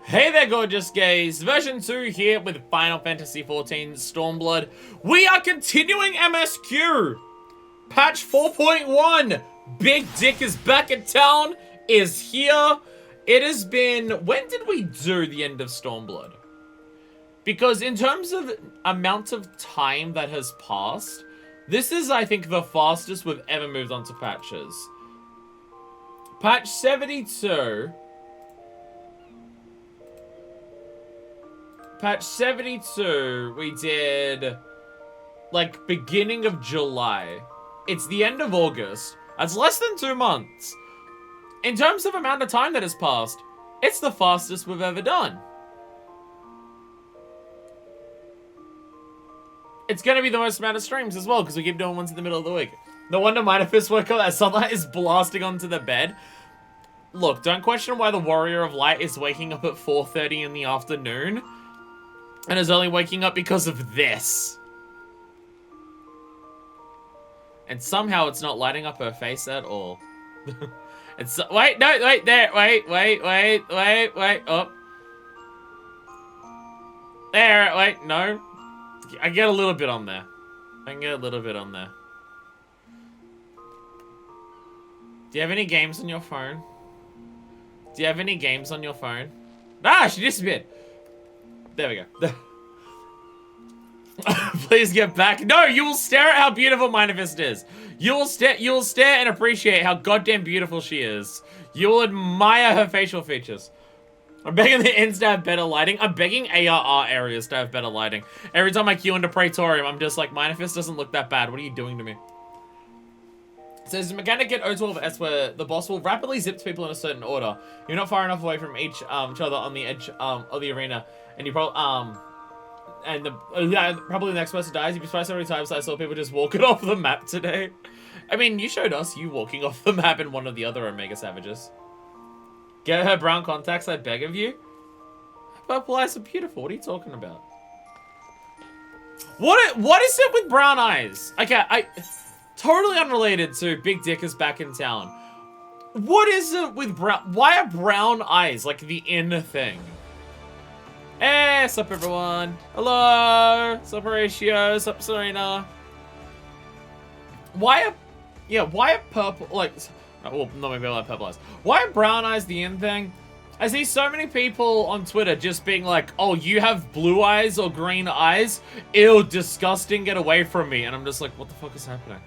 Hey there, gorgeous gays. Version 2 here with Final Fantasy XIV Stormblood. We are continuing MSQ. Patch 4.1. Big Dick is back in town, is here. It has been... When did we do the end of Stormblood? Because in terms of amount of time that has passed, this is, I think, the fastest we've ever moved on to patches. Patch 72... Patch 72, we did, like, beginning of July. It's the end of August. That's less than 2 months. In terms of amount of time that has passed, it's the fastest we've ever done. It's going to be the most amount of streams as well, because we keep doing ones in the middle of the week. No wonder Minifist woke up, that sunlight is blasting onto the bed. Look, don't question why the Warrior of Light is waking up at 4:30 in the afternoon. And is only waking up because of this. And somehow it's not lighting up her face at all. It's wait, no, wait, there, wait, oh. There, wait, no. I get a little bit on there. I can get a little bit on there. Do you have any games on your phone? Do you have any games on your phone? Ah, she disappeared. There we go. Please get back. No, you will stare at how beautiful Minifist is. You will stare and appreciate how goddamn beautiful she is. You will admire her facial features. I'm begging the inns to have better lighting. I'm begging ARR areas to have better lighting. Every time I queue into Praetorium, I'm just like, Minifist doesn't look that bad. What are you doing to me? It says, mechanic at O12S where the boss will rapidly zip to people in a certain order. You're not far enough away from each other on the edge of the arena. And you probably, probably the next person dies. You'd be surprised how many times I saw people just walking off the map today. I mean, you showed us you walking off the map in one of the other Omega Savages. Get her brown contacts, I beg of you. Purple eyes are beautiful. What are you talking about? What is it with brown eyes? Okay, totally unrelated to Big Dick is back in town. What is it with brown? Why are brown eyes like the in thing? Hey, sup everyone? Hello, sup Horatio, sup Serena. Why are purple, like, well, not maybe like purple eyes. Why are brown eyes the in thing? I see so many people on Twitter just being like, oh, you have blue eyes or green eyes? Ew, disgusting, get away from me. And I'm just like, what the fuck is happening?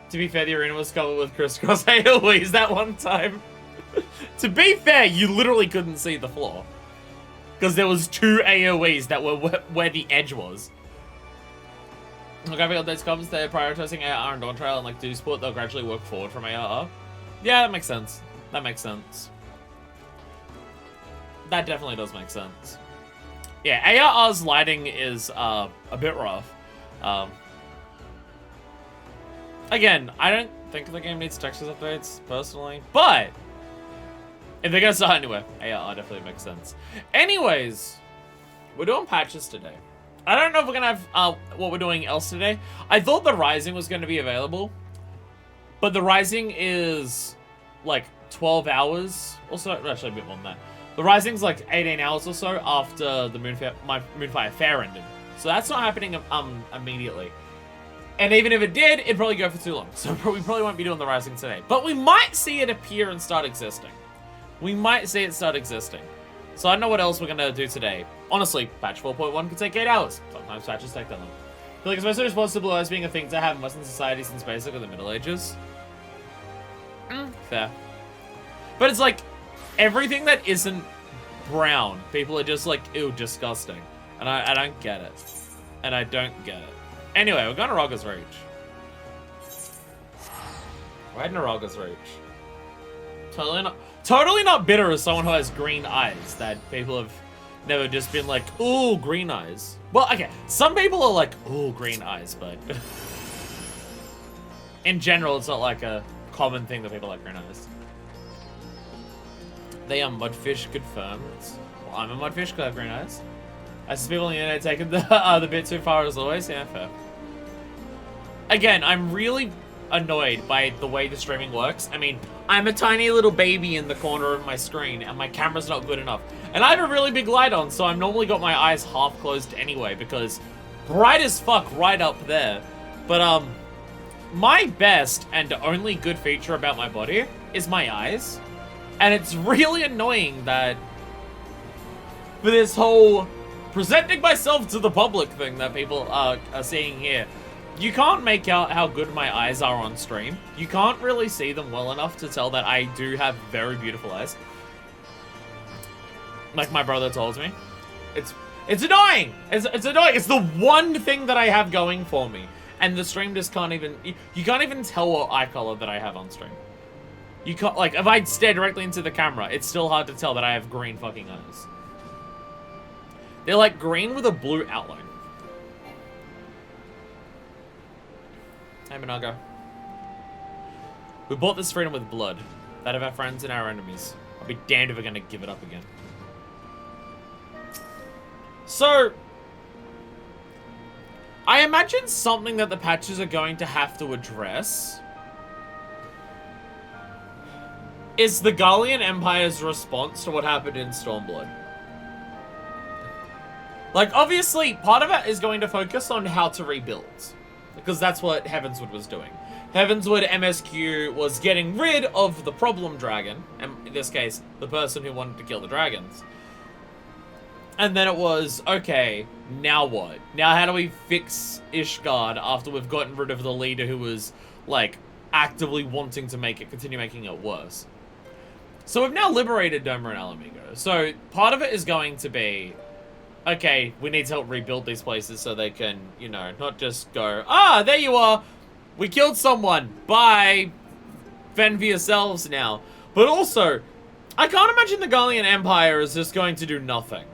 To be fair, the arena was covered with crisscross AoEs that one time. To be fair, you literally couldn't see the floor. Because there was 2 AoEs that were where the edge was. Graphic updates comes, they're prioritizing ARR and Dawn Trail and like do sport, they'll gradually work forward from ARR. Yeah, that makes sense. That makes sense. That definitely does make sense. Yeah, ARR's lighting is a bit rough. Again, I don't think the game needs textures updates, personally, but if they're gonna start anywhere, ARR definitely makes sense. Anyways, we're doing patches today. I don't know if we're gonna have what we're doing else today. I thought the Rising was gonna be available, but the Rising is like 12 hours or so. Actually, a bit more than that. The Rising's like 18 hours or so after the Moonfire Fair ended, so that's not happening immediately. And even if it did, it'd probably go for too long. So we probably won't be doing the Rising today, but we might see it appear and start existing. We might see it start existing. So I don't know what else we're going to do today. Honestly, patch 4.1 could take 8 hours. Sometimes patches take that long. I feel like it's mostly responsible to blue eyes being a thing to have in Western society since basically the Middle Ages. Fair. But it's like, everything that isn't brown, people are just like, ew, disgusting. And I don't get it. And I don't get it. Anyway, we're going to Rogga's Reach. Right in Rogga's Reach. Totally not bitter as someone who has green eyes, that people have never just been like, ooh, green eyes. Well, okay, some people are like, ooh, green eyes, but in general, it's not like a common thing that people like green eyes. They are mudfish confirmed. Well, I'm a mudfish because I have green eyes. I see people on the internet taking the bit too far as always. Yeah, fair. Again, I'm really annoyed by the way the streaming works. I mean, I'm a tiny little baby in the corner of my screen, and my camera's not good enough. And I have a really big light on, so I've normally got my eyes half closed anyway, because bright as fuck right up there. But, my best and only good feature about my body is my eyes. And it's really annoying that for this whole presenting myself to the public thing that people are seeing here, you can't make out how good my eyes are on stream. You can't really see them well enough to tell that I do have very beautiful eyes. Like my brother told me. It's annoying! It's annoying! It's the one thing that I have going for me. And the stream just can't even... You can't even tell what eye color that I have on stream. You can't... Like, if I stare directly into the camera, it's still hard to tell that I have green fucking eyes. They're like green with a blue outline. Hey, Minago. We bought this freedom with blood. That of our friends and our enemies. I'll be damned if we're gonna give it up again. So, I imagine something that the patches are going to have to address is the Gallian Empire's response to what happened in Stormblood. Like, obviously, part of it is going to focus on how to rebuild, because that's what Heavensward was doing. Heavensward MSQ was getting rid of the problem dragon, and in this case, the person who wanted to kill the dragons. And then it was, okay, now what? Now how do we fix Ishgard after we've gotten rid of the leader who was, like, actively wanting to continue making it worse? So we've now liberated Doma and Alamigo. So part of it is going to be, okay, we need to help rebuild these places so they can, you know, not just go, ah, there you are, we killed someone, bye, fend for yourselves now. But also, I can't imagine the Gallian Empire is just going to do nothing.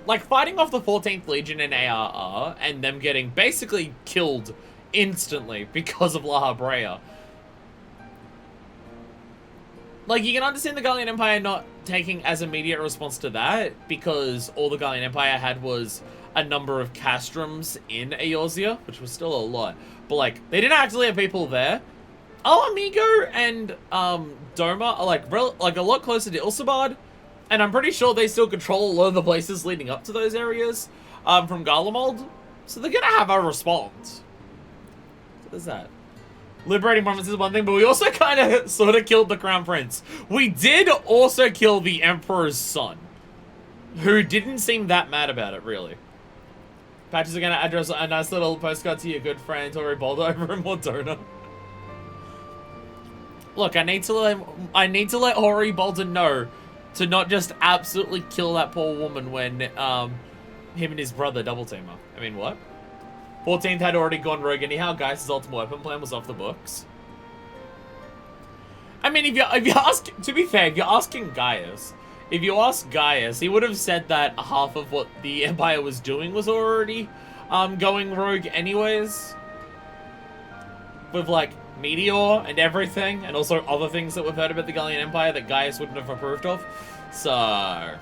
Like, fighting off the 14th Legion in ARR, and them getting basically killed instantly because of La Habrea. Like, you can understand the Gallian Empire not taking as immediate response to that, because all the Gallian Empire had was a number of castrums in Eorzea, which was still a lot. But, like, they didn't actually have people there. Alamigo and, Doma are, like a lot closer to Ilsabard. And I'm pretty sure they still control a lot of the places leading up to those areas from Garlemald. So they're going to have a response. What is that? Liberating provinces is one thing, but we also kind of sort of killed the Crown Prince. We did also kill the Emperor's son, who didn't seem that mad about it, really. Patches are going to address a nice little postcard to your good friend, Tori Boulder, over in Mordona. Look, I need to let Hori Bolton know to not just absolutely kill that poor woman when him and his brother double team up. I mean, what? 14th had already gone rogue anyhow. Gaius' ultimate weapon plan was off the books. I mean, if you ask, to be fair, if you're asking Gaius, if you ask Gaius, he would have said that half of what the Empire was doing was already going rogue anyways. With, like, Meteor and everything, and also other things that we've heard about the Gallian Empire that Gaius wouldn't have approved of. So...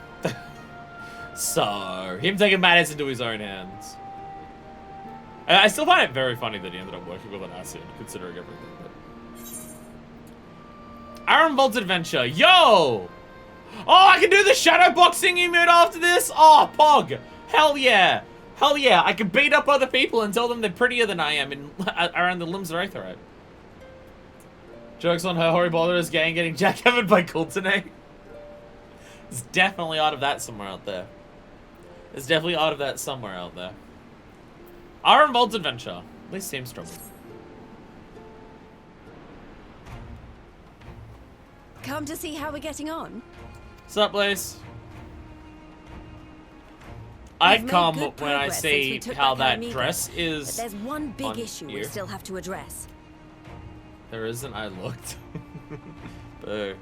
so... him taking matters into his own hands. And I still find it very funny that he ended up working with an acid, considering everything. But... Aaron Bolt's Adventure. Yo! Oh, I can do the shadow boxing emote after this? Oh, Pog! Hell yeah! Hell yeah! I can beat up other people and tell them they're prettier than I am in, around the limbs of Aetheryte. Jokes on her, Hori Boulder is gay and getting jackhammered by Kultane. There's definitely out of that somewhere out there. There's definitely out of that somewhere out there. Our Bolt's Adventure. At least seems strong. Come to see how we're getting on? What's up, Blaze? I come when I see how that dress is. But there's one big issue we still have to address. There isn't. I looked. Boo.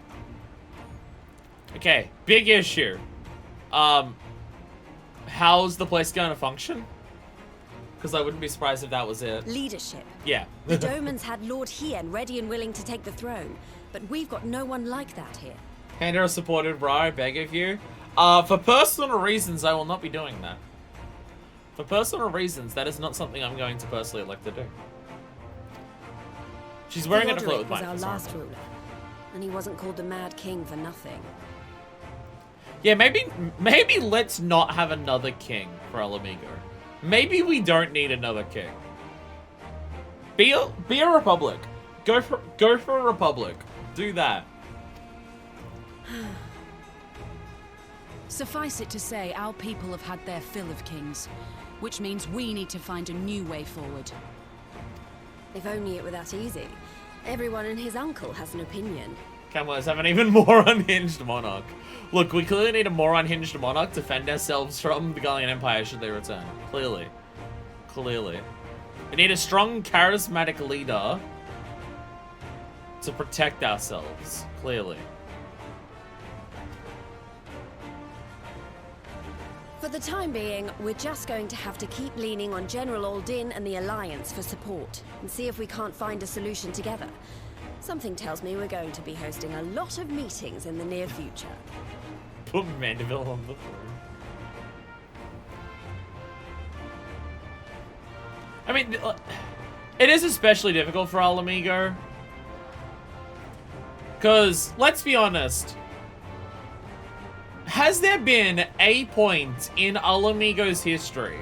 Okay, big issue. How's the place going to function? Because I wouldn't be surprised if that was it. Leadership. Yeah. The Domans had Lord Hien ready and willing to take the throne, but we've got no one like that here. Hannah supported, bro, I beg of you. For personal reasons, I will not be doing that. For personal reasons, that is not something I'm going to personally elect to do. She's wearing it to Theodoric float with was mine. our last ruler, and he wasn't called the Mad King for nothing. Yeah, maybe let's not have another king for Alamigo. Maybe we don't need another king. Be a republic. Go for a republic. Do that. Suffice it to say, our people have had their fill of kings, which means we need to find a new way forward. If only it were that easy. Everyone and his uncle has an opinion. Come on, let's have an even more unhinged monarch. Look, we clearly need a more unhinged monarch to defend ourselves from the Gallian Empire should they return. Clearly. Clearly. We need a strong, charismatic leader to protect ourselves. Clearly. For the time being, we're just going to have to keep leaning on General Aldin and the Alliance for support, and see if we can't find a solution together. Something tells me we're going to be hosting a lot of meetings in the near future. Put Mandeville on the throne. I mean, it is especially difficult for Alamigo. Because, let's be honest, has there been a point in Alamigo's history,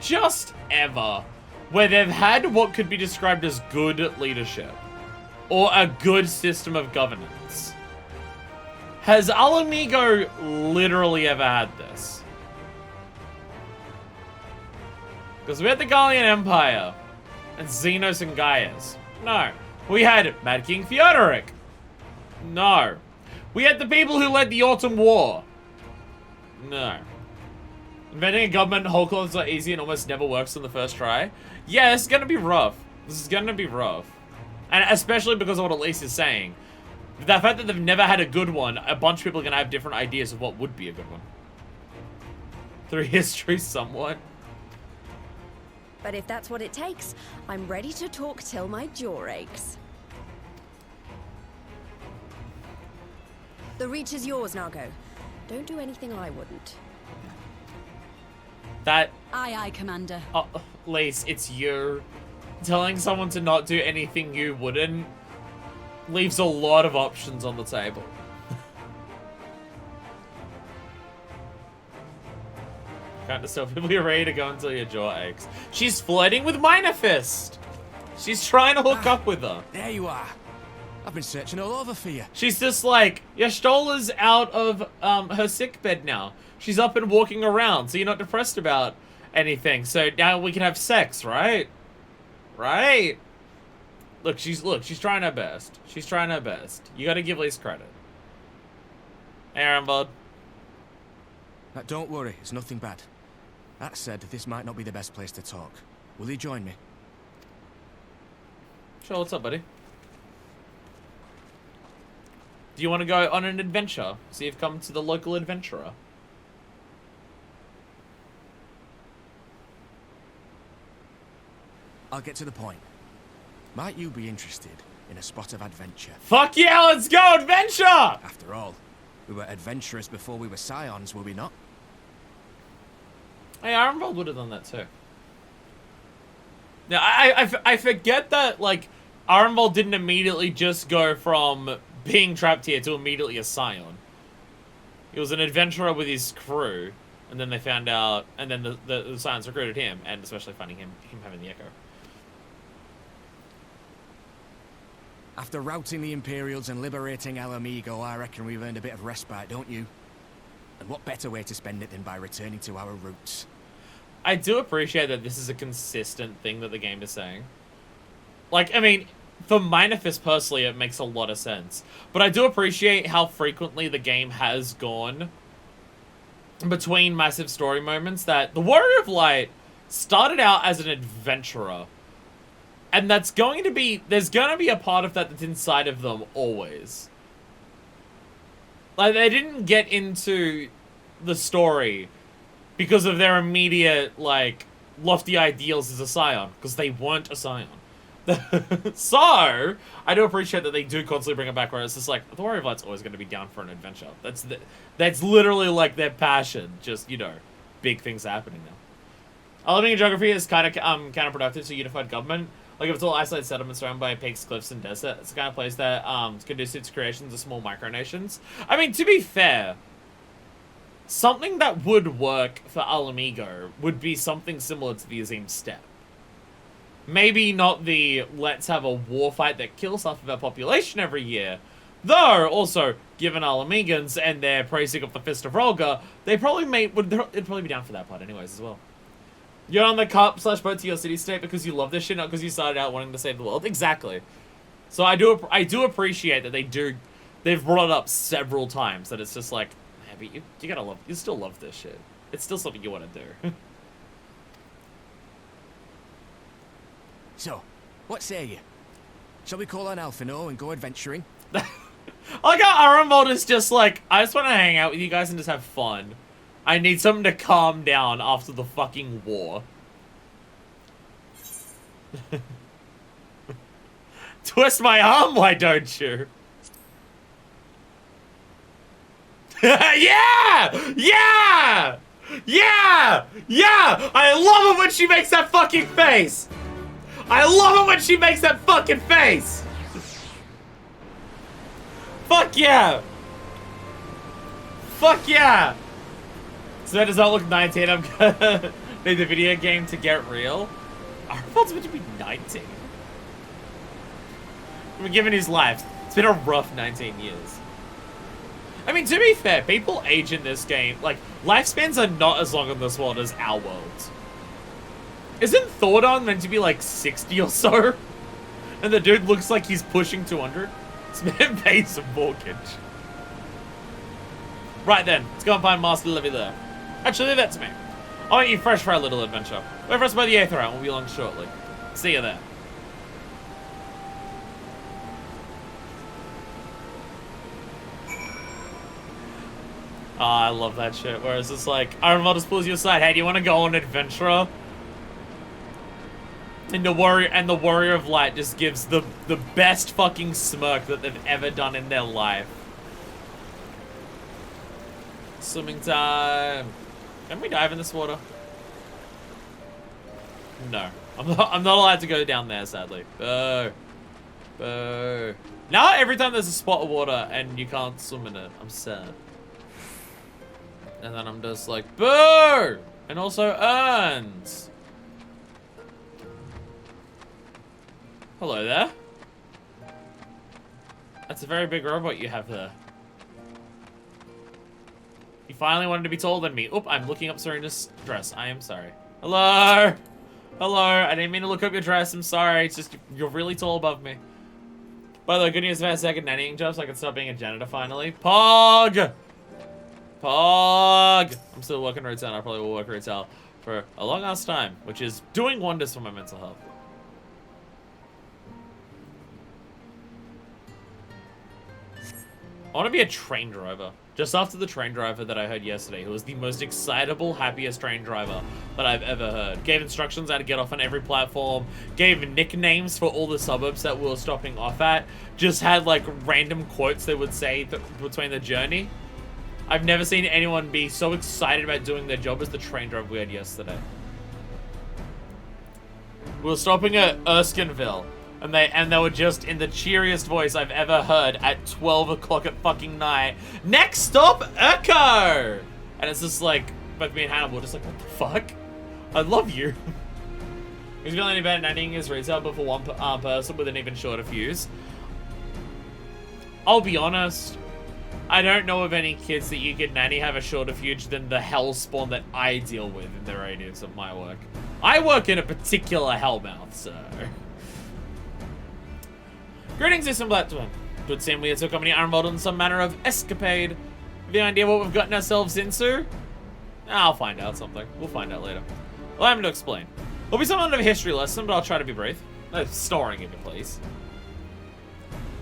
just ever, where they've had what could be described as good leadership? Or a good system of governance? Has Alamigo literally ever had this? Because we had the Gallian Empire, and Xenos and Gaius. No. We had Mad King Theodoric. No. We had the people who led the Autumn War. No. Inventing a government whole cloth is not easy and almost never works on the first try. Yeah, this is gonna be rough. This is gonna be rough. And especially because of what Elise is saying. The fact that they've never had a good one, a bunch of people are gonna have different ideas of what would be a good one. Through history, somewhat. But if that's what it takes, I'm ready to talk till my jaw aches. The Reach is yours, Nago. Don't do anything I wouldn't. That... Aye, aye, Commander. Lise, it's you. Telling someone to not do anything you wouldn't leaves a lot of options on the table. Can't just tell people you're ready to go until your jaw aches. She's flirting with Minor Fist. She's trying to hook up with her. There you are. I've been searching all over for you. She's just like, Yashtola's out of her sickbed now. She's up and walking around, so you're not depressed about anything. So now we can have sex, right? Right? Look, she's trying her best. She's trying her best. You gotta give Lise credit. Aaron, bud. Now, don't worry, it's nothing bad. That said, this might not be the best place to talk. Will you join me? Sure, what's up, buddy? Do you want to go on an adventure? So you've come to the local adventurer. I'll get to the point. Might you be interested in a spot of adventure? Fuck yeah, let's go, adventure! After all, we were adventurers before we were scions, were we not? Hey, Ironbolt would have done that too. Now, I forget that, like, Ironbolt didn't immediately just go from being trapped here to immediately a scion. He was an adventurer with his crew, and then they found out, and then the scions recruited him, and especially finding him having the echo. After routing the Imperials and liberating Alamigo, I reckon we've earned a bit of respite, don't you? And what better way to spend it than by returning to our roots? I do appreciate that this is a consistent thing that the game is saying. Like, I mean, for Minor Fist personally, it makes a lot of sense. But I do appreciate how frequently the game has gone between massive story moments that the Warrior of Light started out as an adventurer. And that's going to be, there's going to be a part of that that's inside of them always. Like, they didn't get into the story because of their immediate, like, lofty ideals as a scion. Because they weren't a scion. So, I do appreciate that they do constantly bring it back where it's just like, the Warrior of Light's always going to be down for an adventure. That's literally, like, their passion. Just, you know, big things happening now. Living in geography is kind of counterproductive to unified government. Like if it's all isolated settlements surrounded by peaks, cliffs, and desert, it's the kind of place that conducive to creations of small micronations. I mean, to be fair, something that would work for Alamigo would be something similar to the Azim Steppe. Maybe not the let's have a war fight that kills half of our population every year. Though, also, given Alamigans and their praising of the Fist of Rolga, they'd probably be down for that part anyways as well. You're on the cup/boat to your city-state because you love this shit, not because you started out wanting to save the world. Exactly. So I do appreciate that they've brought it up several times, that it's just like, yeah, but you still love this shit. It's still something you want to do. So, what say you? Shall we call on Alphino and go adventuring? I like how Aramod is just like, I just want to hang out with you guys and just have fun. I need something to calm down after the fucking war. Twist my arm, why don't you? Yeah! Yeah! Yeah! Yeah! I love it when she makes that fucking face! I love it when she makes that fucking face! Fuck yeah! Fuck yeah! So that does not look 19. I'm gonna need the video game to get real. Arnold's meant to be 19. I mean, given his life, it's been a rough 19 years. I mean, to be fair, people age in this game. Like, lifespans are not as long in this world as our world. Isn't Thordon meant to be like 60 or so? And the dude looks like he's pushing 200? This man pays a mortgage. Right then, let's go and find Master Livy there. Actually, leave that to me. I want you fresh for our little adventure. Wait for us by the Aether Out, we'll be along shortly. See you there. Oh, I love that shit. Where it's just like, Aramod just pulls you aside. Hey, do you want to go on an adventure? And the warrior of light just gives the best fucking smirk that they've ever done in their life. Swimming time. Can we dive in this water? No. I'm not allowed to go down there, sadly. Boo. Boo. Now every time there's a spot of water and you can't swim in it, I'm sad. And then I'm just like, boo! And also urns. Hello there. That's a very big robot you have there. You finally wanted to be taller than me. Oop, I'm looking up Serena's dress. I am sorry. Hello! Hello, I didn't mean to look up your dress. I'm sorry. It's just, you're really tall above me. By the way, good news about a second nannying job so I can stop being a janitor finally. Pog! Pog! I'm still working retail. I probably will work retail for a long ass time, which is doing wonders for my mental health. I want to be a train driver. Just after the train driver that I heard yesterday, who was the most excitable, happiest train driver that I've ever heard. Gave instructions how to get off on every platform. Gave nicknames for all the suburbs that we were stopping off at. Just had like random quotes they would say between the journey. I've never seen anyone be so excited about doing their job as the train driver we had yesterday. We were stopping at Erskineville. And they were just in the cheeriest voice I've ever heard at 12 o'clock at fucking night. Next stop, Echo! And it's just like, both me and Hannah were just like, what the fuck? I love you. He's feeling about nannying his retail, but for one person with an even shorter fuse. I'll be honest, I don't know of any kids that you could nanny have a shorter fuse than the hellspawn that I deal with in the radius of my work. I work in a particular hellmouth, so... Greetings, Eastern Black Twin. It would seem we are to accompany Arnold on some manner of escapade. Have you any idea what we've gotten ourselves into? I'll find out something. We'll find out later. Allow me to explain. It'll be some kind of a history lesson, but I'll try to be brief. No starring in it, please.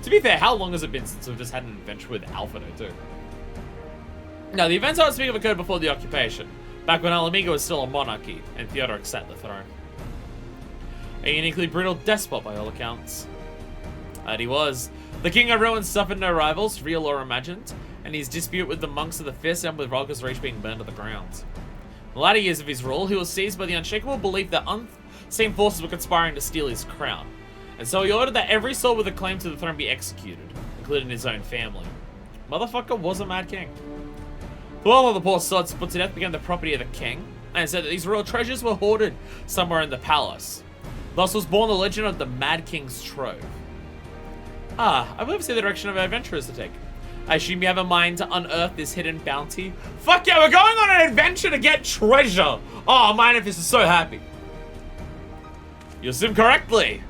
To be fair, how long has it been since we've just had an adventure with Alphino, too? Now, the events I was speaking of occurred before the occupation, back when Alamigo was still a monarchy, and Theodoric sat the throne. A uniquely brutal despot by all accounts. That he was. The king of ruins suffered no rivals, real or imagined, and his dispute with the monks of the Fist and with Rolga's Reach being burned to the ground. In the latter years of his rule, he was seized by the unshakable belief that unseen forces were conspiring to steal his crown. And so he ordered that every soul with a claim to the throne be executed, including his own family. Motherfucker was a mad king. All of the poor sods put to death became the property of the king, and said that these royal treasures were hoarded somewhere in the palace. Thus was born the legend of the Mad King's Trove. Ah, I believe it's the direction of our adventurers to take. I assume you have a mind to unearth this hidden bounty? Fuck yeah, we're going on an adventure to get treasure! Oh, my Manifest is so happy. You assume correctly.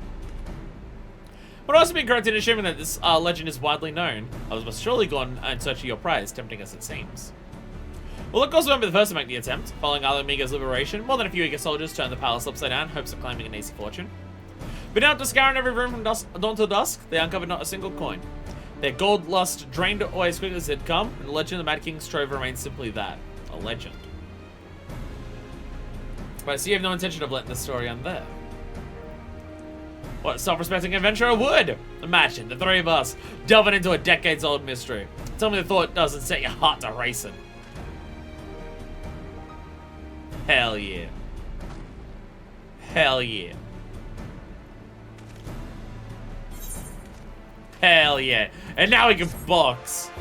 Would also be correct in assuming that this legend is widely known. Others must surely gone in search of your prize, tempting as it seems. Well, of course, we won't be the first to make the attempt. Following Alamigo's liberation, more than a few eager soldiers turned the palace upside down in hopes of claiming an easy fortune. But now, after scouring every room from dawn till dusk, they uncovered not a single coin. Their gold lust drained away as quickly as it had come, and the legend of the Mad King's Trove remains simply that, a legend. But I see you have no intention of letting the story end there. What a self-respecting adventurer would! Imagine, the three of us, delving into a decades-old mystery. Tell me the thought doesn't set your heart to racing. Hell yeah. Hell yeah. Hell yeah. And now we can box.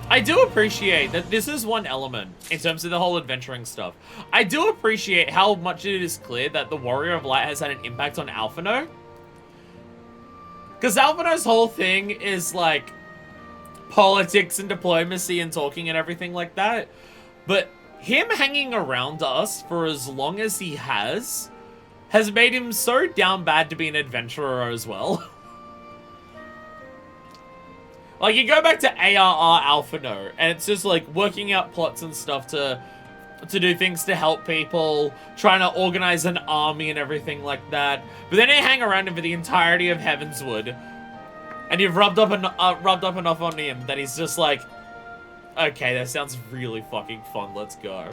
I do appreciate that this is one element in terms of the whole adventuring stuff. I do appreciate how much it is clear that the Warrior of Light has had an impact on Alphino. Because Alphino's whole thing is like politics and diplomacy and talking and everything like that. But him hanging around us for as long as he has made him so down bad to be an adventurer as well. Like, you go back to ARR Alphino, and it's just like working out plots and stuff to do things to help people, trying to organize an army and everything like that. But then you hang around him for the entirety of Heavenswood, and you've rubbed up enough on him that he's just like, okay, that sounds really fucking fun, let's go.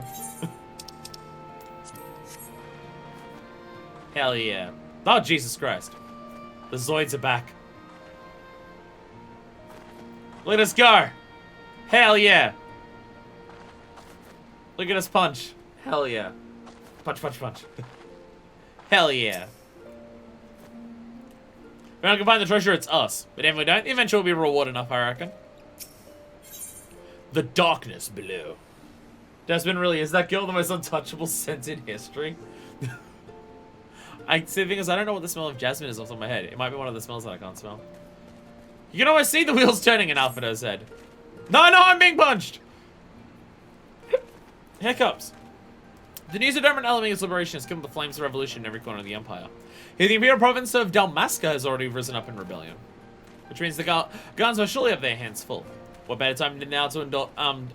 Hell yeah. Oh, Jesus Christ. The Zoids are back. Let us go. Hell yeah. Look at us punch. Hell yeah. Punch, punch, punch. Hell yeah. If we don't find the treasure, it's us. But if we don't, eventually we'll be reward enough, I reckon. The darkness below. Desmond really is that girl the most untouchable scent in history? See, the thing is, I don't know what the smell of jasmine is off the top of my head. It might be one of the smells that I can't smell. You can always see the wheels turning in Alphino's head. No, I'm being punched! Hiccups. The news of Dermot Alamigo's liberation has come with the flames of revolution in every corner of the Empire. Here, the Imperial province of Dalmasca has already risen up in rebellion. Which means the Gans must surely have their hands full. What better time than now to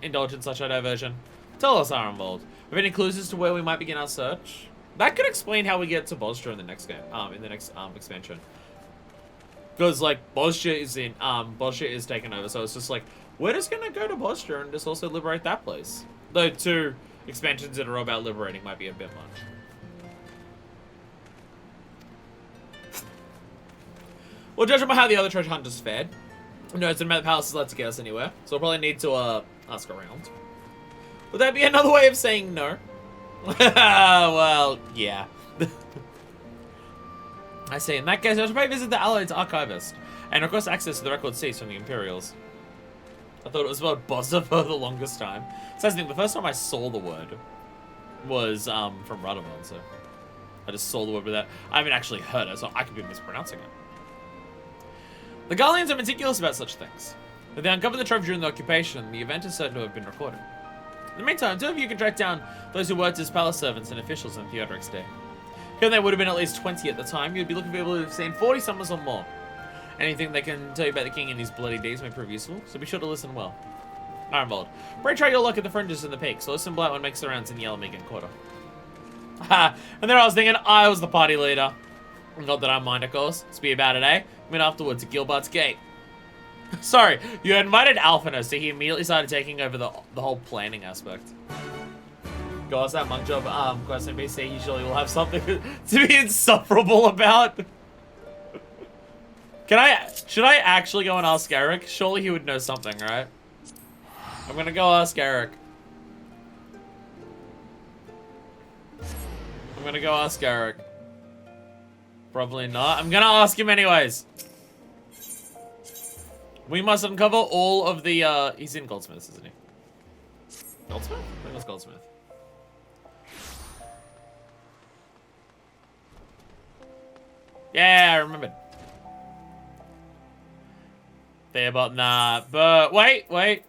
indulge in such a diversion? Tell us, Ironvold. Have any clues as to where we might begin our search? That could explain how we get to Bostra in the next game, in the next expansion. Because like Bostra is taken over, so it's just like we're just gonna go to Bostra and just also liberate that place. Though 2 expansions that are all about liberating might be a bit much. Well, judging by how the other treasure hunters fared, no, it's about the palace is allowed to get us anywhere, so we'll probably need to ask around. Would that be another way of saying no? Well, yeah. I see. In that case, I should probably visit the Allied's archivist and request access to the record seized from the Imperials. I thought it was about Bozza for the longest time. So I think the first time I saw the word was from Radamon, so I just saw the word with that. I haven't actually heard it, so I could be mispronouncing it. The Garleans are meticulous about such things. If they uncover the trove during the occupation, the event is certain to have been recorded. In the meantime, 2 of you can track down those who worked as palace servants and officials in Theodoric's day. Given there would have been at least 20 at the time, you'd be looking for people who've seen 40 summers or more. Anything they can tell you about the king and his bloody deeds may prove useful, so be sure to listen well. Ironvold, pray try your luck at the fringes and the peaks, so listen blight when makes the rounds in the Alamigan Quarter. Ha! And there I was thinking I was the party leader. Not that I mind, of course. Speak about it, eh? I mean, afterwards at Gilbart's Gate. Sorry, you invited Alphino, so he immediately started taking over the whole planning aspect. Gosh, that monk job quest NPC usually will have something to be insufferable about. Should I actually go and ask Eric? Surely he would know something, right? I'm gonna go ask Eric. I'm gonna go ask Eric. Probably not. I'm gonna ask him anyways. We must uncover all of the, he's in Goldsmiths, isn't he? Goldsmith? I think it was Goldsmith. Yeah, I remembered. They about nah, but wait.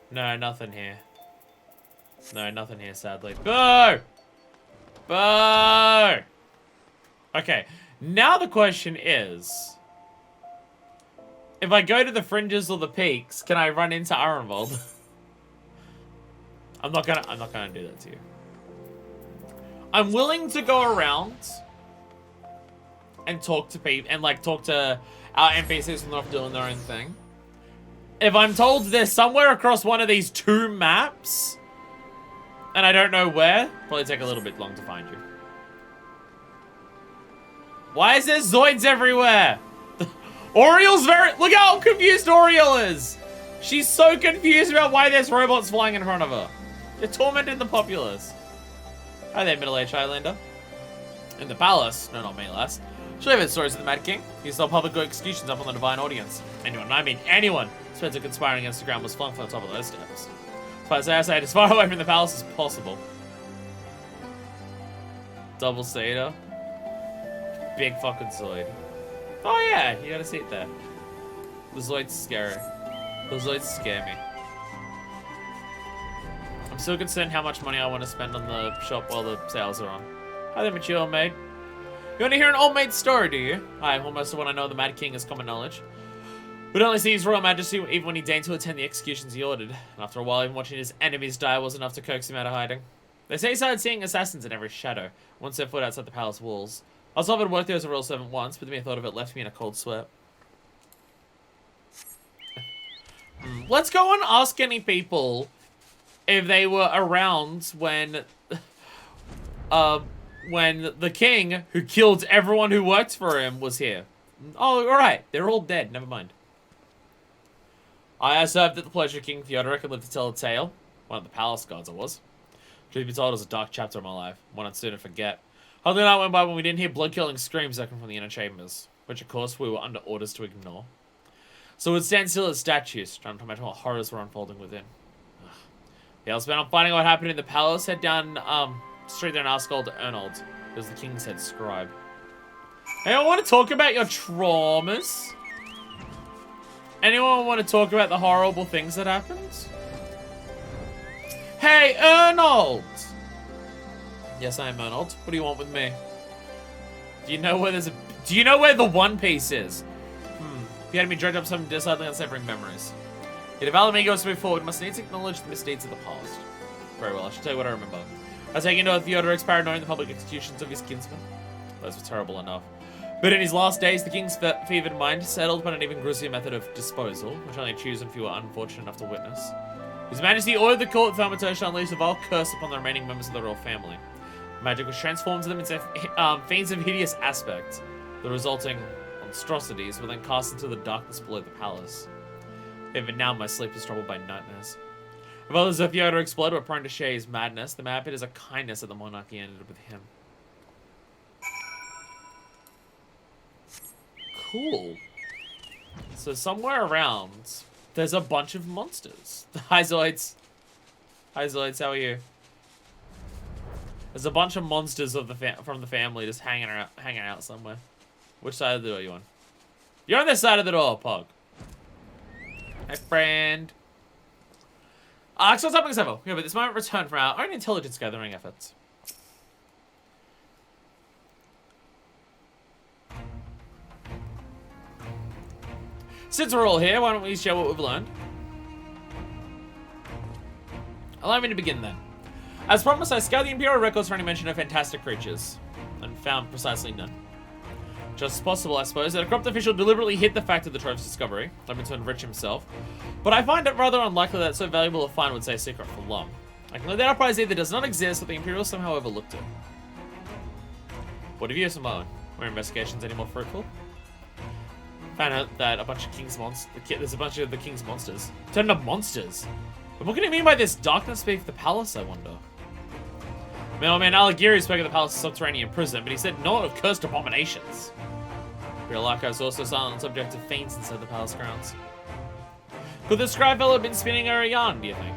No, nothing here. No, nothing here, sadly. Boo! Boo! Okay, now the question is, if I go to the fringes or the peaks, can I run into Arenvald? I'm not gonna do that to you. I'm willing to go around and talk to people and like talk to our NPCs when they're off doing their own thing. If I'm told they're somewhere across one of these 2 maps and I don't know where, probably take a little bit long to find you. Why is there Zoids everywhere? Oriel's look how confused Oriel is. She's so confused about why there's robots flying in front of her. They're tormenting the populace. Hi there, middle-aged Highlander. In the palace, no, not me, lass. Should have heard stories of the Mad King. He saw public executions up on the divine audience. Anyone, and I mean anyone, spent a conspiring against the ground was flung from the top of those steps. So I stayed as far away from the palace as possible. Double Seder. Big fucking Zoid. Oh yeah, you got a seat there. The Zoid's scary. The Zoids scare me. I'm still concerned how much money I want to spend on the shop while the sales are on. Hi there, mature old maid. You want to hear an old maid story, do you? Hi, almost the one I know the Mad King is common knowledge. We'd only see his royal majesty even when he deigned to attend the executions he ordered. And after a while, even watching his enemies die was enough to coax him out of hiding. They say he started seeing assassins in every shadow, once set foot outside the palace walls. I was offered to work there as a royal servant once, but the mere thought of it left me in a cold sweat. Let's go and ask any people if they were around when the king who killed everyone who worked for him was here. Oh, alright. They're all dead. Never mind. I served at the pleasure of King Theodoric and lived to tell a tale. One of the palace gods I was. Truth be told, it was a dark chapter of my life. One I'd sooner forget. Hardly a night went by when we didn't hear blood-killing screams echoing from the inner chambers, which of course we were under orders to ignore. So we'd stand still as statues, trying to imagine what horrors were unfolding within. Ugh. Yeah, I was bent on finding out what happened in the palace. Head down, straight there and ask old Ernold, who was the king's head scribe. Anyone want to talk about your traumas? Anyone want to talk about the horrible things that happened? Hey, Ernold! Yes, I am Ernold. What do you want with me? Do you know where do you know where the One Piece is? If you had me dredge up some sadly unsavory memories. Yet if Alamigo is to move forward, must needs acknowledge the misdeeds of the past. Very well, I should tell you what I remember. I was taking note of Theodoric's paranoia in the public executions of his kinsmen. Those were terrible enough. But in his last days, the king's fevered mind settled upon an even grislier method of disposal, which only choose if you were unfortunate enough to witness. His Majesty ordered the court Thaumaturge to unleash a vile curse upon the remaining members of the royal family. Magic was transformed to them into fiends of hideous aspect. The resulting monstrosities were then cast into the darkness below the palace. Even now, my sleep is troubled by nightmares. If others of Theodoric's blood were prone to share his madness, the map it is a kindness that the monarchy ended with him. Cool. So somewhere around, there's a bunch of monsters. Hi, Zoids. Hi, Zoids. How are you? There's a bunch of monsters of from the family just hanging out somewhere. Which side of the door are you on? You're on this side of the door, Pog. Hi, friend. So what's happening, Sevo? Yeah, but this moment return from our own intelligence gathering efforts. Since we're all here, why don't we share what we've learned? Allow me to begin then. As promised, I scoured the Imperial records for any mention of fantastic creatures, and found precisely none. Just as possible, I suppose, that a corrupt official deliberately hid the fact of the trove's discovery, hoping to enrich himself, but I find it rather unlikely that so valuable a find would stay secret for long. I can leave that uprise either does not exist, or the Imperials somehow overlooked it. What of you, Simone? Were investigations any more fruitful? Found out that a bunch of there's a bunch of the King's monsters. Turned up monsters? But what can it mean by this darkness beneath the palace, I wonder? Middleman Alighieri spoke of the palace's subterranean prison, but he said not of cursed abominations. Pirlaco's also silent on the subject of fiends inside the palace grounds. Could the scribe fellow have been spinning her a yarn, do you think?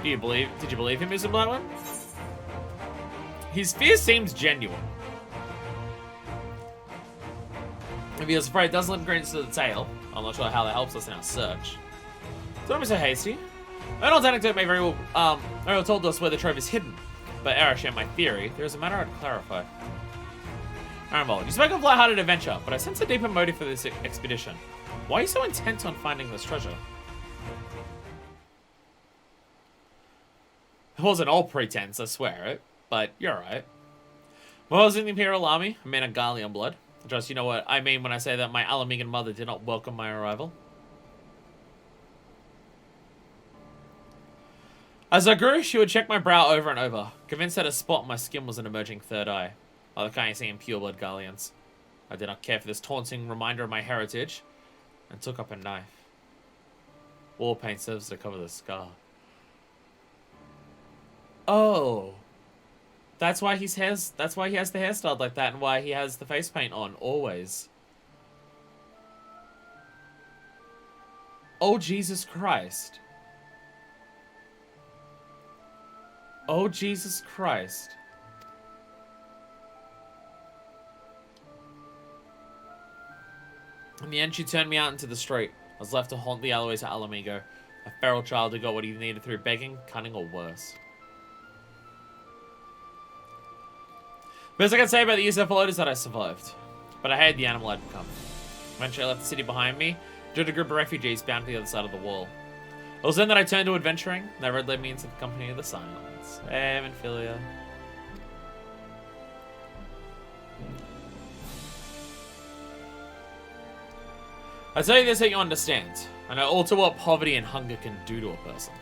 Did you believe him, Mr. Blackman? His fear seems genuine. If he was afraid it doesn't let credence to the tale, I'm not sure how that helps us in our search. Don't be so hasty. Arnold's anecdote may very well told us where the trove is hidden, but ere I share my theory, there is a matter I'd clarify. Arnold, you spoke of light-hearted adventure, but I sense a deeper motive for this expedition. Why are you so intent on finding this treasure? It wasn't all pretense, I swear it, but you're right. When I was in the Imperial Army, I mean a Gallian blood. Just, you know what I mean when I say that my Alamegan mother did not welcome my arrival. As I grew, she would check my brow over and over, convinced that a spot on my skin was an emerging third eye, like the kind you see in pure-blood Gallians. I did not care for this taunting reminder of my heritage, and took up a knife. War paint serves to cover the scar. Oh. That's why he has the hairstyle like that and why he has the face paint on, always. Oh, Jesus Christ. Oh, Jesus Christ. In the end, she turned me out into the street. I was left to haunt the alleyways of Alamigo, a feral child who got what he needed through begging, cunning, or worse. Best I can say about the years that followed is that I survived. But I hated the animal I'd become. Eventually I left the city behind me, joined a group of refugees bound to the other side of the wall. It was then that I turned to adventuring, and that road led me into the company of the Silence. Hey, Minfilia. I tell you this so you understand. I know all too what poverty and hunger can do to a person.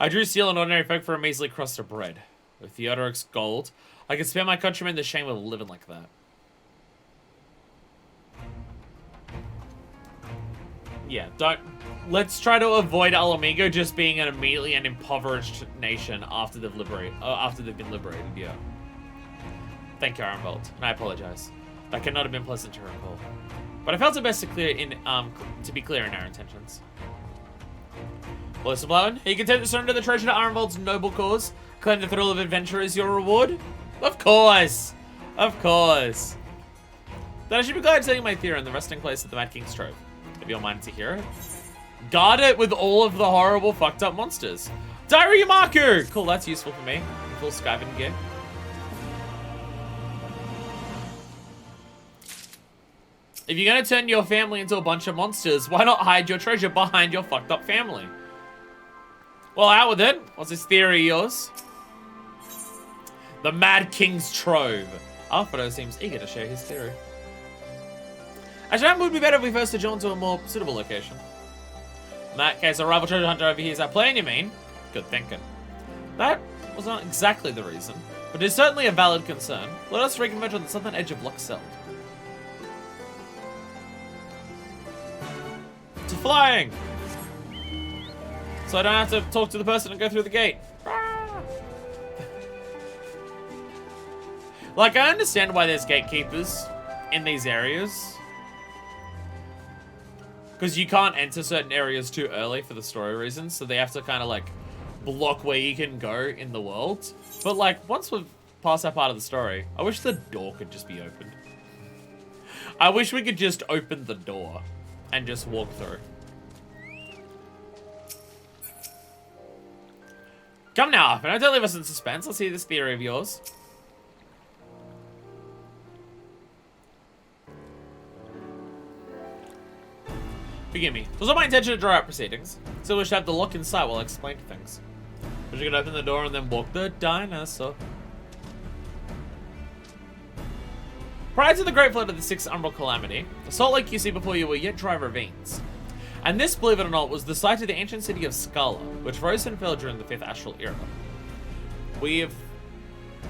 I drew steel and ordinary folk for a measly crust of bread. With Theodoric's gold, I could spare my countrymen the shame of living like that. Yeah, let's try to avoid Alamigo just being an immediately an impoverished nation after they've been liberated, yeah. Thank you, Ironbolt, and I apologize. That could not have been pleasant to recall. But I felt it best to be clear in our intentions. Well, Mr. Blowen, are you content to surrender the treasure to Ironbolt's noble cause? Claim the thrill of adventure as your reward? Of course! Of course! Then I should be glad setting my theory in the resting place of the Mad King's Trove. If you're minded to hear it. Guard it with all of the horrible, fucked up monsters. Diary Yamaku! Cool, that's useful for me. In full Skyven gear. If you're gonna turn your family into a bunch of monsters, why not hide your treasure behind your fucked up family? Well, out with it. What's this theory of yours? The Mad King's Trove. Alfredo seems eager to share his theory. Actually, that would be better if we first adjourn to a more suitable location. In that case, a rival treasure hunter over here is our plan, you mean? Good thinking. That was not exactly the reason, but it is certainly a valid concern. Let us reconverge on the southern edge of Luxeld. To flying! So I don't have to talk to the person and go through the gate. Like, I understand why there's gatekeepers in these areas. Because you can't enter certain areas too early for the story reasons, so they have to kind of, like, block where you can go in the world. But, like, once we've passed that part of the story, I wish the door could just be opened. I wish we could just open the door and just walk through. Come now, but don't leave us in suspense. Let's see this theory of yours. Forgive me. It was not my intention to draw out proceedings. So we should have the look in sight while I explain things. We should open the door and then walk the dinosaur. Prior to the Great Flood of the Sixth Umbral Calamity, the Salt Lake you see before you were yet dry ravines. And this, believe it or not, was the site of the ancient city of Scala, which rose and fell during the 5th Astral Era. We have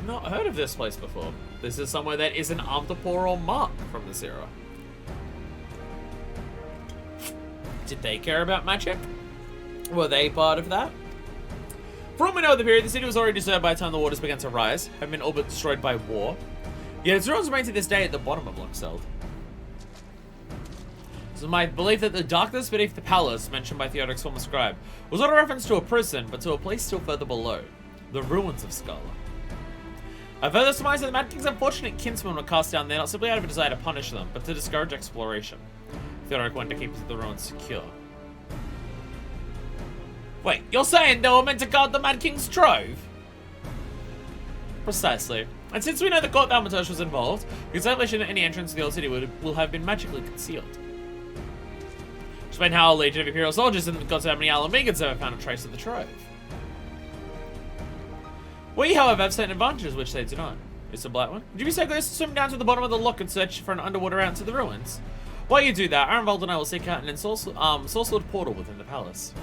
not heard of this place before. This is somewhere that is an temporal mark from this era. Did they care about magic? Were they part of that? For all we know of the period, the city was already deserted by the time the waters began to rise, having been all but destroyed by war. Yet its ruins remain to this day at the bottom of Loxeld. So my belief that the darkness beneath the palace, mentioned by Theodoric's former scribe, was not a reference to a prison, but to a place still further below, the ruins of Scala. I further surmise that the Mad King's unfortunate kinsmen were cast down there not simply out of a desire to punish them, but to discourage exploration. Theodoric wanted to keep the ruins secure. Wait, you're saying they were meant to guard the Mad King's trove? Precisely. And since we know the court Thaumaturge was involved, the establishment of any entrance to the old city will have been magically concealed. Explain how a legion of Imperial soldiers and gods how many Alamegans ever found a trace of the trove. We, however, have certain advantages which they do not. Mr. Blackwood, would you be so close to swim down to the bottom of the lock and search for an underwater route to the ruins? While you do that, Arenvald and I will seek out an ensorcelled portal within the palace.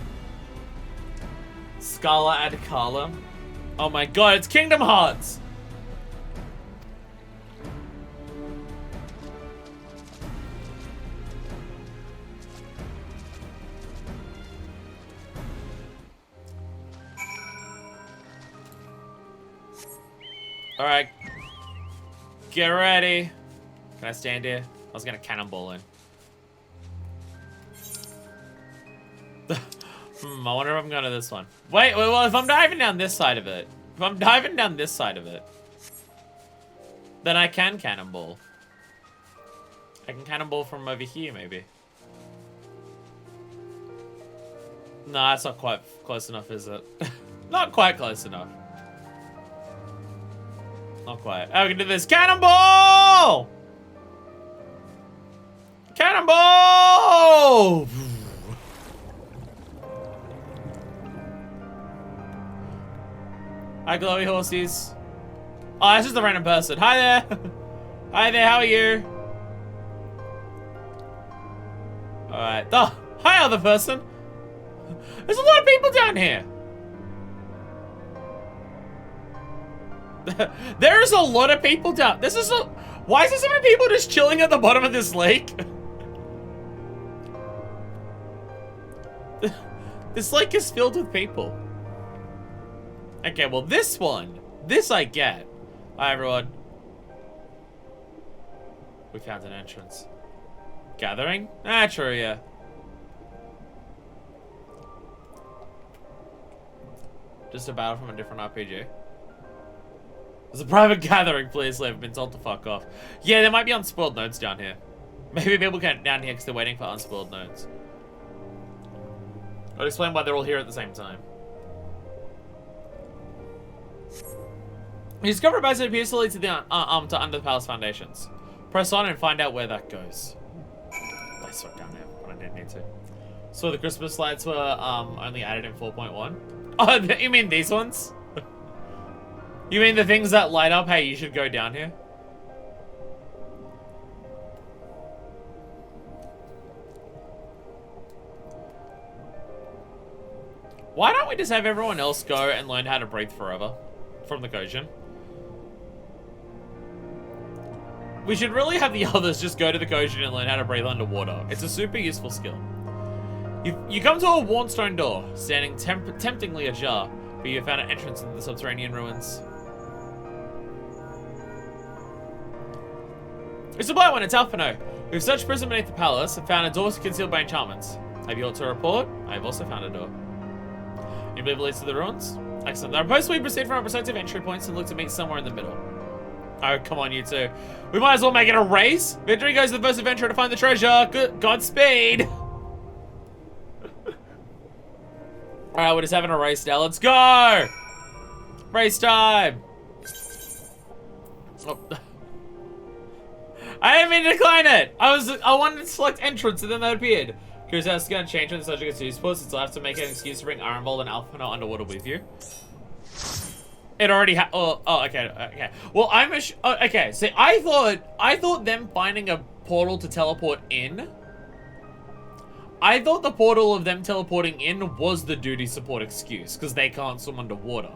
Scala ad Carla. Oh my god, it's Kingdom Hearts! Alright. Get ready. Can I stand here? I was gonna cannonball in. I wonder if I'm going to this one. Wait, well, if I'm diving down this side of it, then I can cannonball. I can cannonball from over here, maybe. No, that's not quite close enough, is it? Not quite close enough. Not quite. Oh, we can do this. Cannonball! Cannonball! Hi, glowy horsies. Oh, that's just a random person. Hi there. Hi there, how are you? Alright. Oh, hi, other person. There's a lot of people down here. There's a lot of people down. Why is there so many people just chilling at the bottom of this lake? This lake is filled with people. Okay, well this I get. Hi everyone. We found an entrance. Gathering? Ah, true, yeah. Just a battle from a different RPG. There's a private gathering, please leave. Been told to fuck off. Yeah, there might be unspoiled nodes down here. Maybe people get down here because they're waiting for unspoiled nodes. I'll explain why they're all here at the same time. You discover a base that appears to lead to the to under the palace foundations. Press on and find out where that goes. I swept down there, but I didn't need to. So the Christmas lights were only added in 4.1. Oh, you mean these ones? You mean the things that light up? Hey, you should go down here. Why don't we just have everyone else go and learn how to breathe forever from the Kojin? We should really have the others just go to the Kojin and learn how to breathe underwater. It's a super useful skill. You come to a worn stone door, standing temptingly ajar, but you have found an entrance into the subterranean ruins. It's a blind one, it's Alphino. We've searched prison beneath the palace and found a door concealed by enchantments. Have you ought to report? I have also found a door. You believe it leads to the ruins? Excellent. There are posts we proceed from our prospective entry points and look to meet somewhere in the middle. Oh, come on, you two. We might as well make it a race. Victory goes to the first adventurer to find the treasure. Godspeed. Alright, we're just having a race now. Let's go! Race time! Oh. I didn't mean to decline it! I wanted to select entrance and then that appeared. Curious how it's gonna change when the subject gets used for, since I'll have to make an excuse to bring Arenvald and Alphino underwater with you. It already okay. Well, okay, see, I thought them finding a portal to teleport in, I thought the portal of them teleporting in was the duty support excuse, because they can't swim underwater.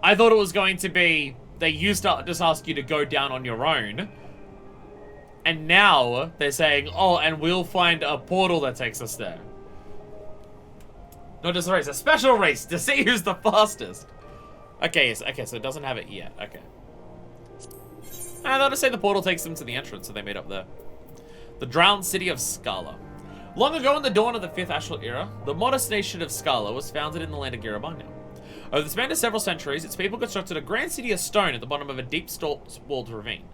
I thought it was going to be, they used to just ask you to go down on your own, and now they're saying, oh, and we'll find a portal that takes us there. Not just a race, a special race to see who's the fastest. Okay, yes, okay, so it doesn't have it yet. Okay. I thought to say the portal takes them to the entrance, so they meet up there. The drowned city of Scala. Long ago in the dawn of the 5th Ashral era, the modest nation of Scala was founded in the land of Garabanya. Over the span of several centuries, its people constructed a grand city of stone at the bottom of a deep walled ravine.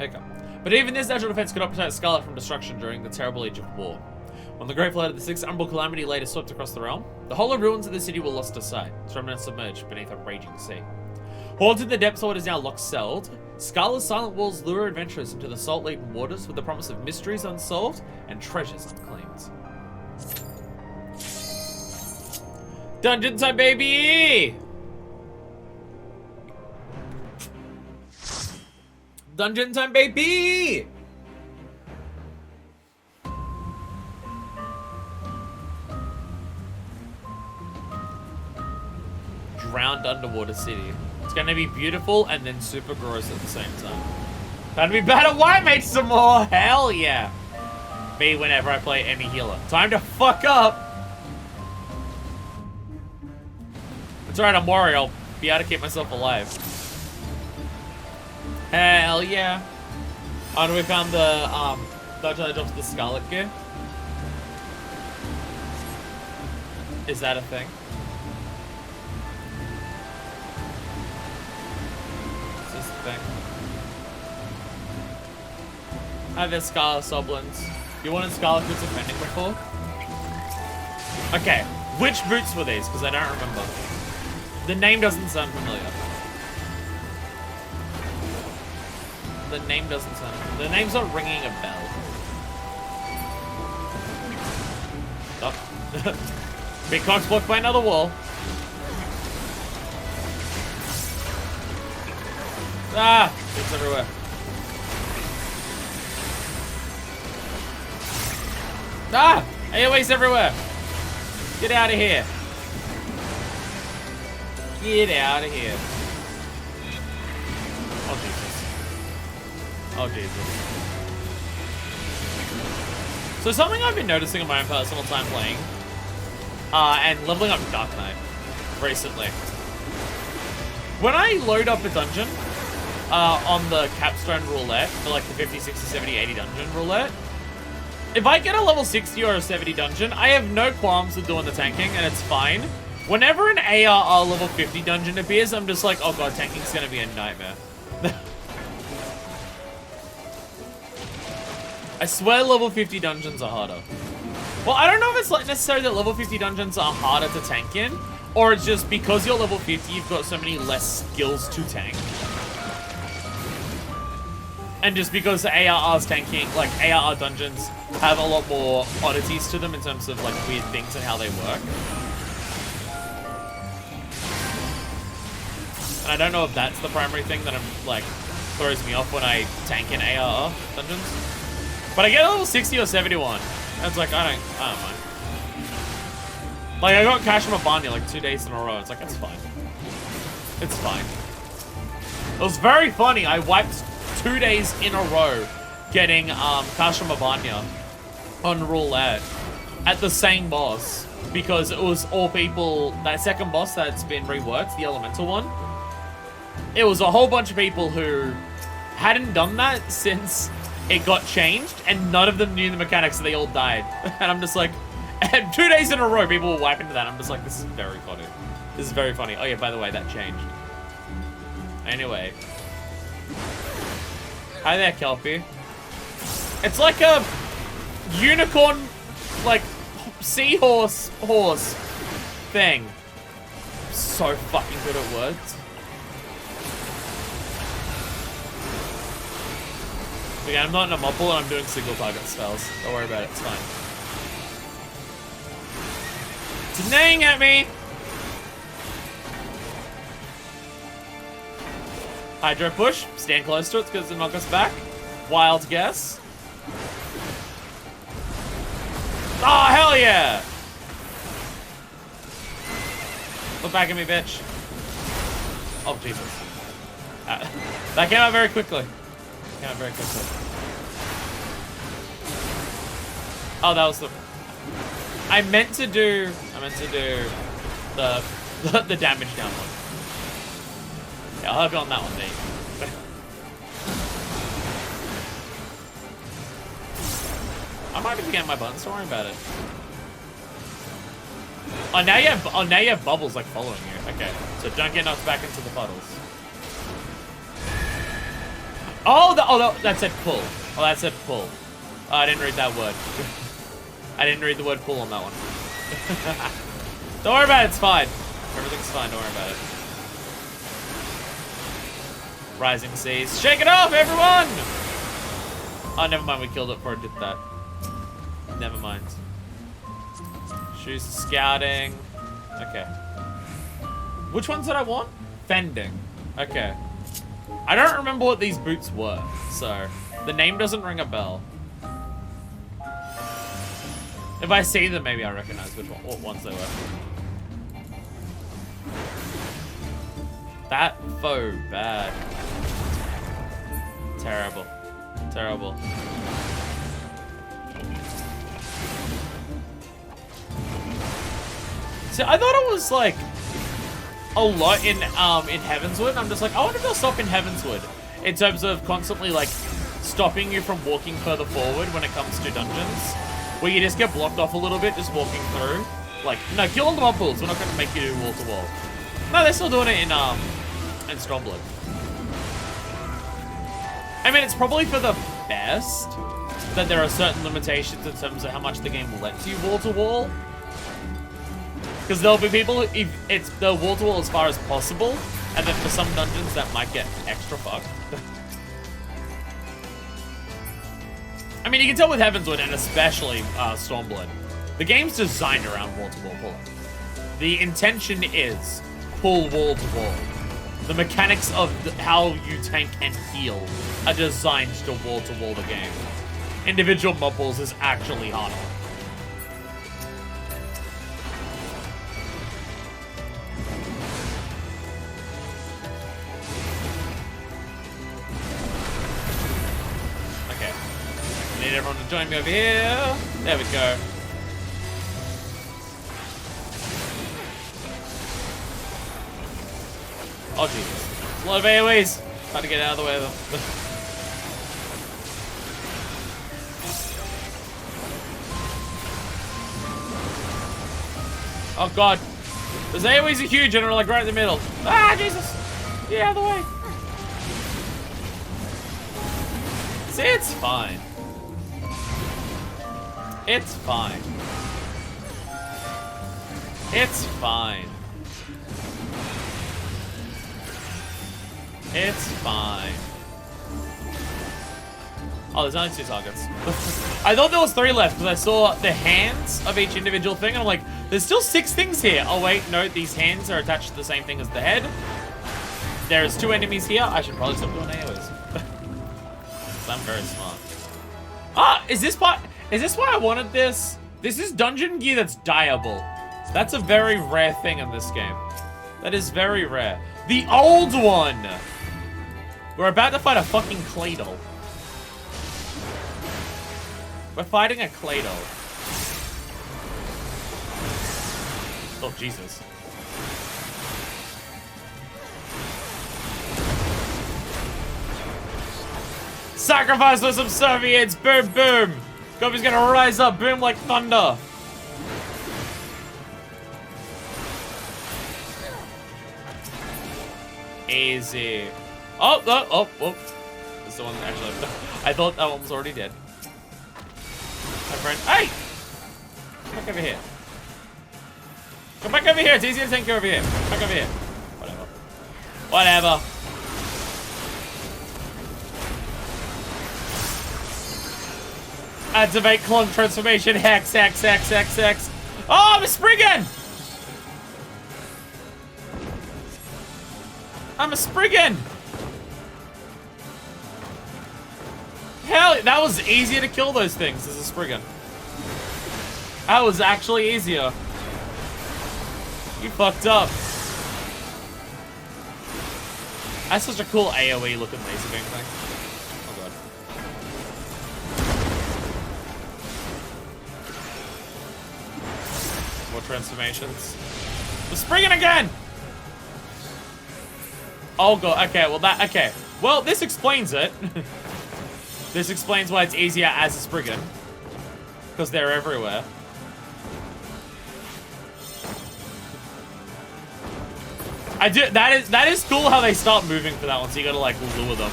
Okay. But even this natural defense could not protect Scala from destruction during the terrible age of war. When the great flood of the 6th Umbral Calamity later swept across the realm, the hollow ruins of the city were lost to sight, its remnants submerged beneath a raging sea. Haunted in the depths of what is now Loch-Seld, Scala's silent walls lure adventurers into the salt-laden waters with the promise of mysteries unsolved and treasures unclaimed. Dungeon time, baby! Dungeon time, baby! Drowned underwater city. It's gonna be beautiful and then super gross at the same time. That'd be better. Why make some more? Hell yeah. Me whenever I play any healer. Time to fuck up. It's alright, I'm worried. I'll be able to keep myself alive. Hell yeah. Oh, and we found the dungeon that drops the Scarlet gear. Is that a thing? Is this a thing? Hi there, Scarlet Soblins. You wanted Scarlet boots of Fending before? Okay, which boots were these? Because I don't remember. The name doesn't sound familiar. The name doesn't sound... The name's not ringing a bell. Oh. Big cock's blocked by another wall. Ah! It's everywhere. Ah! AoE's everywhere! Get out of here. Get out of here. Oh, Jesus. Oh, Jesus. So something I've been noticing on my own personal time playing, and leveling up Dark Knight recently. When I load up a dungeon, on the capstone roulette, for like the 50, 60, 70, 80 dungeon roulette, if I get a level 60 or a 70 dungeon, I have no qualms with doing the tanking, and it's fine. Whenever an ARR level 50 dungeon appears, I'm just like, oh god, tanking's gonna be a nightmare. I swear level 50 dungeons are harder. Well, I don't know if it's like necessarily that level 50 dungeons are harder to tank in, or it's just because you're level 50, you've got so many less skills to tank. And just because the ARR's tanking, like ARR dungeons have a lot more oddities to them in terms of like weird things and how they work. And I don't know if that's the primary thing that I'm like throws me off when I tank in ARR dungeons. But I get a level 60 or 71. And it's like I don't mind. Like I got Kashima Banya like 2 days in a row. It's like that's fine. It's fine. It was very funny. I wiped 2 days in a row getting Kashima Banya on roulette at the same boss because it was all people. That second boss that's been reworked, the elemental one. It was a whole bunch of people who hadn't done that since it got changed, and none of them knew the mechanics, so they all died. And I'm just like, and 2 days in a row, people were wiping to that. I'm just like, this is very funny. This is very funny. Oh yeah, by the way, that changed. Anyway. Hi there, Kelpie. It's like a unicorn, like, seahorse horse thing. So fucking good at words. Again, I'm not in a mob pool and I'm doing single target spells. Don't worry about it, it's fine. It's neighing at me! Hydro push, stand close to it because it'll knock us back. Wild guess. Oh, hell yeah! Look back at me, bitch. Oh, Jesus. That came out very quickly. Came out very quickly. Oh, that was the... I meant to do the The damage down one. Yeah, I'll go on that one, there you go. I might be forgetting my buttons, don't worry about it. Oh, now you have bubbles like following you. Okay, so don't get knocked back into the puddles. Oh, that said pull. Oh, that said pull. Oh, I didn't read that word. I didn't read the word pull on that one. Don't worry about it, it's fine. Everything's fine, don't worry about it. Rising seas. Shake it off, everyone! Oh, never mind, we killed it before it did that. Never mind. Shoes scouting. Okay. Which ones did I want? Fending. Okay. I don't remember what these boots were, so the name doesn't ring a bell. If I see them, maybe I recognize what ones they were. That foe bad. Terrible. Terrible. See, I thought it was like a lot in Heavenswood. I'm just like, I wonder if they'll stop in Heavenswood in terms of constantly like stopping you from walking further forward when it comes to dungeons, where you just get blocked off a little bit just walking through. Like, no, kill all the mob pools. We're not going to make you do wall to wall. No, they're still doing it in Stormblood. I mean, it's probably for the best that there are certain limitations in terms of how much the game lets you wall to wall. Because there'll be people, if it's the wall to wall as far as possible, and then for some dungeons that might get extra fucked. I mean, you can tell with Heavenswood and especially Stormblood, the game's designed around wall to wall pulling. The intention is pull wall to wall. The mechanics of how you tank and heal are designed to wall the game. Individual mob pulls is actually harder. Okay. I need everyone to join me over here. There we go. Oh, Jesus. A lot of AoEs. Trying to get out of the way of them. Oh, God. Those AoEs are huge and are like right in the middle. Ah, Jesus. Get out of the way. See, it's fine. It's fine. It's fine. It's fine. Oh, there's only 2 targets. I thought there was 3 left because I saw the hands of each individual thing and I'm like, there's still 6 things here. Oh wait, no, these hands are attached to the same thing as the head. There's 2 enemies here. I should probably stop doing AoEs. I'm very smart. Ah, is this why I wanted this? This is dungeon gear that's dyeable. That's a very rare thing in this game. That is very rare. The old one! We're about to fight a fucking Claydol. We're fighting a Claydol. Oh, Jesus. Sacrifice for subservience! Boom, boom! Gobi's gonna rise up, boom like thunder! Easy. Oh, oh, oh, oh. This is the one that actually... I thought that one was already dead. My friend... Hey! Come back over here. Come back over here. It's easier to tank you over here. Come back over here. Whatever. Whatever. Activate clone transformation. Hex, hex, hex, hex, hex. Oh, I'm a Spriggan! I'm a Spriggan! Hell, that was easier to kill those things as a Spriggan. That was actually easier. You fucked up. That's such a cool AoE looking laser beam thing. Oh god. More transformations. The Spriggan again! Oh god, okay, well that, okay. Well, this explains it. This explains why it's easier as a Spriggan. Because they're everywhere. That is cool how they start moving for that one, so you gotta like lure them.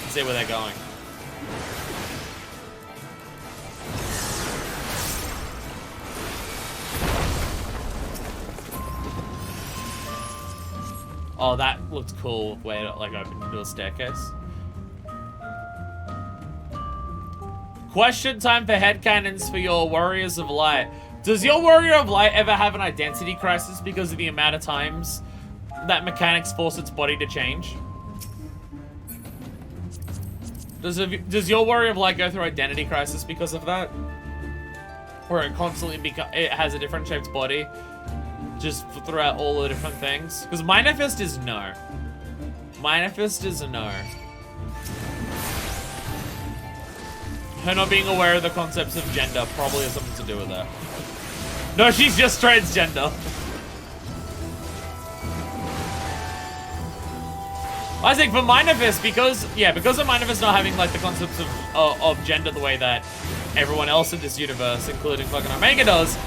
And see where they're going. Oh, that looked cool. Way to like open into a staircase. Question time for headcanons for your Warriors of Light. Does your Warrior of Light ever have an identity crisis because of the amount of times that mechanics force its body to change? Does your Warrior of Light go through identity crisis because of that? Where it constantly it has a different shaped body just throughout all the different things? Because Minor Fist is no. Minor Fist is a no. Her not being aware of the concepts of gender probably has something to do with that. No, she's just transgender. I think for Minor Fist, because of Minor Fist not having like the concepts of gender the way that everyone else in this universe, including fucking Omega, does,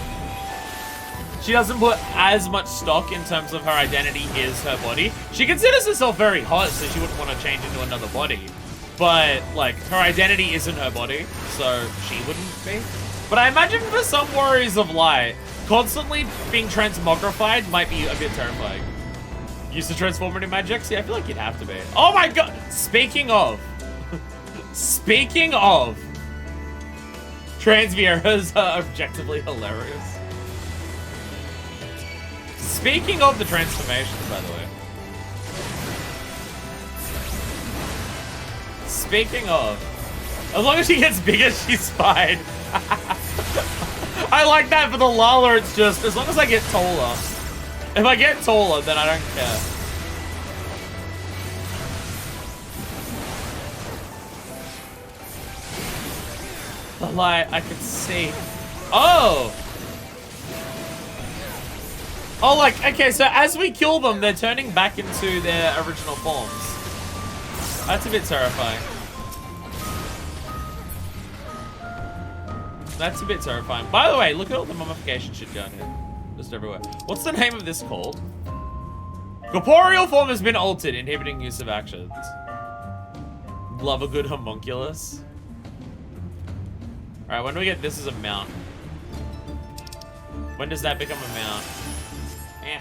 she doesn't put as much stock in terms of her identity is her body. She considers herself very hot, so she wouldn't want to change into another body. But, like, her identity isn't her body, so she wouldn't be. But I imagine for some Warriors of Light, constantly being transmogrified might be a bit terrifying. Used to transform into magic? See, I feel like you'd have to be. Oh my god! Speaking of. Speaking of. Transvieras are objectively hilarious. Speaking of the transformations, by the way. Speaking of, as long as she gets bigger, she's fine. I like that for the Lala, it's just, as long as I get taller. If I get taller, then I don't care. The light, I can see. Oh! Oh, like, okay, so as we kill them, they're turning back into their original forms. That's a bit terrifying. That's a bit terrifying. By the way, look at all the mummification shit down here. Just everywhere. What's the name of this called? Corporeal form has been altered, inhibiting use of actions. Love a good homunculus. Alright, when do we get this as a mount? When does that become a mount? Eh.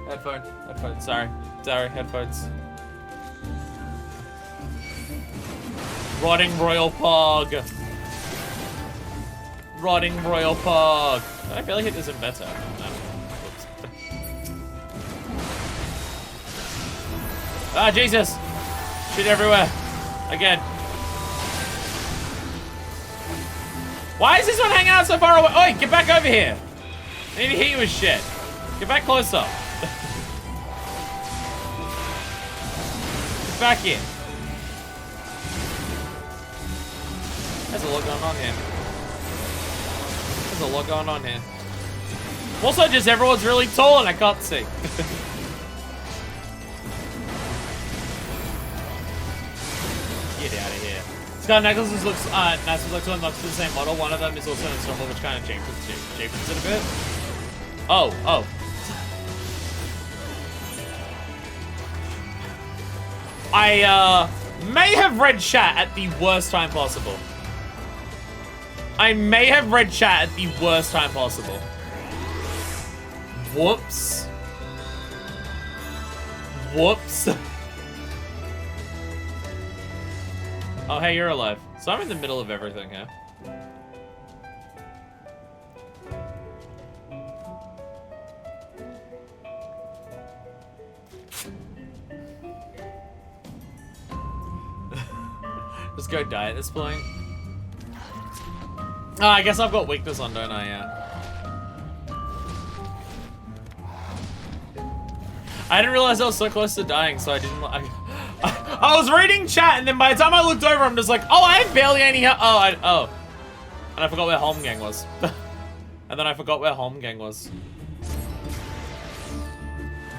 Headphones, sorry, headphones. Rotting Royal Pog. Rotting Royal Pog. I feel like it isn't better. No. Ah, Jesus. Shit everywhere. Again. Why is this one hanging out so far away? Oi, get back over here. I need to hit you with shit. Get back closer. Get back here. There's a lot going on here. There's a lot going on here. Also, just everyone's really tall and I can't see. Get out of here. Scar necklaces looks nice looks to unlock the same model. One of them is also in Stormblood, which kind of cheapens it a bit. Oh. I may have read chat at the worst time possible. I may have read chat at the worst time possible. Whoops. Whoops. Oh, hey, you're alive. So I'm in the middle of everything here. Just go die at this point. Oh, I guess I've got weakness on, don't I? Yeah. I didn't realize I was so close to dying, so I didn't. I was reading chat, and then by the time I looked over, I'm just like, oh, I have barely any health. Oh. And I forgot where Holmgang was. And then I forgot where Holmgang was.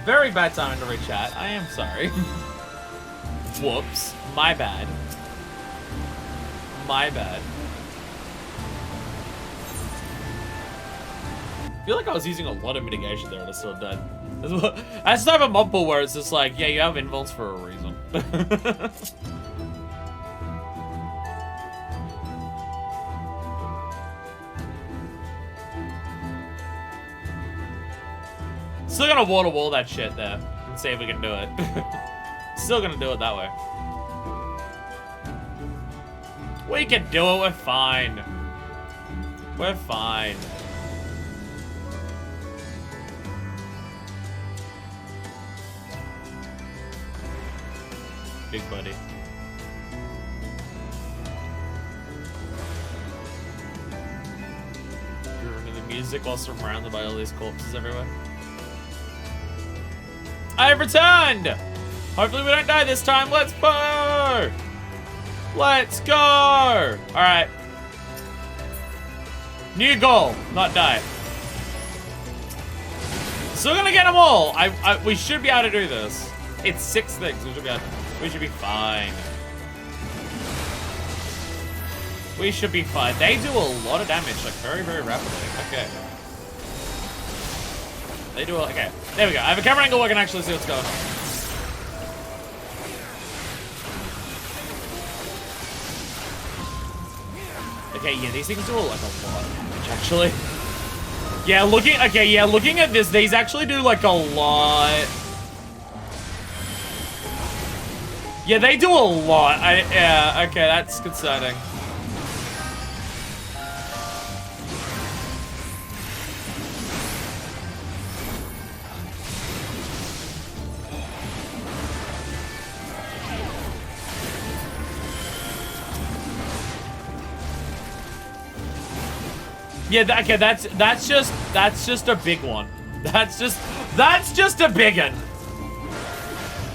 Very bad timing to read chat. I am sorry. Whoops. My bad. My bad. I feel like I was using a lot of mitigation there and I still died. That's the type of mob pool where it's just like, yeah, you have invulns for a reason. Still gonna water wall that shit there and see if we can do it. Still gonna do it that way. We can do it, we're fine. We're fine. Big buddy. You're running the music while surrounded by all these corpses everywhere. I have returned! Hopefully we don't die this time. Let's go! Let's go! Alright. New goal. Not die. Still gonna get them all. We should be able to do this. It's 6 things. We should be fine. We should be fine. They do a lot of damage, like very, very rapidly. Okay. They do a, okay. There we go. I have a camera angle where I can actually see what's going on. Okay, yeah, these things do like a lot of damage, actually. Yeah, looking at this, these actually do like a lot. Yeah, they do a lot. Yeah, okay, that's concerning. Yeah, okay, that's just a big one. That's just a big one.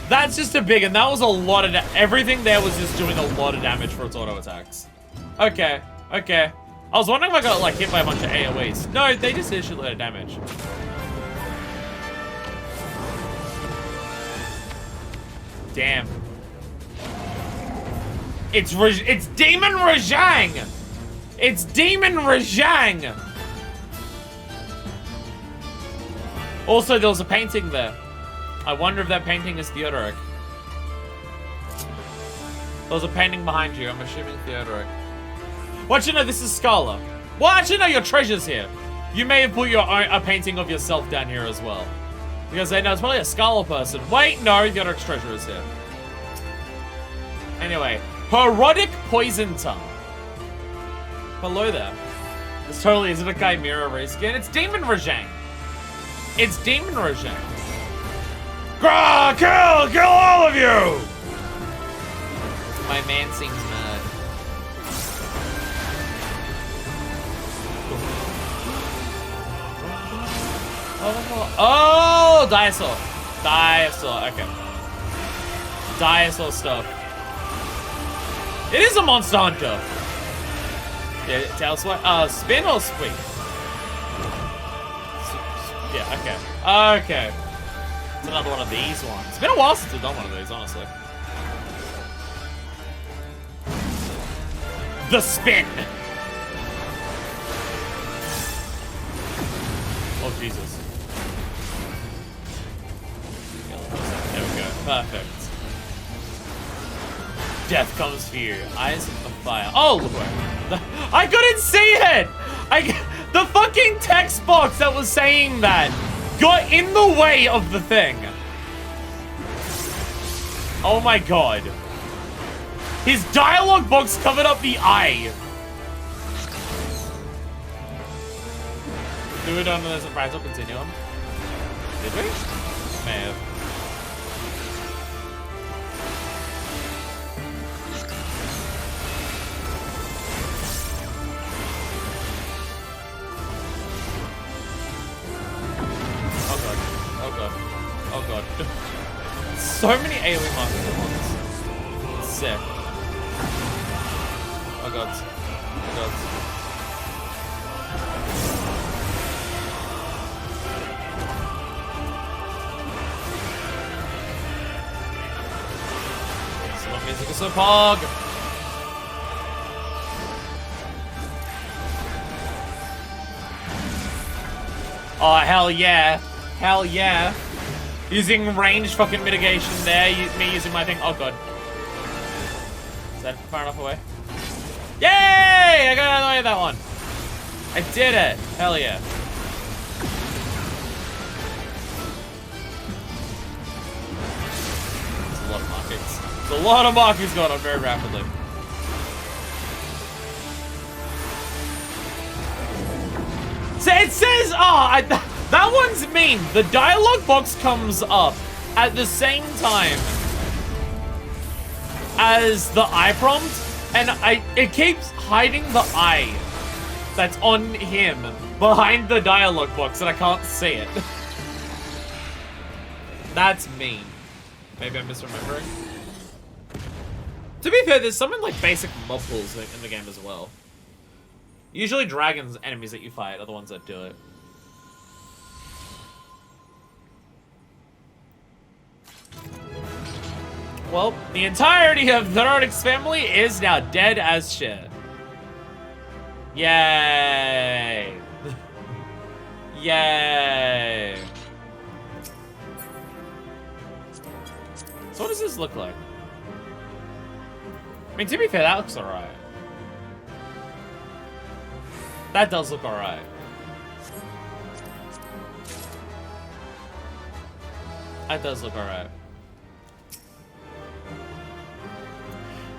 That's just a big one. That was a lot of everything there was just doing a lot of damage for its auto attacks. Okay, okay. I was wondering if I got like hit by a bunch of AoEs. No, they just did a shitload of damage. Damn. It's Demon Rajang! It's Demon Rajang! Also, there was a painting there. I wonder if that painting is Theodoric. There's a painting behind you. I'm assuming Theodoric. Well, actually, no, this is Scala. Well, actually, no, your treasure's here. You may have put your own, a painting of yourself down here as well. Because they know it's probably a Scala person. Wait, no, Theodoric's treasure is here. Anyway, Herodic Poison Tongue. Hello there. This totally isn't a Chimera reskin. It's Demon Rajang. It's Demon Rajang. Grah, kill all of you! My man seems mad. Oh, Dinosaur. Okay. Dinosaur stuff. It is a Monster Hunter. Yeah, tail swipe. Spin or sweep? Yeah, okay. Okay. It's another one of these ones. It's been a while since we've done one of these, honestly. The spin! Oh, Jesus. There we go. Perfect. Death comes for you. Eyes of the fire. Oh, look where. I couldn't see it! The fucking text box that was saying that got in the way of the thing. Oh my god. His dialogue box covered up the eye. Do we don't know there's a fractal continuum? Did we? May have. Oh god. So many AoE markers at once. Sick. Oh god. Oh god. so pog. Oh, hell yeah. Hell yeah. Using range fucking mitigation there. Me using my thing. Oh, God. Is that far enough away? Yay! I got out of the way of that one. I did it. Hell yeah. There's a lot of markings. There's a lot of markings going on very rapidly. So it says, that one's mean. The dialogue box comes up at the same time as the eye prompt, and it keeps hiding the eye that's on him behind the dialogue box, and I can't see it. That's mean. Maybe I'm misremembering. To be fair, there's some like basic mob pools in the game as well. Usually dragons enemies that you fight are the ones that do it. Well, the entirety of the Nordics family is now dead as shit. Yay! Yay! So what does this look like? I mean, to be fair, that looks alright. That does look alright. That does look alright.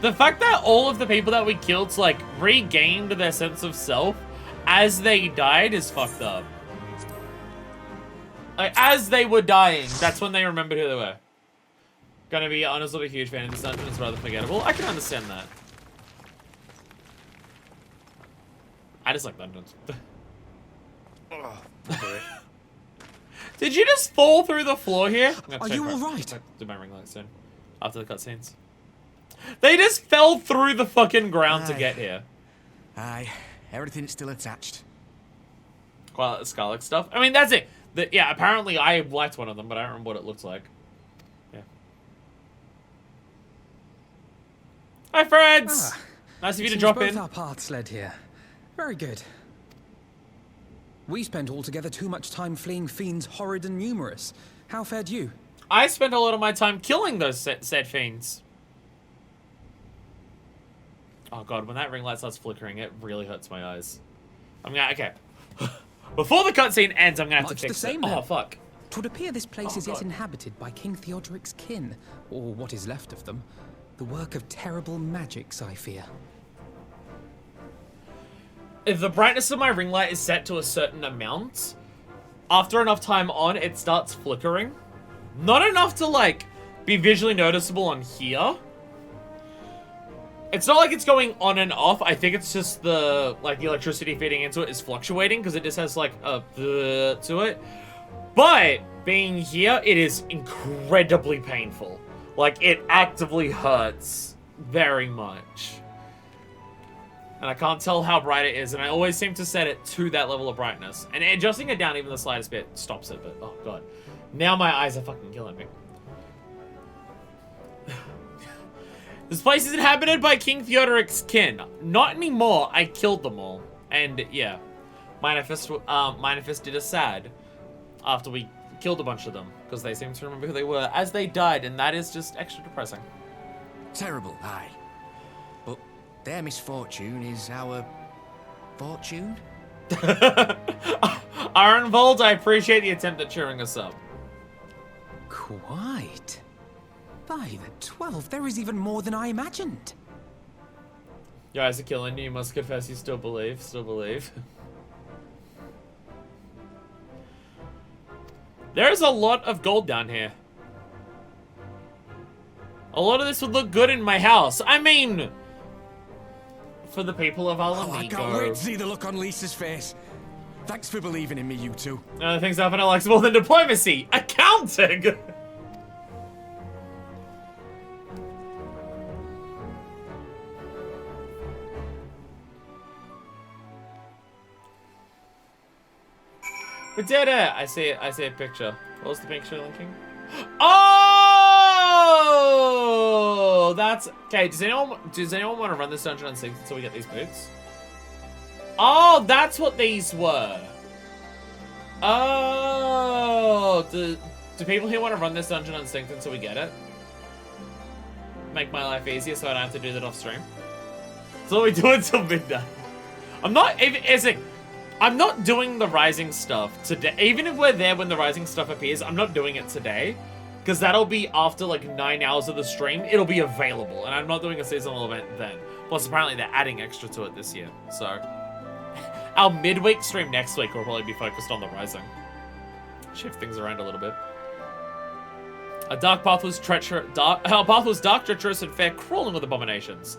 The fact that all of the people that we killed, like, regained their sense of self as they died is fucked up. Like, as they were dying, that's when they remembered who they were. Gonna be honest, not a huge fan of this dungeon, it's rather forgettable. I can understand that. I just like dungeons. Did you just fall through the floor here? Are you alright? Do my ring light soon. After the cutscenes. They just fell through the fucking ground to get here. Aye, everything's still attached. Quite the Scarlet stuff. I mean, that's it. Yeah, apparently I liked one of them, but I don't remember what it looks like. Yeah. Hi, friends! Nice of you to drop in. Both our paths led here. Very good. We spent altogether too much time fleeing fiends horrid and numerous. How fared you? I spent a lot of my time killing those said fiends. Oh god, when that ring light starts flickering, it really hurts my eyes. I'm gonna, okay. Before the cutscene ends, I'm gonna have to fix it. Oh fuck. 'Twould appear this place is yet inhabited by King Theodoric's kin, or what is left of them. The work of terrible magics, I fear. If the brightness of my ring light is set to a certain amount, after enough time on, it starts flickering. Not enough to, like, be visually noticeable on here. It's not like it's going on and off. I think it's just the, like, the electricity feeding into it is fluctuating because it just has, like, a to it. But being here, it is incredibly painful. Like, it actively hurts very much. And I can't tell how bright it is, and I always seem to set it to that level of brightness. And adjusting it down even the slightest bit stops it, but oh god. Now my eyes are fucking killing me. This place is inhabited by King Theodoric's kin. Not anymore, I killed them all. And yeah, Manifest did us sad after we killed a bunch of them, because they seem to remember who they were as they died, and that is just extra depressing. Terrible, aye. But their misfortune is our fortune? Ironvold, I appreciate the attempt at cheering us up. Quite. By the 12, there is even more than I imagined. Your eyes are killing you, you must confess you still believe, There's a lot of gold down here. A lot of this would look good in my house. I mean, for the people of Alamigo. Oh, I can't wait to see the look on Lisa's face. Thanks for believing in me, you two. Things happen I like more than diplomacy. Accounting! We did it! I see a picture. What was the picture linking? Oh! Oh, that's okay. Does anyone want to run this dungeon unsynced until we get these boots? Oh, that's what these were. Oh, do people here want to run this dungeon unsynced until we get it? Make my life easier so I don't have to do that off stream. So we do until midnight. I'm not doing the rising stuff today. Even if we're there when the rising stuff appears, I'm not doing it today. Because that'll be after like 9 hours of the stream. It'll be available. And I'm not doing a seasonal event then. Plus, apparently they're adding extra to it this year. So, our midweek stream next week will probably be focused on the rising. Shift things around a little bit. Our path was dark, treacherous, and fair, crawling with abominations.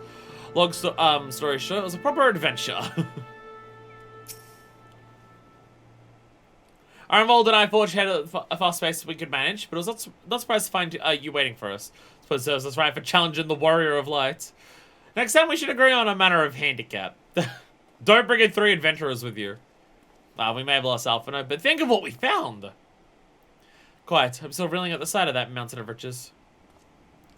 Long story short, it was a proper adventure. Our involved and I forged ahead at a fast pace we could manage, but I was not surprised to find you waiting for us. Suppose serves us right for challenging the Warrior of Light. Next time we should agree on a manner of handicap. Don't bring in 3 adventurers with you. We may have lost Alphino, but think of what we found. Quite. I'm still reeling at the side of that mountain of riches.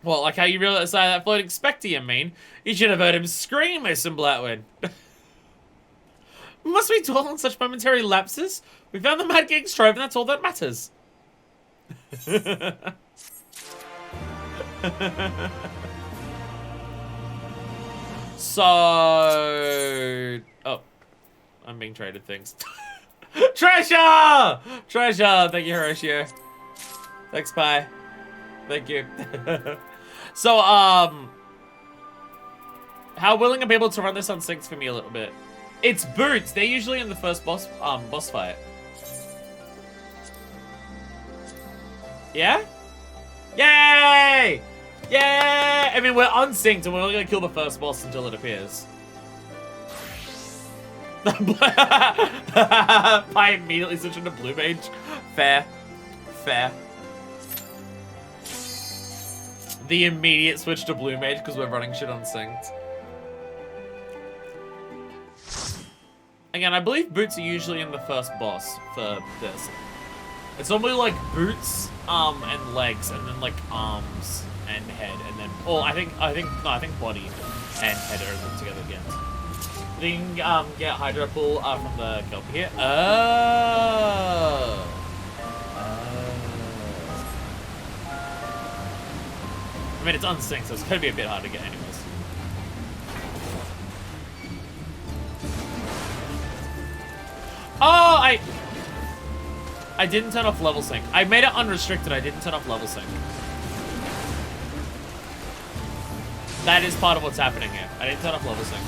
Well, like how you reel at the side of that floating spectre, you mean? You should have heard him scream, Mason Blackwood. Must we dwell on such momentary lapses? We found the Mad King's trove, and that's all that matters. So... Oh. I'm being traded things. Treasure! Treasure! Thank you, Horatio. Thanks, Pi. Thank you. So, how willing are people to run this unsynced for me a little bit? It's boots. They're usually in the first boss fight. Yeah? Yay! Yay! I mean, we're unsynced and we're only gonna kill the first boss until it appears. I immediately switched into blue mage. Fair. Fair. The immediate switch to blue mage because we're running shit unsynced. Again, I believe boots are usually in the first boss for this. It's normally like boots, and legs, and then like arms and head, and then I think body and head are together again. You can get Hydra Pool from the kelp here. Oh. I mean, it's unsynced, so it's gonna be a bit hard to get anyways. Oh, I didn't turn off level sync. I made it unrestricted. I didn't turn off level sync. That is part of what's happening here. I didn't turn off level sync.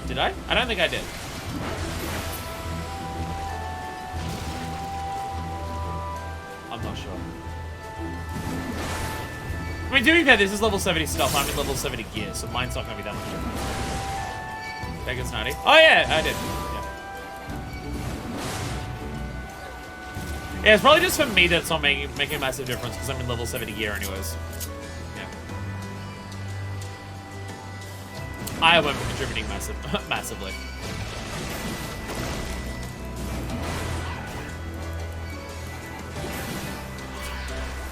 Did I? I don't think I did. I'm not sure. I mean, to be fair, this is level 70 stuff. I'm in level 70 gear, so mine's not going to be that much different. Vegas 90. Oh, yeah, I did. Yeah, it's probably just for me that it's not making a massive difference because I'm in level 70 gear anyways. Yeah. I won't be contributing massively.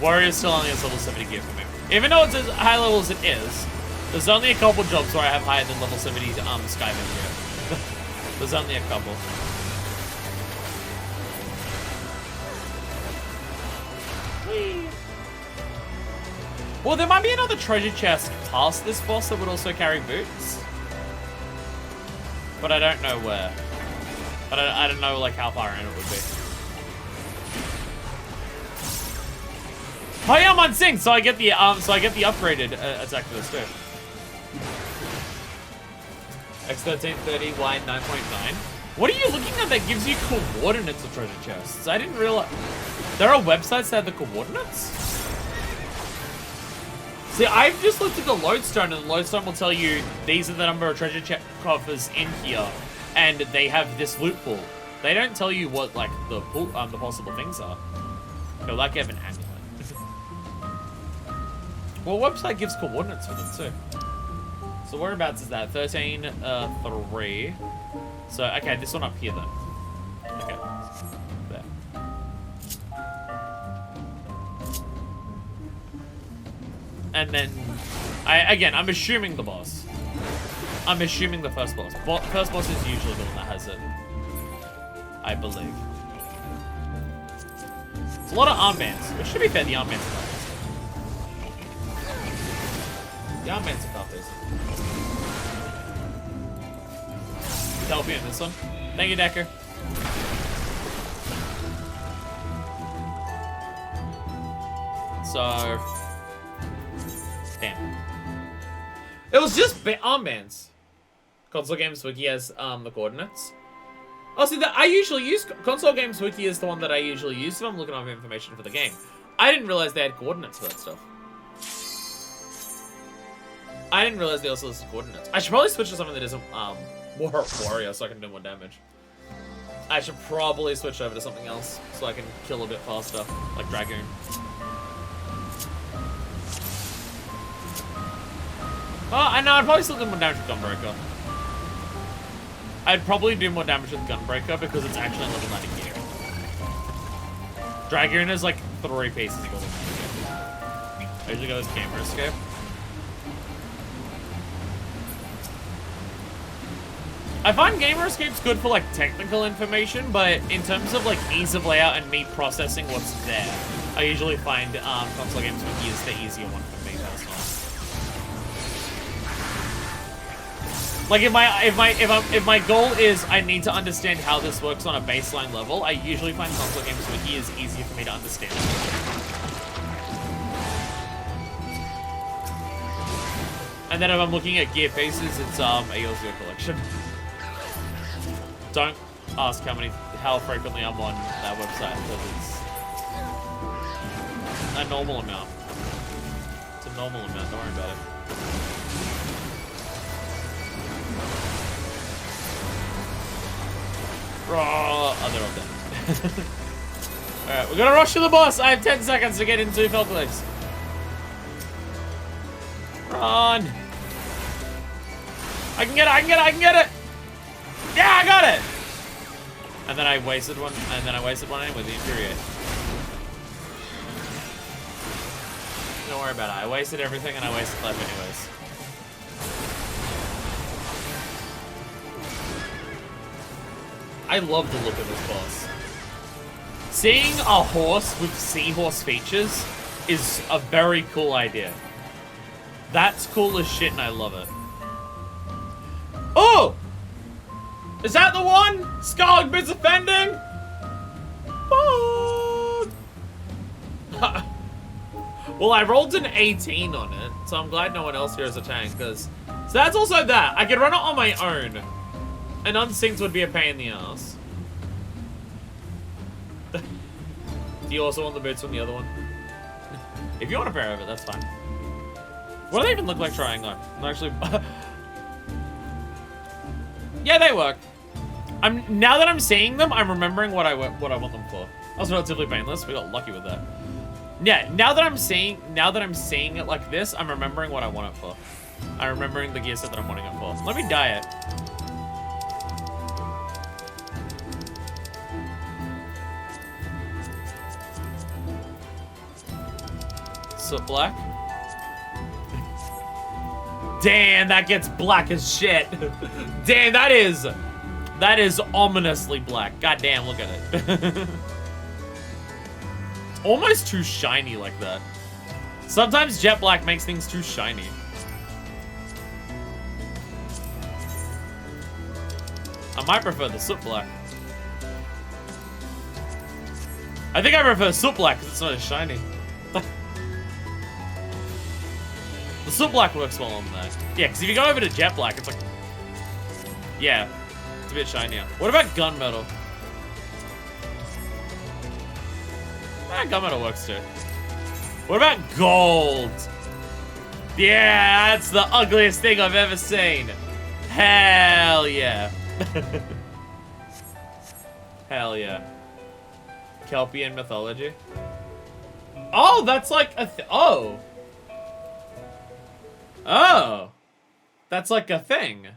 Warrior's still only has level 70 gear for me. Even though it's as high level as it is, there's only a couple jobs where I have higher than level 70 Skyman gear. There's only a couple. Whee. Well, there might be another treasure chest past this boss that would also carry boots. But I don't know where. But I don't know like how far in it would be. Oh yeah, I'm on sync, so I get the upgraded attack for this too. X1330, Y 9.9. What are you looking at that gives you coordinates of treasure chests? I didn't realize there are websites that have the coordinates. See, I've just looked at the lodestone, and the lodestone will tell you these are the number of treasure chest coffers in here, and they have this loot pool. They don't tell you what like the possible things are. No, like you have an amulet. Well, website gives coordinates for them too. So whereabouts is that? 13, 3. So okay, this one up here then. Okay. There. And then, I'm assuming the boss. I'm assuming the first boss. First boss is usually the one that has it. I believe. It's a lot of armbands. Which, to be fair, the armbands are not basic. The armbands are not basic. Help you in this one. Thank you, Decker. So, damn. It was just armbands. Console Games Wiki has the coordinates. Oh, see, I usually use Console Games Wiki is the one that I usually use if I'm looking up information for the game. I didn't realize they had coordinates for that stuff. I didn't realize they also listed coordinates. I should probably switch to something that isn't warrior so I can do more damage. I should probably switch over to something else so I can kill a bit faster, like Dragoon. Oh, I know, I'd probably still do more damage with Gunbreaker. I'd probably do more damage with Gunbreaker because it's actually level 90 gear. Dragoon is like 3 pieces equal to 90 gear. I usually go with Gamer Escape. I find Gamer Escape's good for like technical information, but in terms of like ease of layout and me processing what's there, I usually find Console Games Wiki is the easier one for me personally. Like if my goal is I need to understand how this works on a baseline level, I usually find Console Games Wiki is easier for me to understand. And then if I'm looking at gear pieces, it's a Gear collection. Don't ask how frequently I'm on that website because it's a normal amount. It's a normal amount. Don't worry about it. Oh, they're all dead. Alright, we're gonna rush to the boss. I have 10 seconds to get into Felclaves. Run. I can get it, I can get it. Yeah, I got it. And then I wasted one, anyway, the Infuriate. Don't worry about it. I wasted everything and I wasted life anyways. I love the look of this boss. Seeing a horse with seahorse features is a very cool idea. That's cool as shit and I love it. Oh! Is that the one? Scarlet Bit's offending? Fuck! Well, I rolled an 18 on it, so I'm glad no one else here is a tank, because... So that's also that. I could run it on my own. And unsynced would be a pain in the ass. Do you also want the boots from the other one? If you want a pair of it, that's fine. What do they even look like trying on? I'm actually... Yeah, they work. Now that I'm seeing them, I'm remembering what I want them for. That was relatively painless. We got lucky with that. Yeah, now that I'm seeing it like this, I'm remembering what I want it for. I'm remembering the gear set that I'm wanting it for. Let me dye it. Soot black. Damn, that gets black as shit. Damn, that is ominously black. God damn, look at it. It's almost too shiny like that. Sometimes jet black makes things too shiny. I might prefer the soot black. I think I prefer soot black because it's not as shiny. The soot black works well on that. Yeah, because if you go over to jet black, it's like... Yeah, it's a bit shinier. What about gunmetal? Gunmetal works too. What about gold? Yeah, that's the ugliest thing I've ever seen. Hell yeah. Hell yeah. Kelpian mythology. Oh, that's like a oh. Oh. That's like a thing.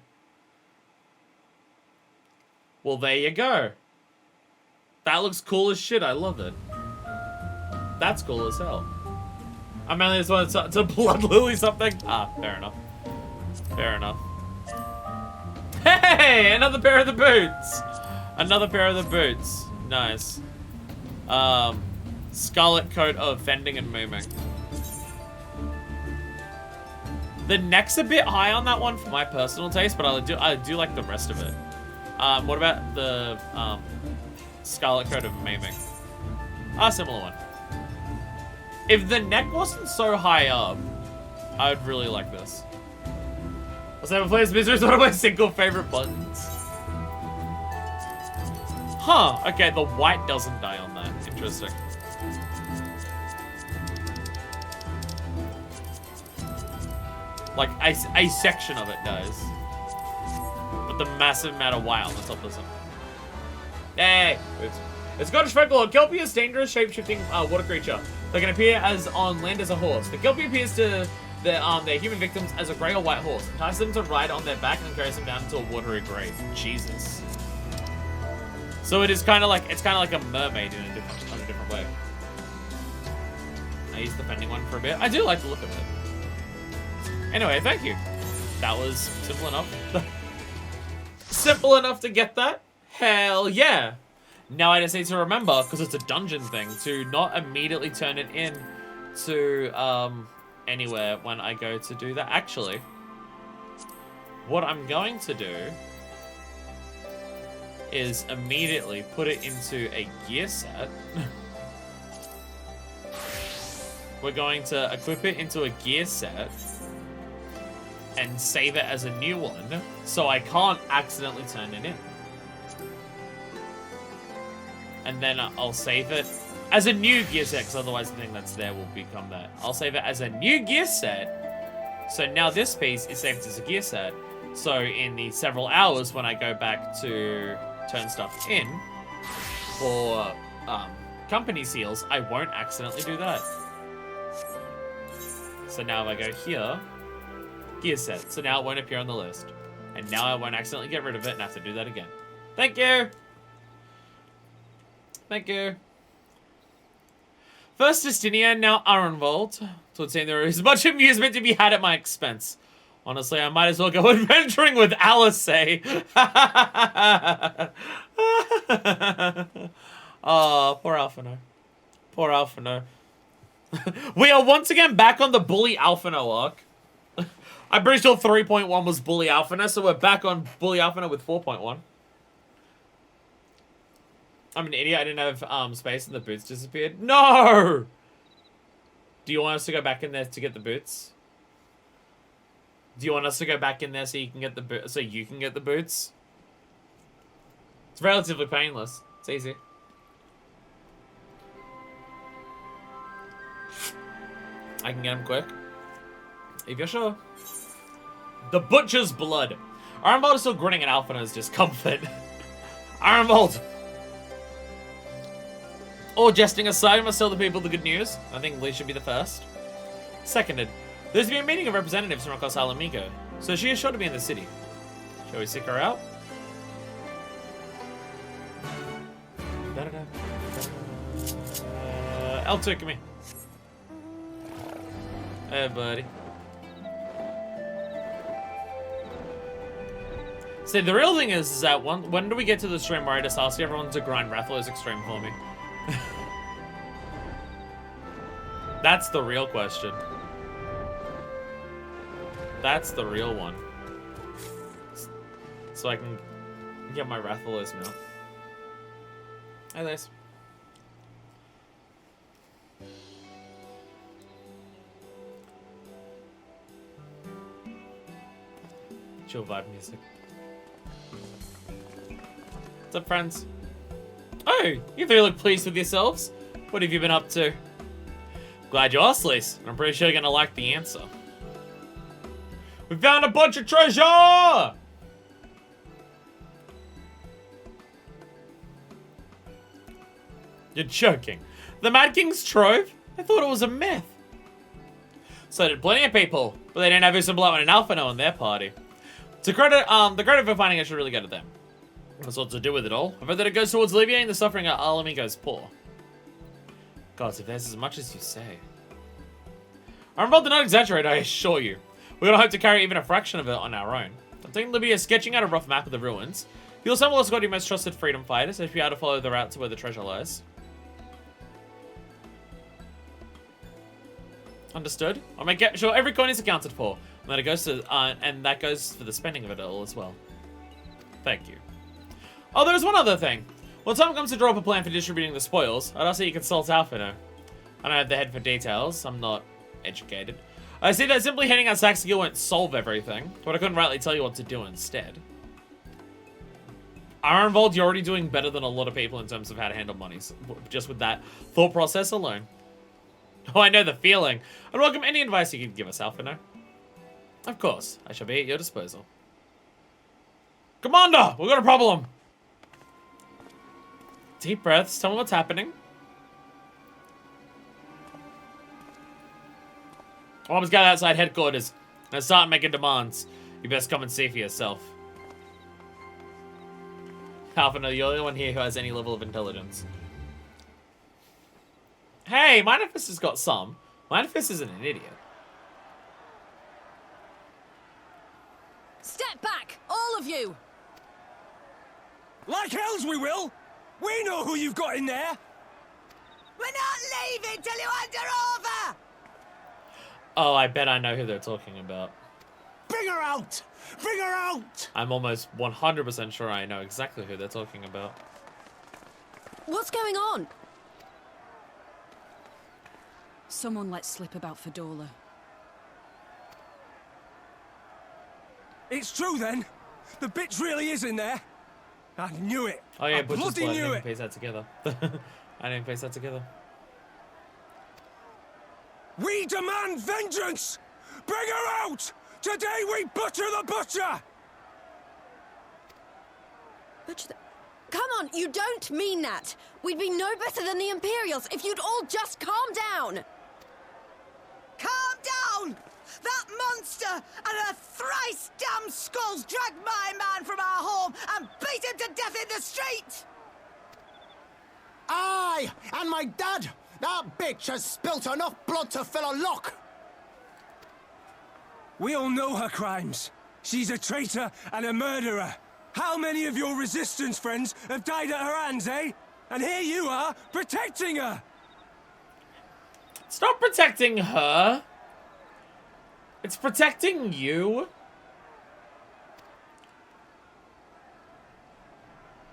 Well, there you go. That looks cool as shit. I love it. That's cool as hell. I mainly just wanted to blood lily something. Ah, fair enough. Fair enough. Hey, another pair of the boots. Another pair of the boots. Nice. Scarlet coat of fending and moving. The neck's a bit high on that one for my personal taste, but I do like the rest of it. What about the scarlet coat of maiming? A similar one. If the neck wasn't so high up, I would really like this. Also, Player's Misery is one of my single favorite buttons. Huh, okay, the white doesn't die on that. Interesting. Like, a section of it does. But the massive amount of white on the top doesn't. Hey! It's Scottish folklore. Kelpie is dangerous, shape-shifting water creature. They can appear as on land as a horse. The Kelpie appears to their human victims as a grey or white horse. Entices them to ride on their back and carries them down into a watery grave. Jesus. So it is kind of like a mermaid in a different way. I used the bending one for a bit. I do like the look of it. Anyway, thank you. That was simple enough. Simple enough to get that? Hell yeah. Now I just need to remember, because it's a dungeon thing, to not immediately turn it in to anywhere when I go to do that. Actually, what I'm going to do is immediately put it into a gear set. We're going to equip it into a gear set and save it as a new one, so I can't accidentally turn it in. And then I'll save it as a new gear set, because otherwise the thing that's there will become that. I'll save it as a new gear set, so now this piece is saved as a gear set, so in the several hours when I go back to turn stuff in for company seals, I won't accidentally do that. So now if I go here, gear set. So now it won't appear on the list. And now I won't accidentally get rid of it and have to do that again. Thank you! Thank you. First Justinian, now Arenvold. So it would seem there is much amusement to be had at my expense. Honestly, I might as well go adventuring with Alice, eh? Oh, poor Alphino. Poor Alphino. We are once again back on the Bully Alphino arc. I'm pretty sure 3.1 was Bully Alphino, so we're back on Bully Alphino with 4.1. I'm an idiot. I didn't have space and the boots disappeared. No! Do you want us to go back in there to get the boots? Do you want us to go back in there so you can get the boots? It's relatively painless. It's easy. I can get them quick. If you're sure. The Butcher's Blood. Arenvold is still grinning at Alphino's discomfort. Arenvold! All jesting aside, we must tell the people the good news. I think Lee should be the first. Seconded. There's been a meeting of representatives from across Alamigo, so she is sure to be in the city. Shall we seek her out? L2, come here. Hey, buddy. See, the real thing is that when do we get to the stream where I just ask everyone to grind Rathalos Extreme for me? That's the real question. That's the real one. So I can get my Rathalos mount. Hey, Liz. Chill vibe music. What's up, friends? Oh, you three look pleased with yourselves. What have you been up to? Glad you asked, Lise. I'm pretty sure you're gonna like the answer. We found a bunch of treasure! You're joking. The Mad King's Trove? I thought it was a myth. So did plenty of people, but they didn't have Usablow and an Alphino in their party. To credit, the credit for finding it should really go to them. That's what to do with it all. I bet that it goes towards alleviating the suffering at Alamigo's poor. Gods, if there's as much as you say. Ironvolt did not exaggerate, I assure you. We're gonna hope to carry even a fraction of it on our own. I'm taking Libya sketching out a rough map of the ruins. You'll assemble a squad of your most trusted freedom fighters if you're able to follow the route to where the treasure lies. Understood. I'll make sure every coin is accounted for, and that it goes to, and that goes for the spending of it all as well. Thank you. Oh, there's one other thing. When time comes to draw up a plan for distributing the spoils, I'd ask that you consult Alphino. I don't have the head for details. I'm not educated. I see that simply handing out sacks to you won't solve everything, but I couldn't rightly tell you what to do instead. Ironvolt, you're already doing better than a lot of people in terms of how to handle money, just with that thought process alone. Oh, I know the feeling. I'd welcome any advice you could give us, Alphino. Of course, I shall be at your disposal. Commander, we've got a problem. Deep breaths, tell me what's happening. Arms gather outside headquarters and start making demands. You best come and see for yourself. Alphino, you're the only one here who has any level of intelligence. Hey, Minifist has got some. Minifist isn't an idiot. Step back, all of you! Like hells we will! We know who you've got in there! We're not leaving till you hand her over! Oh, I bet I know who they're talking about. Bring her out! Bring her out! I'm almost 100% sure I know exactly who they're talking about. What's going on? Someone let slip about Fedorla. It's true then. The bitch really is in there. I knew it. Oh yeah, I Butcher's bloody Blood. I knew didn't it. piece that together. I didn't piece that together. We demand vengeance! Bring her out! Today we butcher the butcher! Butcher the... Come on, you don't mean that. We'd be no better than the Imperials if you'd all just calm down. Calm down! That monster and her thrice damned skulls dragged my man from our home and beat him to death in the street! Aye, and my dad! That bitch has spilt enough blood to fill a lock! We all know her crimes. She's a traitor and a murderer. How many of your resistance friends have died at her hands, eh? And here you are, protecting her! It's not protecting her. It's protecting you.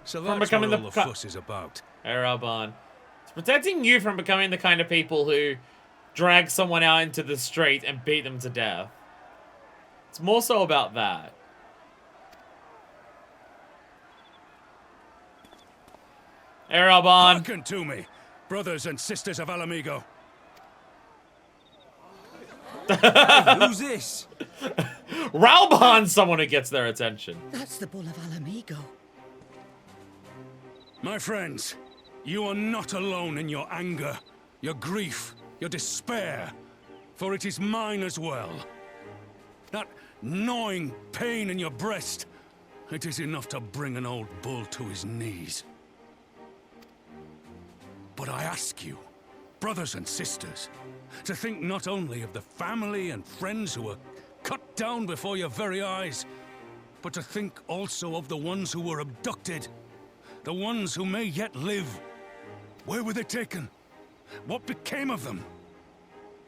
So From that's becoming what all the the fuss is about. Araban. It's protecting you from becoming the kind of people who drag someone out into the street and beat them to death. It's more so about that. Araban. Hearken to me, brothers and sisters of Alamigo. Who's this? Ralban's someone who gets their attention. That's the Bull of Alamigo. My friends, you are not alone in your anger, your grief, your despair, for it is mine as well. That gnawing pain in your breast, it is enough to bring an old bull to his knees. But I ask you, brothers and sisters, to think not only of the family and friends who were cut down before your very eyes, but to think also of the ones who were abducted, the ones who may yet live. Where were they taken? What became of them?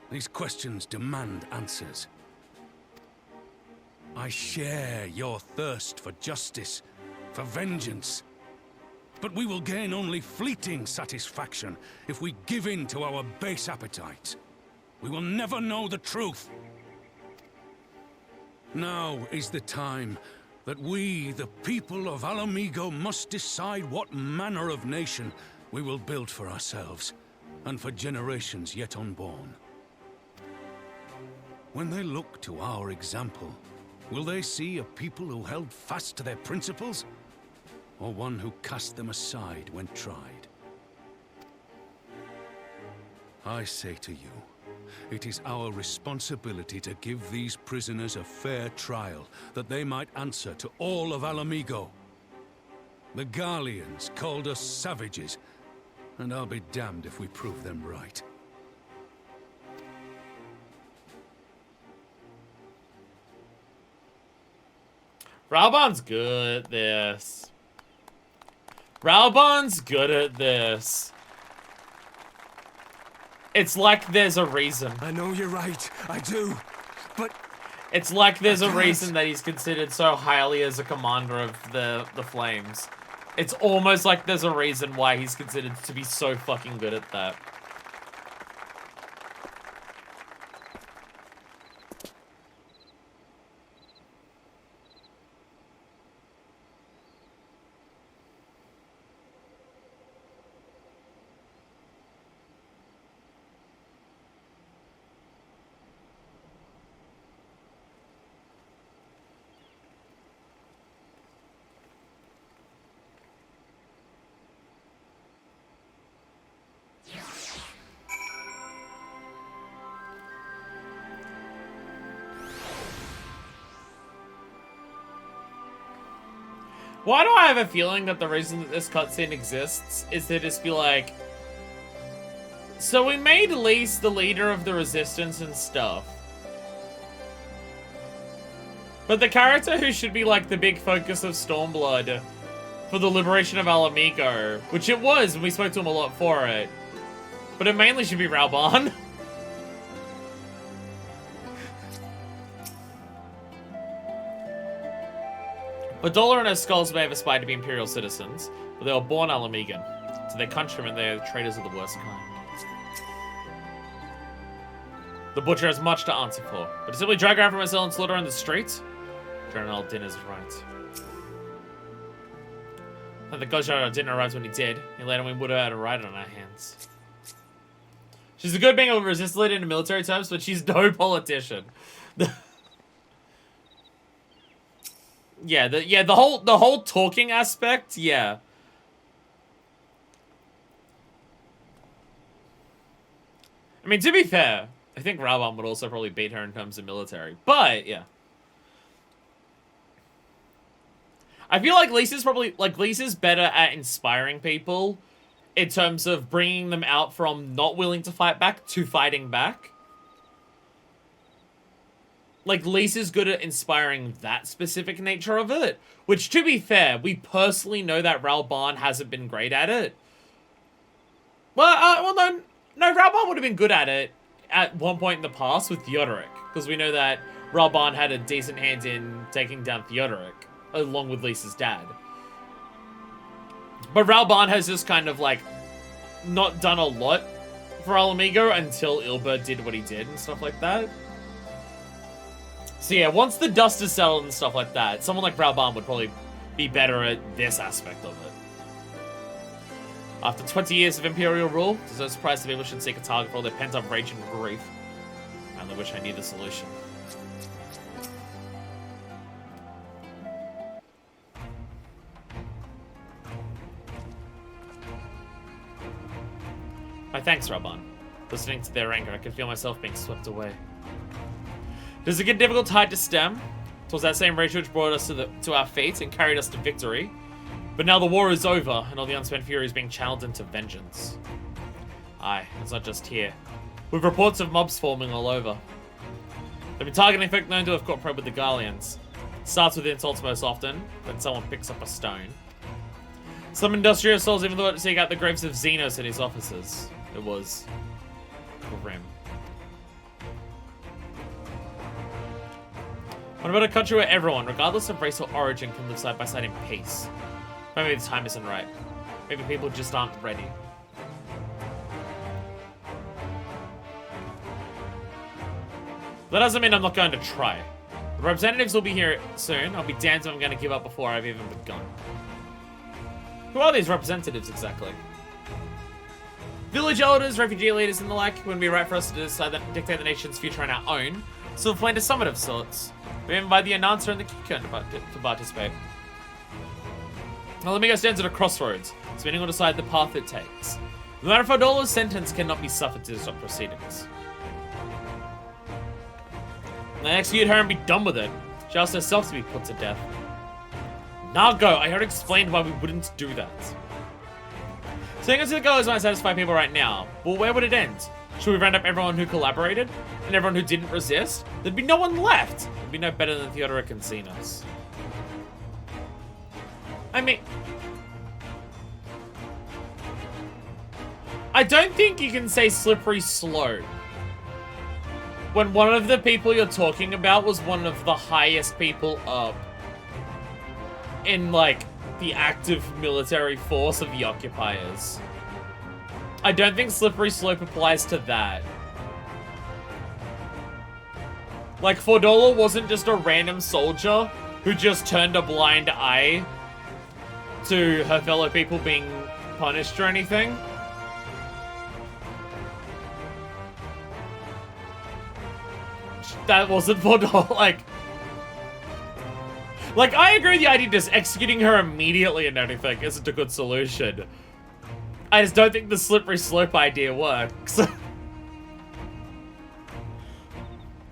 These questions demand answers. I share your thirst for justice, for vengeance. But we will gain only fleeting satisfaction if we give in to our base appetites. We will never know the truth. Now is the time that we, the people of Alamigo, must decide what manner of nation we will build for ourselves and for generations yet unborn. When they look to our example, will they see a people who held fast to their principles, or one who cast them aside when tried? I say to you, it is our responsibility to give these prisoners a fair trial, that they might answer to all of Alamigo. The Garleans called us savages, and I'll be damned if we prove them right. Raubon's good at this. Raubon's good at this. It's like there's a reason. I know you're right. I do. But it's like there's a reason that he's considered so highly as a commander of the Flames. It's almost like there's a reason why he's considered to be so fucking good at that. Why do I have a feeling that the reason that this cutscene exists is to just be like, so we made Lise the leader of the resistance and stuff. But the character who should be like the big focus of Stormblood for the liberation of Alamigo, which it was, and we spoke to him a lot for it, but it mainly should be Raubon. Badola and her skulls may have aspired to be Imperial citizens, but they were born Alamigan. To their countrymen, they are traitors of the worst kind. The Butcher has much to answer for, but to simply drag her out from her cell and slaughter her in the streets? General Din is right. And the Ghost Rider didn't arrive when he did. He later we would have had a right on our hands. She's a good being able to resist leader in military terms, but she's no politician. The whole talking aspect, yeah. I mean, to be fair, I think Raubon would also probably beat her in terms of military, but yeah. I feel like Lisa's better at inspiring people in terms of bringing them out from not willing to fight back to fighting back. Like, Lisa's good at inspiring that specific nature of it. Which, to be fair, we personally know that Raubon hasn't been great at it. Well, no, Raubon would have been good at it at one point in the past with Theodoric. Because we know that Raubon had a decent hand in taking down Theodoric, along with Lisa's dad. But Raubon has just kind of, like, not done a lot for Alamigo until Ilbert did what he did and stuff like that. So yeah, once the dust is settled and stuff like that, someone like Raubon would probably be better at this aspect of it. After 20 years of Imperial rule, there's no surprise that people should seek a target for all their pent-up rage and grief. I only wish I knew the solution. My thanks, Raubon. Listening to their anger, I can feel myself being swept away. Does it get difficult tide to stem? It was that same rage which brought us to our fate and carried us to victory. But now the war is over, and all the unspent fury is being channeled into vengeance. Aye, it's not just here. With reports of mobs forming all over. They've been targeting folk known to have caught prey with the Garleans. It starts with insults most often, then someone picks up a stone. Some industrious souls even thought to seek out the graves of Xenos and his officers. It was grim. What about a country where everyone, regardless of race or origin, can live side by side in peace? Maybe the time isn't right. Maybe people just aren't ready. That doesn't mean I'm not going to try. The representatives will be here soon. I'll be damned if I'm going to give up before I've even begun. Who are these representatives exactly? Village elders, refugee leaders, and the like. It wouldn't be right for us to decide that dictate the nation's future on our own. So we've planned a summit of sorts. We invite the announcer and the Kikon to participate. Now Alamigo stands at a crossroads, spinning will decide the path it takes. No matter if Adola's sentence cannot be suffered to stop proceedings. They execute her and be done with it. She asked herself to be put to death. Nago, I already explained why we wouldn't do that. Saying it to the goals might satisfy people right now, but where would it end? Should we round up everyone who collaborated? And everyone who didn't resist? There'd be no one left! It'd be no better than Theodoric and Xenos. I mean, I don't think you can say slippery slope when one of the people you're talking about was one of the highest people up in, like, the active military force of the occupiers. I don't think slippery slope applies to that. Like, Fordola wasn't just a random soldier who just turned a blind eye to her fellow people being punished or anything. That wasn't Fordola, like, I agree with the idea just executing her immediately and everything isn't a good solution. I just don't think the slippery slope idea works.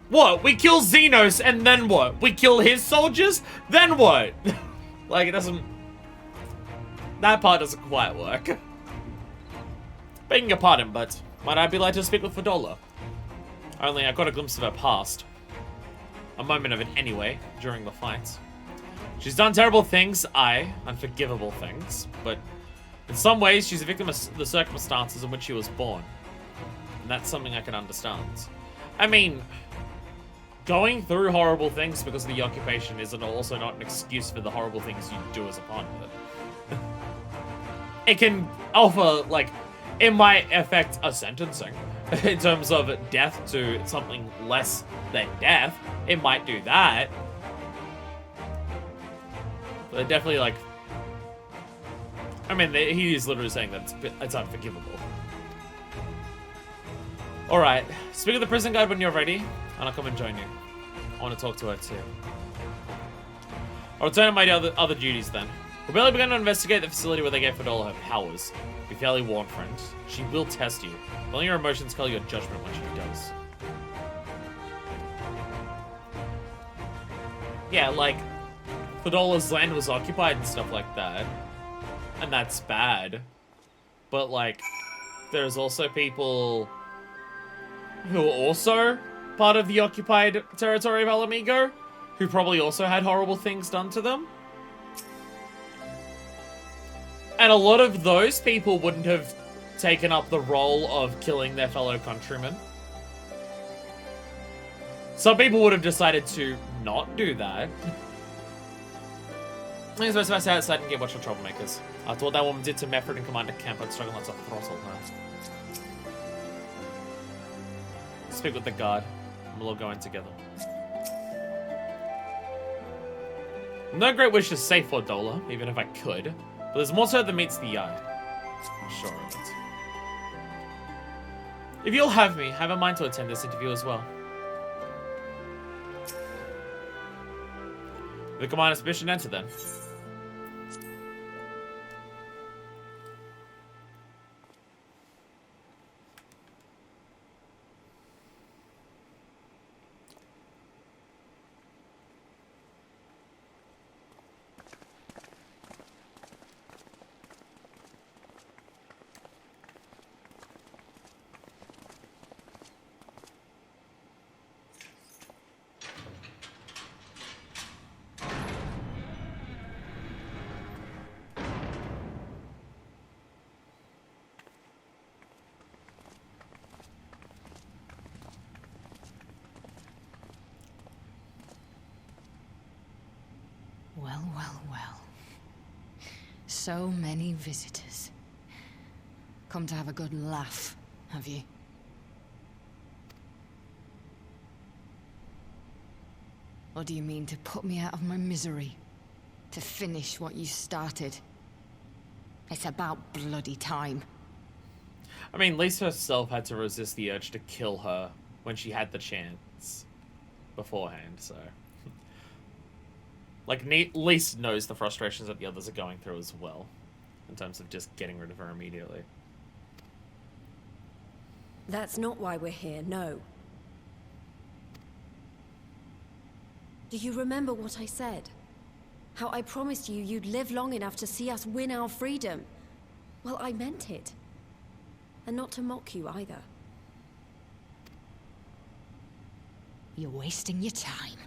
What? We kill Xenos and then what? We kill his soldiers? Then what? Like, it doesn't... That part doesn't quite work. Begging your pardon, but might I be allowed to speak with Fordola? Only I got a glimpse of her past. A moment of it anyway, during the fight. She's done terrible things, unforgivable things, but in some ways she's a victim of the circumstances in which she was born. And that's something I can understand. I mean, going through horrible things because of the occupation is also not an excuse for the horrible things you do as a part of it. It can offer, like, it might affect a sentencing in terms of death to something less than death. It might do that. But definitely, like, I mean, he is literally saying that it's unforgivable. Alright, speak of the prison guard when you're ready, and I'll come and join you. I want to talk to her too. I'll return to my other duties then. We'll barely begin to investigate the facility where they gave Fordola her powers. Be fairly warned, friend. She will test you. Don't let your emotions color your judgment when she does. Yeah, like, Fordola's land was occupied and stuff like that. And that's bad. But, like, there's also people who are also part of the occupied territory of Alamigo, who probably also had horrible things done to them. And a lot of those people wouldn't have taken up the role of killing their fellow countrymen. Some people would have decided to not do that. I was supposed to outside and get watch for troublemakers. After what that woman did to Mefford and Commander Kemp, I'd struggle not to throttle her. Speak with the guard, and we'll all go in together. No great wish to save Fordola, even if I could, but there's more to it than meets the eye. I'm sure of it. If you'll have me, have a mind to attend this interview as well. The commander's mission enter then. Well, well, well. So many visitors. Come to have a good laugh, have you? Or do you mean to put me out of my misery? To finish what you started? It's about bloody time. I mean, Lisa herself had to resist the urge to kill her when she had the chance beforehand, so... Like, Lisa knows the frustrations that the others are going through as well, in terms of just getting rid of her immediately. That's not why we're here, no. Do you remember what I said? How I promised you you'd live long enough to see us win our freedom? Well, I meant it. And not to mock you either. You're wasting your time.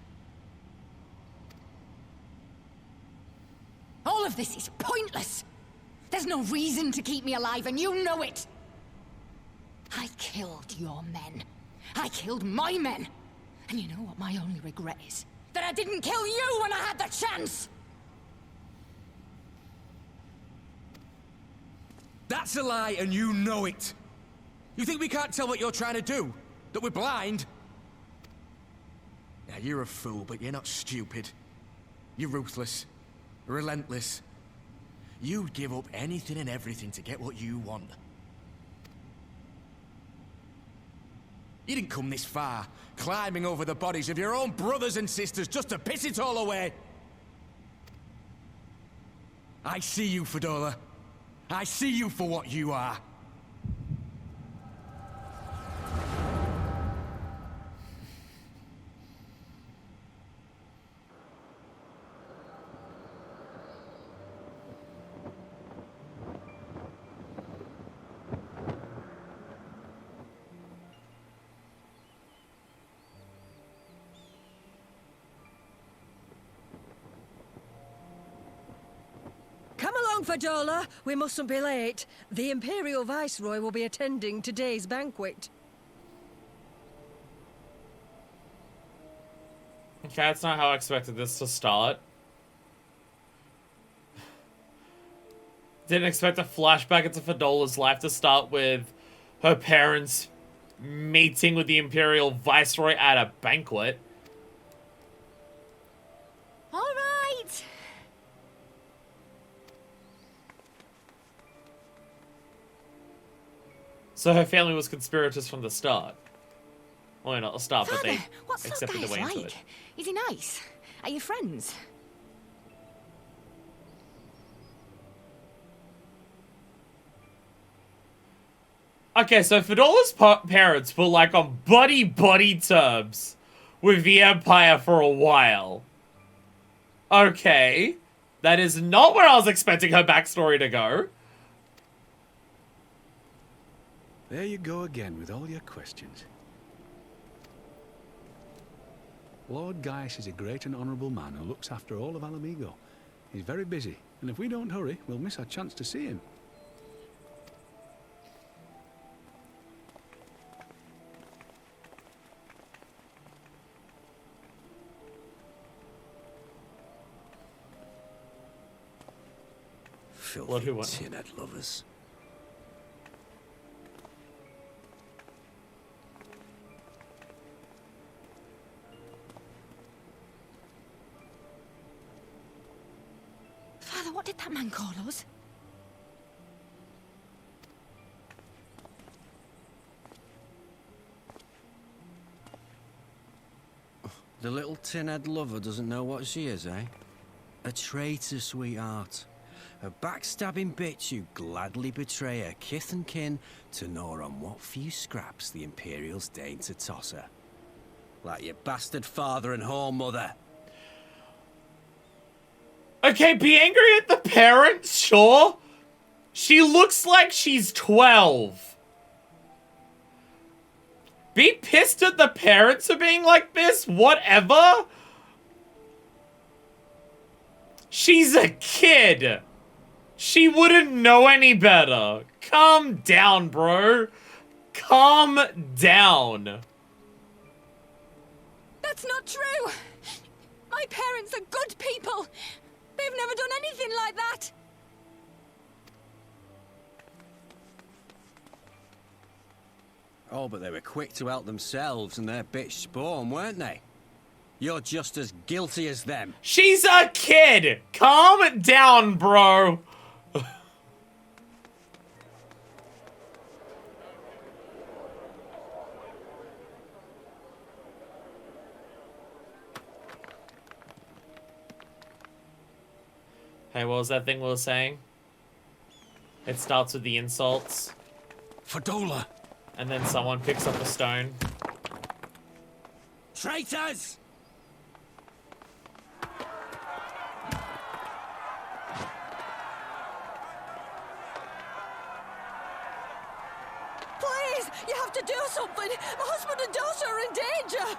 All of this is pointless. There's no reason to keep me alive, and you know it. I killed your men. I killed my men. And you know what my only regret is? That I didn't kill you when I had the chance! That's a lie, and you know it. You think we can't tell what you're trying to do? That we're blind? Now, you're a fool, but you're not stupid. You're ruthless. Relentless. You'd give up anything and everything to get what you want. You didn't come this far, climbing over the bodies of your own brothers and sisters just to piss it all away. I see you, Fedora. I see you for what you are. Come along, Fadola. We mustn't be late. The Imperial Viceroy will be attending today's banquet. Okay, that's not how I expected this to start. Didn't expect a flashback into Fedola's life to start with her parents meeting with the Imperial Viceroy at a banquet. All right. So her family was conspirators from the start. Well, not the start, but they Father, what's that accepted guy the way into like? it. Is he nice? Are you friends? Okay, so Fedola's parents were like on buddy-buddy terms with the Empire for a while. Okay. That is not where I was expecting her backstory to go. There you go again with all your questions. Lord Gaius is a great and honourable man who looks after all of Alamigo. He's very busy, and if we don't hurry, we'll miss our chance to see him. Lord, who won? Tin-head lovers. Father, what did that man call us? The little tin-head lover doesn't know what she is, eh? A traitor, sweetheart. A backstabbing bitch who'd gladly betray her kith and kin to gnaw on what few scraps the Imperials deign to toss her. Like your bastard father and whore mother. Okay, be angry at the parents, sure. She looks like she's 12. Be pissed at the parents for being like this, whatever. She's a kid. She wouldn't know any better. Calm down, bro. Calm down. That's not true! My parents are good people! They've never done anything like that! Oh, but they were quick to help themselves and their bitch spawn, weren't they? You're just as guilty as them. She's a kid. Calm down, bro. Hey, what was that thing we were saying? It starts with the insults. Fadola! And then someone picks up a stone. Traitors! Please, you have to do something. My husband and daughter are in danger.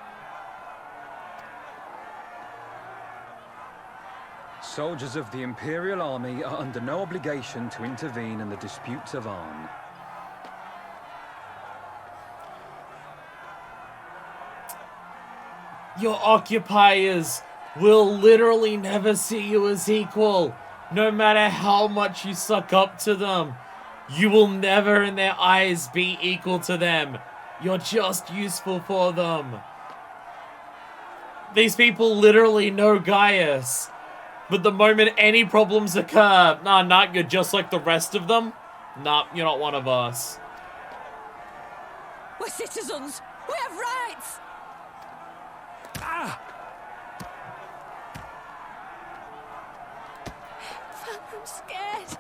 soldiers of the Imperial Army are under no obligation to intervene in the disputes of Arn. Your occupiers will literally never see you as equal. No matter how much you suck up to them, you will never in their eyes be equal to them. You're just useful for them. These people literally know Gaius. But the moment any problems occur, nah, you're just like the rest of them. Nah, you're not one of us. We're citizens. We have rights. Ah! I'm scared.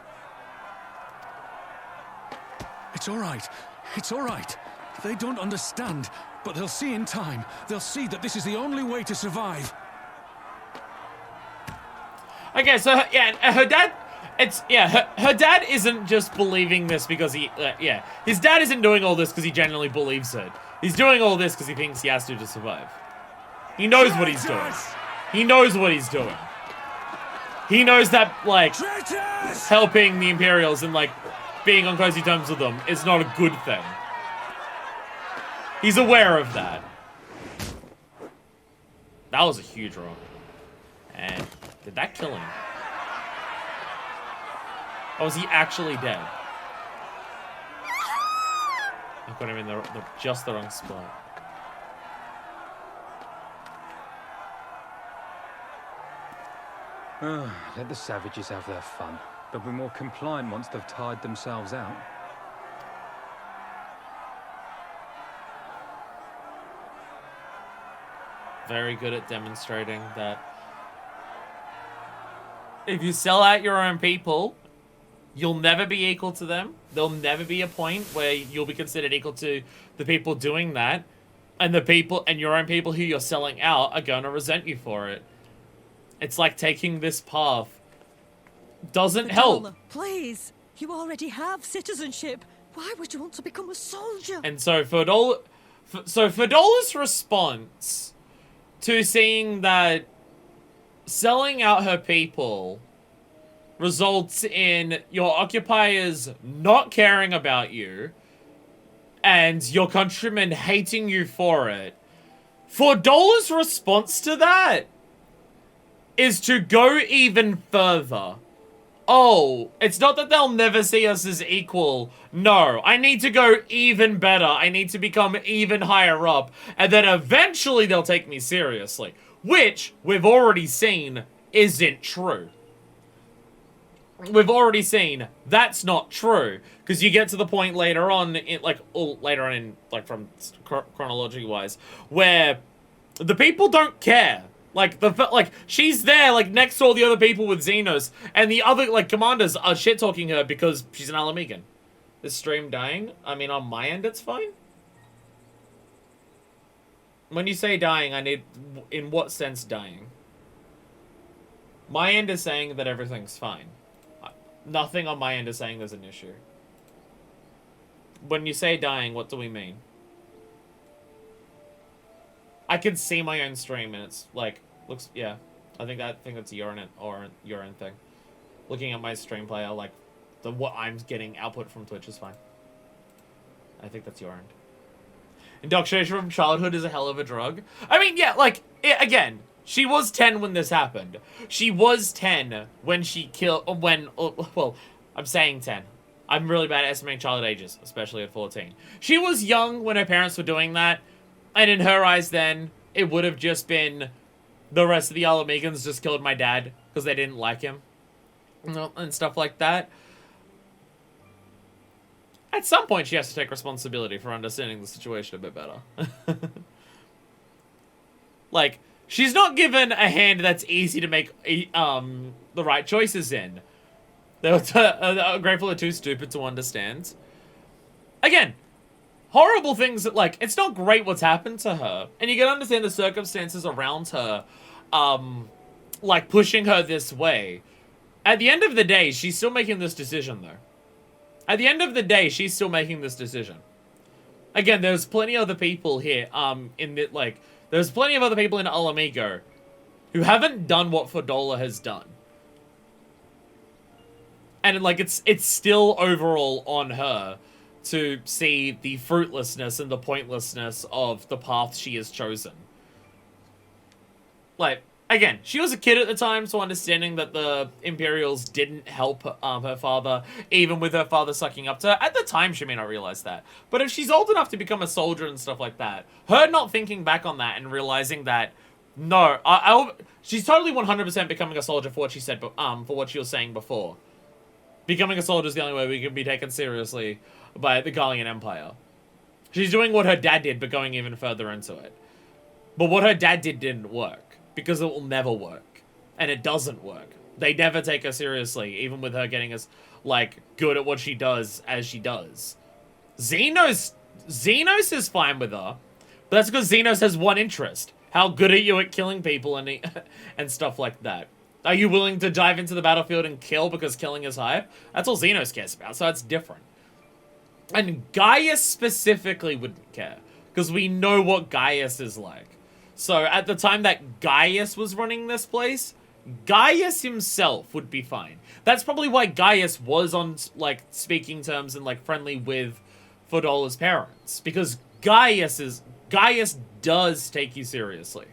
It's all right. It's all right. They don't understand, but they'll see in time. They'll see that this is the only way to survive. Okay, so her dad, her dad isn't just believing this because his dad isn't doing all this because he genuinely believes it. He's doing all this because he thinks he has to survive. He knows what he's doing. He knows what he's doing. He knows that, like, helping the Imperials and, like, being on cozy terms with them is not a good thing. He's aware of that. That was a huge rock. And did that kill him? Or was he actually dead? I got him in just the wrong spot. Let the savages have their fun. They'll be more compliant once they've tired themselves out. Very good at demonstrating that if you sell out your own people, you'll never be equal to them. There'll never be a point where you'll be considered equal to the people doing that. And the people, and your own people who you're selling out are going to resent you for it. It's like taking this path doesn't help. Please, you already have citizenship. Why would you want to become a soldier? And so Ferdola's response to seeing that selling out her people results in your occupiers not caring about you and your countrymen hating you for it. Ferdola's response to that is to go even further. Oh, it's not that they'll never see us as equal. No, I need to go even better. I need to become even higher up. And then eventually they'll take me seriously. Which, we've already seen, isn't true. We've already seen that's not true. Because you get to the point later on, from chronology-wise, where the people don't care. She's there, next to all the other people with Xenos, and the other, commanders are shit-talking her because she's an Alamegan. This stream dying? I mean, on my end, it's fine. When you say dying, in what sense dying? My end is saying that everything's fine. Nothing on my end is saying there's an issue. When you say dying, what do we mean? I can see my own stream and it's looks, yeah. I think that's your own thing. Looking at my stream player, what I'm getting output from Twitch is fine. I think that's your end. Indoctrination from childhood is a hell of a drug. I mean, yeah, again, she was 10 when this happened. She was 10 when she killed, well, I'm saying 10. I'm really bad at estimating childhood ages, especially at 14. She was young when her parents were doing that. And in her eyes then, it would have just been the rest of the Alamegans just killed my dad because they didn't like him. And stuff like that. At some point, she has to take responsibility for understanding the situation a bit better. She's not given a hand that's easy to make the right choices in. They're grateful are too stupid to understand. Again, horrible things that, it's not great what's happened to her. And you can understand the circumstances around her, pushing her this way. At the end of the day, she's still making this decision, though. At the end of the day, she's still making this decision. Again, there's plenty of other people here, there's plenty of other people in Alamigo who haven't done what Ferdola has done. And like it's still overall on her to see the fruitlessness and the pointlessness of the path she has chosen. Like, again, she was a kid at the time, so understanding that the Imperials didn't help her father, even with her father sucking up to her. At the time, she may not realize that. But if she's old enough to become a soldier and stuff like that, her not thinking back on that and realizing that, no, she's totally 100% becoming a soldier for what she said, for what she was saying before. Becoming a soldier is the only way we can be taken seriously by the Gallian Empire. She's doing what her dad did, but going even further into it. But what her dad did didn't work, because it will never work. And it doesn't work. They never take her seriously, even with her getting as, like, good at what she does as she does. Xenos is fine with her, but that's because Xenos has one interest. How good are you at killing people and stuff like that? Are you willing to dive into the battlefield and kill because killing is hype? That's all Xenos cares about, so that's different. And Gaius specifically wouldn't care, because we know what Gaius is like. So at the time that Gaius was running this place, Gaius himself would be fine. That's probably why Gaius was on, like, speaking terms and, like, friendly with Fodola's parents. Because Gaius does take you seriously.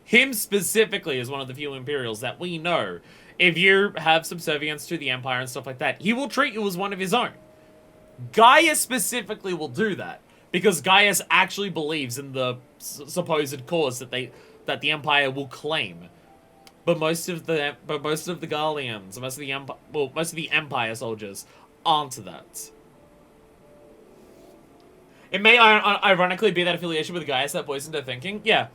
Him specifically is one of the few Imperials that we know, if you have subservience to the Empire and stuff like that, he will treat you as one of his own. Gaius specifically will do that, because Gaius actually believes in the supposed cause that the Empire will claim. But most of the Gallians, most of the Empire soldiers aren't that. It may ironically be that affiliation with Gaius that poisoned her thinking. Yeah.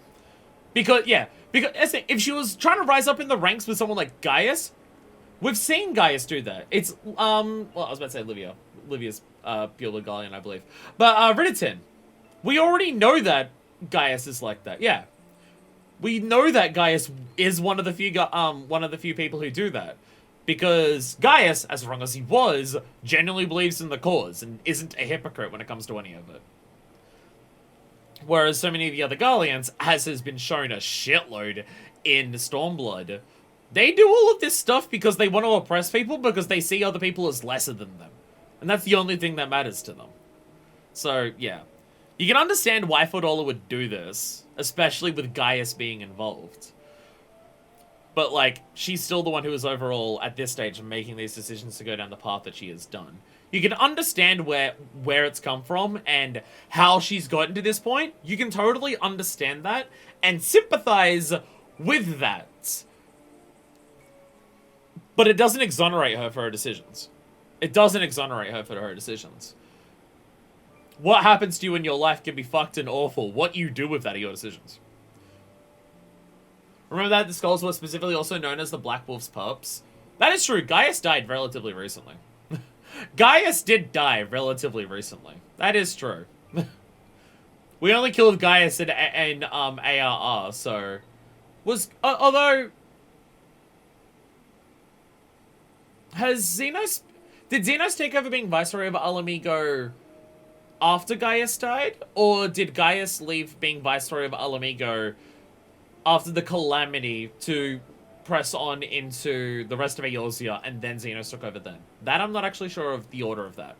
Because if she was trying to rise up in the ranks with someone like Gaius, we've seen Gaius do that. It's, well, I was about to say Livia. Livia's purely Gallian, I believe. But, Ridditon. We already know that Gaius is like that. Yeah. We know that Gaius is one of the few people who do that. Because Gaius, as wrong as he was, genuinely believes in the cause and isn't a hypocrite when it comes to any of it. Whereas so many of the other Gallians, as has been shown a shitload in Stormblood, they do all of this stuff because they want to oppress people, because they see other people as lesser than them. And that's the only thing that matters to them. So, yeah. You can understand why Fodola would do this, especially with Gaius being involved. But, like, she's still the one who is overall, at this stage, making these decisions to go down the path that she has done. You can understand where it's come from and how she's gotten to this point. You can totally understand that and sympathize with that. But it doesn't exonerate her for her decisions. It doesn't exonerate her for her decisions. What happens to you in your life can be fucked and awful. What you do with that are your decisions. Remember that the skulls were specifically also known as the Black Wolf's pups? That is true. Gaius died relatively recently. Gaius did die relatively recently. That is true. We only killed Gaius in ARR, so... although... Has Xenos... Did Xenos take over being Viceroy of Alamigo after Gaius died? Or did Gaius leave being Viceroy of Alamigo after the Calamity to press on into the rest of Eorzea, and then Xenos took over then? That I'm not actually sure of the order of that.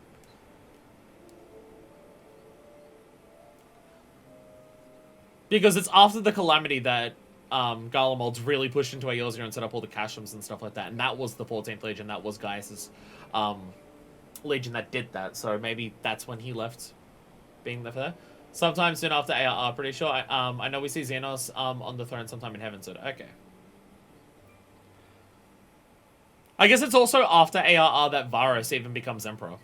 Because it's after the Calamity that Garlemald's really pushed into Eorzea and set up all the Cashrams and stuff like that, and that was the 14th Legion, that was Gaius's Legion that did that, so maybe that's when he left being there. Sometime soon after ARR, pretty sure. I know we see Xenos on the throne sometime in Heaven, so okay. I guess it's also after ARR that Varus even becomes Emperor.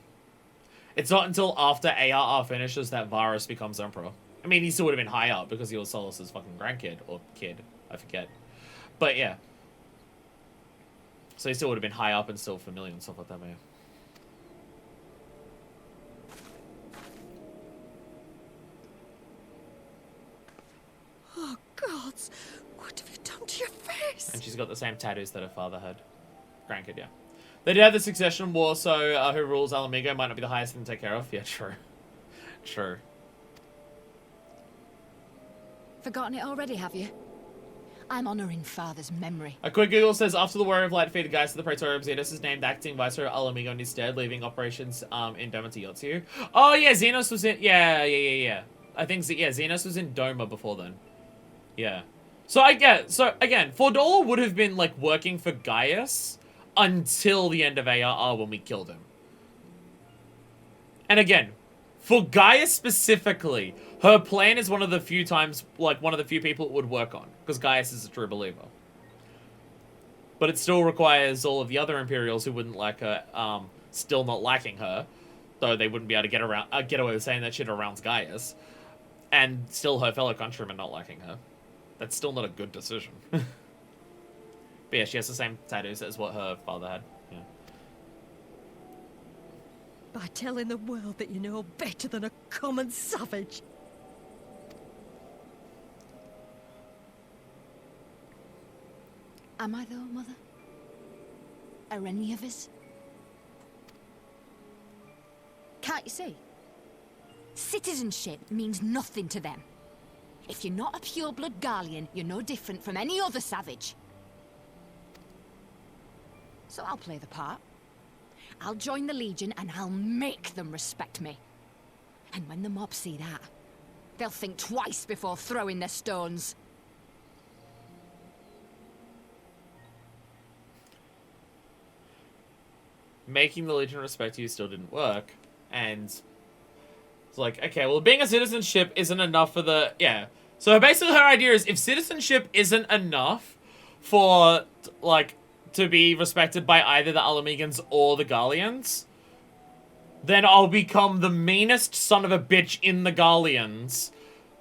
It's not until after ARR finishes that Varus becomes Emperor. I mean, he still would have been high up because he was Solus's fucking grandkid, or kid, I forget. But yeah. So he still would have been high up and still familiar and stuff like that, man. Oh, gods. What have you done to your face? And she's got the same tattoos that her father had. Grandkid, yeah. They did have the succession war, so who rules Alamigo might not be the highest thing to take care of. Yeah, true. True. Forgotten it already, have you? I'm honoring Father's memory. A quick Google says, after the Warrior of Light defeated Gaius of the Praetorium, Xenos is named acting Viceroy Alamigo instead, leaving operations in Doma to Yotsu. Oh yeah, Xenos was in, yeah. I think, yeah, Xenos was in Doma before then. Yeah. So again, Fordola would have been like working for Gaius until the end of ARR when we killed him. And again, for Gaius specifically, her plan is one of the few times, like one of the few people it would work on, because Gaius is a true believer. But it still requires all of the other Imperials who wouldn't like her, still not liking her, though they wouldn't be able to get away with saying that shit around Gaius, and still her fellow countrymen not liking her. That's still not a good decision. But yeah, she has the same tattoos as what her father had. Yeah. By telling the world that you know better than a common savage. Am I though, Mother? Are any of us? Can't you see? Citizenship means nothing to them. If you're not a pure-blood Garlean, you're no different from any other savage. So I'll play the part. I'll join the Legion and I'll make them respect me. And when the mob see that, they'll think twice before throwing their stones. Making the Legion respect you still didn't work, and it's like, okay, well, being a citizenship isn't enough for the, yeah. So basically her idea is, if citizenship isn't enough for, like, to be respected by either the Alamegans or the Garleans, then I'll become the meanest son of a bitch in the Garleans,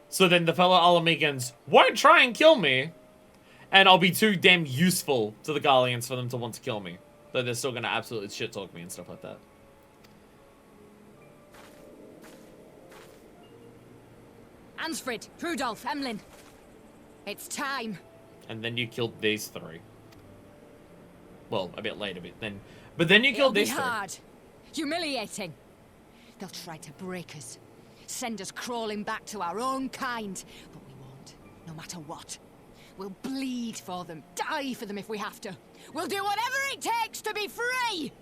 so then the fellow Alamegans won't try and kill me, and I'll be too damn useful to the Garleans for them to want to kill me. Though they're still gonna absolutely shit-talk me and stuff like that. Ansfrid, Rudolph, Emlyn. It's time. And then you killed these three. Well, a bit later, but then you killed these three. It'll be hard. Humiliating. They'll try to break us. Send us crawling back to our own kind. But we won't, no matter what. We'll bleed for them, die for them if we have to. We'll do whatever it takes to be free!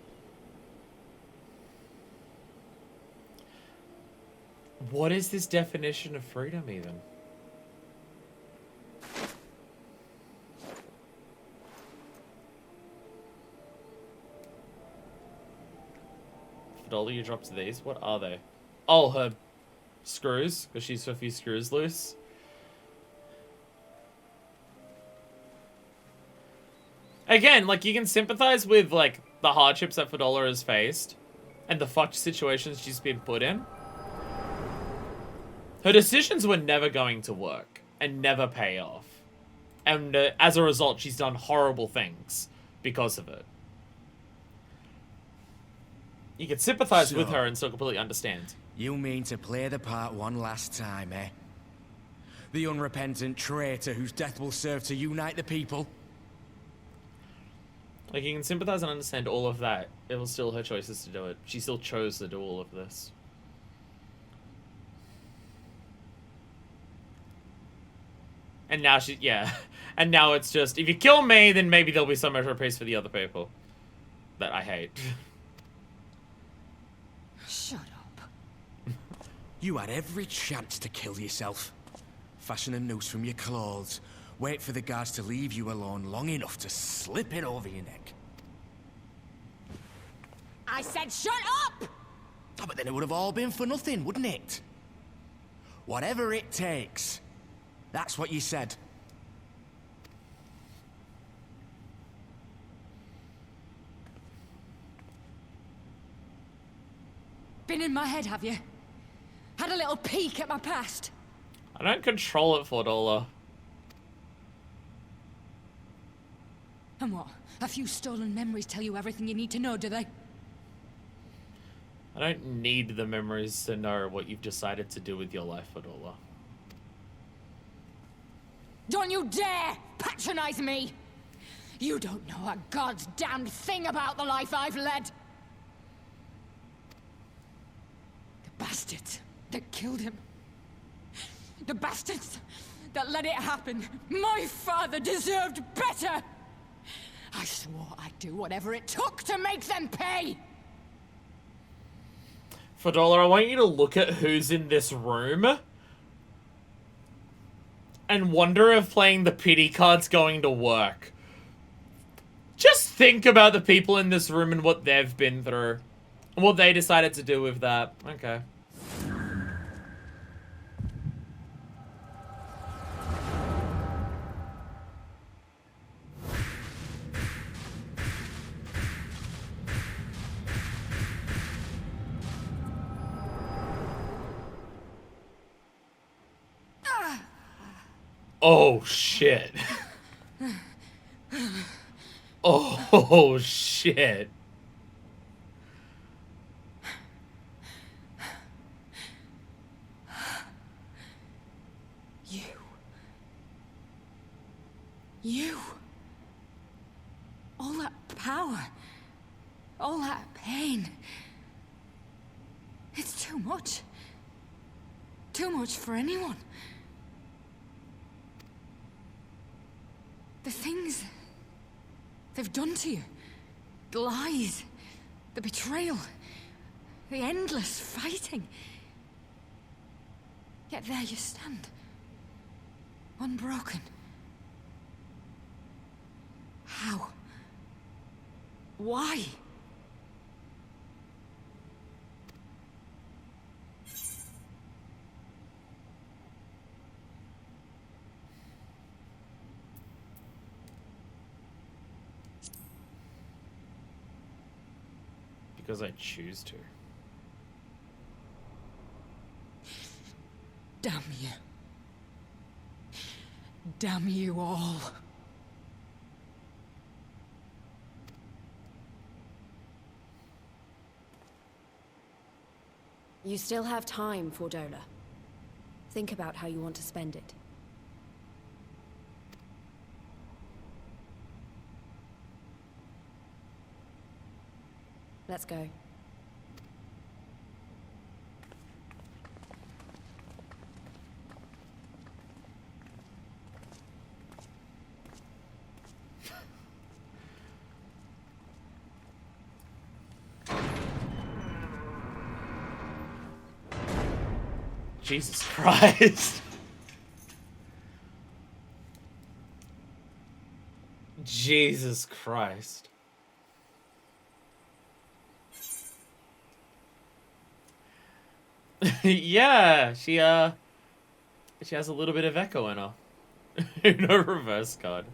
What is this definition of freedom, even? Fidola, you dropped these? What are they? Oh, her screws, because she's a few screws loose. Again, like, you can sympathize with, like, the hardships that Fidola has faced and the fucked situations she's been put in. Her decisions were never going to work and never pay off. And as a result, she's done horrible things because of it. You can sympathize with her and still completely understand. You mean to play the part one last time, eh? The unrepentant traitor whose death will serve to unite the people? Like, you can sympathize and understand all of that. It was still her choices to do it. She still chose to do all of this. And now and now it's just, if you kill me, then maybe there'll be some measure of peace for the other people that I hate. Shut up. You had every chance to kill yourself. Fashion a noose from your clothes. Wait for the guards to leave you alone long enough to slip it over your neck. I said shut up! Oh, but then it would have all been for nothing, wouldn't it? Whatever it takes. That's what you said. Been in my head, have you? Had a little peek at my past? I don't control it, Fordola. And what? A few stolen memories tell you everything you need to know, do they? I don't need the memories to know what you've decided to do with your life, Fordola. Don't you dare patronize me! You don't know a god's damned thing about the life I've led! The bastards that killed him. The bastards that let it happen. My father deserved better. I swore I'd do whatever it took to make them pay. Fadola, I want you to look at who's in this room and wonder if playing the pity card's going to work. Just think about the people in this room and what they've been through. And what they decided to do with that. Okay. Oh, shit. Oh, shit. You. All that power. All that pain. It's too much. Too much for anyone. The things they've done to you. The lies. The betrayal. The endless fighting. Yet there you stand. Unbroken. How? Why? Because I choose to. Damn you. Damn you all. You still have time, Fordola. Think about how you want to spend it. Let's go. Jesus Christ. Jesus Christ. Yeah, she has a little bit of echo in her. No reverse card.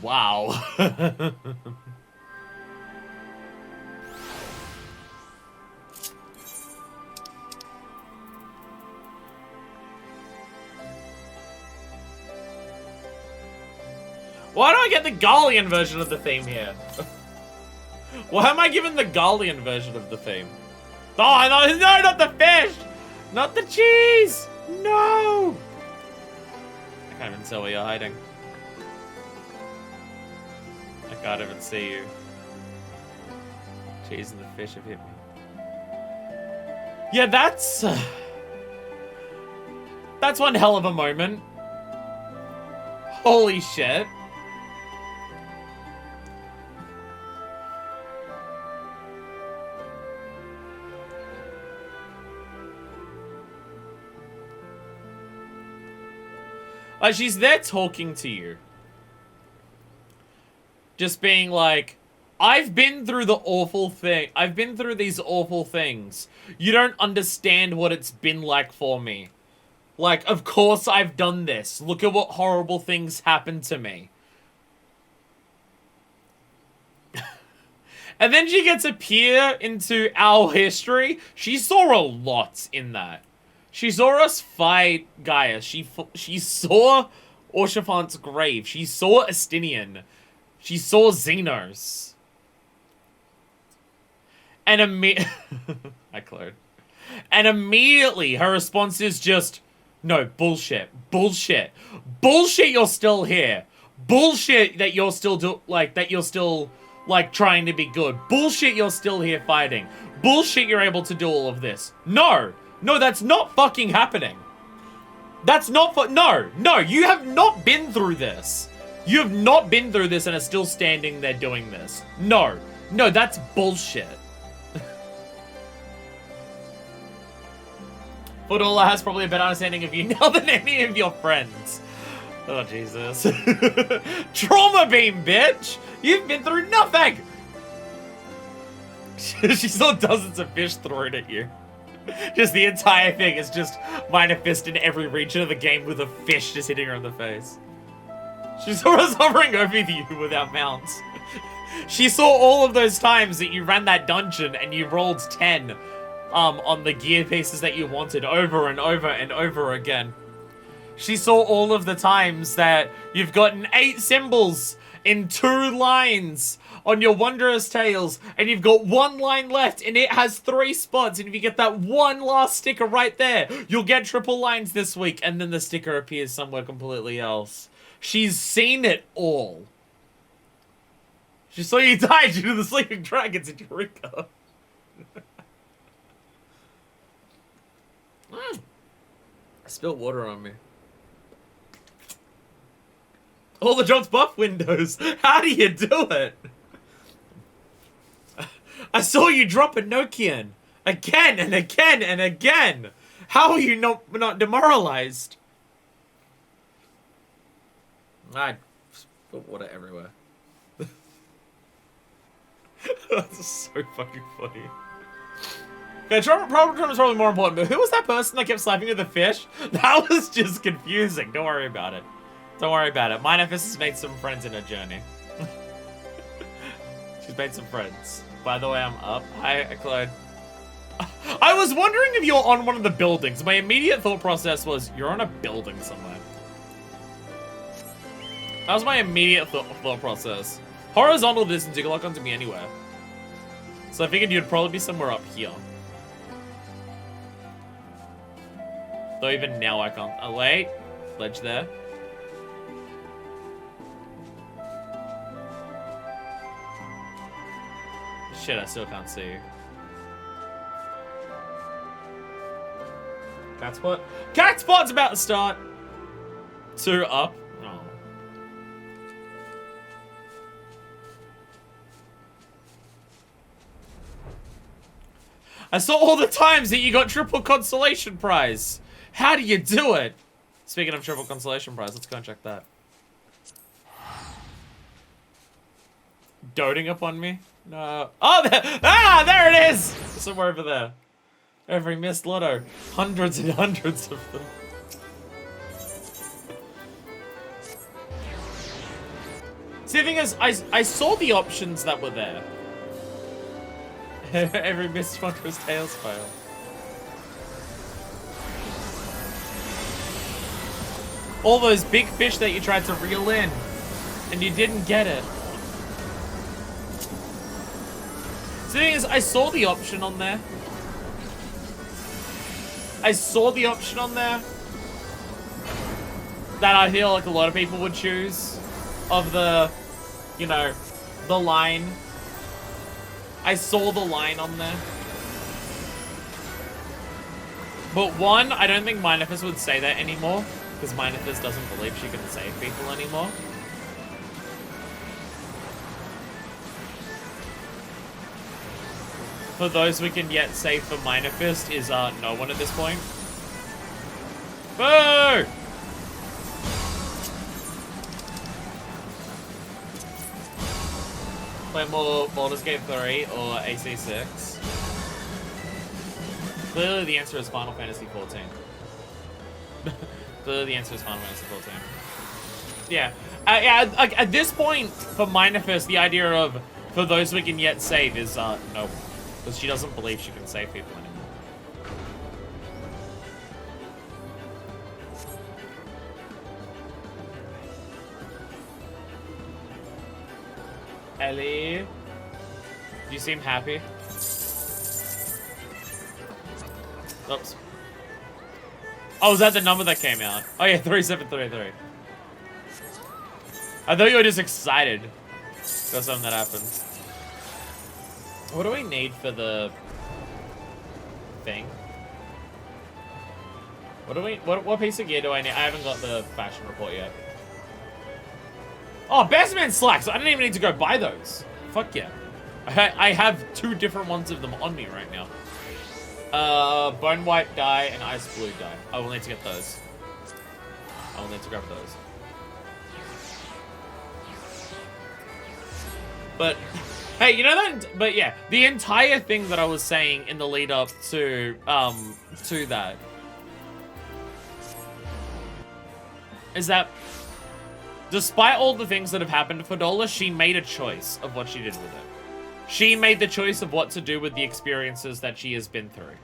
Wow. Why do I get the Gallian version of the theme here? Why am I given the Gallian version of the theme? Oh, no, not the fish! Not the cheese! No! I can't even tell where you're hiding. I can't even see you. Cheese and the fish have hit me. Yeah, that's one hell of a moment. Holy shit. Like, she's there talking to you. Just being like, I've been through the awful thing. I've been through these awful things. You don't understand what it's been like for me. Like, of course I've done this. Look at what horrible things happened to me. And then she gets a peer into our history. She saw a lot in that. She saw us fight Gaius. She saw Orshafant's grave. She saw Estinian. She saw Xenos. And I cleared. And immediately her response is just, no, bullshit. Bullshit. Bullshit you're still here. Bullshit that you're still like, trying to be good. Bullshit, you're still here fighting. Bullshit, you're able to do all of this. No. No, that's not fucking happening. That's not no, you have not been through this. You have not been through this and are still standing there doing this. No, that's bullshit. Fodula has probably a better understanding of you now than any of your friends. Oh, Jesus. Trauma beam, bitch! You've been through nothing! She saw dozens of fish thrown at you. Just the entire thing is just Minor Fist in every region of the game with a fish just hitting her in the face. She saw us hovering over you without mounts. She saw all of those times that you ran that dungeon and you rolled 10 on the gear pieces that you wanted over and over and over again. She saw all of the times that you've gotten 8 symbols in 2 lines on your Wondrous Tales, and you've got 1 line left, and it has 3 spots, and if you get that one last sticker right there, you'll get triple lines this week, and then the sticker appears somewhere completely else. She's seen it all. She saw you die due to the sleeping dragons in Eureka. I spilled water on me. All the drops buff windows. How do you do it? I saw you drop a Nokian again and again and again. How are you not demoralized? I put water everywhere. That's so fucking funny. Yeah, problem is probably more important, but who was that person that kept slapping with the fish? That was just confusing. Don't worry about it. Don't worry about it. Minor Fist has made some friends in her journey. She's made some friends. By the way, I'm up. Hi, Claude. I was wondering if you're on one of the buildings. My immediate thought process was, you're on a building somewhere. That was my immediate thought process. Horizontal distance, you can lock onto me anywhere. So I figured you'd probably be somewhere up here. Though even now I can't. Oh, wait. Ledge there. Shit, I still can't see you. Cat spot? Cat spot's about to start! 2 up. Oh. I saw all the times that you got triple consolation prize. How do you do it? Speaking of triple consolation prize, let's go and check that. Doting upon me? No. Oh, there it is! Somewhere over there. Every missed lotto. Hundreds and hundreds of them. See, the thing is, I saw the options that were there. Every missed Wondrous Tales fail. All those big fish that you tried to reel in, and you didn't get it. The thing is, I saw the option on there. I saw the option on there that I feel like a lot of people would choose of the, you know, the line. I saw the line on there. But one, I don't think Minor Fist would say that anymore, because Minor Fist doesn't believe she can save people anymore. For those we can yet save for Minor Fist is no one at this point. Boo! Play more Baldur's Gate 3 or AC6? Clearly the answer is Final Fantasy 14. Clearly the answer is Final Fantasy 14. Yeah. Yeah, like, at this point, for Minor Fist, the idea of, for those we can yet save is, no. Because she doesn't believe she can save people anymore. Ellie? You seem happy? Oops. Oh, is that the number that came out? Oh yeah, 3733. I thought you were just excited. Because something that happened. What do we need for the thing? What piece of gear do I need? I haven't got the fashion report yet. Oh, best man slacks. I don't even need to go buy those. Fuck yeah. I have 2 different ones of them on me right now. Bone white dye and ice blue dye. I will need to get those. I will need to grab those. But hey, you know that? But yeah, the entire thing that I was saying in the lead up to that is that despite all the things that have happened for Dola, she made a choice of what she did with it. She made the choice of what to do with the experiences that she has been through.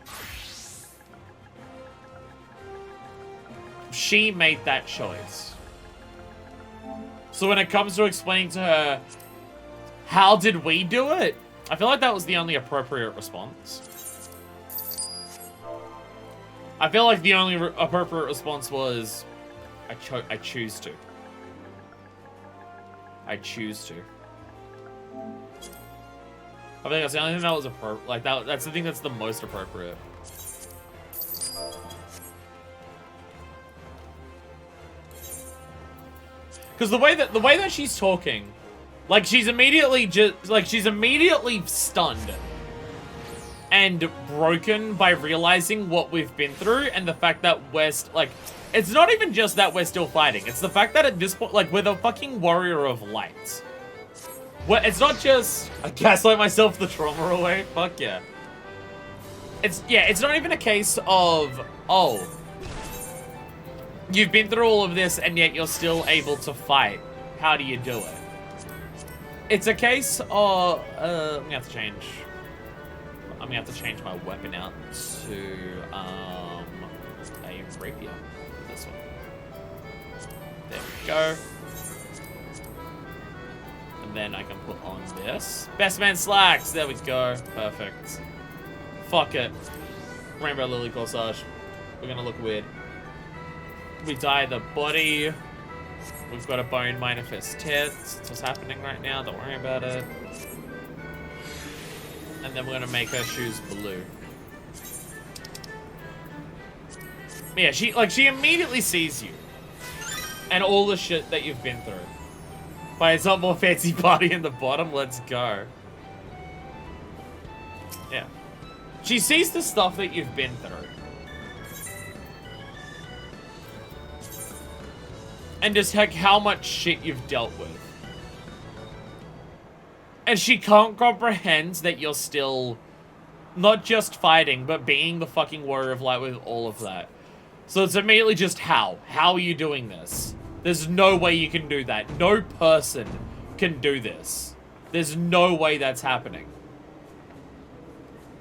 She made that choice. So when it comes to explaining to her, how did we do it? I feel like that was the only appropriate response. I feel like the only appropriate response was, I choose to. I choose to. I think that's the only thing that was appropriate. Like that's the thing that's the most appropriate. Because the way that she's talking, like she's immediately stunned and broken by realizing what we've been through and the fact that it's not even just that we're still fighting. It's the fact that at this point, like, we're the fucking warrior of light. Well, it's not just I gaslight myself the trauma away. Fuck yeah. It's not even a case of, oh, you've been through all of this and yet you're still able to fight. How do you do it? It's a case of I'm gonna have to change my weapon out to a rapier. This one. There we go. And then I can put on this. Best man slacks. There we go. Perfect. Fuck it. Rainbow lily corsage. We're gonna look weird. We dye the body. We've got a bone manifest tits. That's what's happening right now. Don't worry about it. And then we're gonna make her shoes blue. Yeah, she immediately sees you. And all the shit that you've been through. But it's not more fancy party in the bottom. Let's go. Yeah. She sees the stuff that you've been through. And just like how much shit you've dealt with. And she can't comprehend that you're still not just fighting, but being the fucking warrior of light with all of that. So it's immediately just how? How are you doing this? There's no way you can do that. No person can do this. There's no way that's happening.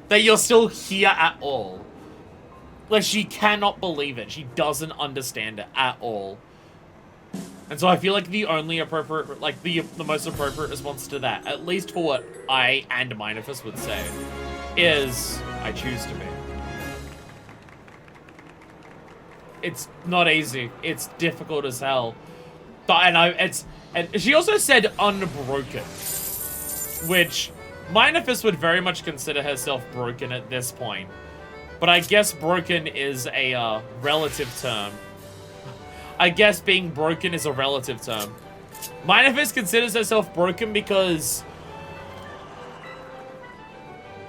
That you're still here at all. Like, she cannot believe it. She doesn't understand it at all. And so I feel like the only appropriate, like, the most appropriate response to that, at least for what I and Minifus would say, is, I choose to be. It's not easy. It's difficult as hell. But, and she also said unbroken, which Minifus would very much consider herself broken at this point. But I guess broken is a relative term. I guess being broken is a relative term. Minifus considers herself broken because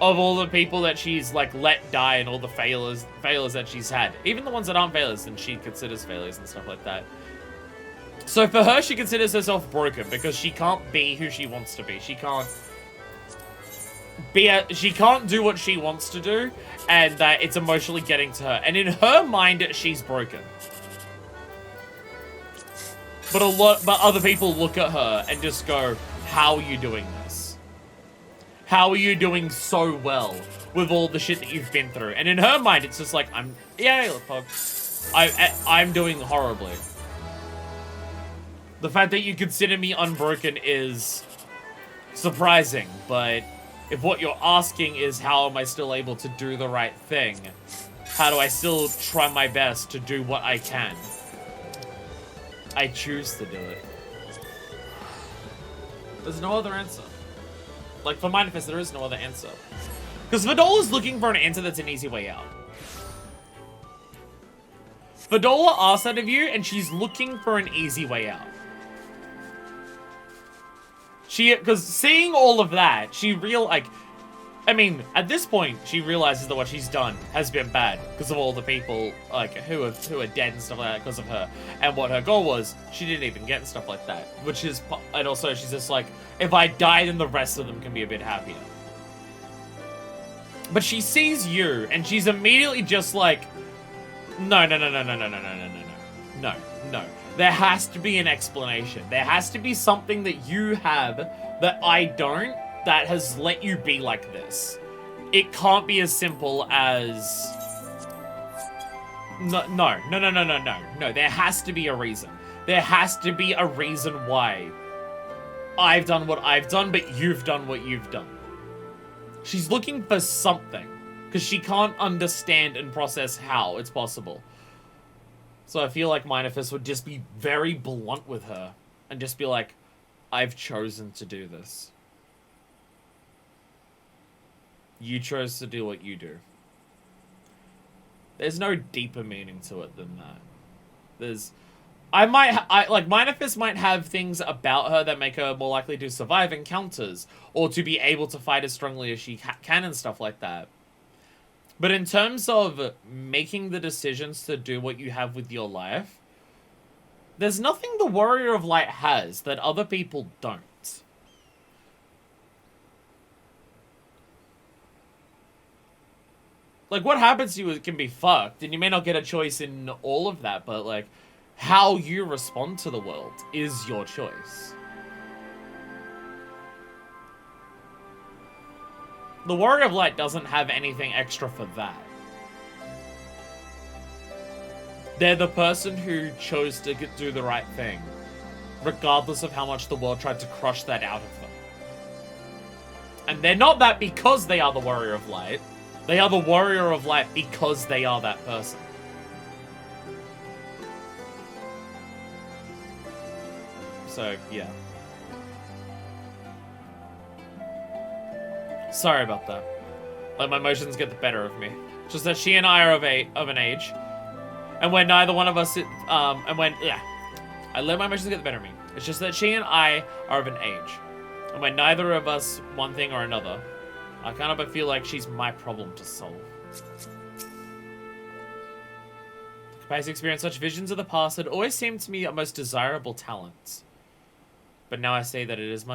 of all the people that she's, like, let die and all the failures that she's had. Even the ones that aren't failures, and she considers failures and stuff like that. So for her, she considers herself broken because she can't be who she wants to be. She can't do what she wants to do, and that it's emotionally getting to her. And in her mind, she's broken. But other people look at her and just go, how are you doing this? How are you doing so well with all the shit that you've been through? And in her mind, it's just like, I'm doing horribly. The fact that you consider me unbroken is surprising, but if what you're asking is how am I still able to do the right thing, how do I still try my best to do what I can? I choose to do it. There's no other answer. Like, for Manifest, there is no other answer. Because Vidola's looking for an answer that's an easy way out. Vidola asks that of you, and she's looking for an easy way out. Because seeing all of that, I mean, at this point, she realizes that what she's done has been bad because of all the people, like, who are dead and stuff like that because of her. And what her goal was, she didn't even get and stuff like that. And also, she's just like, if I die, then the rest of them can be a bit happier. But she sees you, and she's immediately just like, no. There has to be an explanation. There has to be something that you have that I don't, that has let you be like this. It can't be as simple as... No. There has to be a reason. There has to be a reason why I've done what I've done, but you've done what you've done. She's looking for something, because she can't understand and process how it's possible. So I feel like Minifest would just be very blunt with her, and just be like, I've chosen to do this. You chose to do what you do. There's no deeper meaning to it than that. Like, Minifest might have things about her that make her more likely to survive encounters, or to be able to fight as strongly as she can and stuff like that. But in terms of making the decisions to do what you have with your life, there's nothing the Warrior of Light has that other people don't. Like, what happens to you can be fucked, and you may not get a choice in all of that, but, like, how you respond to the world is your choice. The Warrior of Light doesn't have anything extra for that. They're the person who chose to do the right thing, regardless of how much the world tried to crush that out of them. And they're not that because they are the Warrior of Light. They are the Warrior of Light because they are that person. So, yeah. Sorry about that. Like, my emotions get the better of me. Just that she and I are of an age, and when neither one of us, I let my emotions get the better of me. It's just that she and I are of an age, and when neither of us one thing or another, I kind of feel like she's my problem to solve. The capacity to experience such visions of the past had always seemed to me a most desirable talent. But now I say that it is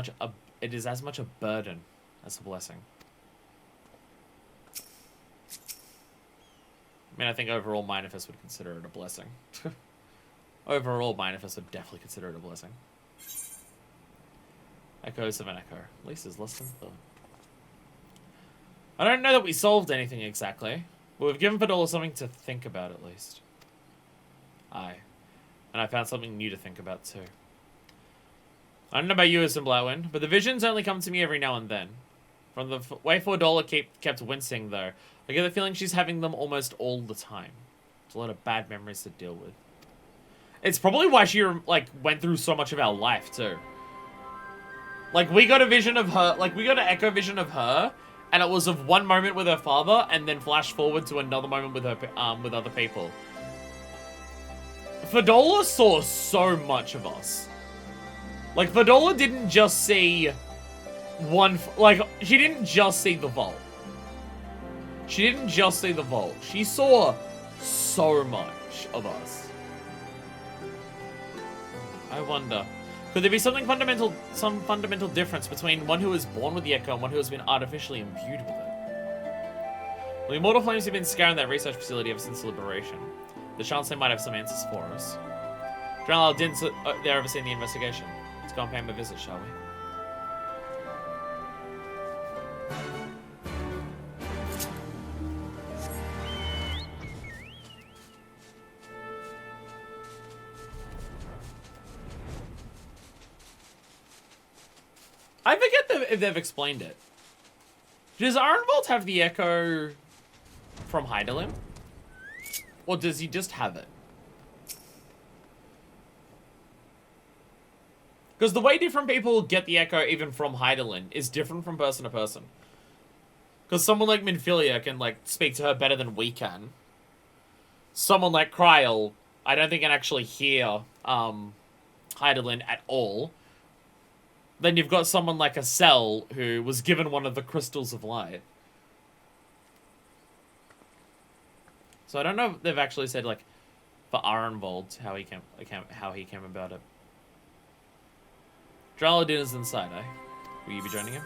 as much a burden as a blessing. I mean, I think overall Minifest would consider it a blessing. Overall, Minifest would definitely consider it a blessing. Echoes of an echo. At least there's less than thought. I don't know that we solved anything exactly, but we've given Vidola something to think about at least. Aye. And I found something new to think about too. I don't know about you as in Blackwind, but the visions only come to me every now and then. From the way Vidola kept wincing though, I get the feeling she's having them almost all the time. It's a lot of bad memories to deal with. It's probably why she, like, went through so much of our life too. Like, we got a vision of her, like, we got an echo vision of her, and it was of one moment with her father, and then flash forward to another moment with her, with other people. Vidola saw so much of us. Like, Vidola didn't just see one, like, she didn't just see the vault. She didn't just see the vault. She saw so much of us. I wonder, could there be some fundamental difference between one who was born with the Echo and one who has been artificially imbued with it? Well, the Immortal Flames have been scouring that research facility ever since Liberation. The Chancellor might have some answers for us. General didn't there oversee the investigation. Let's go and pay him a visit, shall we? I forget if they've explained it. Does Ironvolt have the Echo from Hydalim? Or does he just have it? Because the way different people get the echo, even from Hydaelyn, is different from person to person. Because someone like Minfilia can, like, speak to her better than we can. Someone like Kryl, I don't think can actually hear Hydaelyn at all. Then you've got someone like Acel, who was given one of the crystals of light. So I don't know if they've actually said, like, for Arenvold, how he came about it. Draladin is inside, eh? Will you be joining him?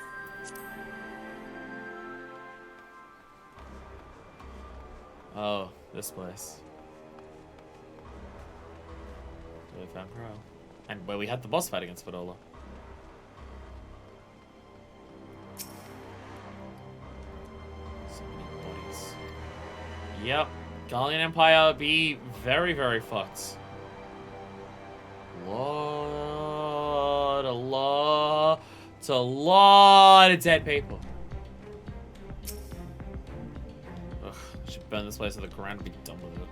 Oh, this place. Where we found Kryl. And where we had the boss fight against Fidola. So many bodies. Yep. Gallian Empire be very, very fucked. A lot of dead people. Ugh, I should burn this place to the ground and be done with it.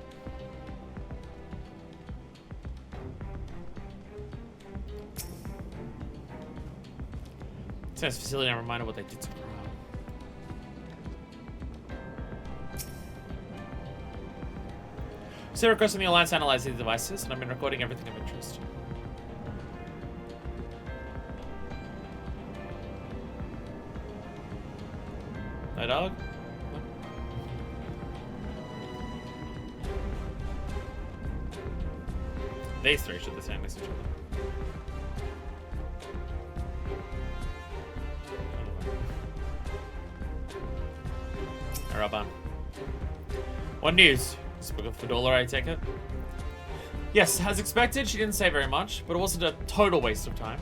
Science facility, I'm reminded what they did to Kryl. So requesting the Alliance analyze these devices, and I've been recording everything of interest. No dog? No. These three should be standing next to each other. Alright, what news? Spoke of Fidola, I take it? Yes, as expected, she didn't say very much, but it wasn't a total waste of time.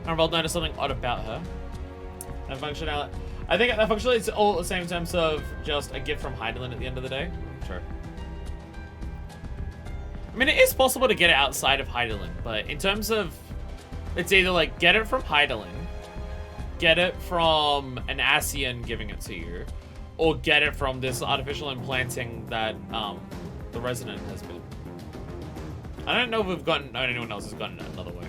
Arenvold noticed something odd about her. That functionality. I think that functionality is all the same in terms of just a gift from Hydaelyn at the end of the day. Sure. I mean, it is possible to get it outside of Hydaelyn, but in terms of... It's either like, get it from Hydaelyn, get it from an Ascian giving it to you, or get it from this artificial implanting that the Resident has been. I don't know if we've gotten... No, anyone else has gotten it another way.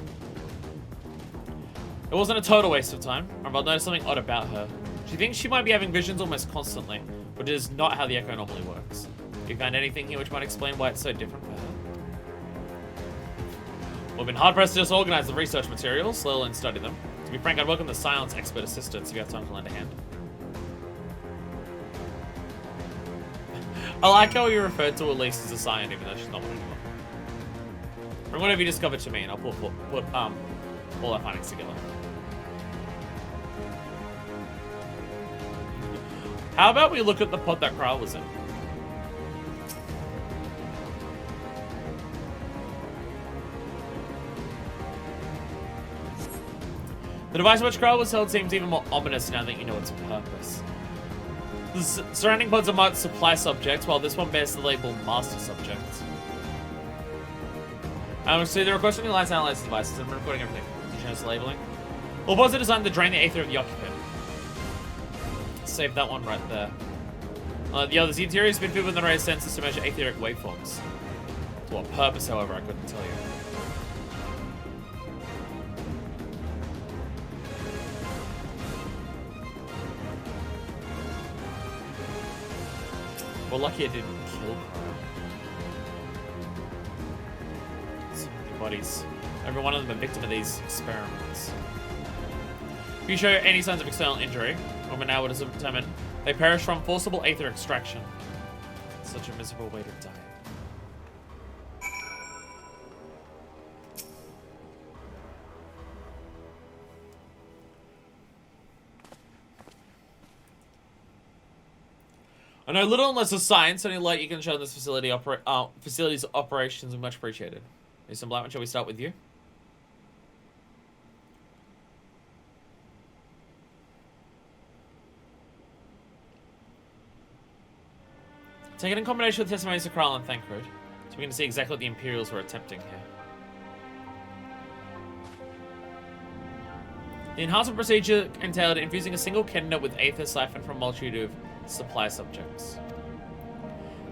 It wasn't a total waste of time. Arenvold noticed something odd about her. She thinks she might be having visions almost constantly, which is not how the Echo normally works. Do you find anything here which might explain why it's so different for her? We've been hard-pressed to just organize the research materials, let alone study them. To be frank, I'd welcome the Silence expert assistance if you have time to lend a hand. I like how you referred to Elise as a Scion, even though she's not one anymore. Bring whatever you discover to me, and I'll put all our findings together. How about we look at the pod that Kryl was in? The device in which Kryl was held seems even more ominous now that you know its purpose. The surrounding pods are marked supply subjects, while this one bears the label master subjects. So the request from the Alliance analyzes devices. I've been recording everything. Did you notice the labeling? All pods are designed to drain the aether of the occupant. Save that one right there. The others, the interior has been filled with an array of sensors to measure etheric waveforms. To what purpose, however, I couldn't tell you. Well, lucky I didn't kill Kryl. So many bodies. Every one of them a victim of these experiments. If you show any signs of external injury, or when now it is determined, they perish from forcible aether extraction. Such a miserable way to die. I know little unless of science. Any light you can show in this facility's operations are much appreciated. Mr. Blackman, shall we start with you? Taken in combination with testimonies of Kryl and Thancred, so we can see exactly what the Imperials were attempting here. The enhancement procedure entailed infusing a single Kender with aether siphoned from a multitude of supply subjects.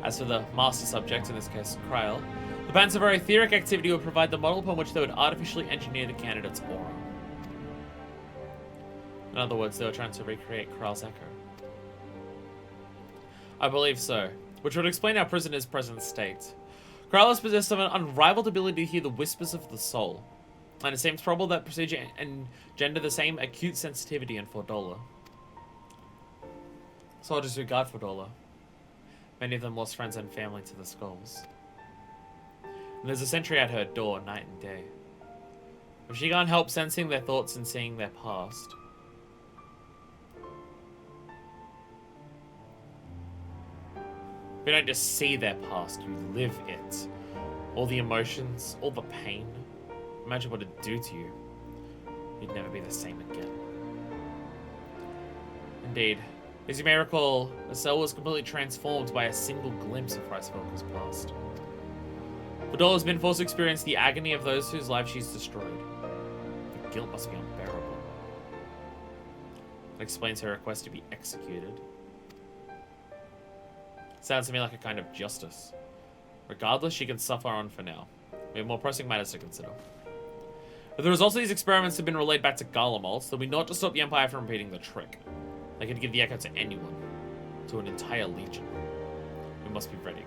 As for the master subject, in this case Kryl, The band's very etheric activity would provide the model upon which they would artificially engineer the candidate's aura. In other words, they were trying to recreate Kral's echo. I believe so, which would explain our prisoner's present state. Kral is possessed of an unrivaled ability to hear the whispers of the soul, and it seems probable that procedure engender the same acute sensitivity in Fordola. Soldiers who guard Fordola. Many of them lost friends and family to the skulls. And there's a sentry at her door night and day. If she can't help sensing their thoughts and seeing their past, you don't just see their past, you live it. All the emotions, all the pain. Imagine what it'd do to you. You'd never be the same again. Indeed. As you may recall, the cell was completely transformed by a single glimpse of Ricefolker's past. Fordola has been forced to experience the agony of those whose lives she's destroyed. The guilt must be unbearable. It explains her request to be executed. Sounds to me like a kind of justice. Regardless, she can suffer on for now. We have more pressing matters to consider. If the results of these experiments have been relayed back to Garlemald, then we not to stop the Empire from repeating the trick. They could give the echo to anyone. To an entire legion. We must be ready.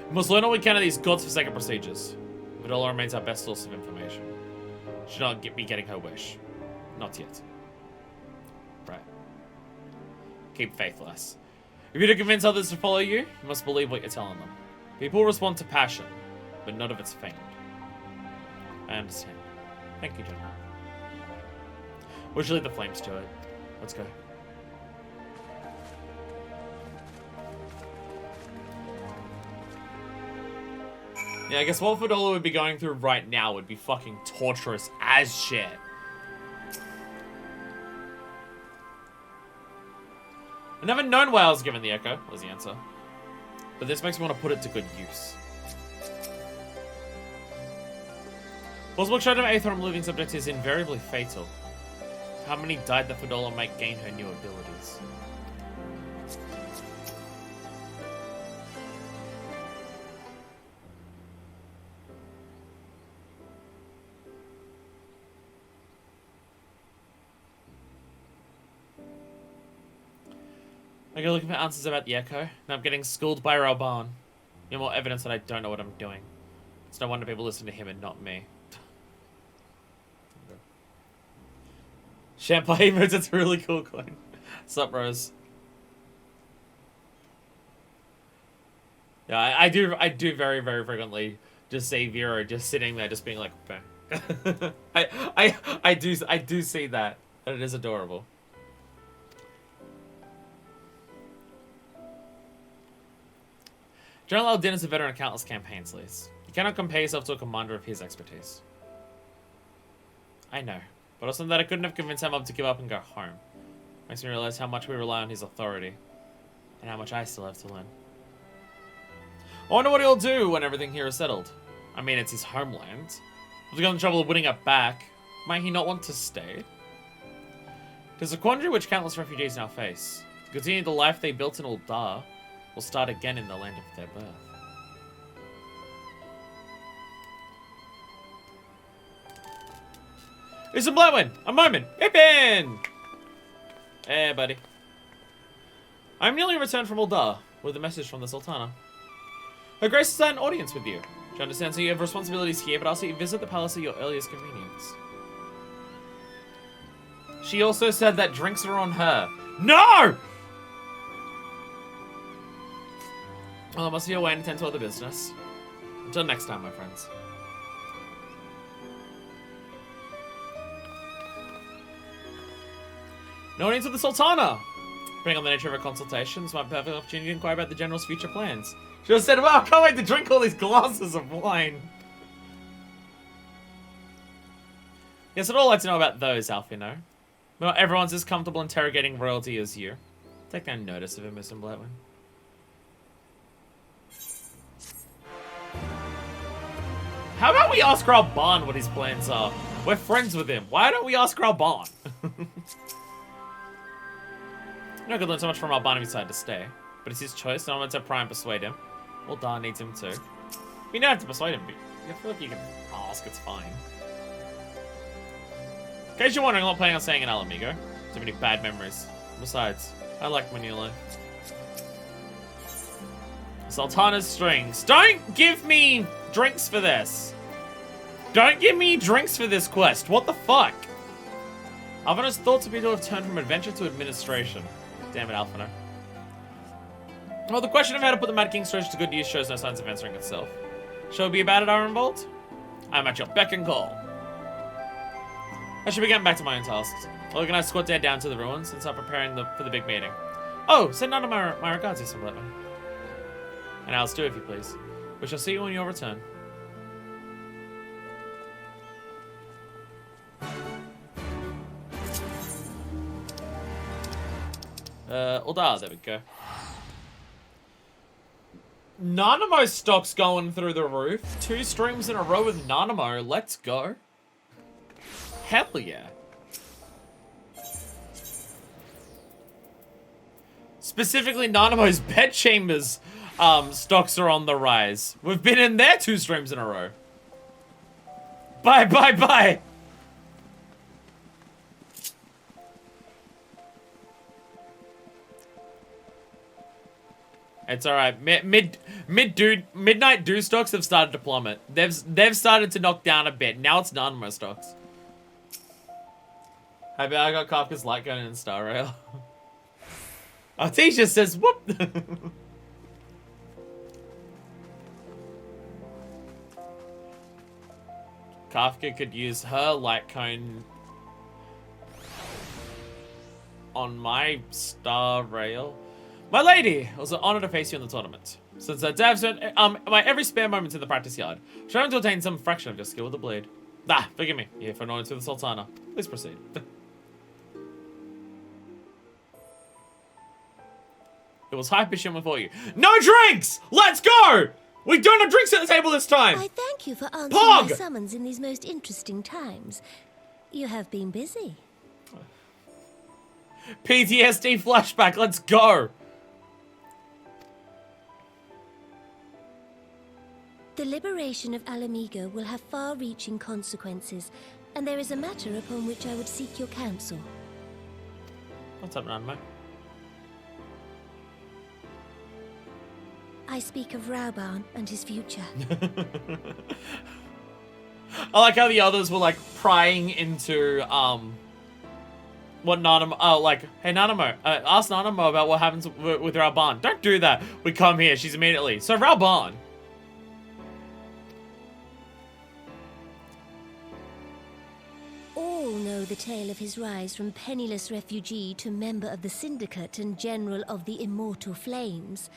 We must learn all we can of these godforsaken procedures. Fordola remains our best source of information. Should not be getting her wish. Not yet. Right. Keep faith, lass. If you're to convince others to follow you, you must believe what you're telling them. People respond to passion, but not if it's feigned. I understand. Thank you, General. We should lead the flames to it. Let's go. Yeah, I guess what Fordola would be going through right now would be fucking torturous as shit. I've never known why I was given the echo, was the answer. But this makes me want to put it to good use. Possible showed of Aetherm living subject is invariably fatal. How many died that Fordola might gain her new abilities? I go looking for answers about the echo, and I'm getting schooled by Rauban. You're more evidence that I don't know what I'm doing. It's no wonder people listen to him and not me. Champagne emotes, it's a really cool coin. Sup, Rose? Yeah, I do very, very frequently just see Vero just sitting there, just being like, okay. I do see that, and it is adorable. General Aldin is a veteran of countless campaigns, Liz. You cannot compare yourself to a commander of his expertise. I know, but also that I couldn't have convinced Hammob to give up and go home. Makes me realize how much we rely on his authority, and how much I still have to learn. I wonder what he'll do when everything here is settled. I mean, it's his homeland. If we got in trouble of winning it back, might he not want to stay? There's a quandary which countless refugees now face. To continue the life they built in Uldar, will start again in the land of their birth. It's a Blackwind! A moment! Pippin! Hey, buddy. I'm nearly returned from Uldar with a message from the Sultana. Her Grace has had an audience with you. She understands that you have responsibilities here, but asks that you visit the palace at your earliest convenience. She also said that drinks are on her. No! Well, I must be away and attend to other business. Until next time, my friends. No need to the Sultana! Depending on the nature of her consultations, might be a perfect opportunity to inquire about the General's future plans. She just said, wow, I can't wait to drink all these glasses of wine. Yes, I'd all like to know about those, Alfino. But not everyone's as comfortable interrogating royalty as you. Take no notice of him, Mr. Blackwind. How about we ask Rauban what his plans are? We're friends with him. Why don't we ask Rauban? I could learn so much from Rauban if he decided to stay. But it's his choice, and I'm going to try and persuade him. Well, Dar needs him too. You don't have to persuade him, but I feel like you can ask, it's fine. In case you're wondering, I'm not planning on staying in Alamigo. Too many bad memories. Besides, I like Manila. Sultana's strings. Don't give me drinks for this. Don't give me drinks for this quest. What the fuck? Alphina's thoughts appear to have turned from adventure to administration. Damn it, Alphina. Well, the question of how to put the Mad King's treasure to good use shows no signs of answering itself. Shall we be about it, Ironbolt? I'm at your beck and call. I should be getting back to my own tasks. I'll organize a squad day down to the ruins and start preparing for the big meeting. Oh, send none of my regards, you simply. And Alice too, if you please. We shall see you on your return. Uldar, there we go. Nanamo stock's going through the roof. 2 streams in a row with Nanamo. Let's go. Hell yeah. Specifically, Nanamo's bed chambers stocks are on the rise. We've been in there 2 streams in a row. Bye, bye, bye. It's all right. Midnight dew stocks have started to plummet. They've started to knock down a bit. Now it's Nanamo stocks. I bet I got Kafka's light gun in Star Rail. Artesia says, whoop. Kafka could use her light cone on my Star Rail. My lady, it was an honor to face you in the tournament. Since Dav spent my every spare moment in the practice yard, trying to attain some fraction of your skill with the blade. Ah, forgive me. Here for an honor to the Sultana. Please proceed. It was hyper-shimmer for you. No drinks! Let's go! We don't have drinks at the table this time! I thank you for answering Pog! my summons in these most interesting times. You have been busy. PTSD flashback, let's go! The liberation of Alamigo will have far-reaching consequences, and there is a matter upon which I would seek your counsel. What's up, Ranma? I speak of Rauban and his future. I like how the others were like prying into what Nanamo, like, hey Nanamo, ask Nanamo about what happens with Rauban. Don't do that. We come here, she's immediately. So Rauban. All know the tale of his rise from penniless refugee to member of the Syndicate and General of the Immortal Flames.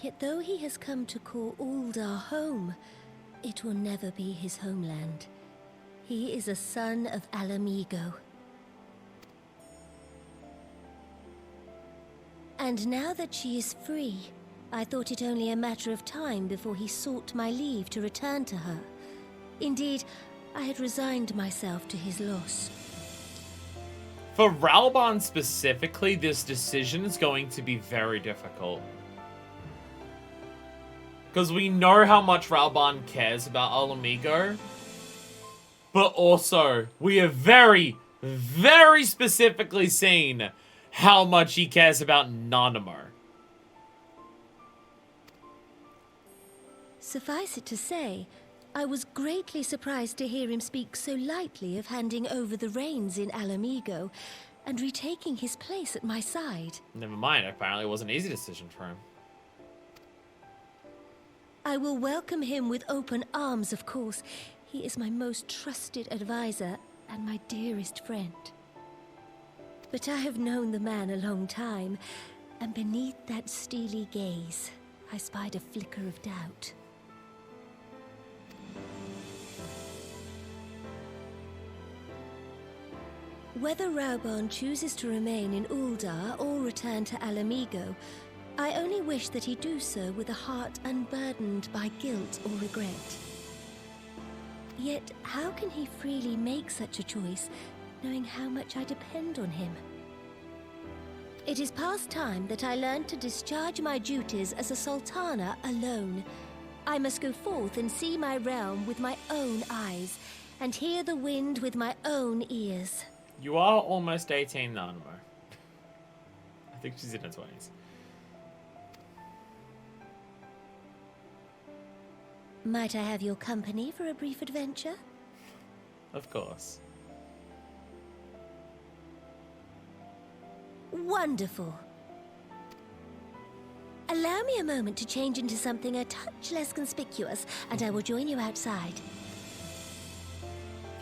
Yet though he has come to call Uldar home, it will never be his homeland. He is a son of Alamigo. And now that she is free, I thought it only a matter of time before he sought my leave to return to her. Indeed, I had resigned myself to his loss. For Rauban specifically, this decision is going to be very difficult. Because we know how much Rauban cares about Alamigo. But also, we have very, very specifically seen how much he cares about Nanamo. Suffice it to say, I was greatly surprised to hear him speak so lightly of handing over the reins in Alamigo and retaking his place at my side. Never mind, apparently it was an easy decision for him. I will welcome him with open arms, of course. He is my most trusted advisor and my dearest friend. But I have known the man a long time, and beneath that steely gaze, I spied a flicker of doubt. Whether Rauban chooses to remain in Uldar or return to Alamigo, I only wish that he do so with a heart unburdened by guilt or regret. Yet, how can he freely make such a choice, knowing how much I depend on him? It is past time that I learned to discharge my duties as a Sultana alone. I must go forth and see my realm with my own eyes, and hear the wind with my own ears. You are almost 18, Nanamo. I think she's in her 20s. Might I have your company for a brief adventure? Of course. Wonderful. Allow me a moment to change into something a touch less conspicuous, and I will join you outside.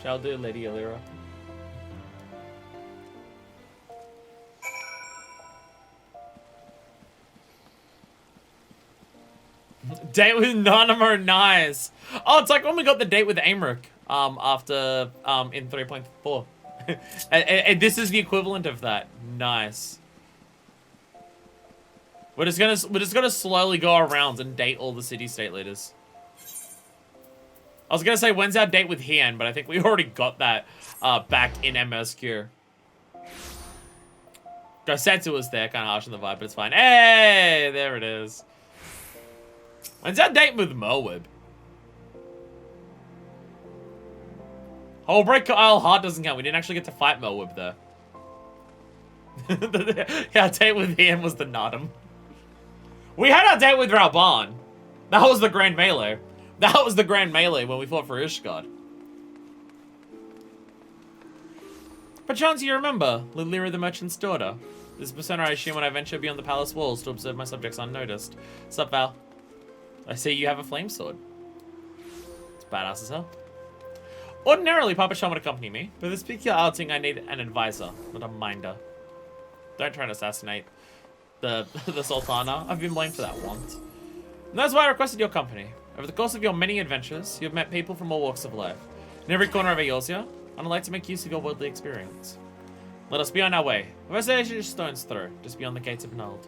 Shall do, Lady Illyra. Date with Nanamo, nice. Oh, it's like when we got the date with Aymeric, after, in 3.4. and this is the equivalent of that. Nice. We're just gonna slowly go around and date all the city-state leaders. I was gonna say, when's our date with Hien, but I think we already got that, back in MSQ. Gosetsu was there, kind of harsh on the vibe, but it's fine. Hey, there it is. When's our date with Merwib? Hullbreaker Isle Heart doesn't count. We didn't actually get to fight Merwib there. Yeah, our date with him was the Nodum. We had our date with Rauban. That was the Grand Melee. That was the Grand Melee when we fought for Ishgard. Perchance you remember Lilira the Merchant's daughter. This persona I assume when I venture beyond the palace walls to observe my subjects unnoticed. Sup, Val? I see you have a flame sword. It's badass as hell. Ordinarily, Papa Shan would accompany me, but for this particular outing I need an advisor, not a minder. Don't try and assassinate the Sultana. I've been blamed for that once. And that's why I requested your company. Over the course of your many adventures, you have met people from all walks of life. In every corner of Eorzea, and I'd like to make use of your worldly experience. Let us be on our way. If I say just stone's throw, just beyond the gates of Nuld.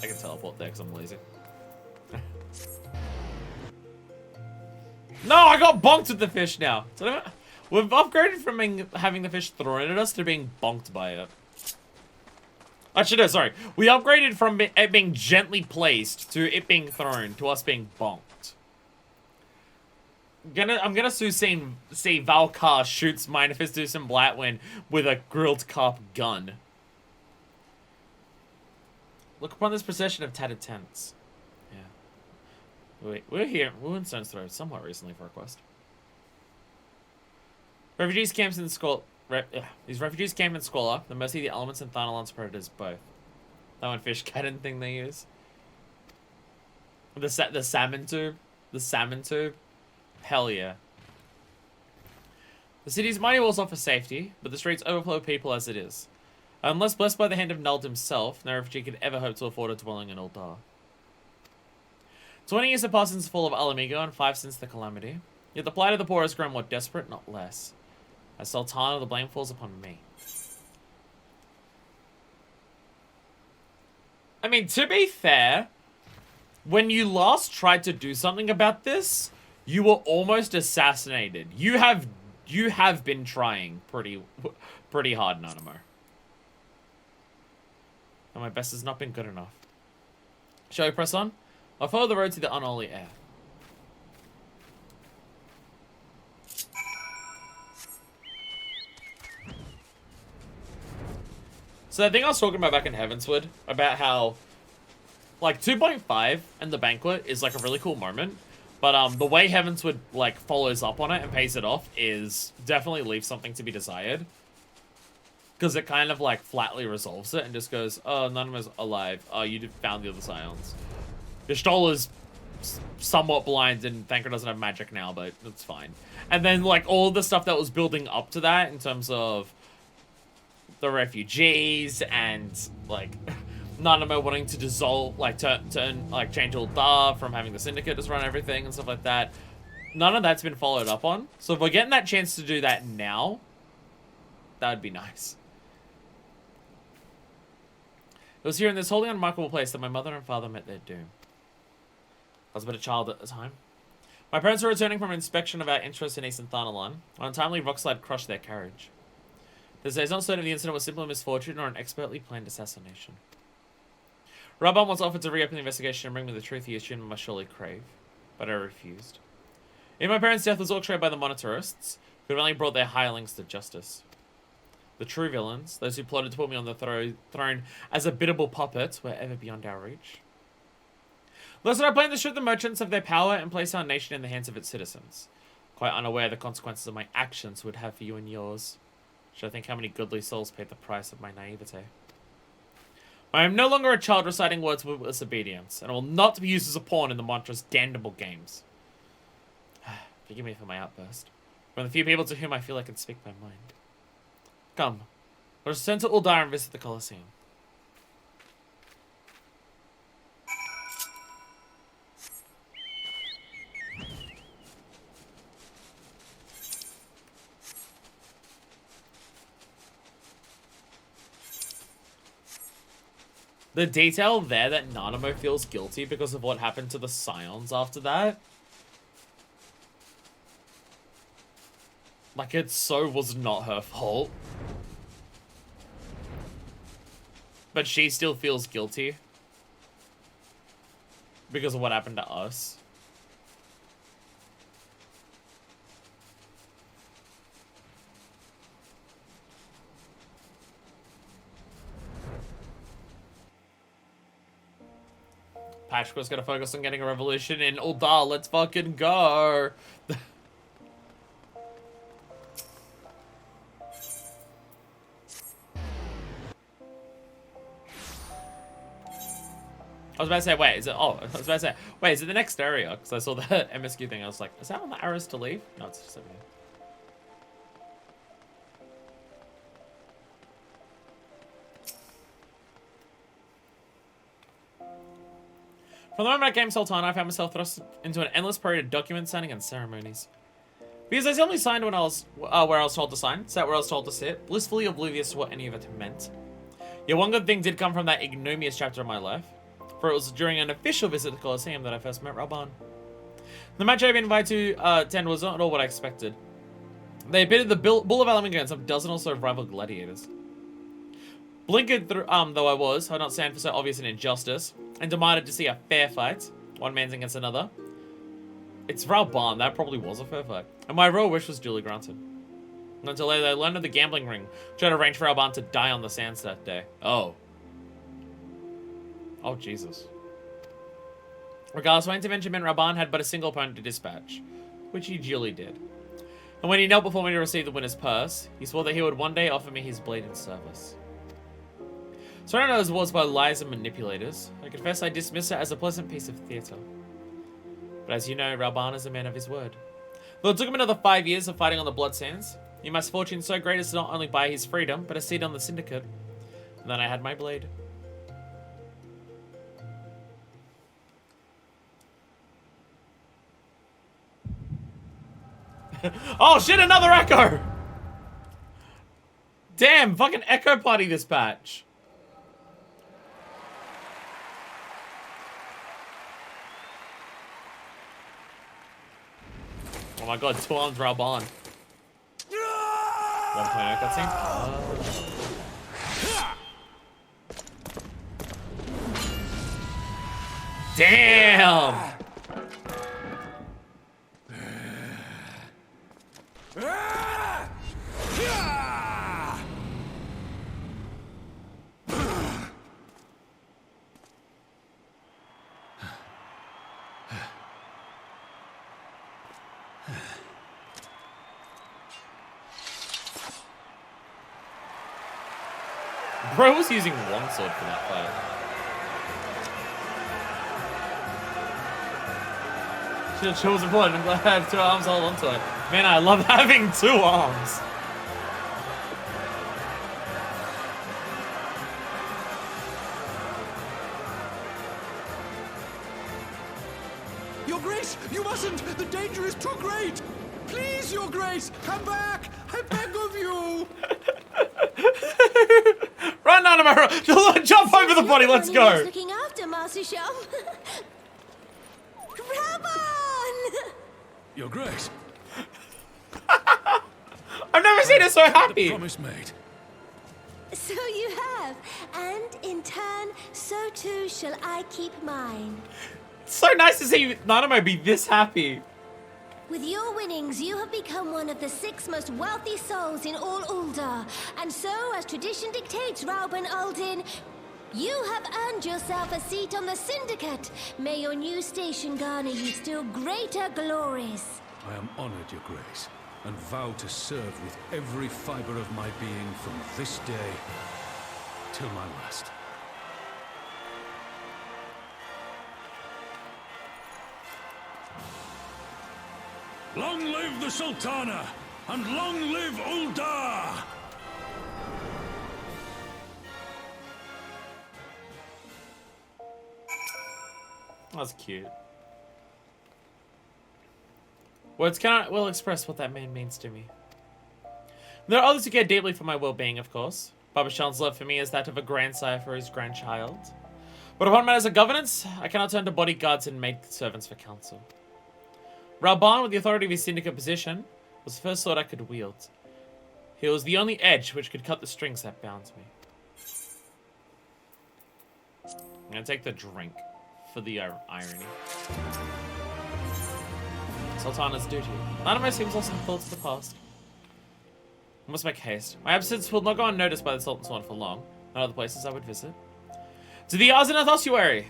I can teleport there because I'm lazy. No, I got bonked with the fish now. So we've upgraded from having the fish thrown at us to being bonked by it. Actually, no, sorry. We upgraded from it being gently placed to it being thrown to us being bonked. I'm gonna soon see Valkar shoots Minifestus and Blatwin with a grilled carp gun. Look upon this procession of tattered tents. Yeah. Wait, we're in Stone's Throw somewhat recently for a quest. Refugees camps in Squalor. These refugees camp in Squalor, the mercy of the elements and Thanalan's predators both. That one fish cannon thing they use. The salmon tube. The salmon tube. Hell yeah. The city's mighty walls offer safety, but the streets overflow people as it is. Unless blessed by the hand of Nuld himself, no refugee could ever hope to afford a dwelling in Uldar. 20 years have passed since the fall of Alamigo and 5 since the calamity. Yet the plight of the poor has grown more desperate, not less. As Sultana, the blame falls upon me. I mean, to be fair, when you last tried to do something about this, you were almost assassinated. You have been trying pretty hard, Nanamo. And my best has not been good enough. Shall we press on? I'll follow the road to the unholy air. So that thing I was talking about back in Heavensward, about how, like, 2.5 and the banquet is, like, a really cool moment. But, the way Heavensward, like, follows up on it and pays it off is definitely leaves something to be desired. Because it kind of, like, flatly resolves it and just goes, oh, none of us alive. Oh, you found the other Scions. Gestalt is somewhat blind and Thanker doesn't have magic now, but it's fine. And then, like, all the stuff that was building up to that in terms of the refugees and, like, Nanamo wanting to dissolve, like, change Uldar from having the Syndicate just run everything and stuff like that. None of that's been followed up on. So if we're getting that chance to do that now, that would be nice. It was here in this wholly unremarkable place that my mother and father met their doom. I was but a child at the time. My parents were returning from an inspection of our interests in Eastern Thanalan when a untimely rockslide crushed their carriage. This is not certain if the incident was simply misfortune or an expertly planned assassination. Rabban once offered to reopen the investigation and bring me the truth he assumed I must surely crave, but I refused. In my parents' death was orchestrated by the monetarists, who had only brought their hirelings to justice. The true villains, those who plotted to put me on the throne as a biddable puppet, were ever beyond our reach. Thus did I plan to strip the merchants of their power and place our nation in the hands of its citizens, quite unaware of the consequences of my actions would have for you and yours. Should I think how many goodly souls paid the price of my naivete? I am no longer a child reciting words with witless obedience, and I will not be used as a pawn in the Mantra's damnable games. Forgive me for my outburst. One of the few people to whom I feel I can speak my mind. Come, let us return to Uldar and visit the Colosseum. The detail there that Nanamo feels guilty because of what happened to the Scions after that. Like, it so was not her fault. But she still feels guilty because of what happened to us. Patchwork's gonna focus on getting a revolution in Uldar. Let's fucking go. I was about to say, wait, is it? Oh, I was about to say, wait, is it the next area? Because I saw that MSQ thing. I was like, is that on the arrows to leave? No, it's just over here. From the moment I came Sultan, I found myself thrust into an endless parade of document signing and ceremonies. Because I simply signed when I was where I was told to sign, sat where I was told to sit, blissfully oblivious to what any of it meant. Yet one good thing did come from that ignominious chapter of my life, for it was during an official visit to the Colosseum that I first met Rabban. The match I had been invited to attend was not at all what I expected. They pitted the Bull of Alamigo against some dozen or so rival gladiators. Blinkered though I was, I would not stand for so obvious an injustice, and demanded to see a fair fight, one man's against another. It's Rabban, that probably was a fair fight. And my royal wish was duly granted. Until later, I learned of the gambling ring, which had arranged for Rabban to die on the sands that day. Oh. Oh, Jesus. Regardless, my intervention meant Rabban had but a single opponent to dispatch, which he duly did. And when he knelt before me to receive the winner's purse, he swore that he would one day offer me his blade in service. Surrounded as was by lies and manipulators, I confess I dismiss it as a pleasant piece of theatre. But as you know, Rabban is a man of his word. Though it took him another 5 years of fighting on the blood sands, he must fortune so great as to not only buy his freedom, but a seat on the syndicate. And then I had my blade. Oh shit, another echo! Damn, fucking echo party this patch. Oh my god, 2 arms Rabban. 1.0 cutscene? Damn! Bro was using longsword for that fight. Should have chosen one. I'm glad I have 2 arms hold onto it. Man, I love having 2 arms. Your Grace, you mustn't! The danger is too great! Please, Your Grace, come back! I beg of you! Run out of my road! Jump over the body, let's go! Looking after Master Sham. Rabban! Your Grace. I've never seen her so happy! The promise made. So you have, and in turn, so too shall I keep mine. It's so nice to see Nanamo be this happy. With your winnings, you have become one of the 6 most wealthy souls in all Uldar. And so, as tradition dictates, Rauben Aldin, you have earned yourself a seat on the Syndicate. May your new station garner you still greater glories. I am honored, Your Grace, and vow to serve with every fiber of my being from this day till my last. Long live the Sultana, and long live Uldar! That's cute. Words cannot well express what that man means to me. There are others who care deeply for my well-being, of course. Babashan's love for me is that of a grandsire for his grandchild. But upon matters of governance, I cannot turn to bodyguards and maidservants for counsel. Rauben, with the authority of his syndicate position, was the first sword I could wield. He was the only edge which could cut the strings that bound me. I'm gonna take the drink for the irony. Sultana's duty. Nanamo seems lost in thoughts of the past. I must make haste. My absence will not go unnoticed by the Sultan's Swan for long, and other places I would visit. To the Arzanath Ossuary!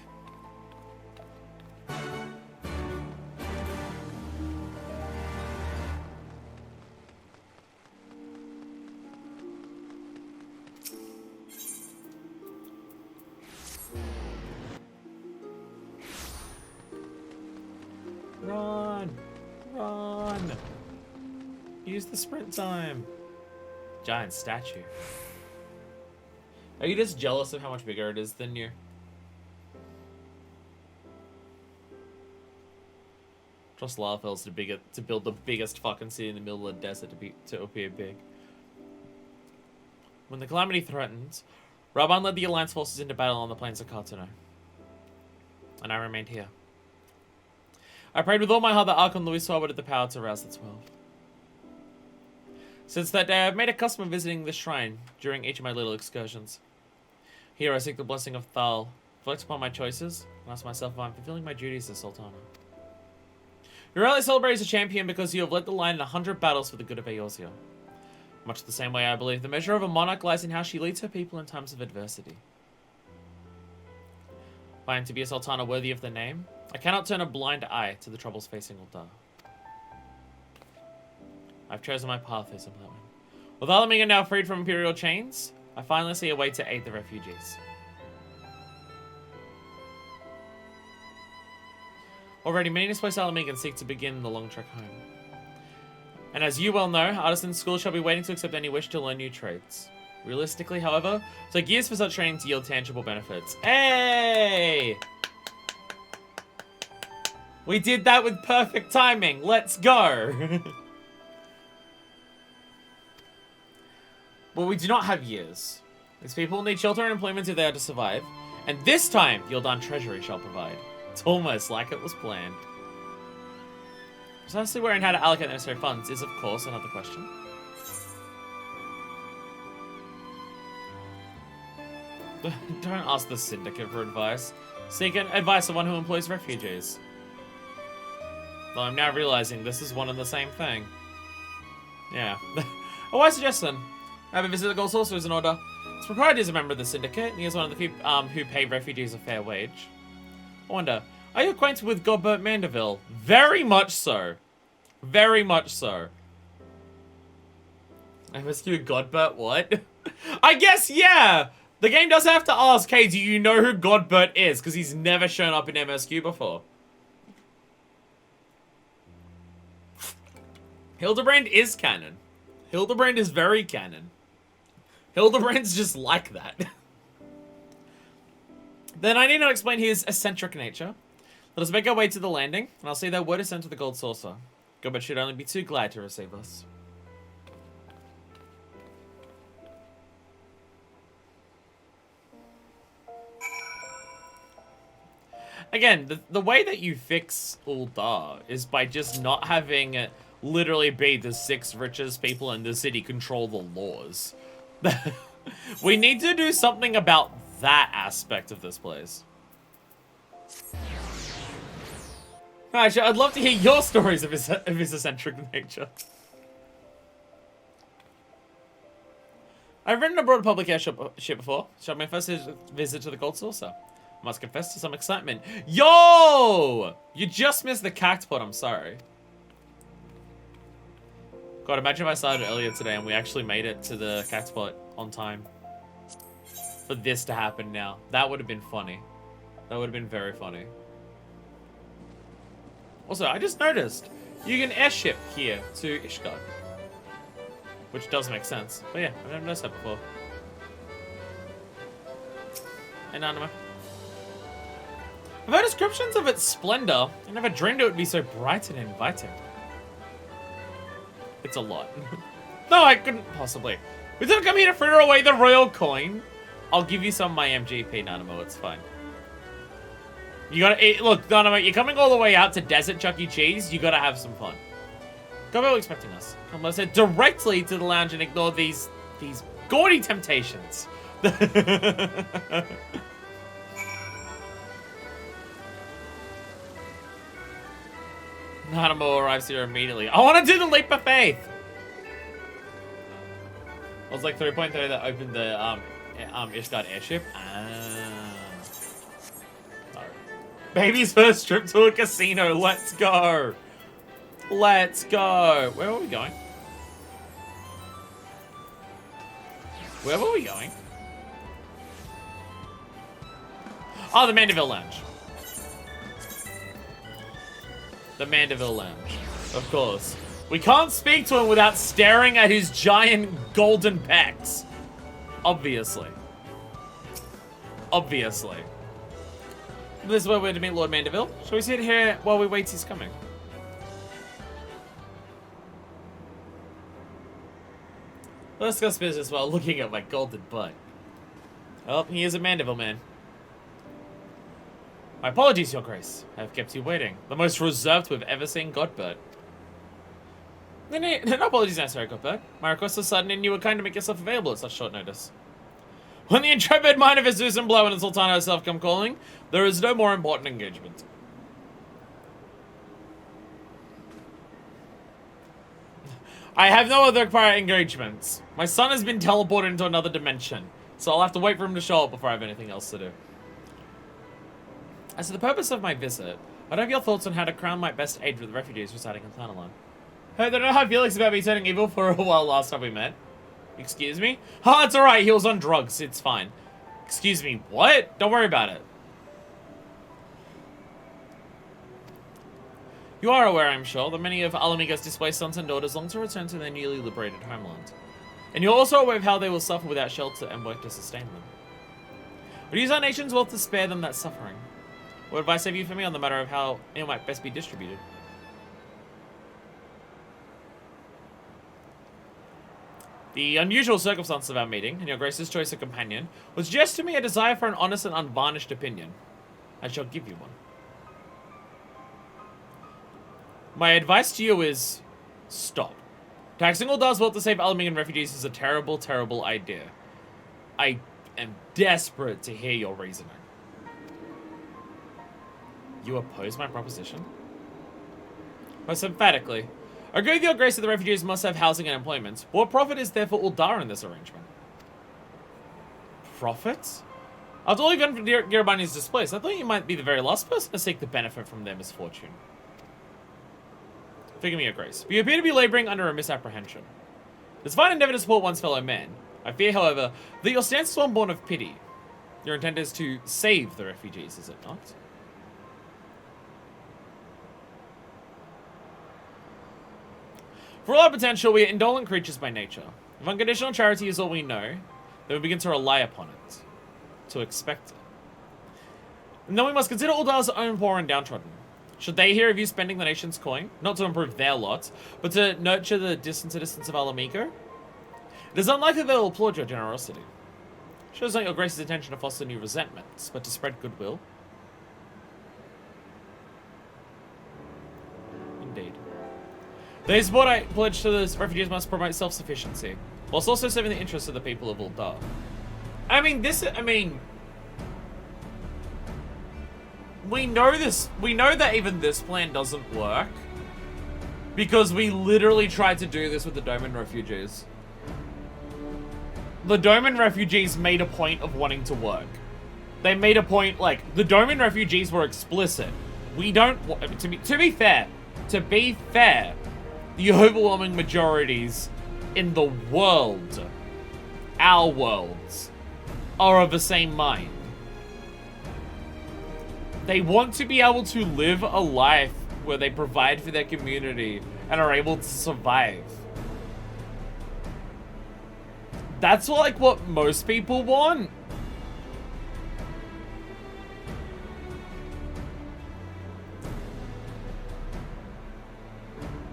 Run! Run! Use the sprint time. Giant statue. Are you just jealous of how much bigger it is than you? Trust Larfels to build the biggest fucking city in the middle of the desert to appear big. When the calamity threatened, Rauben led the Alliance forces into battle on the plains of Cartano. And I remained here. I prayed with all my heart that Archon Louiswa would have the power to rouse the 12. Since that day, I've made a custom of visiting this shrine during each of my little excursions. Here I seek the blessing of Thal, reflect upon my choices, and ask myself if I'm fulfilling my duties as Sultana. You rightly celebrate as a champion because you have led the line in 100 battles for the good of Eorzea. Much the same way I believe the measure of a monarch lies in how she leads her people in times of adversity. If I am to be a Sultana worthy of the name, I cannot turn a blind eye to the troubles facing Uldar. I've chosen my path, Isabella. With Alamiga now freed from Imperial chains, I finally see a way to aid the refugees. Already, many displaced Alamigans seek to begin the long trek home. And as you well know, artisan schools shall be waiting to accept any wish to learn new trades. Realistically, however, it takes years for such training to yield tangible benefits. Hey! We did that with perfect timing. Let's go! But we do not have years. These people need shelter and employment if they are to survive. And this time, the Uldan Treasury shall provide. It's almost like it was planned. Precisely where and how to allocate the necessary funds is, of course, another question. Don't ask the Syndicate for advice. Seek advice of one who employs refugees. Though I'm now realizing this is one and the same thing. Yeah. A wise suggestion. Have a visit the Gold Sorcerer is in order. Its proprietor is a member of the Syndicate, and he is one of the few who pay refugees a fair wage. I wonder, are you acquainted with Godbert Mandeville? Very much so. Very much so. MSQ Godbert what? I guess, yeah! The game does have to ask, hey, do you know who Godbert is? Because he's never shown up in MSQ before. Hildebrand is canon. Hildebrand is very canon. Hildebrand's just like that. Then I need not explain his eccentric nature. Let us make our way to the landing, and I'll see that word is sent to the Gold Saucer. Godbert should only be too glad to receive us. Again, the way that you fix Uldar is by just not having literally be the 6 richest people in the city control the laws. We need to do something about that aspect of this place. Actually, I'd love to hear your stories of his eccentric nature. I've ridden aboard a public airship before. Shot my first visit to the Gold Saucer. Must confess to some excitement. Yo! You just missed the cactpot, I'm sorry. God, imagine if I started earlier today and we actually made it to the cactpot on time. For this to happen now. That would have been funny. That would have been very funny. Also, I just noticed you can airship here to Ishgard. Which does make sense. But yeah, I've never noticed that before. And Anima. I've heard descriptions of its splendor. I never dreamed it would be so bright and inviting. It's a lot. No, I couldn't possibly. We didn't come here to fritter away the royal coin. I'll give you some of my MGP, Nanamo, it's fine. You gotta eat. Look, Nanamo, you're coming all the way out to Desert Chuck E. Cheese. You gotta have some fun. Go expecting us. Come, let's head directly to the lounge and ignore these gaudy temptations. Nanamo arrives here immediately. I want to do the leap of faith. It was like 3.3 that opened the Ishgard airship. Sorry. Baby's first trip to a casino. Let's go. Let's go. Where are we going? Where were we going? Oh, the Mandeville Lounge. The Mandeville Lounge. Of course. We can't speak to him without staring at his giant golden pecs. Obviously. Obviously. This is where we're to meet Lord Mandeville. Shall we sit here while we wait he's coming? Let's discuss business while looking at my golden butt. Oh, he is a Mandeville man. My apologies, Your Grace. I have kept you waiting. The most reserved we've ever seen Godbert. No apologies necessary, Godbert. My request was sudden and you were kind to make yourself available at such short notice. When the intrepid mind of Azus and Blow and the Sultana herself come calling, there is no more important engagement. I have no other prior engagements. My son has been teleported into another dimension, so I'll have to wait for him to show up before I have anything else to do. As to the purpose of my visit, I'd have your thoughts on how to crown my best aid with the refugees residing in Thanalan. Heard that I had feelings about me turning evil for a while last time we met. Excuse me? Oh, it's alright, he was on drugs, it's fine. Excuse me, what? Don't worry about it. You are aware, I'm sure, that many of Alamiga's displaced sons and daughters long to return to their newly liberated homeland. And you're also aware of how they will suffer without shelter and work to sustain them. Would use our nation's wealth to spare them that suffering? What advice have you for me on the matter of how it might best be distributed? The unusual circumstance of our meeting, and your Grace's choice of companion, was just to me a desire for an honest and unvarnished opinion. I shall give you one. My advice to you is, stop. Taxing Uldar's wealth to save Alamigan refugees is a terrible, terrible idea. I am desperate to hear your reasoning. You oppose my proposition? Most emphatically. I agree with your Grace that the refugees must have housing and employment. What profit is there for Uldar in this arrangement? Profit? After all you've done for Girabani's displaced, I thought you might be the very last person to seek the benefit from their misfortune. Forgive me, your Grace, but you appear to be laboring under a misapprehension. It's fine endeavor to support one's fellow man. I fear, however, that your stance is one born of pity. Your intent is to save the refugees, is it not? For all our potential, we are indolent creatures by nature. If unconditional charity is all we know, then we begin to rely upon it. To expect it. And then we must consider Uldar's own poor and downtrodden. Should they hear of you spending the nation's coin, not to improve their lot, but to nurture the distant citizens of Alamigo? It is unlikely they will applaud your generosity. It shows not your Grace's intention to foster new resentments, but to spread goodwill. Indeed. They support a pledge to the refugees must promote self-sufficiency, whilst also serving the interests of the people of Uldar. I mean, we know this. We know that even this plan doesn't work because we literally tried to do this with the Doman refugees. The Doman refugees made a point of wanting to work. They made a point, like, the Doman refugees were explicit. We don't, to be fair, the overwhelming majorities in the world, our worlds, are of the same mind. They want to be able to live a life where they provide for their community and are able to survive. That's like what most people want.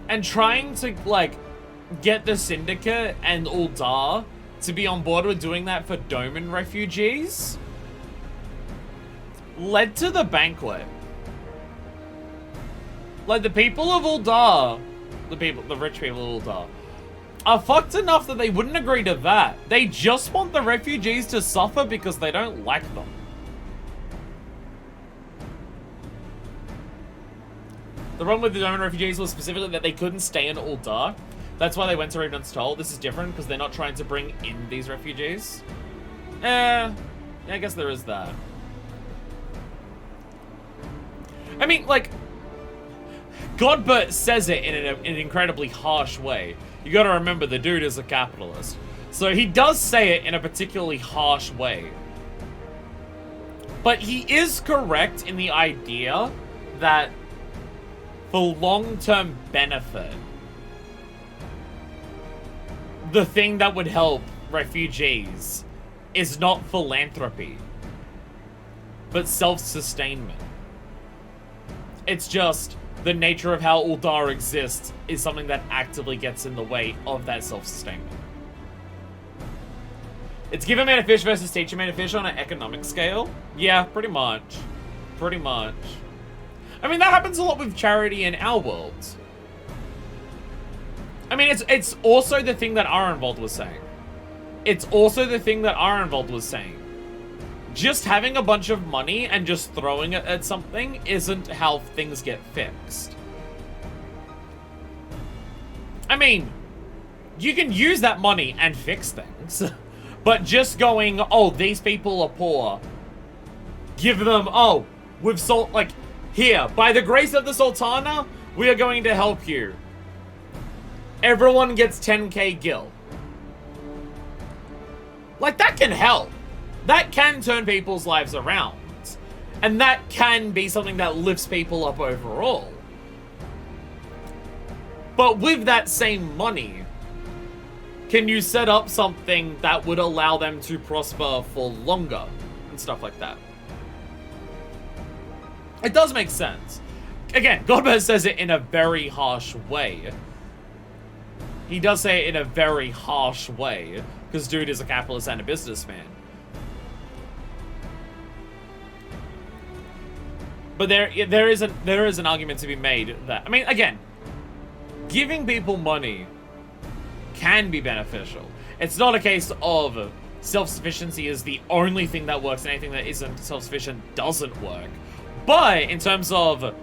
And trying to, like, get the Syndicate and Uldar to be on board with doing that for Doman refugees led to the banquet. Like, the people of Uldar, the rich people of Uldar, are fucked enough that they wouldn't agree to that. They just want the refugees to suffer because they don't like them. The problem with the Doman refugees was specifically that they couldn't stay in Uldar. That's why they went to Raven's Toll. This is different because they're not trying to bring in these refugees. Yeah, I guess there is that. I mean, like, Godbert says it in an incredibly harsh way. You gotta remember, the dude is a capitalist. So he does say it in a particularly harsh way. But he is correct in the idea that for long-term benefit, the thing that would help refugees is not philanthropy, but self-sustainment. It's just the nature of how Uldar exists is something that actively gets in the way of that self-sustainment. It's give a man a fish versus teach a man a fish on an economic scale? Yeah, pretty much. Pretty much. I mean, that happens a lot with charity in our worlds. I mean, it's also the thing that Arenvold was saying. It's also the thing that Arenvold was saying. Just having a bunch of money and just throwing it at something isn't how things get fixed. I mean, you can use that money and fix things. But just going, oh, these people are poor. Give them, oh, we've sold, like, here, by the grace of the Sultana, we are going to help you. Everyone gets 10k gil. Like, that can help. That can turn people's lives around. And that can be something that lifts people up overall. But with that same money, can you set up something that would allow them to prosper for longer and stuff like that? It does make sense. Again, Godbert says it in a very harsh way. He does say it in a very harsh way, because dude is a capitalist and a businessman. But there is an argument to be made that, I mean, again, giving people money can be beneficial. It's not a case of self-sufficiency is the only thing that works and anything that isn't self-sufficient doesn't work. But in terms of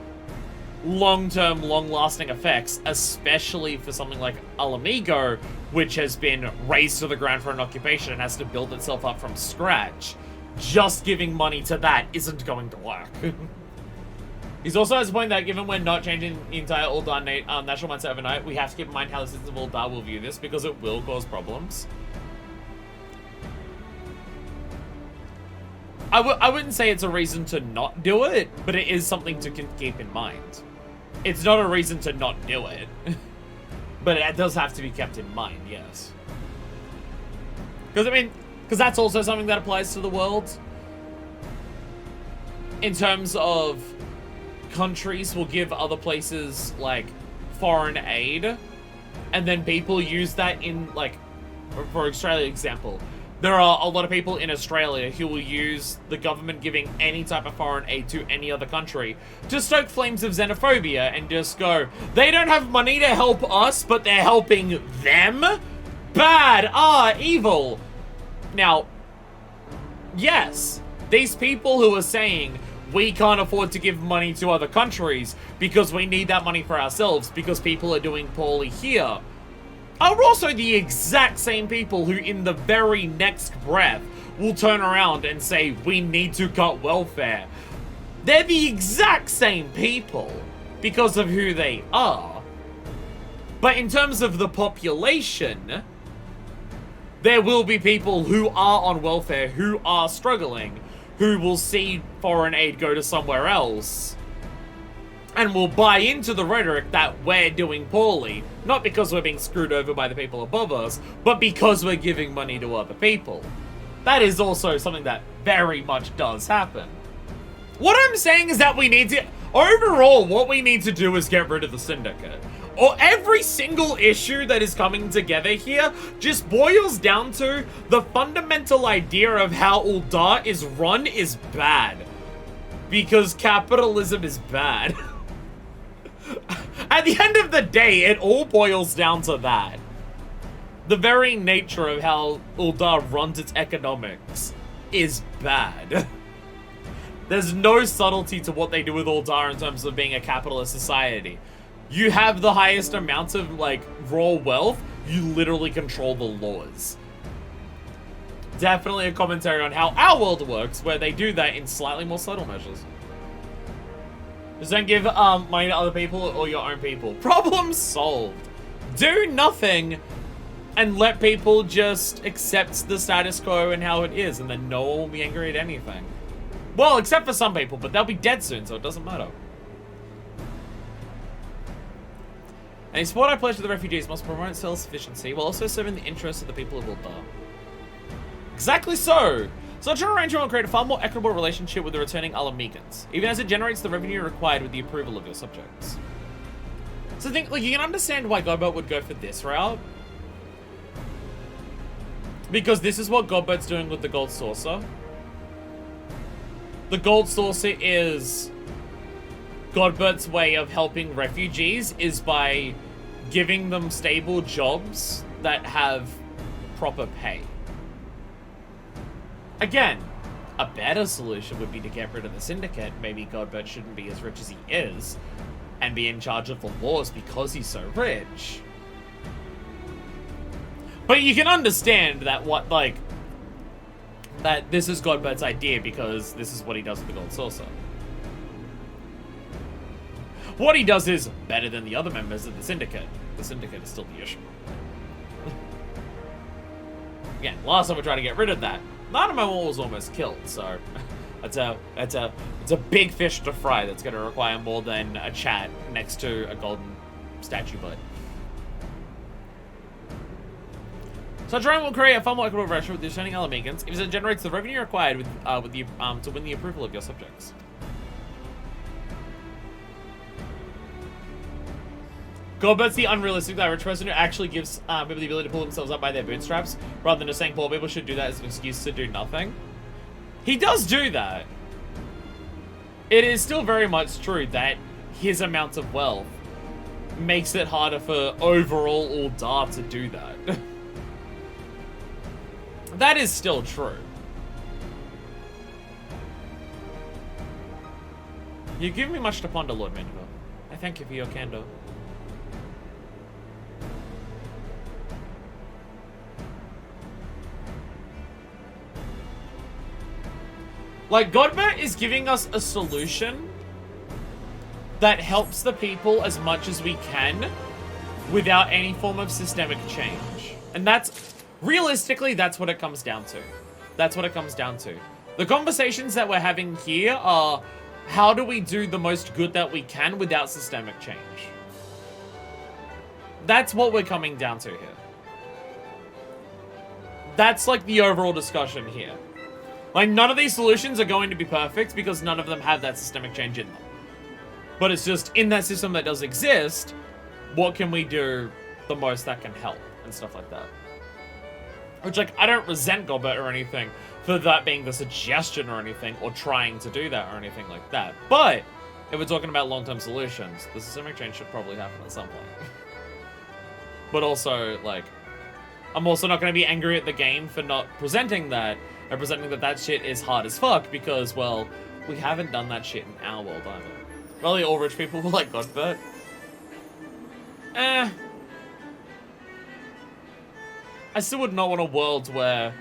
long-term, long-lasting effects, especially for something like Alamigo, which has been razed to the ground for an occupation and has to build itself up from scratch, just giving money to that isn't going to work. He's also has a point that given we're not changing the entire Uldar national mindset overnight, we have to keep in mind how the citizens of Uldar will view this, because it will cause problems. I wouldn't say it's a reason to not do it, but it is something to keep in mind. It's not a reason to not do it, but it does have to be kept in mind, yes. Because, I mean, because that's also something that applies to the world. In terms of countries will give other places, like, foreign aid, and then people use that in, like, for Australia example, there are a lot of people in Australia who will use the government giving any type of foreign aid to any other country to stoke flames of xenophobia and just go, they don't have money to help us, but they're helping them? Bad! Evil! Now, yes, these people who are saying we can't afford to give money to other countries because we need that money for ourselves because people are doing poorly here are also the exact same people who in the very next breath will turn around and say we need to cut welfare. They're the exact same people because of who they are. But in terms of the population, there will be people who are on welfare, who are struggling, who will see foreign aid go to somewhere else and will buy into the rhetoric that we're doing poorly, not because we're being screwed over by the people above us, but because we're giving money to other people. That is also something that very much does happen. What I'm saying is that we need to, overall, what we need to do is get rid of the Syndicate. Or every single issue that is coming together here just boils down to the fundamental idea of how Uldar is run is bad. Because capitalism is bad. At the end of the day, it all boils down to that. The very nature of how Uldar runs its economics is bad. There's no subtlety to what they do with Uldar in terms of being a capitalist society. You have the highest amount of, like, raw wealth, you literally control the laws. Definitely a commentary on how our world works, where they do that in slightly more subtle measures. Just don't give money to other people or your own people. Problem solved. Do nothing and let people just accept the status quo and how it is, and then no one will be angry at anything. Well, except for some people, but they'll be dead soon, so it doesn't matter. A support I pledge to the refugees must promote self-sufficiency while also serving the interests of the people of Uldar. Exactly so! Such an arrangement will create a far more equitable relationship with the returning Alamegans, even as it generates the revenue required with the approval of your subjects. So I think, like, you can understand why Godbert would go for this route. Because this is what Godbert's doing with the Gold Saucer. The Gold Saucer is Godbert's way of helping refugees is by giving them stable jobs that have proper pay. Again, a better solution would be to get rid of the Syndicate. Maybe Godbert shouldn't be as rich as he is and be in charge of the laws because he's so rich. But you can understand that that this is Godbert's idea because this is what he does with the Gold Saucer. What he does is better than the other members of the Syndicate. The Syndicate is still the issue. Again, last time we tried to get rid of that, none of my wall was almost killed, so it's a big fish to fry that's going to require more than a chat next to a golden statue butt. Such arrangement will create a far more equitable relationship with the returning Alamegans if it generates the revenue required to win the approval of your subjects. Godbert's the unrealistic, that rich person who actually gives people the ability to pull themselves up by their bootstraps, rather than just saying poor people should do that as an excuse to do nothing. He does do that. It is still very much true that his amount of wealth makes it harder for overall Uldar to do that. That is still true. You give me much to ponder, Lord Mandeville. I thank you for your candor. Like, Godbert is giving us a solution that helps the people as much as we can without any form of systemic change. And that's, realistically, that's what it comes down to. That's what it comes down to. The conversations that we're having here are, how do we do the most good that we can without systemic change? That's what we're coming down to here. That's like the overall discussion here. Like, none of these solutions are going to be perfect because none of them have that systemic change in them. But it's just, in that system that does exist, what can we do the most that can help and stuff like that. Which, like, I don't resent Gobert or anything for that being the suggestion or anything, or trying to do that or anything like that. But, if we're talking about long-term solutions, the systemic change should probably happen at some point. But also, like, I'm also not going to be angry at the game for not presenting that, and presenting that that shit is hard as fuck, because, well, we haven't done that shit in our world either. Probably all rich people were like, Godbert. I still would not want a world where...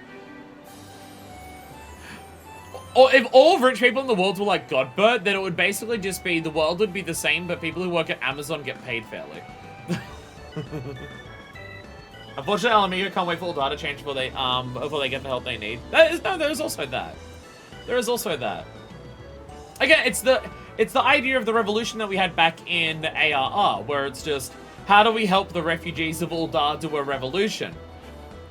Or if all rich people in the world were like Godbert, then it would basically just be, the world would be the same, but people who work at Amazon get paid fairly. Unfortunately, Alamigo can't wait for all data change before they get the help they need. There is also that. There is also that. Again, it's the idea of the revolution that we had back in the ARR, where it's just, how do we help the refugees of Uldar do a revolution?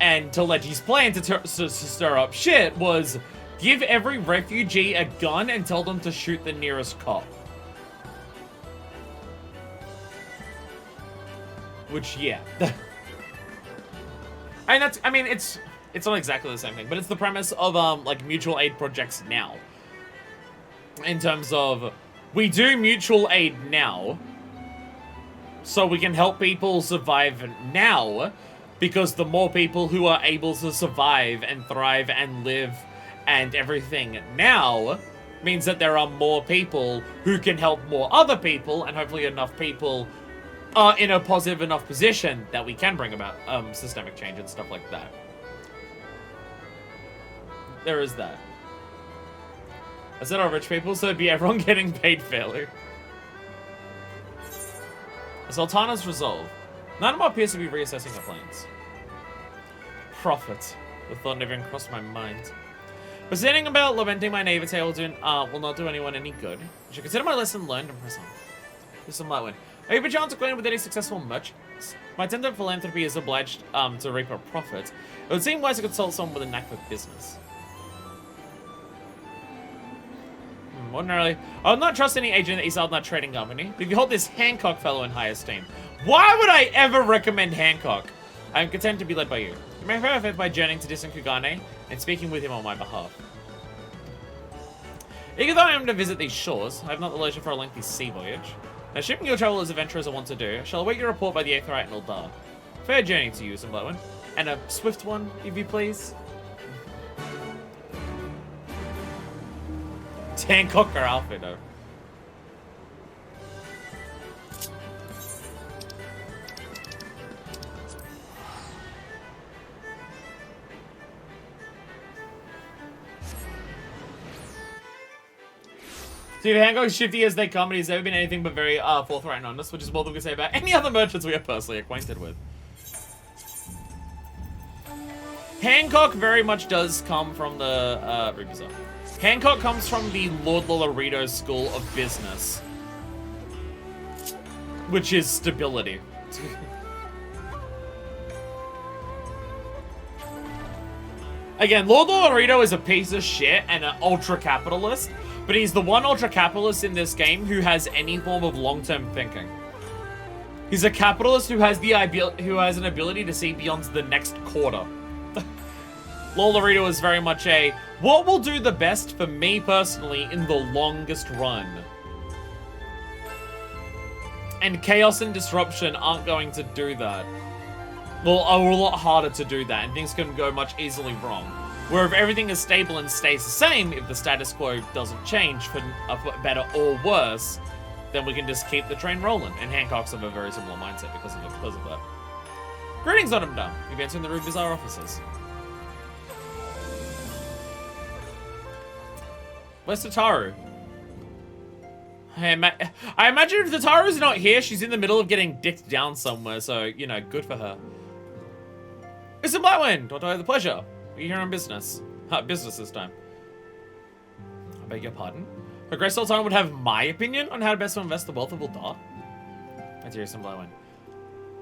And Telegi's plan to stir up shit was, give every refugee a gun and tell them to shoot the nearest cop. Which, yeah. And that's, I mean, it's not exactly the same thing, but it's the premise of, like, mutual aid projects now. In terms of, we do mutual aid now, so we can help people survive now, because the more people who are able to survive and thrive and live and everything now means that there are more people who can help more other people, and hopefully enough people are in a positive enough position that we can bring about systemic change and stuff like that. There is that. I said all rich people, so it'd be everyone getting paid fairly. Sultana's resolve. None of them appears to be reassessing her plans. Profit. The thought never even crossed my mind. But saying about lamenting my naivete will not do anyone any good. I should consider my lesson learned and press on. There's some light one. Are you perchance acquainted with any successful merchants? My attempt at philanthropy is obliged to reap a profit. It would seem wise to consult someone with a knack for business. Ordinarily, I would not trust any agent that is in that trading company. If you hold this Hancock fellow in high esteem, why would I ever recommend Hancock? I am content to be led by you. You may have faith by journeying to distant Kugane and speaking with him on my behalf. Eager though I am to visit these shores, I have not the leisure for a lengthy sea voyage. Now, shipping your travel as adventurers I want to do, I shall await your report by the Aetherite and Uldar. Fair journey to you, Zimblowin. And a swift one, if you please. Hancock or Alpha, though. Dude, Hancock's shifty as they come, and he's never been anything but very forthright and honest, which is more than we can say about any other merchants we are personally acquainted with. Hancock very much does come from the Reaper's Up. Hancock comes from the Lord Lolorito School of Business, which is stability. Again, Lord Lolorito is a piece of shit and an ultra-capitalist, but he's the one ultra-capitalist in this game who has any form of long-term thinking. He's a capitalist who has an ability to see beyond the next quarter. Lolorito is very much a, what will do the best for me personally in the longest run? And chaos and disruption aren't going to do that. Well, are a lot harder to do that, and things can go much easily wrong. Where if everything is stable and stays the same, if the status quo doesn't change for better or worse, then we can just keep the train rolling. And Hancock's of a very similar mindset because of that. Greetings, Autumn Dumb. You've entered the Rue Bizarre offices. Where's Tataru? I imagine if Tataru's not here, she's in the middle of getting dicked down somewhere, so, you know, good for her. Mr. Blackwind, what do I have the pleasure? We're here on business. Business this time. I beg your pardon? Her Grace Sultan would have my opinion on how best to invest the wealth of Uldar? My dear Mr. Blackwind.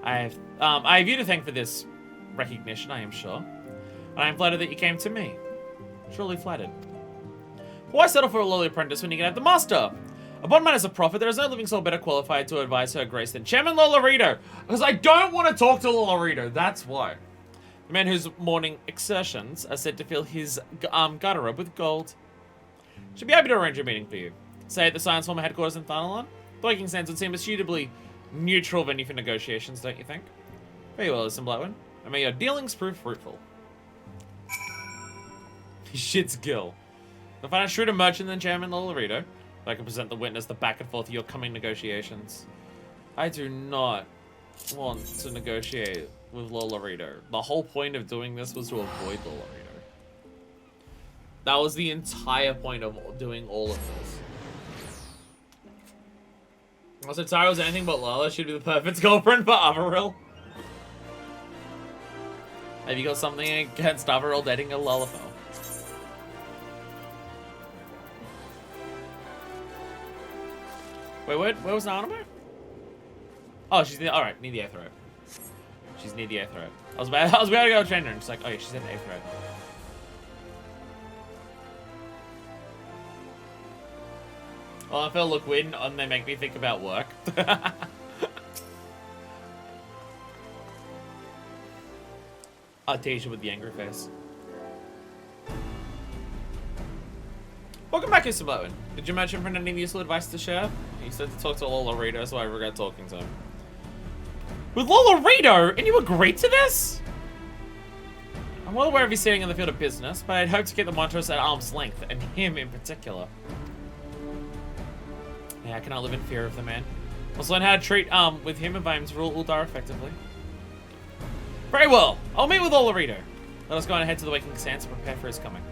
I have you to thank for this recognition, I am sure. And I am flattered that you came to me. Truly flattered. Why settle for a lowly apprentice when you can have the master? Upon matters of profit, there is no living soul better qualified to advise her grace than Chairman Lolorito. Because I don't want to talk to Lolorito, that's why. The man whose morning exertions are said to fill his garderobe with gold. Should be happy to arrange a meeting for you. Say at the Science Former headquarters in Thanalan. The Waking Sands would seem a suitably neutral venue for negotiations, don't you think? Very well, Stormblood. And may your dealings prove fruitful. Shit's Gill. You'll find a shrewder merchant than Chairman Lolorito. I can present the witness the back and forth of your coming negotiations. I do not want to negotiate with Lolorito. The whole point of doing this was to avoid Lolorito. That was the entire point of doing all of this. Also, Tara was anything but Lola. She'd be the perfect girlfriend for Averil. Have you got something against Averil dating a Lullafell? Wait, where was Nanamo? Oh, she's near, alright, near the eighth row. She's near the eighth row. I was about to go train her and she's like, oh yeah, she's in the eighth row. Well, I feel look weird and they make me think about work. Artesia with the angry face. Welcome back, Mr. Bowen. Did you mention for any useful advice to share? You said to talk to Lolorito, so I regret talking to him. With Lolorito? And you agreed to this? I'm well aware of you sitting in the field of business, but I'd hope to keep the Montrose at arm's length, and him in particular. Yeah, I cannot live in fear of the man. Must learn how to treat with him if I am to rule Uldar effectively. Very well. I'll meet with Lolorito. Let us go on ahead to the Waking Sands and prepare for his coming.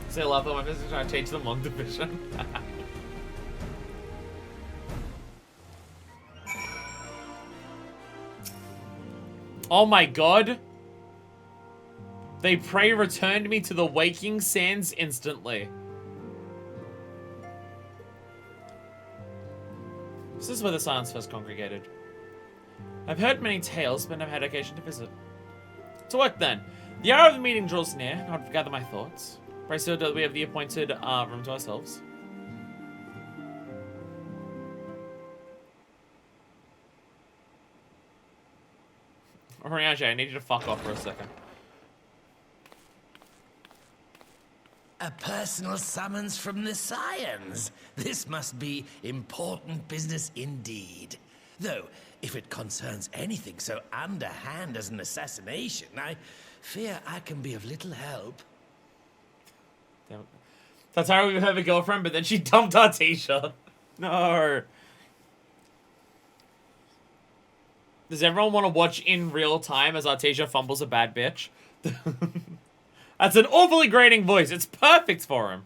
Say love that my business trying to change the Monk division. Oh my god. They pray returned me to the Waking Sands instantly. This is where the Silence first congregated. I've heard many tales, but never had occasion to visit. To work then. The hour of the meeting draws near, and I'll gather my thoughts. Pray so that we have the appointed room to ourselves. Oriange, I need you to fuck off for a second. A personal summons from the Scions. This must be important business indeed. Though, if it concerns anything so underhand as an assassination, I fear I can be of little help. Damn it. That's how we have a girlfriend, but then she dumped Artesia. No. Does everyone want to watch in real time as Artesia fumbles a bad bitch? That's an awfully grating voice. It's perfect for him.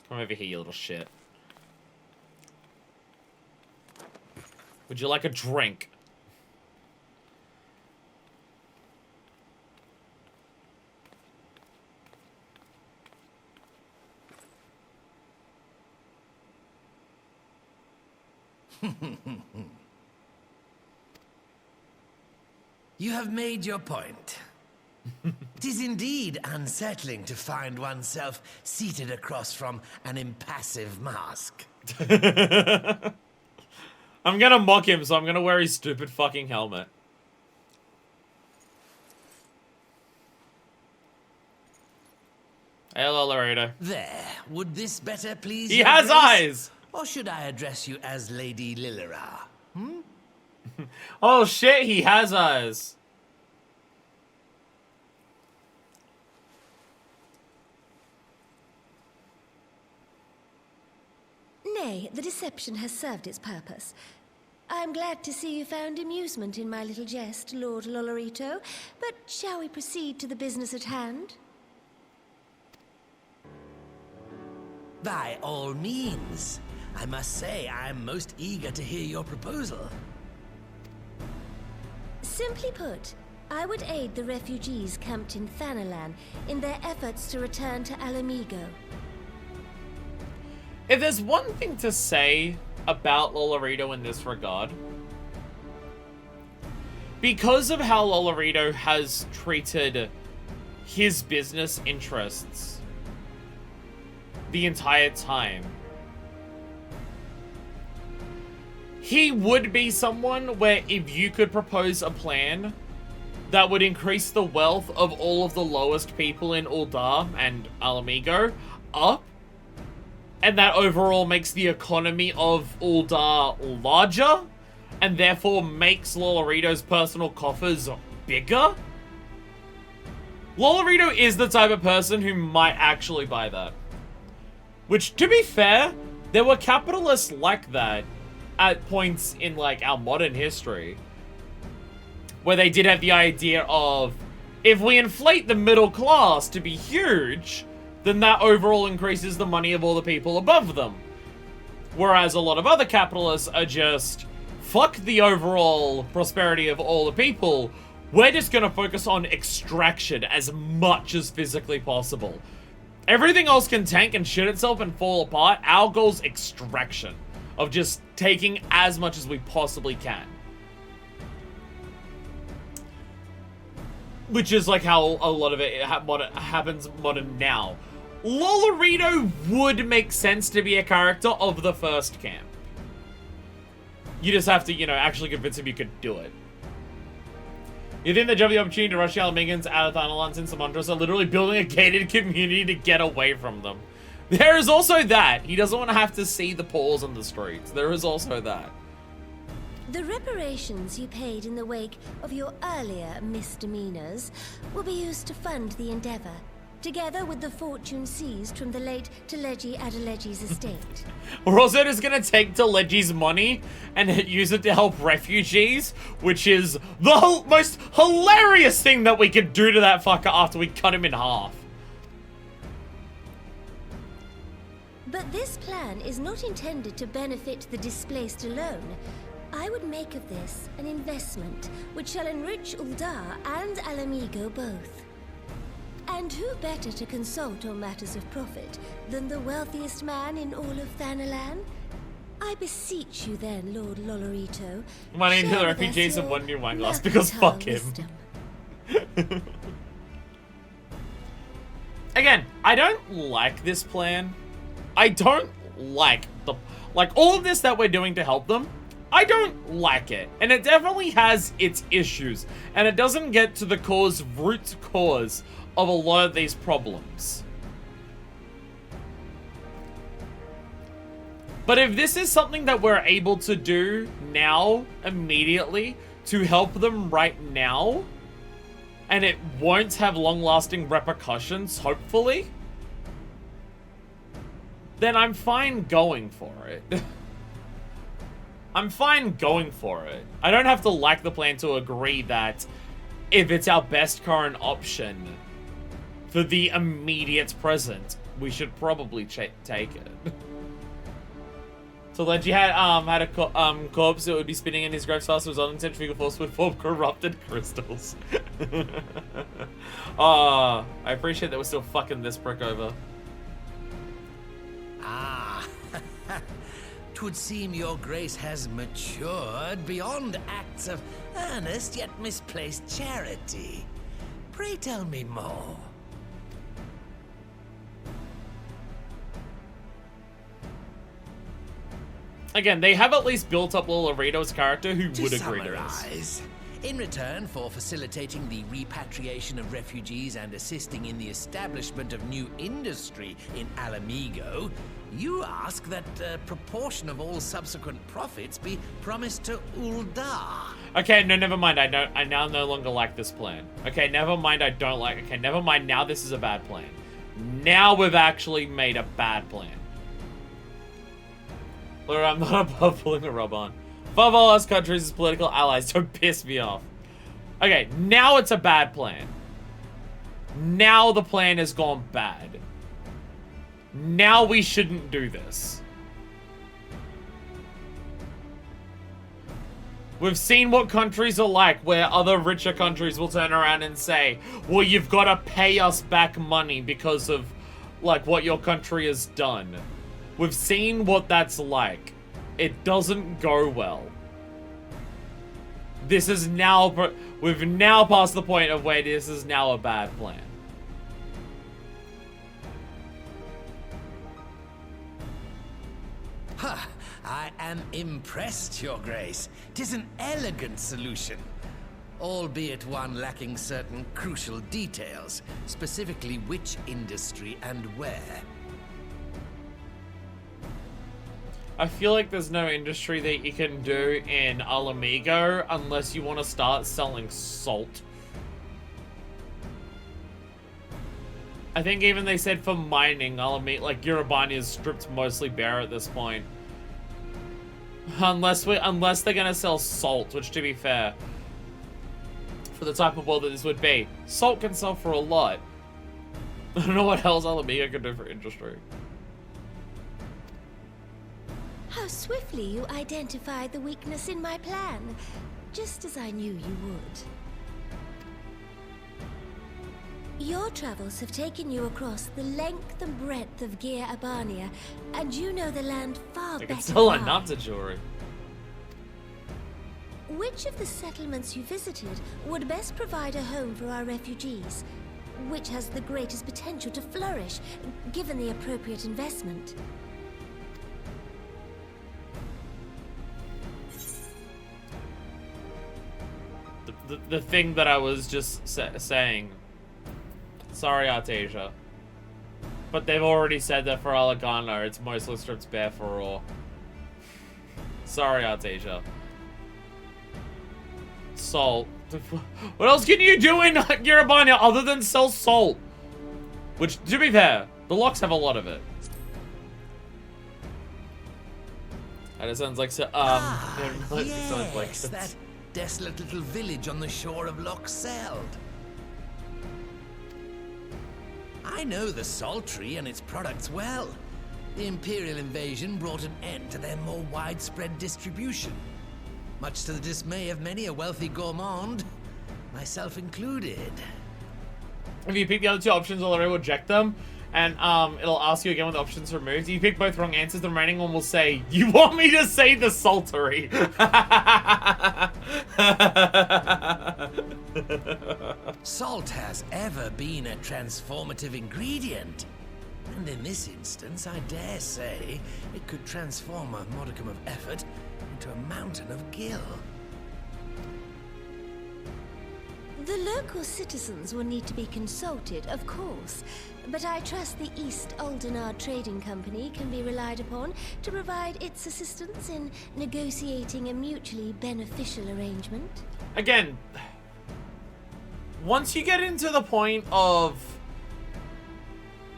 Come over here, you little shit. Would you like a drink? You have made your point. It is indeed unsettling to find oneself seated across from an impassive mask. I'm gonna mock him, so I'm gonna wear his stupid fucking helmet. Hello, Laredo. There. Would this better please He your has grace? eyes! Or should I address you as Lady Lilira? Hmm? Oh shit, he has eyes. Nay, the deception has served its purpose. I am glad to see you found amusement in my little jest, Lord Lolorito, but shall we proceed to the business at hand? By all means. I must say, I am most eager to hear your proposal. Simply put, I would aid the refugees camped in Thanalan in their efforts to return to Alamigo. If there's one thing to say about Lolorito in this regard, because of how Lolorito has treated his business interests the entire time, he would be someone where if you could propose a plan that would increase the wealth of all of the lowest people in Uldar and Alamigo up, and that overall makes the economy of Uldar larger, and therefore makes Lolorito's personal coffers bigger, Lolorito is the type of person who might actually buy that. Which, to be fair, there were capitalists like that at points in, like, our modern history, where they did have the idea of, if we inflate the middle class to be huge, then that overall increases the money of all the people above them. Whereas a lot of other capitalists are just, fuck the overall prosperity of all the people, we're just gonna focus on extraction as much as physically possible. Everything else can tank and shit itself and fall apart. Our goal's extraction, of just taking as much as we possibly can. Which is like how a lot of it happens modern now. Lolorito would make sense to be a character of the first camp. You just have to, you know, actually convince him you could do it. You think they jump the opportunity to rush the Alamegans out of Thanalan since the Montrose are literally building a gated community to get away from them. There is also that. He doesn't want to have to see the Pauls on the streets. There is also that. The reparations you paid in the wake of your earlier misdemeanors will be used to fund the endeavor, together with the fortune seized from the late Teleji Adeleji's estate. We're also just gonna take Teleji's money and use it to help refugees, which is the most hilarious thing that we could do to that fucker after we cut him in half. But this plan is not intended to benefit the displaced alone. I would make of this an investment which shall enrich Uldar and Alamigo both. And who better to consult on matters of profit than the wealthiest man in all of Thanalan? I beseech you then, Lord Lolorito. Money into the refugees and one new wine glass because fuck him. Again, I don't like this plan. I don't like all of this that we're doing to help them. I don't like it. And it definitely has its issues. And it doesn't get to the root cause of a lot of these problems. But if this is something that we're able to do now, immediately, to help them right now, and it won't have long-lasting repercussions, hopefully, then I'm fine going for it. I'm fine going for it. I don't have to like the plan to agree that if it's our best current option for the immediate present, we should probably take it. So Leggy had a corpse that would be spinning in his grave fast, resulting in centrifugal force would form corrupted crystals. I appreciate that we're still fucking this prick over. Ah, 'twould seem your grace has matured beyond acts of earnest yet misplaced charity. Pray tell me more. Again, they have at least built up Lolorito's character who would agree to this. In return for facilitating the repatriation of refugees and assisting in the establishment of new industry in Alamigo, you ask that a proportion of all subsequent profits be promised to Uldar. Okay, no, never mind. I now no longer like this plan. Okay, never mind. I don't like. Okay, never mind. Now this is a bad plan. Now we've actually made a bad plan. Look, I'm not above pulling a rub on. Above all us countries as political allies, don't piss me off. Okay, now it's a bad plan. Now the plan has gone bad. Now we shouldn't do this. We've seen what countries are like, where other richer countries will turn around and say, well, you've got to pay us back money because of, like, what your country has done. We've seen what that's like. It doesn't go well. This is now, we've now passed the point of where this is now a bad plan. Ha! I am impressed, Your Grace. 'Tis an elegant solution, albeit one lacking certain crucial details, specifically which industry and where. I feel like there's no industry that you can do in Alamigo unless you want to start selling salt. I think even they said for mining, Alamigo, like Urabania is stripped mostly bare at this point. Unless they're gonna sell salt, which to be fair, for the type of world that this would be, salt can sell for a lot. I don't know what else Alamigo can do for industry. How swiftly you identified the weakness in my plan, just as I knew you would. Your travels have taken you across the length and breadth of Gir Abania, and you know the land far better It's still a than I. Nanta jewelry. Which of the settlements you visited would best provide a home for our refugees? Which has the greatest potential to flourish, given the appropriate investment? The thing that I was just saying. Sorry, Artesia. But they've already said that for Alagana, it's mostly stripped bare for raw. Sorry, Artesia. Salt. What else can you do in Urabania other than sell salt? Which, to be fair, the locks have a lot of it. And it sounds like Yes, that desolate little village on the shore of Loch Seld. I know the salt tree and its products well. The Imperial invasion brought an end to their more widespread distribution, much to the dismay of many a wealthy gourmand, myself included. If you pick the other two options, it'll already reject them, and it'll ask you again when the options are removed. If you pick both wrong answers, the remaining one will say, "You want me to say the saltery?" Salt has ever been a transformative ingredient, and in this instance, I dare say, it could transform a modicum of effort into a mountain of gill. The local citizens will need to be consulted, of course, but I trust the East Aldenard Trading Company can be relied upon to provide its assistance in negotiating a mutually beneficial arrangement. Again, once you get into the point of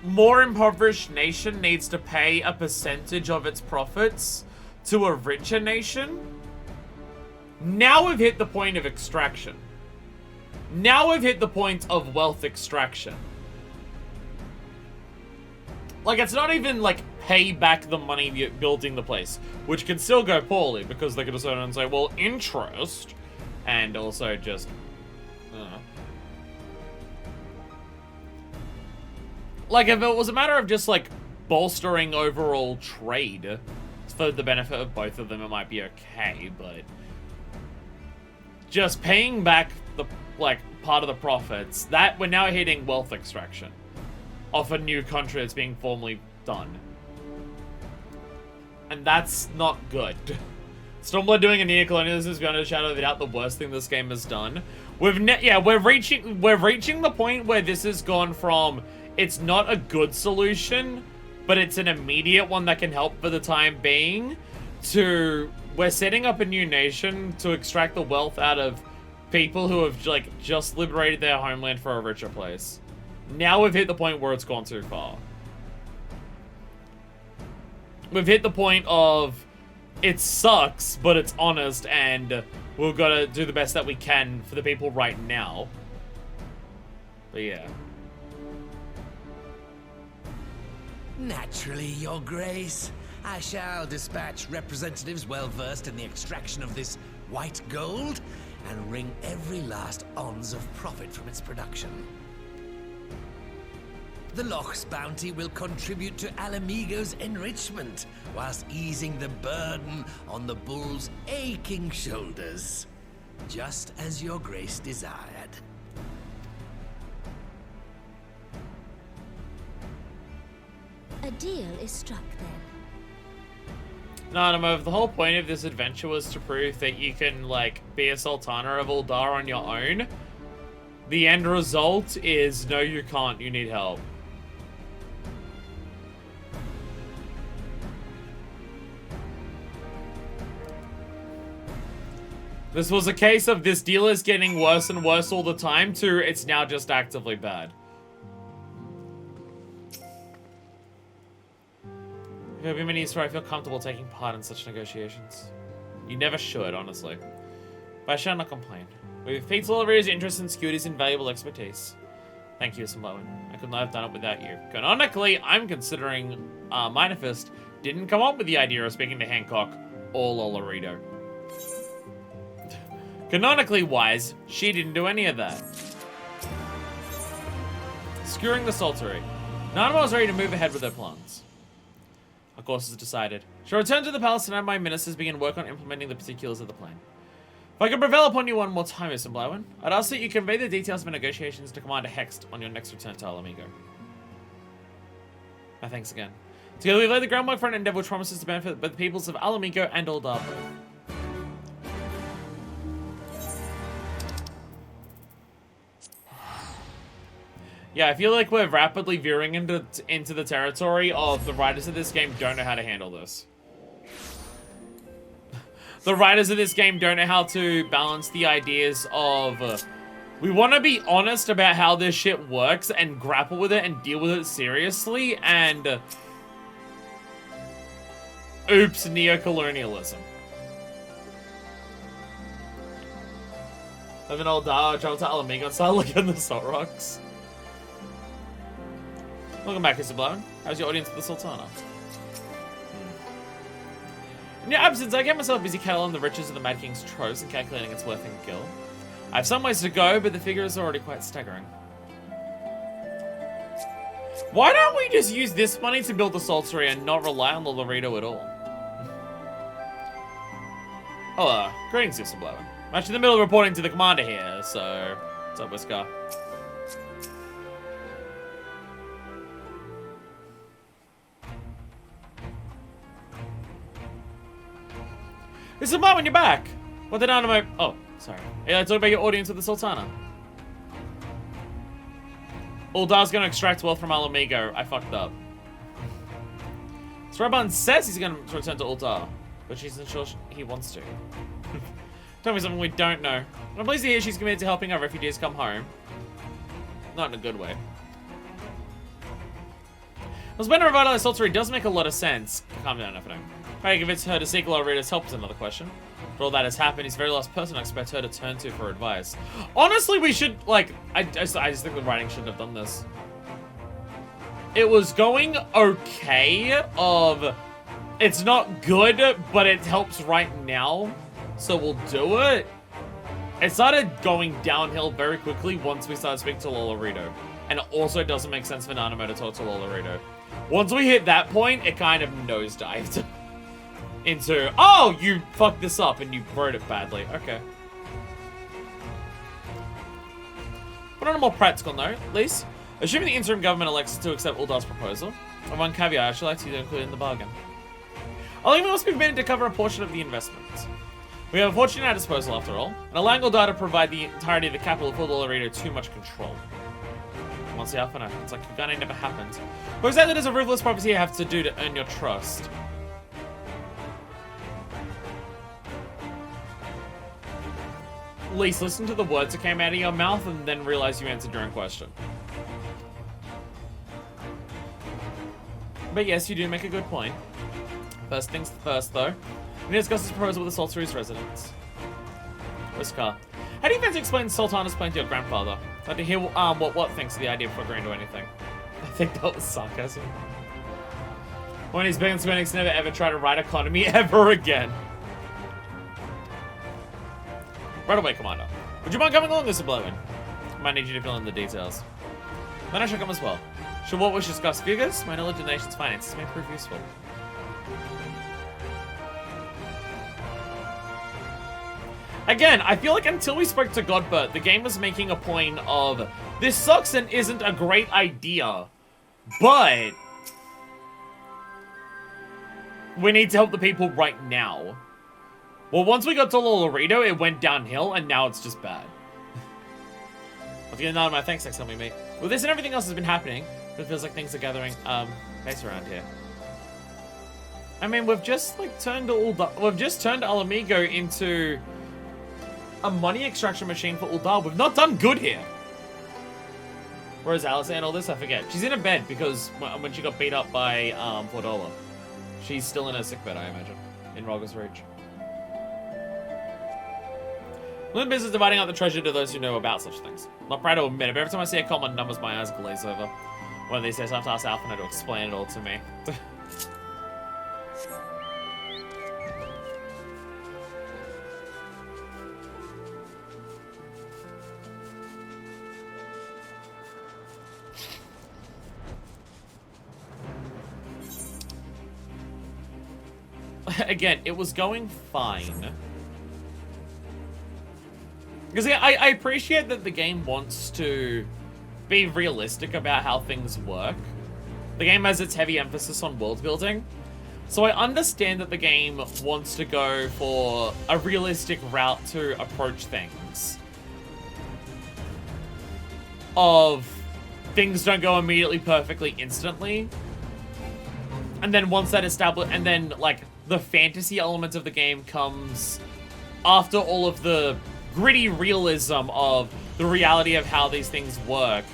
more impoverished nation needs to pay a percentage of its profits to a richer nation, now we've hit the point of extraction. Now we've hit the point of wealth extraction. Like, it's not even, like, pay back the money you're building the place, which can still go poorly, because they could just and say, well, interest, and also just, like, if it was a matter of just, like, bolstering overall trade for the benefit of both of them, it might be okay, but just paying back the, like, part of the profits, that we're now hitting wealth extraction of a new country that's being formally done. And that's not good. Stormblood doing a neocolonialism is beyond a shadow of a doubt the worst thing this game has done. We're reaching the point where this has gone from it's not a good solution, but it's an immediate one that can help for the time being, to we're setting up a new nation to extract the wealth out of people who have, like, just liberated their homeland for a richer place. Now we've hit the point where it's gone too far. We've hit the point of it sucks, but it's honest, and we've got to do the best that we can for the people right now. But yeah. Naturally, Your Grace. I shall dispatch representatives well-versed in the extraction of this white gold and wring every last ons of profit from its production. The Loch's bounty will contribute to Alamigo's enrichment, whilst easing the burden on the bull's aching shoulders, just as Your Grace desired. A deal is struck then. No, the whole point of this adventure was to prove that you can, like, be a Sultana of Uldar on your own. The end result is, no, you can't. You need help. This was a case of this deal is getting worse and worse all the time to it's now just actively bad. It would be many years where I feel comfortable taking part in such negotiations. You never should, honestly. But I shall not complain. With Pete's Oliver's interest in Scooty's invaluable expertise. Thank you, Simlowen. I could not have done it without you. Canonically, I'm considering Minor Fist didn't come up with the idea of speaking to Hancock or Lolorito. Canonically wise, she didn't do any of that. Skewering the Saltery. Nanamo was ready to move ahead with her plans. Our course is decided. She'll return to the palace and have my ministers begin work on implementing the particulars of the plan. If I could prevail upon you one more time, Mr. Blowen, I'd ask that you convey the details of the negotiations to Commander Hext on your next return to Alamigo. My thanks again. Together we've laid the groundwork for an endeavor which promises to benefit both the peoples of Alamigo and Uldar. Yeah, I feel like we're rapidly veering into the territory of the writers of this game don't know how to handle this. The writers of this game don't know how to balance the ideas of we want to be honest about how this shit works and grapple with it and deal with it seriously, and oops, neocolonialism. Live in Uldar, travel to Alamigo and start looking at the salt rocks. Welcome back, Mr. Blowen. How's your audience with the Sultana? In your absence, I get myself busy cataloging the riches of the Mad King's troves and calculating its worth in gil. I have some ways to go, but the figure is already quite staggering. Why don't we just use this money to build the Saltery and not rely on the Laredo at all? Oh, greetings, Mr. Blowen. I'm actually in the middle of reporting to the commander here, so... What's up, Whisker? This is when you're back. What did Animo? Oh, sorry. Yeah, talk about your audience with the Sultana. Uldar's gonna extract wealth from Alamigo. I fucked up. Sraban says he's gonna return to Uldar, but she's not sure he wants to. Tell me something we don't know. I'm pleased to hear she's committed to helping our refugees come home. Not in a good way. Well, when a revitalized Saltery does make a lot of sense. Calm down, FNO. If I convince her to seek Lorita's help is another question. But all that has happened, he's the very last person I expect her to turn to for advice. Honestly, we should, like, I just think the writing shouldn't have done this. It was going okay of, it's not good, but it helps right now, so we'll do it. It started going downhill very quickly once we started speaking to Lolorito. And it also doesn't make sense for Nanamo to talk to Lolorito. Once we hit that point, it kind of nosedived. Into, oh, you fucked this up and you wrote it badly. Okay. But on a more practical note, Lise, assuming the interim government elects to accept Uldar's proposal, and one caveat I'd like to include in the bargain. I think we must be permitted to cover a portion of the investment. We have a fortune at our disposal after all, and allowing Uldar to provide the entirety of the capital for Lolorito too much control. Once the Alpha, it's like Kugane never happened. What exactly does a ruthless property have to do to earn your trust? Lise, listen to the words that came out of your mouth and then realize you answered your own question. But yes, you do make a good point. First things first, though. We need to discuss this proposal with the Saltery's residents. Whisker, how do you fancy explain Sultana's plan to your grandfather? I'd like to hear what thinks of the idea before agreeing to anything. I think that was sarcasm. When he's been spending never ever try to write economy ever again. Right away, Commander. Would you mind coming along, Mr. Blowen? I might need you to fill in the details. Then I shall come as well. Should what we should discuss figures? My knowledge of the nation's finances may prove useful. Again, I feel like until we spoke to Godbert, the game was making a point of this sucks and isn't a great idea, but we need to help the people right now. Well, once we got to Lolorito, it went downhill, and now it's just bad. I'll get another my thanks next time we meet. Well, this and everything else has been happening, but it feels like things are gathering pace around here. I mean, we've just like turned Alamigo into a money extraction machine for Uldar. We've not done good here. Where is Alice and all this? I forget. She's in a bed because when she got beat up by Fordola. She's still in her sickbed, I imagine, in Roger's Reach. I'm in the business dividing out the treasure to those who know about such things. I'm not proud to admit it, but every time I see a common numbers, my eyes glaze over. One of these days, I have to ask Alphinaud to explain it all to me. Again, it was going fine. Because I appreciate that the game wants to be realistic about how things work. The game has its heavy emphasis on world building. So I understand that the game wants to go for a realistic route to approach things. Of things don't go immediately perfectly instantly. And then once that established, and then like the fantasy element of the game comes after all of the gritty realism of the reality of how these things work.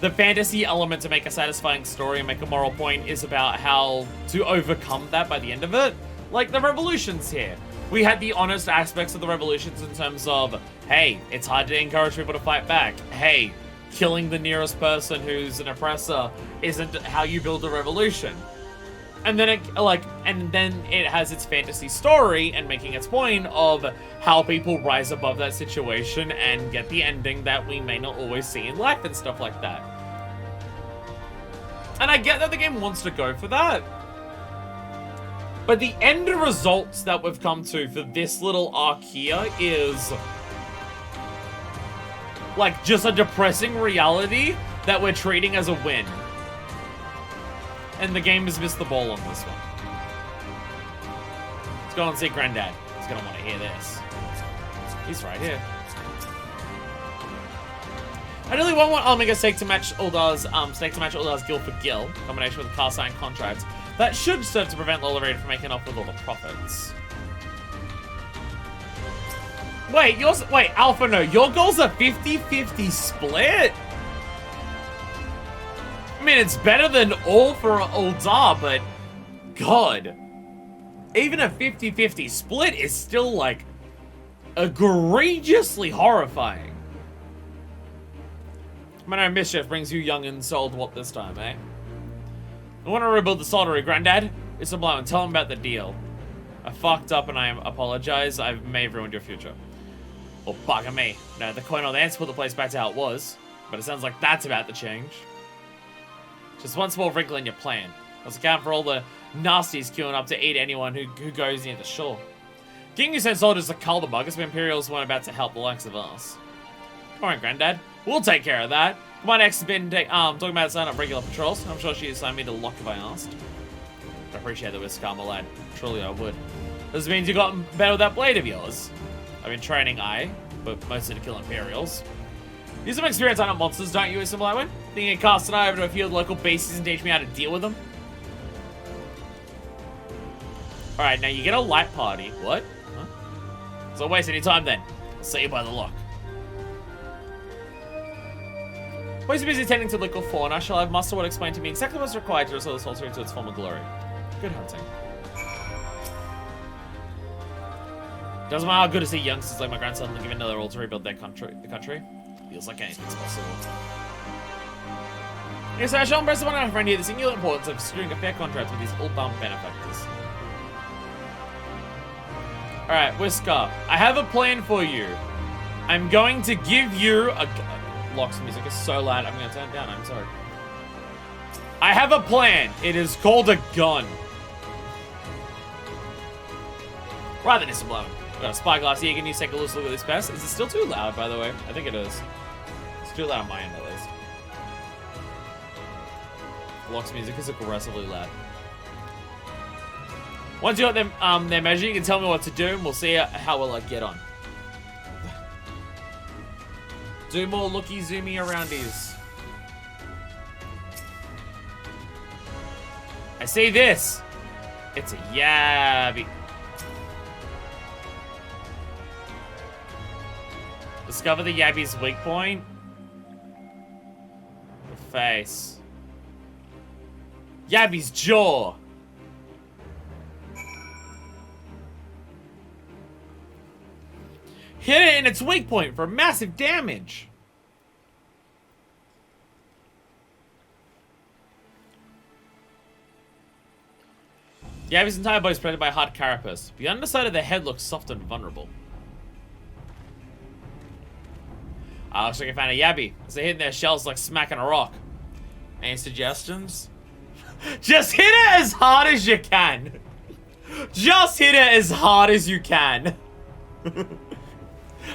The fantasy element to make a satisfying story and make a moral point is about how to overcome that by the end of it. Like the revolutions here. We had the honest aspects of the revolutions in terms of, hey, it's hard to encourage people to fight back. Hey, killing the nearest person who's an oppressor isn't how you build a revolution. And then it has its fantasy story and making its point of how people rise above that situation and get the ending that we may not always see in life and stuff like that. And I get that the game wants to go for that. But the end results that we've come to for this little arc here is like just a depressing reality that we're treating as a win. And the game has missed the ball on this one. Let's go and see Granddad. He's gonna want to hear this. He's right here. I really want Alamigo's stake to match Uldar's Gil for Gil, in combination with the cast iron contract. That should serve to prevent Lolorito from making off with all the profits. Wait, Alphinaud, your goal's a 50-50 split? I mean, it's better than all for Uldar, but God, even a 50-50 split is still, like, egregiously horrifying. I know mischief brings you young and sold what this time, eh? I want to rebuild the soldiery, Granddad. It's a blow and tell him about the deal. I fucked up and I apologize. I may have ruined your future. Or bugger me. No, the coin or the ants put the place back to how it was, but it sounds like that's about to change. Just one small wrinkle in your plan. Let's account for all the nasties queuing up to eat anyone who goes near the shore. King, you sent soldiers to cull the buggers, but Imperials weren't about to help the likes of us. Come on, Granddad. We'll take care of that. My next has been talking about signing up regular patrols. I'm sure she'd assign me to lock if I asked. I appreciate the whisk, my lad. Truly I would. This means you got better with that blade of yours. I've been training but mostly to kill Imperials. You have some experience on monsters, don't you, Isamblawen? Think you can cast an eye over to a few of the local beasties and teach me how to deal with them? Alright, now you get a light party. What? Huh? So don't waste any time then. I'll see you by the lock. While he's busy tending to local fauna, shall have muster what explain to me exactly what's required to restore the sorcery to its former glory. Good hunting. Doesn't matter how good to see youngsters like my grandson give another role to rebuild the country. Feels like anything's possible. Yes, I shall impress upon our friend here the singular importance of securing a fair contract with these old-bound benefactors. Alright, Whisker, I have a plan for you. I'm going to give you a... Locke's music is so loud, I'm going to turn it down, I'm sorry. I have a plan. It is called a gun. Right then, it's blown. Got a spyglass here. Can you take a look at this pass? Is it still too loud, by the way? I think it is. It's too loud on my end, at least. Locke's music is aggressively loud. Once you got them, their measure, you can tell me what to do, and we'll see how well I get on. Do more looky zoomy aroundies. I see this. It's a yabby. Discover the yabby's weak point. The face. Yabby's jaw. Hit it in its weak point for massive damage. Yabby's entire body is protected by a hard carapace. The underside of the head looks soft and vulnerable. Looks like I found a Yabby. As they hit their shells like smacking a rock. Any suggestions? Just hit it as hard as you can. Just hit it as hard as you can.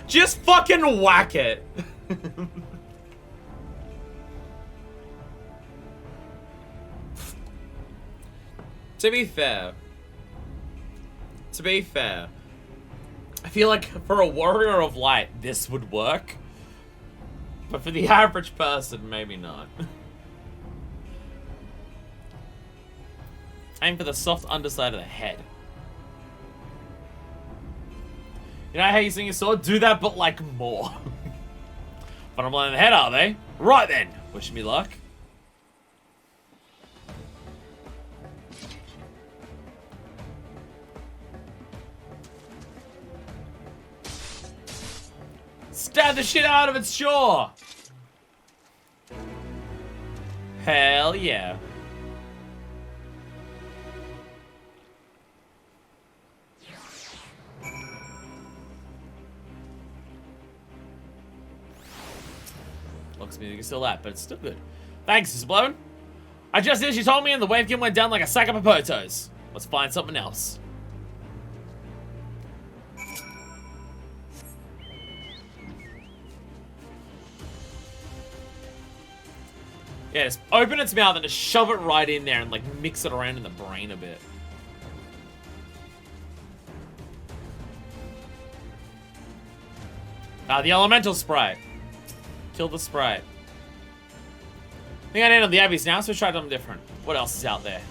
Just fucking whack it. To be fair, I feel like for a warrior of light, this would work. But for the average person, maybe not. Aim for the soft underside of the head. You know how you swing your sword? Do that, but like more. Bottom line of the head, are they? Right then. Wish me luck. Stab the shit out of its jaw. Hell yeah. Looks music is still that, but it's still good. Thanks, Mr. Blown. I just did. She told me, and the wave went down like a sack of popotos. Let's find something else. Yeah, just open its mouth and just shove it right in there and like mix it around in the brain a bit. The elemental sprite. Kill the sprite. I think I nailed the Abbeys now, so let's try something different. What else is out there?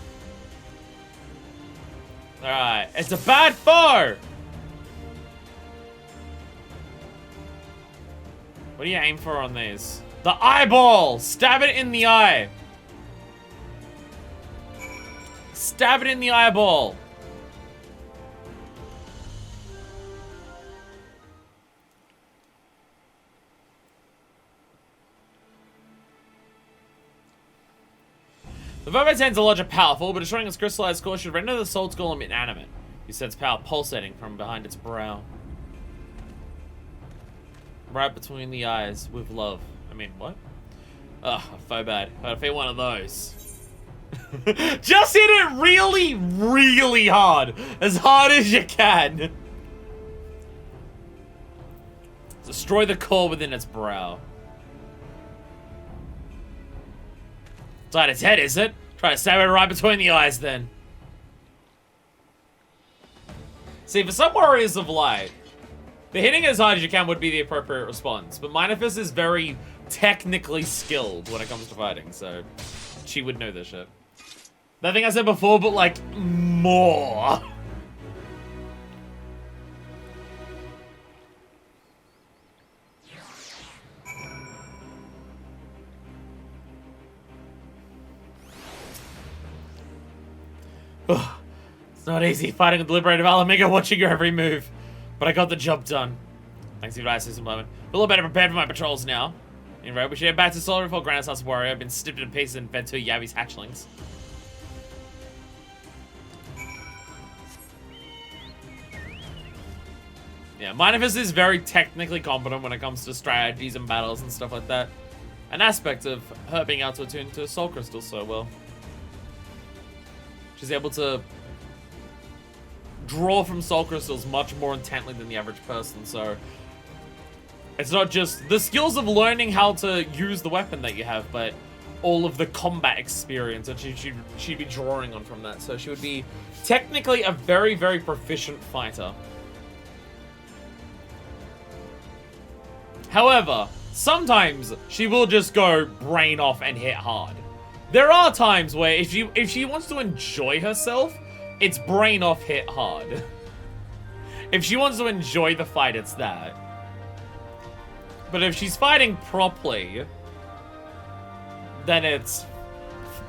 Alright, it's a bad foe! What do you aim for on these? The eyeball! Stab it in the eye! Stab it in the eyeball! The Verbo tends to large and powerful, but destroying its crystallized core should render the Soul's Golem inanimate. You sense power pulsating from behind its brow. Right between the eyes, with love. I mean, what? Ugh, so bad. I'd feel one of those. Just hit it really, really hard. As hard as you can. Destroy the core within its brow. Inside its head, is it? Try to stab it right between the eyes, then. See, for some warriors of light, the hitting it as hard as you can would be the appropriate response. But Minifus is very technically skilled when it comes to fighting, so she would know this shit. That thing I said before, but like, more. It's not easy fighting with the liberated Alamega, watching your every move. But I got the job done. Thanks for your advice, Mr. Moment. A little better prepared for my patrols now. Anyway, we should head back to Solar before Granite's House Warrior. I've been snipped in pieces and fed 2 Yabby's hatchlings. Yeah, Minifus is very technically competent when it comes to strategies and battles and stuff like that. An aspect of her being able to attune to Soul Crystal so well. She's able to draw from Soul Crystals much more intently than the average person, so it's not just the skills of learning how to use the weapon that you have, but all of the combat experience that she'd be drawing on from that. So she would be technically a very, very proficient fighter. However, sometimes she will just go brain off and hit hard. There are times where if she wants to enjoy herself, it's brain off, hit hard. If she wants to enjoy the fight, it's that. But if she's fighting properly, then it's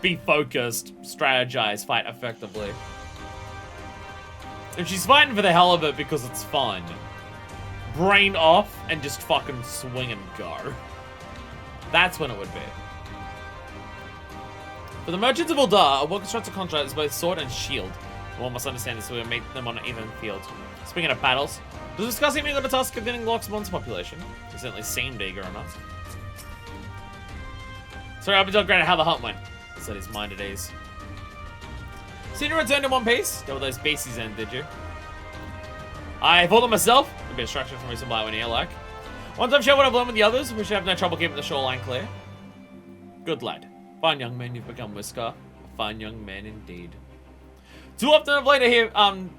be focused, strategize, fight effectively. If she's fighting for the hell of it because it's fun, brain off and just fucking swing and go. That's when it would be. For the merchants of Uldar, a well-constructed contract is both sword and shield. One must understand this so we make them on an even field. Speaking of battles, does discussing being on the task of getting Locke's monster population? They certainly seemed eager enough. Sorry, I'll be talking about how the hunt went. He set his mind at ease. Seen you return in one piece? Dealt with those beasties in, did you? I fought them myself. A bit of distraction from me some light when you like. Once I've shared what I've learned with the others, we should have no trouble keeping the shoreline clear. Good lad. Fine young man you've become, Whisker. A fine young man indeed. Too often I've later hear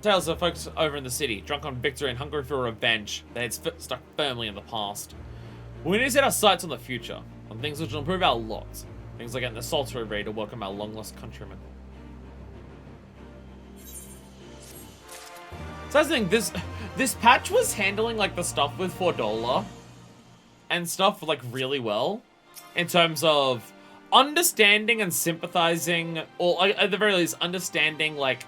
tales of folks over in the city, drunk on victory and hungry for revenge. They had stuck firmly in the past. We need to set our sights on the future, on things which will improve our lot. Things like getting the Saltery ready to welcome our long-lost countrymen. So I think this patch was handling like the stuff with Fordola and stuff like really well in terms of understanding and sympathizing, or at the very least understanding like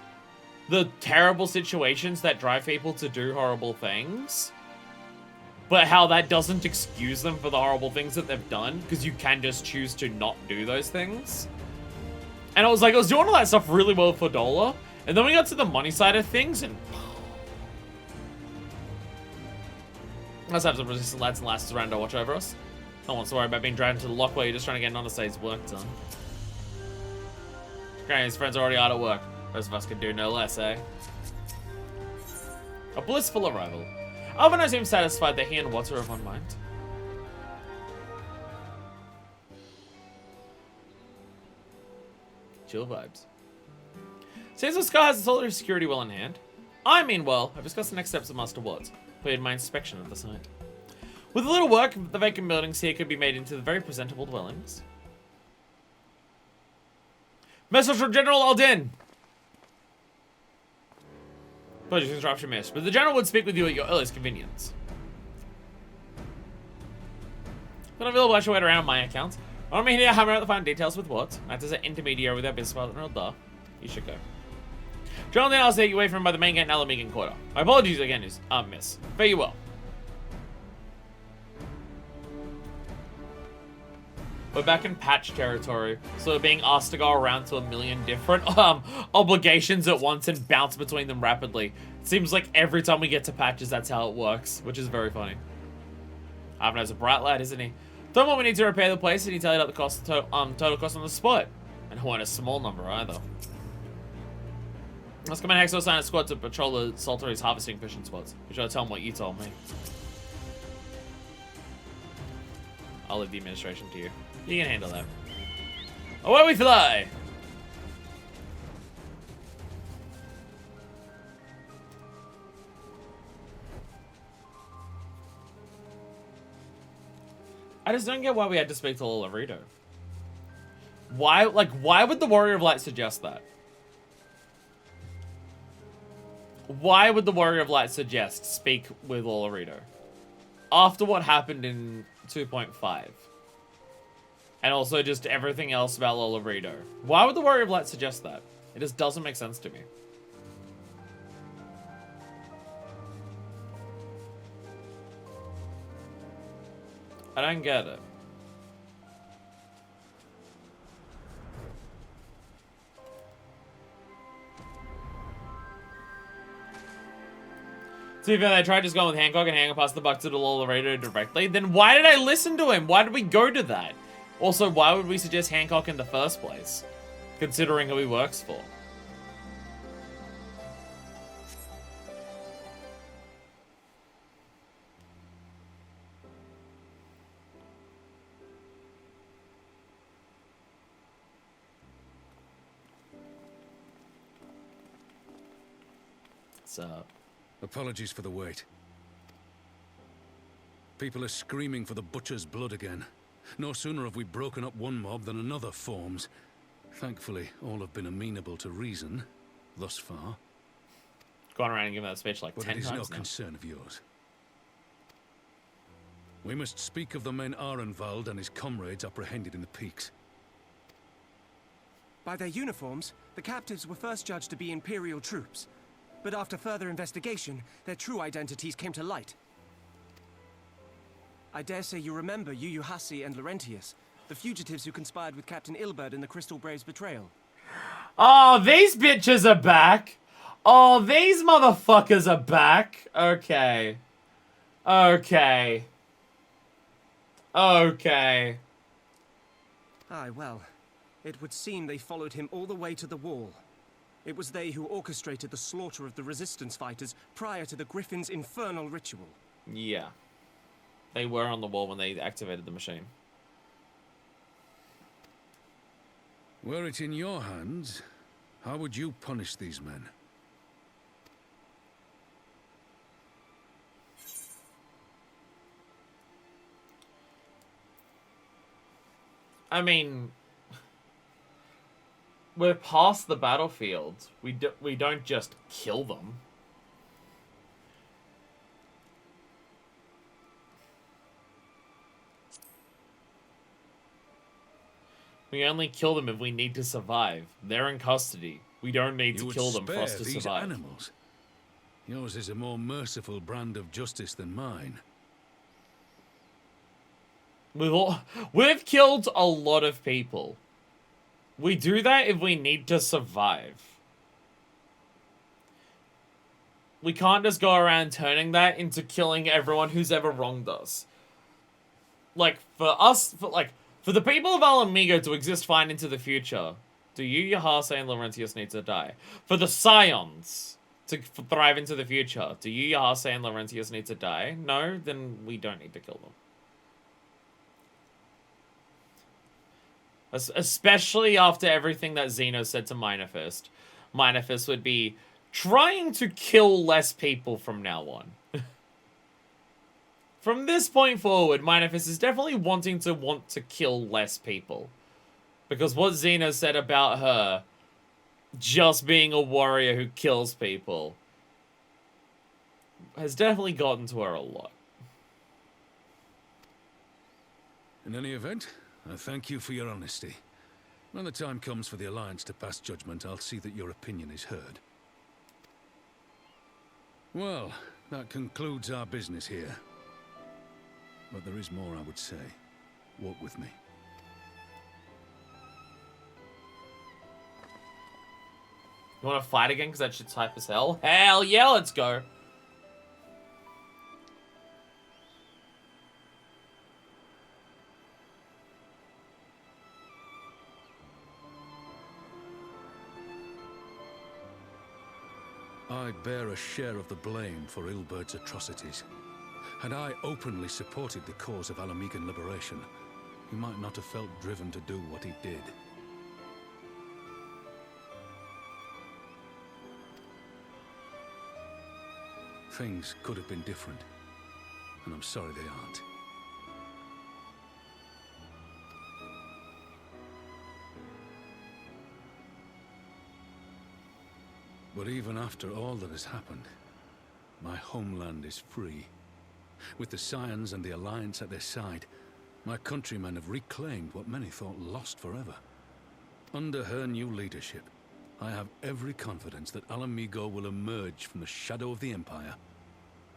the terrible situations that drive people to do horrible things, but how that doesn't excuse them for the horrible things that they've done, because you can just choose to not do those things. And I was doing all that stuff really well for Dola, and then we got to the money side of things, and let's have some resistant lads and lasses around to watch over us. No one's to worry about being dragged into the lock while you're just trying to get an honest day's work done. Granny's friends are already hard at work. Most of us could do no less, eh? A blissful arrival. Alvino seems satisfied that he and Watts are of one mind. Chill vibes. Seems the Sky has its solitary security well in hand. I, meanwhile, have discussed the next steps of Master Watts, completed my inspection of the site. With a little work, the vacant buildings here could be made into very presentable dwellings. Message from General Aldin! Apologies for interruption, miss, but the General would speak with you at your earliest convenience. When available, I should wait around my accounts. I'm here to hammer out the fine details with what? Act as an intermediary with our business partner, Uldar. You should go. General, then I'll take you away from him by the main gate in Alamegan Quarter. My apologies again, miss. Fare you well. We're back in patch territory, so we're being asked to go around to a million different obligations at once and bounce between them rapidly. It seems like every time we get to patches, that's how it works, which is very funny. Ivanhoe's a bright lad, isn't he? Told him we need to repair the place, and he tallied up the cost, total cost on the spot. And it wasn't a small number either. Let's come in Hexo assign a squad to patrol the Saltery's harvesting fishing spots. You should tell him what you told me. I'll leave the administration to you. You can handle that. Away we fly! I just don't get why we had to speak to Lolarito. Why would the Warrior of Light suggest that? Why would the Warrior of Light suggest speak with Lolarito? After what happened in 2.5. And also just everything else about Lolarito. Why would the Warrior of Light suggest that? It just doesn't make sense to me. I don't get it. To be fair, they tried just going with Hancock and Hancock passed the buck to the Lolarito directly. Then why did I listen to him? Why did we go to that? Also, why would we suggest Hancock in the first place? Considering who he works for. What's up? Apologies for the wait. People are screaming for the butcher's blood again. No sooner have we broken up one mob than another forms. Thankfully, all have been amenable to reason, thus far. Gone around and given that speech like but 10 it is times no now. concern of yours. We must speak of the men Arenvald and his comrades apprehended in the peaks. By their uniforms, the captives were first judged to be Imperial troops. But after further investigation, their true identities came to light. I dare say you remember Yuyuhasi and Laurentius, the fugitives who conspired with Captain Ilberd in the Crystal Brave's betrayal. Oh, these bitches are back! Oh, these motherfuckers are back! Okay. Okay. Okay. Aye, well, it would seem they followed him all the way to the wall. It was they who orchestrated the slaughter of the resistance fighters prior to the Griffin's infernal ritual. Yeah. They were on the wall when they activated the machine. Were it in your hands, how would you punish these men? I mean, we're past the battlefield. We don't just kill them. We only kill them if we need to survive. They're in custody. We don't need to kill them for us to these survive. Animals. Yours is a more merciful brand of justice than mine. We've killed a lot of people. We do that if we need to survive. We can't just go around turning that into killing everyone who's ever wronged us. Like, for us, for the people of Alamigo to exist fine into the future, do you, Yahase, and Laurentius need to die? For the Scions to thrive into the future, do you, Yahase, and Laurentius need to die? No? Then we don't need to kill them. Especially after everything that Xeno said to Minefist. Minefist would be trying to kill less people from now on. From this point forward, Minefist is definitely want to kill less people. Because what Xeno said about her just being a warrior who kills people has definitely gotten to her a lot. In any event, I thank you for your honesty. When the time comes for the Alliance to pass judgment, I'll see that your opinion is heard. Well, that concludes our business here. But there is more I would say. Walk with me. You want to fight again? Because that shit's hype as hell? Hell yeah, let's go. I bear a share of the blame for Ilberd's atrocities. Had I openly supported the cause of Alamigan liberation, he might not have felt driven to do what he did. Things could have been different, and I'm sorry they aren't. But even after all that has happened, my homeland is free. With the Scions and the Alliance at their side, my countrymen have reclaimed what many thought lost forever. Under her new leadership, I have every confidence that Alamigo will emerge from the shadow of the Empire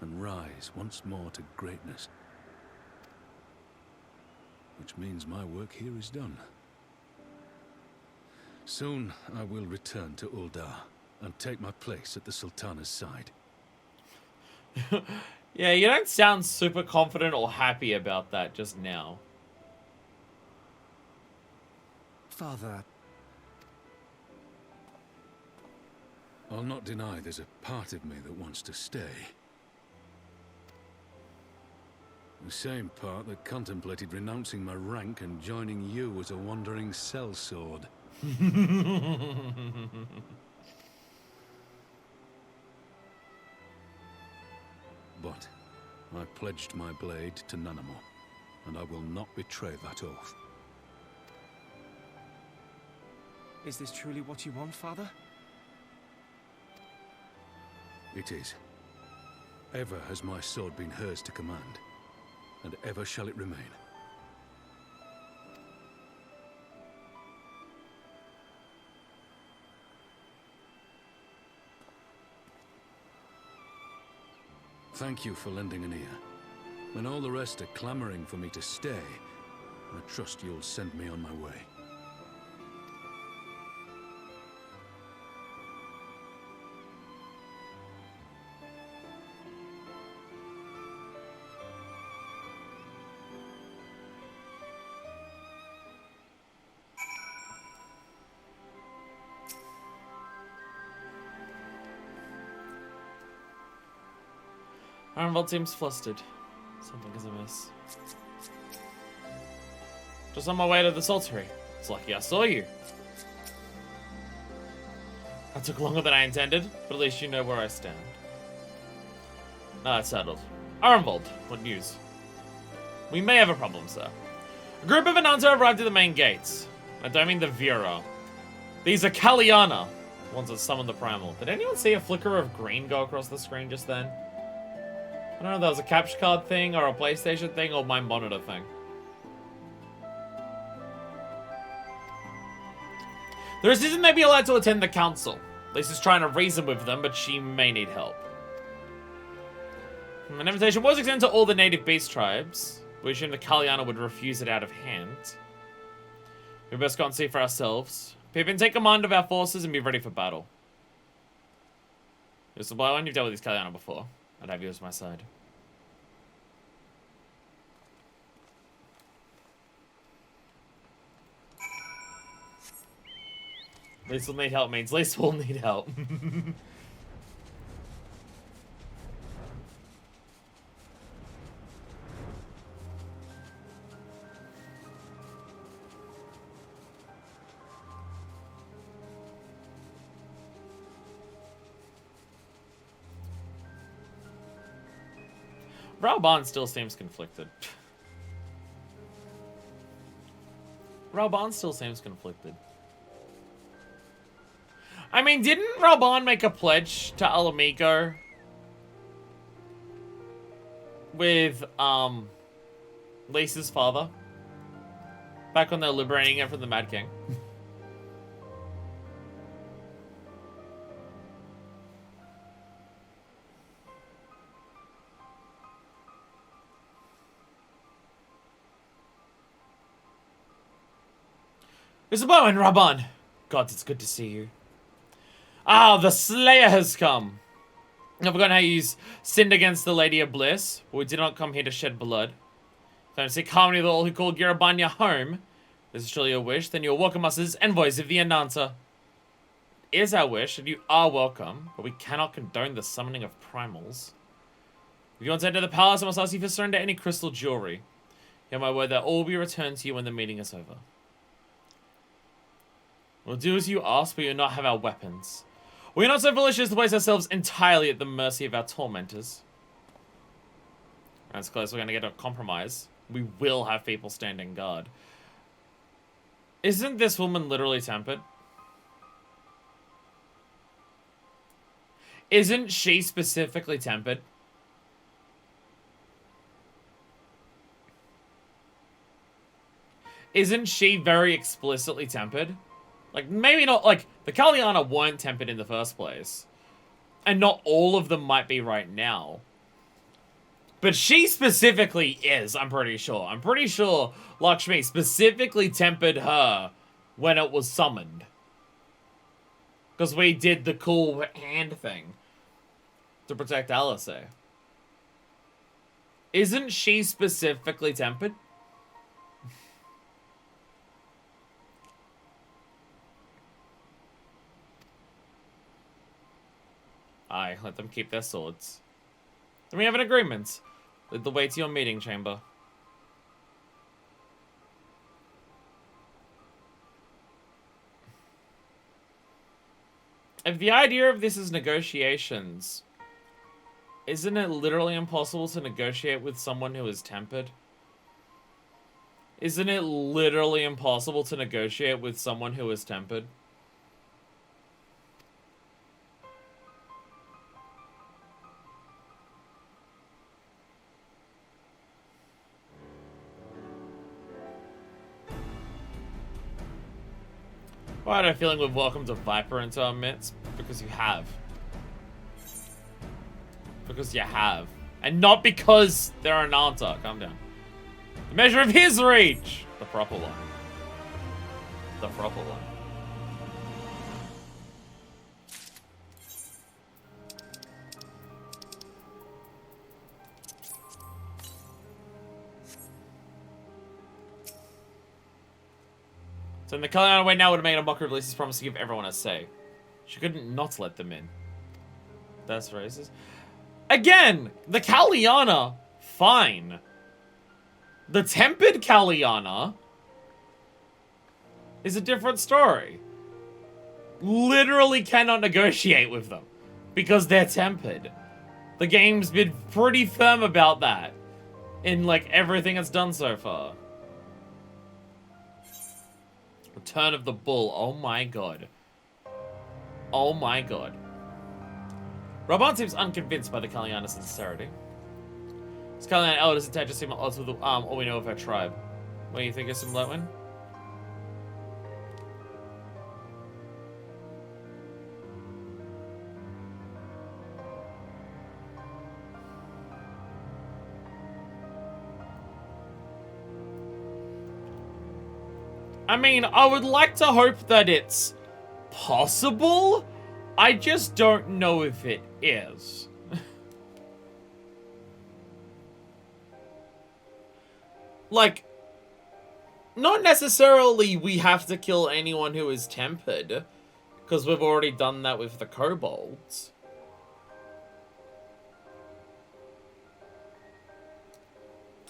and rise once more to greatness. Which means my work here is done. Soon I will return to Uldar and take my place at the Sultana's side. Yeah, you don't sound super confident or happy about that just now. Father... I'll not deny there's a part of me that wants to stay. The same part that contemplated renouncing my rank and joining you as a wandering sellsword. But I pledged my blade to Nanamo, and I will not betray that oath. Is this truly what you want, Father? It is. Ever has my sword been hers to command, and ever shall it remain. Thank you for lending an ear. When all the rest are clamoring for me to stay, I trust you'll send me on my way. Arnvold seems flustered. Something is amiss. Just on my way to the saltery. It's lucky I saw you. That took longer than I intended, but at least you know where I stand. Ah, it's settled. Arnvold, what news? We may have a problem, sir. A group of Ananta arrived at the main gates. I don't mean the Vera. These are Kaliana, the ones that summoned the Primal. Did anyone see a flicker of green go across the screen just then? I don't know if that was a capture card thing or a PlayStation thing or my monitor thing. The Resistance may be allowed to attend the council. Lisa's trying to reason with them, but she may need help. An invitation was extended to all the native beast tribes. We assume the Kaliana would refuse it out of hand. We best go and see for ourselves. Pippin, take command of our forces and be ready for battle. This is why when you've dealt with these Kaliana before. I'd have you as my side. Lisa will need help means Lisa will need help. Raoban still seems conflicted. Raoban still seems conflicted. I mean, didn't Raoban make a pledge to Alamigo with, Lisa's father? Back when they're liberating him from the Mad King. Isabeau and Raban. God, it's good to see you. Ah, the Slayer has come. I've forgotten how you sinned against the Lady of Bliss, but we did not come here to shed blood. If I seek harmony with all who call Girabanya home, this is surely your wish, then you're welcome us as envoys of the Ananta. It is our wish, and you are welcome, but we cannot condone the summoning of primals. If you want to enter the palace, I must ask you to surrender any crystal jewelry. You have my word that all will be returned to you when the meeting is over. We'll do as you ask, but you'll not have our weapons. We're not so foolish as to place ourselves entirely at the mercy of our tormentors. That's close, we're going to get a compromise. We will have people standing guard. Isn't this woman literally tempered? Isn't she specifically tempered? Isn't she very explicitly tempered? Like, maybe not, like, the Kaliana weren't tempered in the first place. And not all of them might be right now. But she specifically is, I'm pretty sure. I'm pretty sure Lakshmi specifically tempered her when it was summoned. Because we did the cool hand thing to protect Alice. Isn't she specifically tempered? Aye, let them keep their swords. Then we have an agreement. Lead the way to your meeting chamber. If the idea of this is negotiations, Isn't it literally impossible to negotiate with someone who is tempered? Isn't it literally impossible to negotiate with someone who is tempered? Why had I a feeling we've welcomed a Viper into our midst? Because you have. Because you have. And not because they're an Nanta. Calm down. The measure of his reach! The proper one. The proper one. So in the Kaliana way now would have made a mockery of Lisa's promise to give everyone a say. She couldn't not let them in. That's racist. Again, the Kaliana, fine. The tempered Kaliana is a different story. Literally cannot negotiate with them because they're tempered. The game's been pretty firm about that in like everything it's done so far. Return of the Bull. Oh my god. Oh my god. Raban seems unconvinced by the Kaliana's sincerity. This Kaliana elders attach to seem at odds with all we know of her tribe. What do you think of some Letwin? I mean, I would like to hope that it's possible. I just don't know if it is. Like, not necessarily we have to kill anyone who is tempered, because we've already done that with the kobolds.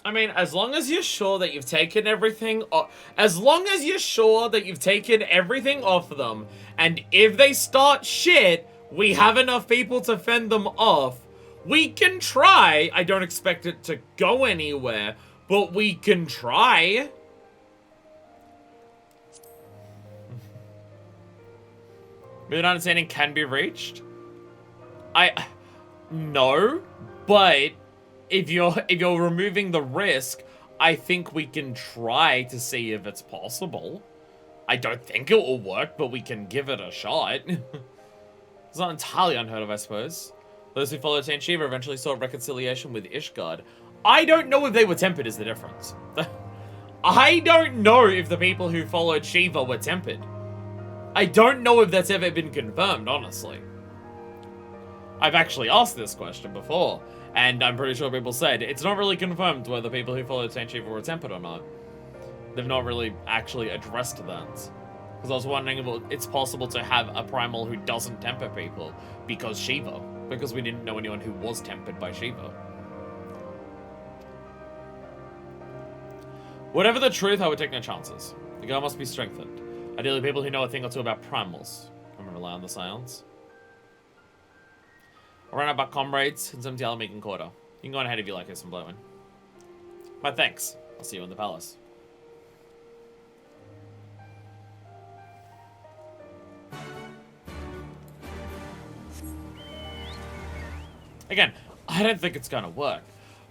I mean, as long as you're sure that you've taken everything off, as long as you're sure that you've taken everything off of them, and if they start shit, we have enough people to fend them off, we can try. I don't expect it to go anywhere, but we can try. Moving understanding can be reached. No, but if you're removing the risk, I think we can try to see if it's possible. I don't think it will work, but we can give it a shot. It's not entirely unheard of, I suppose. Those who followed Saint Shiva eventually sought reconciliation with Ishgard. I don't know if they were tempered is the difference. I don't know if the people who followed Shiva were tempered. I don't know if that's ever been confirmed, honestly. I've actually asked this question before, and I'm pretty sure people said it's not really confirmed whether people who followed Saint Shiva were tempered or not. They've not really actually addressed that. Because I was wondering if it's possible to have a primal who doesn't temper people because Shiva. Because we didn't know anyone who was tempered by Shiva. Whatever the truth, I would take no chances. The girl must be strengthened. Ideally, people who know a thing or two about primals. I'm gonna rely on the silence. I ran out about comrades and some Alamegan quarter. You can go on ahead if you like, some blowing. My thanks. I'll see you in the palace. Again, I don't think it's gonna work.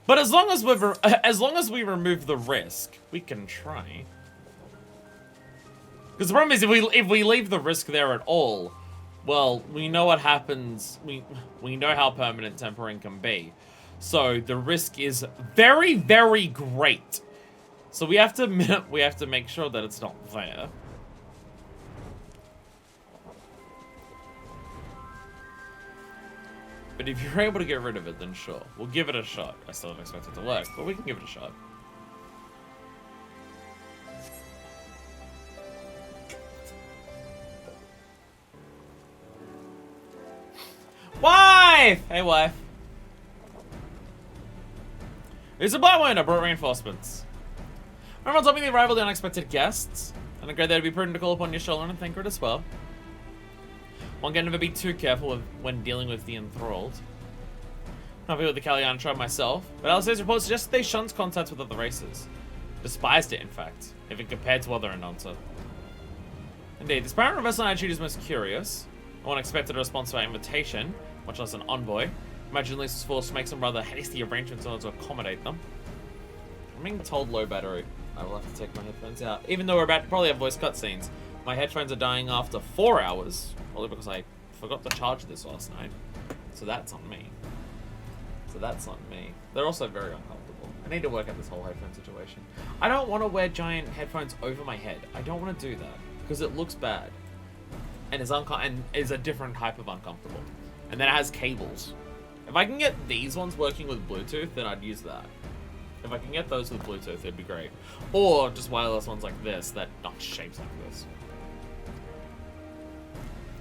But as long as we remove the risk, we can try. Because the problem is, if we leave the risk there at all, well, we know what happens. We know how permanent tempering can be. So the risk is very, very great. So we have to make sure that it's not there. But if you're able to get rid of it, then sure. We'll give it a shot. I still don't expect it to work, but we can give it a shot. Wife! Hey, wife. It's a black one. I brought reinforcements. Everyone told me the arrival of the unexpected guests. And I agree that it'd be prudent to call upon your shoulder and thank her as well. One can never be too careful when dealing with the enthralled. I've been with the Kalyan tribe myself, but Alistair's reports suggest they shunned contact with other races. Despised it, in fact, even compared to other Ananta. Indeed, this apparent reversal attitude is most curious. No one expected a response to our invitation, much less an envoy. Imagine Lisa was forced to make some rather hasty arrangements in order to accommodate them. I'm being told low battery. I will have to take my headphones out. Even though we're about to probably have voice cutscenes, my headphones are dying after 4 hours, probably because I forgot to charge this last night. So that's on me. They're also very uncomfortable. I need to work out this whole headphone situation. I don't want to wear giant headphones over my head. I don't want to do that because it looks bad and is a different type of uncomfortable. And then it has cables. If I can get these ones working with Bluetooth, then I'd use that. If I can get those with Bluetooth, it'd be great. Or just wireless ones like this that aren't shaped like this.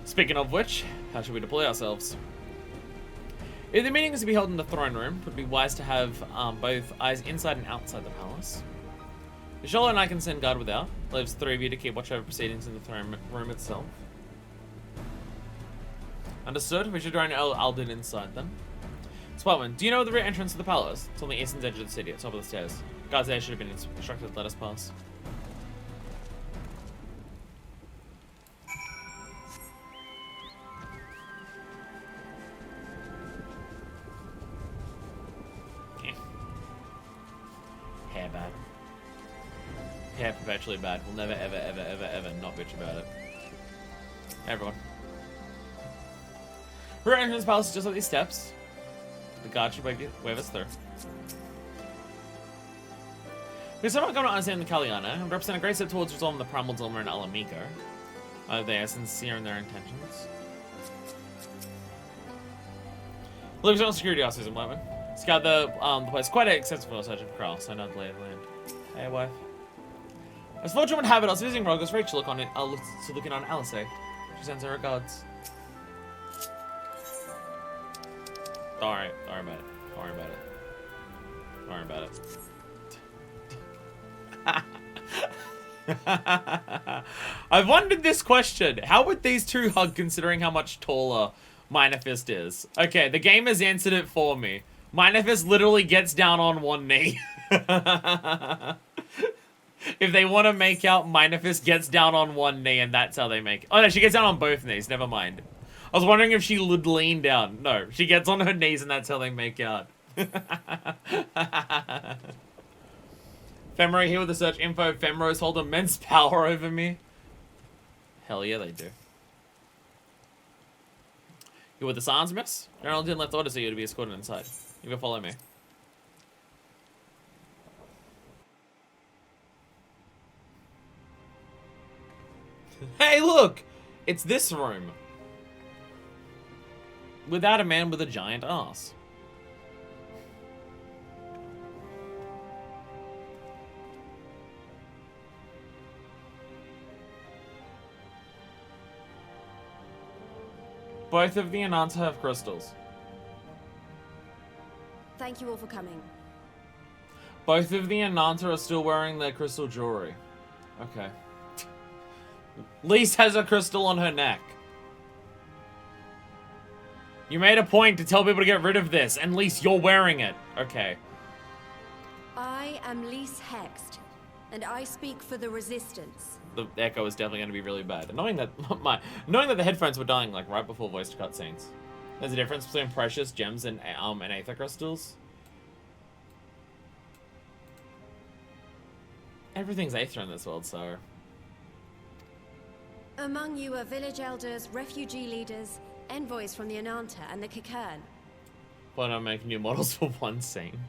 Speaking of which, how should we deploy ourselves? If the meeting is to be held in the throne room, it would be wise to have both eyes inside and outside the palace. Ishola and I can send guard without. Leaves 3 of you to keep watch over proceedings in the throne room itself. Understood? We should join Aldin inside then. Spotman, do you know the rear entrance to the palace? It's on the eastern edge of the city, at the top of the stairs. Guards there should have been instructed to let us pass. Hair bad. Hair perpetually bad. We'll never, ever, ever, ever, ever not bitch about it. Hey, everyone. Rear entrance to the palace is just like these steps. The guard should wave us through. We're somehow going to understand the Kalyana and represent a great step towards resolving the primal dilemma in Alamigo. They are sincere in their intentions. Looks on security officers in Blackman. Scout the place quite accessible for searching for Kraus. I know the lay of the land. Hey, wife. As fortune would have it, I was visiting Rogos Rachel looking on Alice. She sends her regards. Don't worry about it. Don't worry about it. Don't worry about it. I've wondered this question. How would these two hug considering how much taller Minor Fist is? Okay, the game has answered it for me. Minor Fist literally gets down on one knee. If they want to make out, Minor Fist gets down on one knee and that's how they make it. Oh no, she gets down on both knees. Never mind. I was wondering if she would lean down. No, she gets on her knees and that's how they make out. Femro here with the search info. Femros hold immense power over me. Hell yeah, they do. You with the Sans, miss? General didn't left orders for you to be escorted inside. You can follow me. Hey, look! It's this room. Without a man with a giant ass. Both of the Ananta have crystals. Thank you all for coming. Both of the Ananta are still wearing their crystal jewelry. Okay. Lise has a crystal on her neck. You made a point to tell people to get rid of this, and Lise, you're wearing it. Okay. I am Lise Hext, and I speak for the Resistance. The echo is definitely going to be really bad. And knowing that the headphones were dying like right before voice cutscenes. There's a difference between precious gems and aether crystals. Everything's aether in this world, so. Among you are village elders, refugee leaders, envoys from the Ananta and the Kikern. Why not make new models for one scene?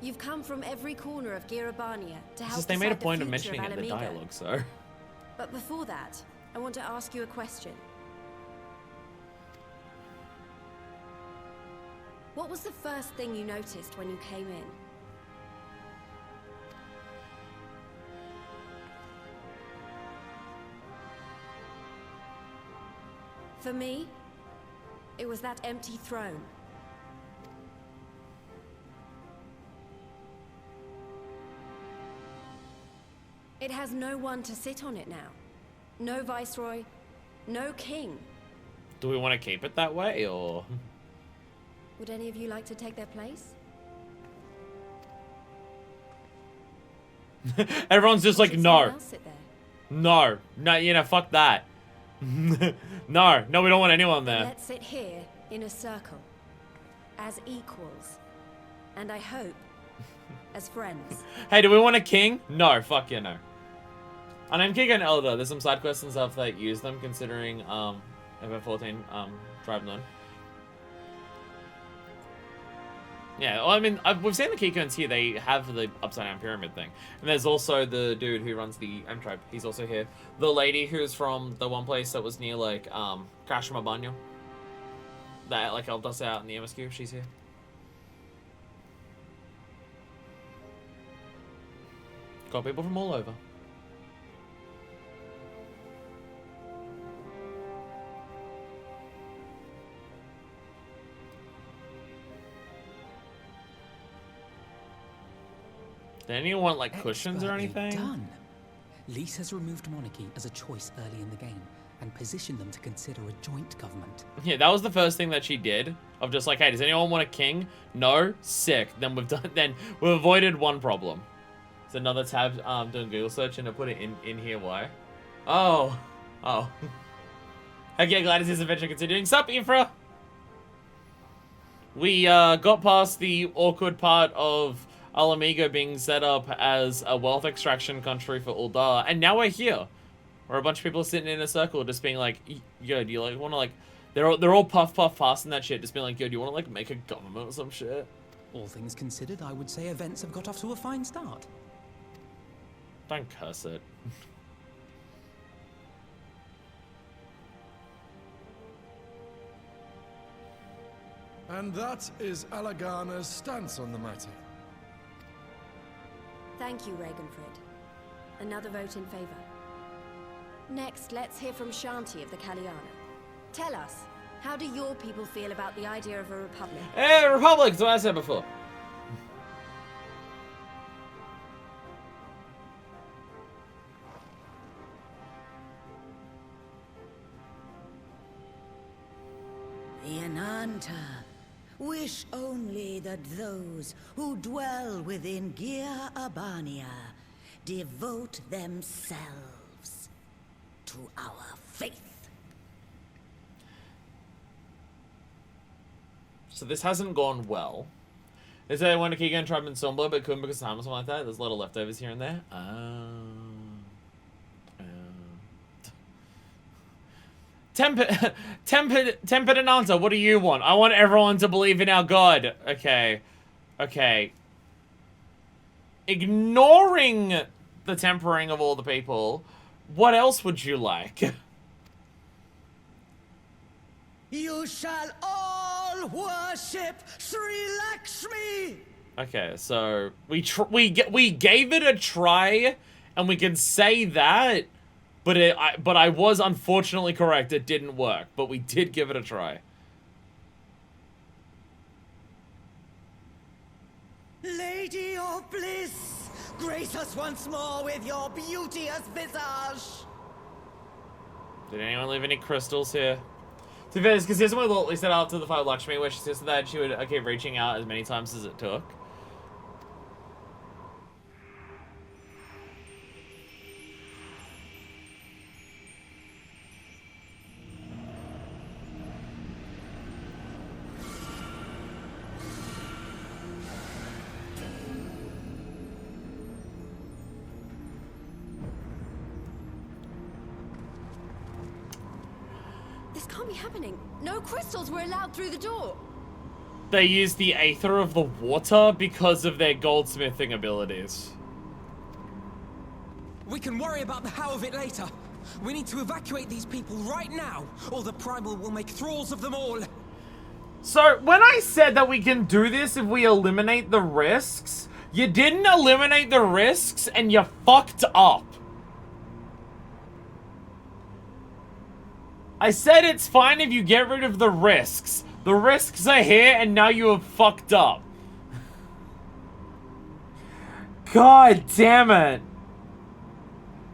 You've come from every corner of Girabania to help They made a decide point the of future mentioning it in the Alamigo. dialogue, so. But before that, I want to ask you a question. What was the first thing you noticed when you came in? For me, it was that empty throne. It has no one to sit on it now. No viceroy, no king. Do we want to keep it that way, or? Would any of you like to take their place? Everyone's just like, Should no. someone else sit there? No, you know, fuck that. No, we don't want anyone there. Let's sit here in a circle, as equals, and I hope, as friends. Hey, do we want a king? No, fuck yeah, no. And I'm King and Elder. There's some side quests and stuff that use them, considering FF14 Tribe None. Yeah, well, I mean, we've seen the Keycones here. They have the upside down pyramid thing. And there's also the dude who runs the M Tribe. He's also here. The lady who's from the one place that was near, like, Kashima Banyo. That, like, helped us out in the MSQ. She's here. Got people from all over. Did anyone want, like, cushions or anything? Done. Lys has removed monarchy as a choice early in the game and positioned them to consider a joint government. Yeah, that was the first thing that she did. Of just like, hey, does anyone want a king? No? Sick. Then we've avoided one problem. It's another tab doing Google search and I put it in here. Why? Oh. Okay, glad to see this adventure continuing. Sup, Ifra? We got past the awkward part of Alamigo being set up as a wealth extraction country for Uldar, and now we're here, where a bunch of people are sitting in a circle, just being like, "Yo, do you like want to like?" They're all puff passing that shit, just being like, "Yo, do you want to like make a government or some shit?" All things considered, I would say events have got off to a fine start. Don't curse it. And that is Alagana's stance on the matter. Thank you, Ragenfrid. Another vote in favor. Next, let's hear from Shanti of the Kaliana. Tell us, how do your people feel about the idea of a republic? Republic, that's what I said before. The Ananta wish only that those who dwell within Gia Abania devote themselves to our faith. So this hasn't gone well. They say they want to keep going Tribe and Stormblood, but couldn't because of time or something like that. There's a lot of leftovers here and there. Tempered Ananta, what do you want? I want everyone to believe in our God. Okay. Ignoring the tempering of all the people, what else would you like? You shall all worship Sri Lakshmi! Okay, so we gave it a try, and we can say that, but I was unfortunately correct. It didn't work, but we did give it a try. Lady of Bliss, grace us once more with your beauteous visage. Did anyone leave any crystals here? To be fair, it's consistent with what we set out to the fight with Lakshmi, where she says that she would keep reaching out as many times as it took. This can't be happening. No crystals were allowed through the door. They use the aether of the water because of their goldsmithing abilities. We can worry about the how of it later. We need to evacuate these people right now, or the Primal will make thralls of them all. So, when I said that we can do this if we eliminate the risks, you didn't eliminate the risks and you fucked up. I said it's fine if you get rid of the risks. The risks are here and now you have fucked up. God damn it.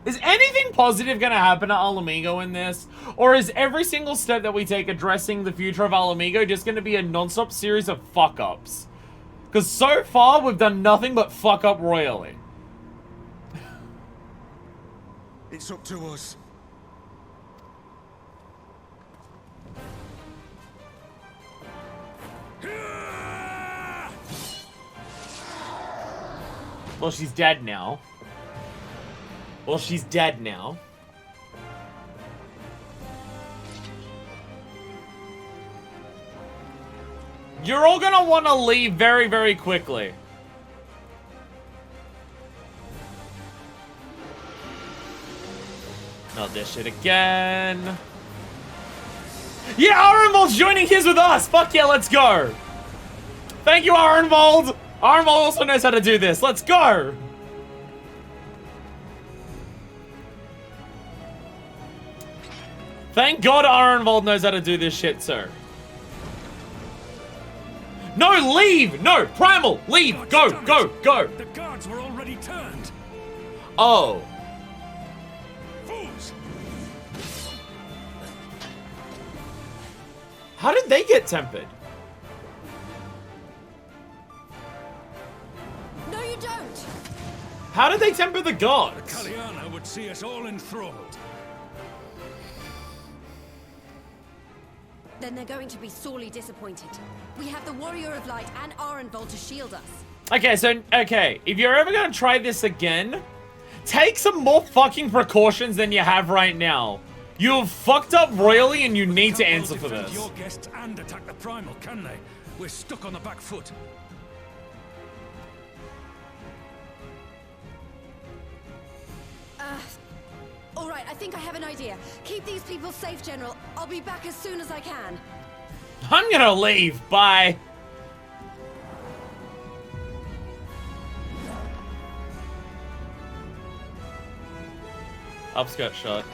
Is anything positive gonna happen to Alamigo in this? Or is every single step that we take addressing the future of Alamigo just gonna be a non-stop series of fuck-ups? Because so far, we've done nothing but fuck up royally. It's up to us. Well, she's dead now. Well, she's dead now. You're all gonna want to leave very, very quickly. Not this shit again. Yeah, Arenvold's joining his with us! Fuck yeah, let's go! Thank you, Arenvold! Arenvold also knows how to do this. Let's go! Thank God Arenvold knows how to do this shit, sir. No, leave! No, Primal, leave! Go, go, go! The guards were already turned. Oh. Fools! How did they get tempered? No, you don't! How did they temper the gods? Kaliana would see us all enthralled. Then they're going to be sorely disappointed. We have the Warrior of Light and Arenvold to shield us. Okay, so, okay, if you're ever gonna try this again, take some more fucking precautions than you have right now. You've fucked up royally and you need to answer for this. Your guests and attack the Primal, can they? We're stuck on the back foot. All right, I think I have an idea. Keep these people safe, General. I'll be back as soon as I can. I'm gonna leave. Bye. Upskirt shot.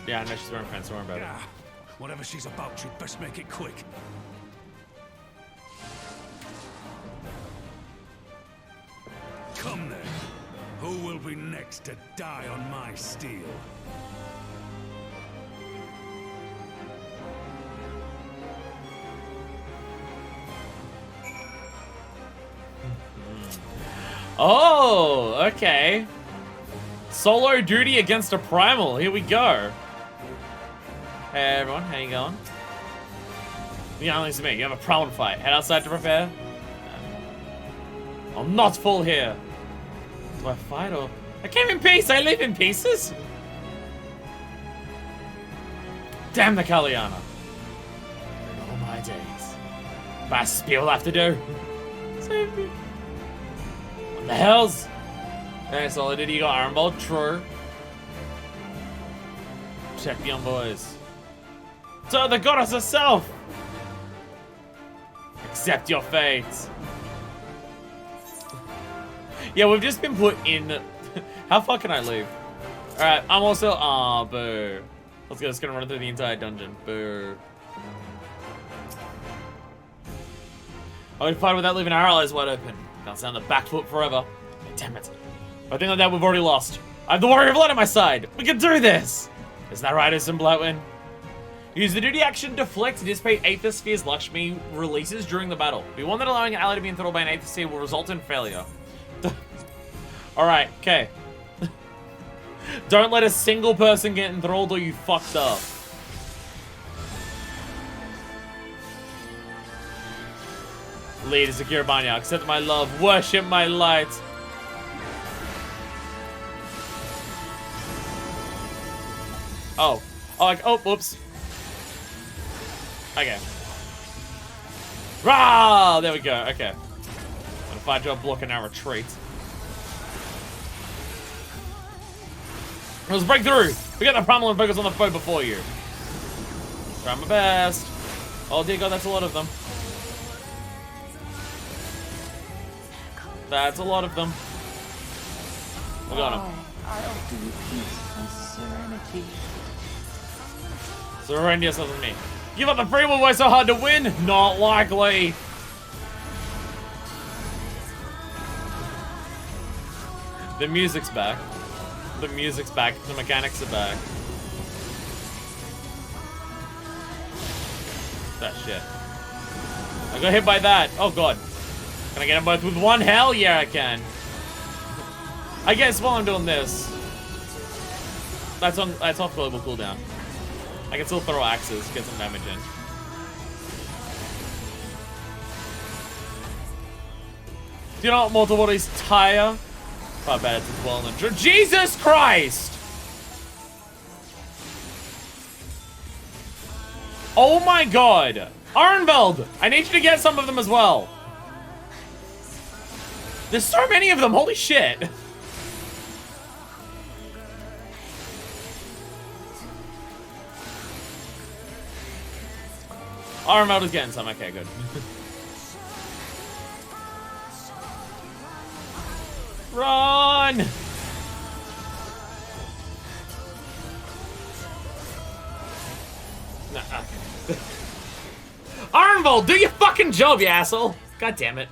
Yeah, I know she's wearing pants. Don't worry about it. Yeah, whatever she's about, she'd best make it quick. Come then. Who will be next to die on my steel? Oh, okay. Solo duty against a primal. Here we go. Hey everyone, how you going? Yeah, only to me. You have a primal fight. Head outside to prepare. I'll not fall here. Do I fight or... I came in peace. I live in pieces. Damn the Kaliana. In all my days. Fast spear will have to do. Save me. What the hell's... Okay, Solid, you got Armbolt, true. Check the young boys. So the goddess herself! Accept your fate. Yeah, we've just been put in... How far can I leave? Alright, I'm also... Aw, boo. Let's go, just gonna run through the entire dungeon. Boo. I would fight without leaving our allies wide open. Can't stay on the back foot forever. Damn it. I think that we've already lost. I have the Warrior of Light on my side. We can do this. Isn't that right, Ism Blightwin? Use the duty action deflect to dissipate Aether Sphere's Lakshmi releases during the battle. Be one that allowing an ally to be enthralled by an Aether Sphere will result in failure. Alright, okay. Don't let a single person get enthralled or you fucked up. Lead is secure Banya. Accept my love. Worship my light. Oh. Oh, like, oh, whoops. Okay. Rah! There we go. Okay. And a fine job blocking our retreat. Let's break through. We got the primal and focus on the foe before you. Try my best. Oh dear God, that's a lot of them. That's a lot of them. We got him. I offer you peace and serenity. Surrender yourself to me. Give up the free will, we're so hard to win? Not likely. The music's back. the music's back, the mechanics are back. That shit. I got hit by that. Oh god. Can I get them both with one? Hell yeah, I can. I guess while I'm doing this, that's off global cooldown. I can still throw axes, get some damage in. Do you not want multiple bodies tire? Oh, I bet it's well in the Jesus Christ! Oh my god! Arnveld! I need you to get some of them as well. There's so many of them, holy shit! Arnveld is getting some, okay, good. Run! Nah. Arnvald, do your fucking job, you asshole! God damn it.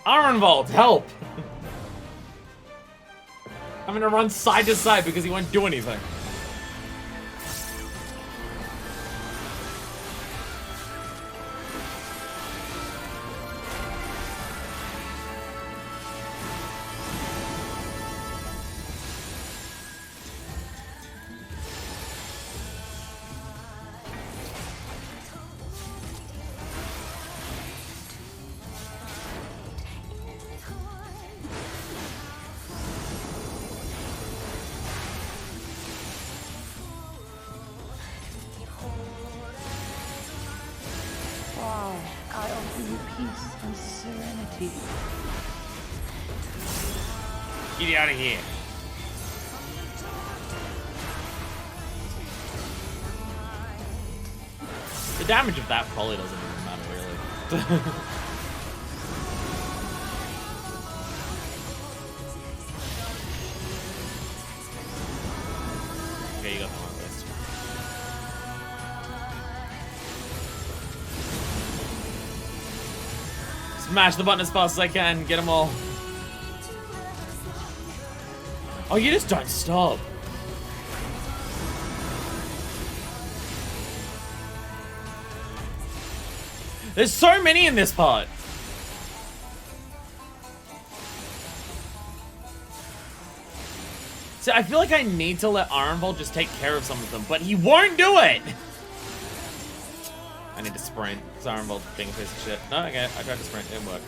Arnvald, help! I'm gonna run side to side because he won't do anything. Wow, I offer you peace and serenity. Get out of here. The damage of that probably doesn't even matter, really. Okay, you got the long list. Smash the button as fast as I can. Get them all. Oh, you just don't stop. There's so many in this part. See, I feel like I need to let Arnvald just take care of some of them, but he won't do it! I need to sprint, because Arnvald's being a piece of shit. No, okay, I tried to sprint, it didn't work.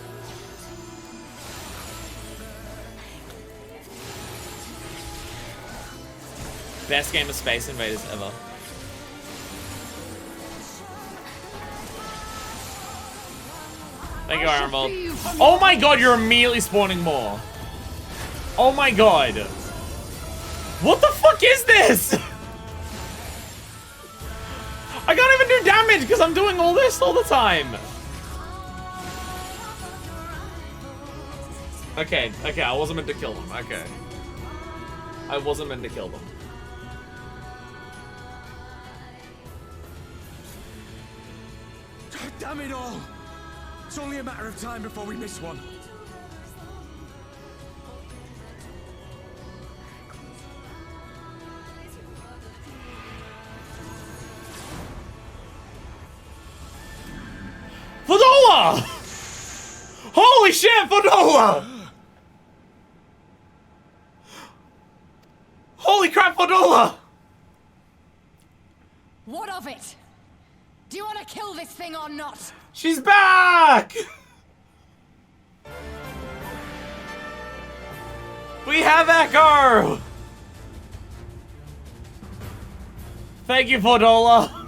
Best game of Space Invaders ever. Thank you, Arnvald. Oh my god, you're immediately spawning more. Oh my god. What the fuck is this? I can't even do damage because I'm doing all this all the time. Okay, okay, I wasn't meant to kill them. Okay. I wasn't meant to kill them. Damn it all! It's only a matter of time before we miss one. Fadola! Holy shit, Fadola! Holy crap, Fadola! What of it? Do you want to kill this thing or not? She's back! We have Echo! Thank you, Fadola.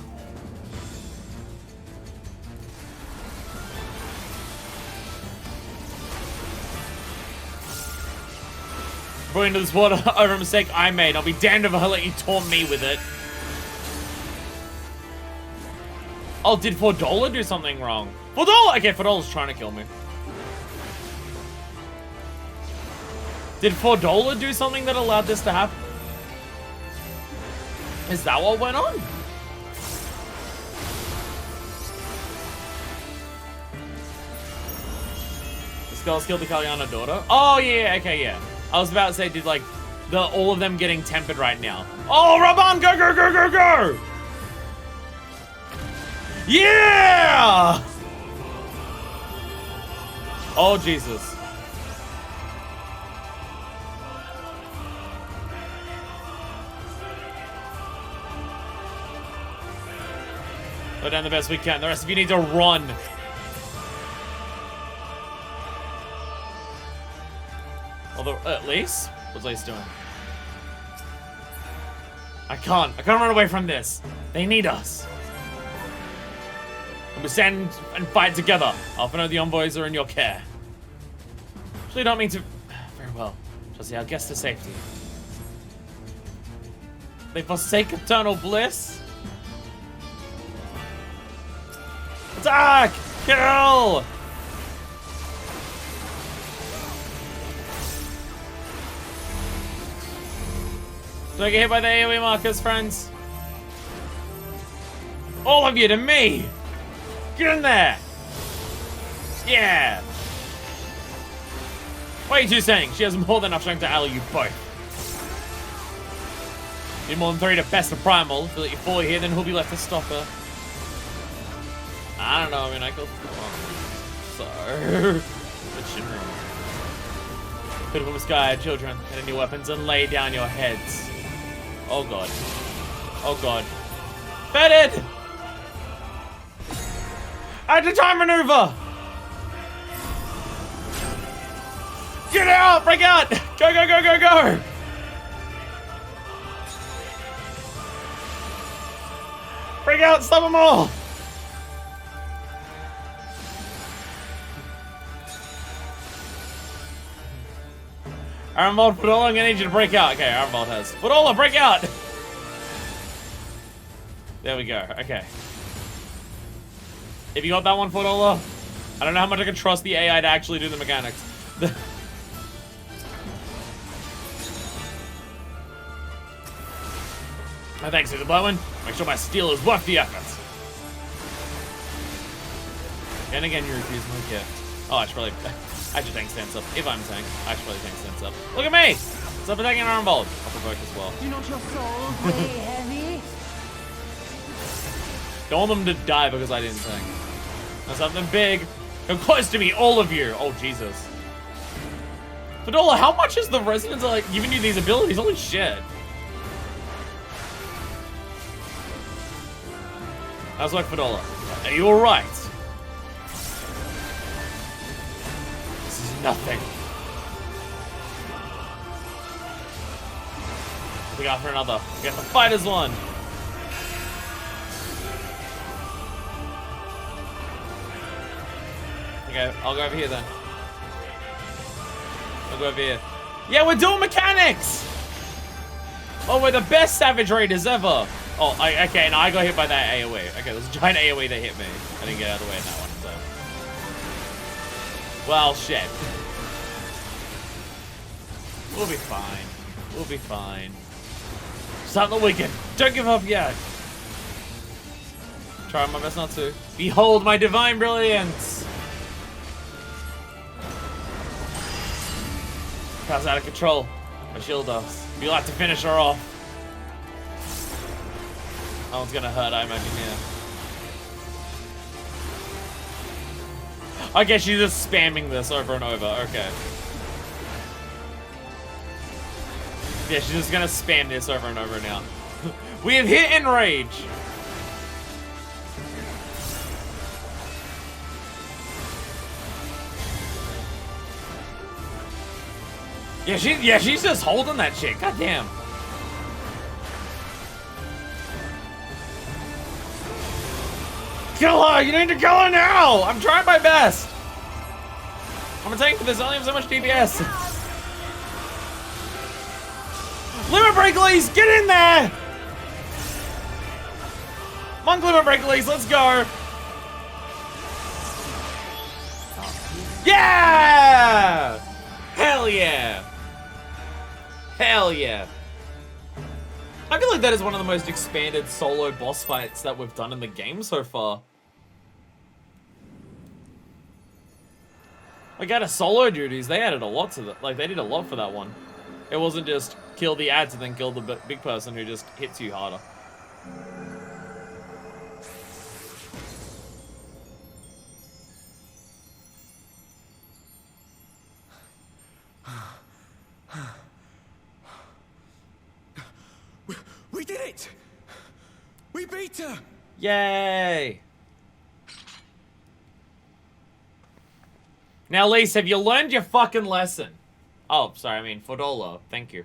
Brought into this water over a mistake I made. I'll be damned if I'll let you taunt me with it. Oh, did Fadola do something wrong? Fadola! Okay, Fadola's trying to kill me. Did Fadola do something that allowed this to happen? Is that what went on? Skulls killed the Kalyana daughter. Oh, yeah, okay, yeah. I was about to say, did, like, all of them getting tempered right now. Oh, Raban, go, go, go, go, go! Yeah! Oh, Jesus. We're doing the best we can. The rest of you need to run. Although, at least, what's Lace doing? I can't run away from this. They need us. And we stand and fight together. Alpha and the envoys are in your care. Actually, don't mean to. Very well. Shall see our guest to safety. They forsake eternal bliss. Attack! Kill! Do I get hit by the AoE markers, friends? All of you to me! Get in there! Yeah! What are you two saying? She has more than enough strength to ally you both. Need more than 3 to best a primal. If you let you fall here, then who'll be left to stop her? I don't know, I mean, I killed so... It's Shinra. Pitiful misguided children, get any weapons and lay down your heads. Oh god. Oh god. Fetid! Anti-time maneuver! Get out! Break out! Go, go, go, go, go! Break out! Stop them all! Ironbolt, Fadola, I'm gonna need you to break out. Okay, Ironbolt has. Fadola, break out! There we go, okay. If you got that one, Fadola, I don't know how much I can trust the AI to actually do the mechanics. Oh, thanks, Mr. Blowin. Make sure my steel is worth the effort. And again, you refuse my gift. Oh, I should probably... I should tank stance up. If I'm tank, I should probably tank stance up. Look at me! Stop attacking an Armbold. I'll provoke as well. Do not your soul weigh heavy? Don't want them to die because I didn't tank. That's something big. Come close to me, all of you. Oh, Jesus. Fadola, how much is the residents like giving you these abilities? Holy shit. How's like Fadola? Are you alright? This is nothing. We got for another. We got the fighters one. Okay, I'll go over here then. I'll go over here. Yeah, we're doing mechanics! Oh, we're the best Savage Raiders ever. Oh, okay, and I got hit by that AoE. Okay, there's a giant AoE that hit me. I didn't get out of the way in that one, so. Well, shit. We'll be fine. We'll be fine. Start the weekend. Don't give up yet. Try my best not to. Behold my divine brilliance. Car's out of control. My shield does. You like to finish her off. That one's gonna hurt, I imagine, yeah. I guess she's just spamming this over and over. Okay. Yeah, she's just gonna spam this over and over now. We have hit Enrage! Yeah, she's just holding that shit. God damn. Kill her! You need to kill her now! I'm trying my best! I'm a tank for this, I only have so much DPS. Limit Break Lease, get in there! Monk Limit Break Lease, let's go! Yeah! Hell yeah! Hell yeah! I feel like that is one of the most expanded solo boss fights that we've done in the game so far. Like, out of solo duties, they added a lot to that. Like, they did a lot for that one. It wasn't just kill the ads and then kill the big person who just hits you harder. We did it! We beat her! Yay! Now, Lise, have you learned your fucking lesson? Oh, sorry, I mean, Fodolo. Thank you.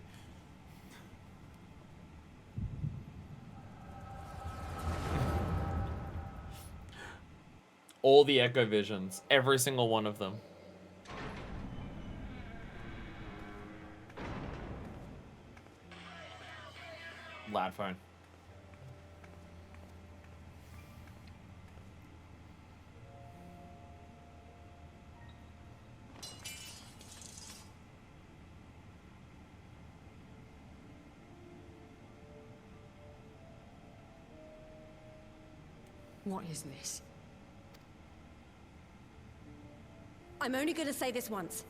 All the Echo Visions. Every single one of them. Loud phone. What is this? I'm only going to say this once.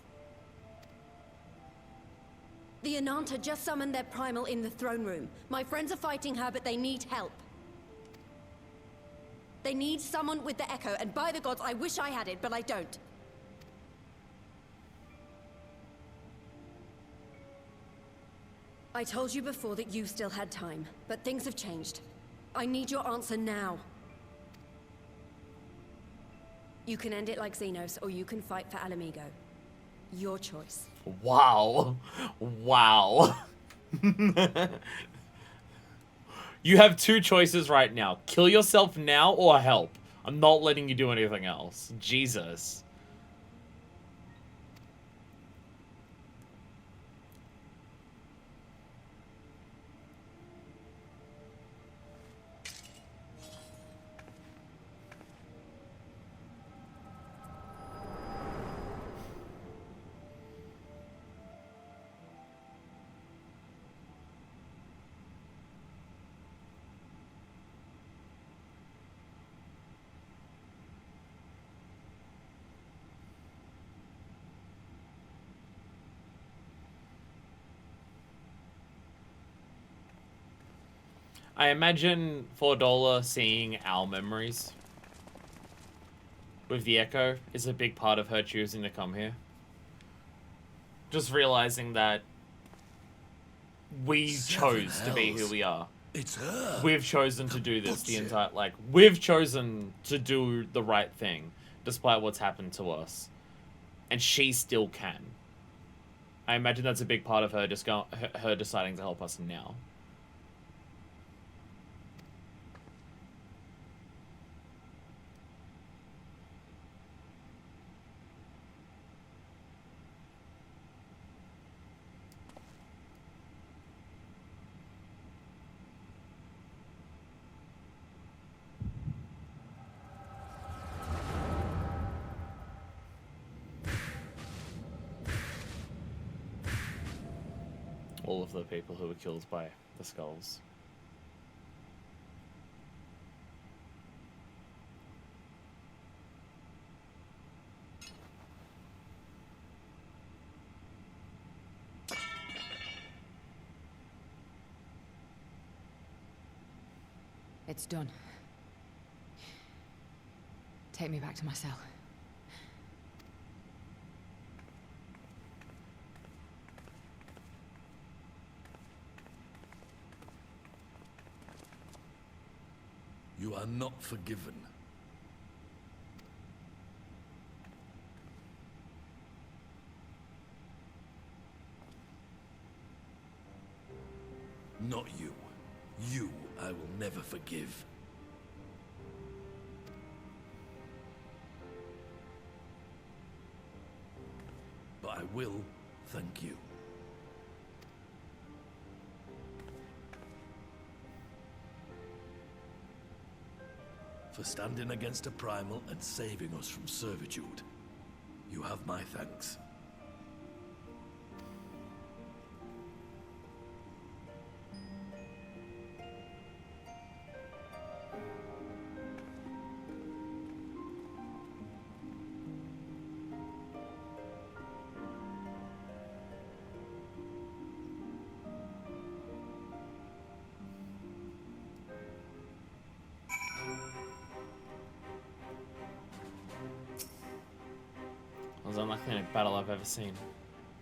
The Ananta just summoned their primal in the throne room. My friends are fighting her, but they need help. They need someone with the Echo, and by the gods, I wish I had it, but I don't. I told you before that you still had time, but things have changed. I need your answer now. You can end it like Xenos, or you can fight for Alamigo. Your choice. Wow. Wow. You have two choices right now. Kill yourself now or help. I'm not letting you do anything else. Jesus. I imagine Fordola seeing our memories with the Echo is a big part of her choosing to come here. Just realizing that we chose to be who we are. It's her. We've chosen to do this the entire, like, we've chosen to do the right thing despite what's happened to us. And she still can. I imagine that's a big part of her her deciding to help us now. All of the people who were killed by the skulls. It's done. Take me back to my cell. You are not forgiven. Not you. You I will never forgive. But I will thank you. For standing against a primal and saving us from servitude. You have my thanks. was unlike any battle I've ever seen.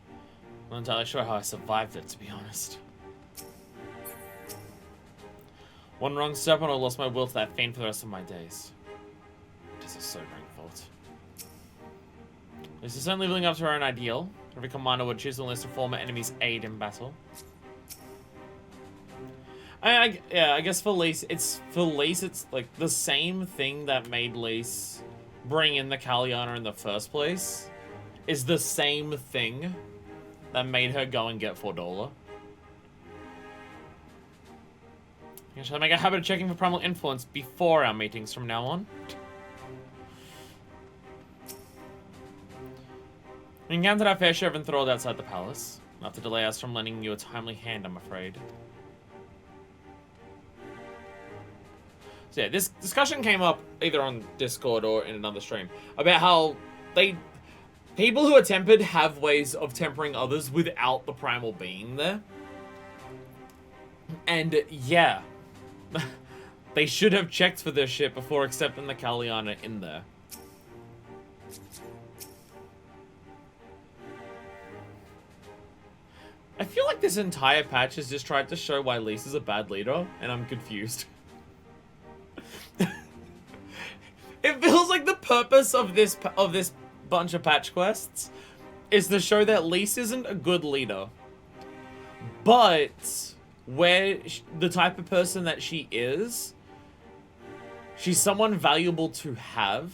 I'm not entirely sure how I survived it, to be honest. One wrong step and I lost my will to that fiend for the rest of my days. It is a sobering thought. This is certainly living up to her own ideal. Every commander would choose to enlist a former enemy's aid in battle. Yeah, I guess for Lise, it's like the same thing that made Lise bring in the Kalyana in the first place is the same thing that made her go and get Fordola. Should I make a habit of checking for primal influence before our meetings from now on? We encountered our fair share of enthralled outside the palace. Enough to delay us from lending you a timely hand, I'm afraid. So yeah, this discussion came up either on Discord or in another stream about how people who are tempered have ways of tempering others without the primal being there. And yeah, they should have checked for this shit before accepting the Kalyana in there. I feel like this entire patch has just tried to show why Lise is a bad leader, and I'm confused. It feels like the purpose of this bunch of patch quests is to show that Lise isn't a good leader, but where the type of person that she is, she's someone valuable to have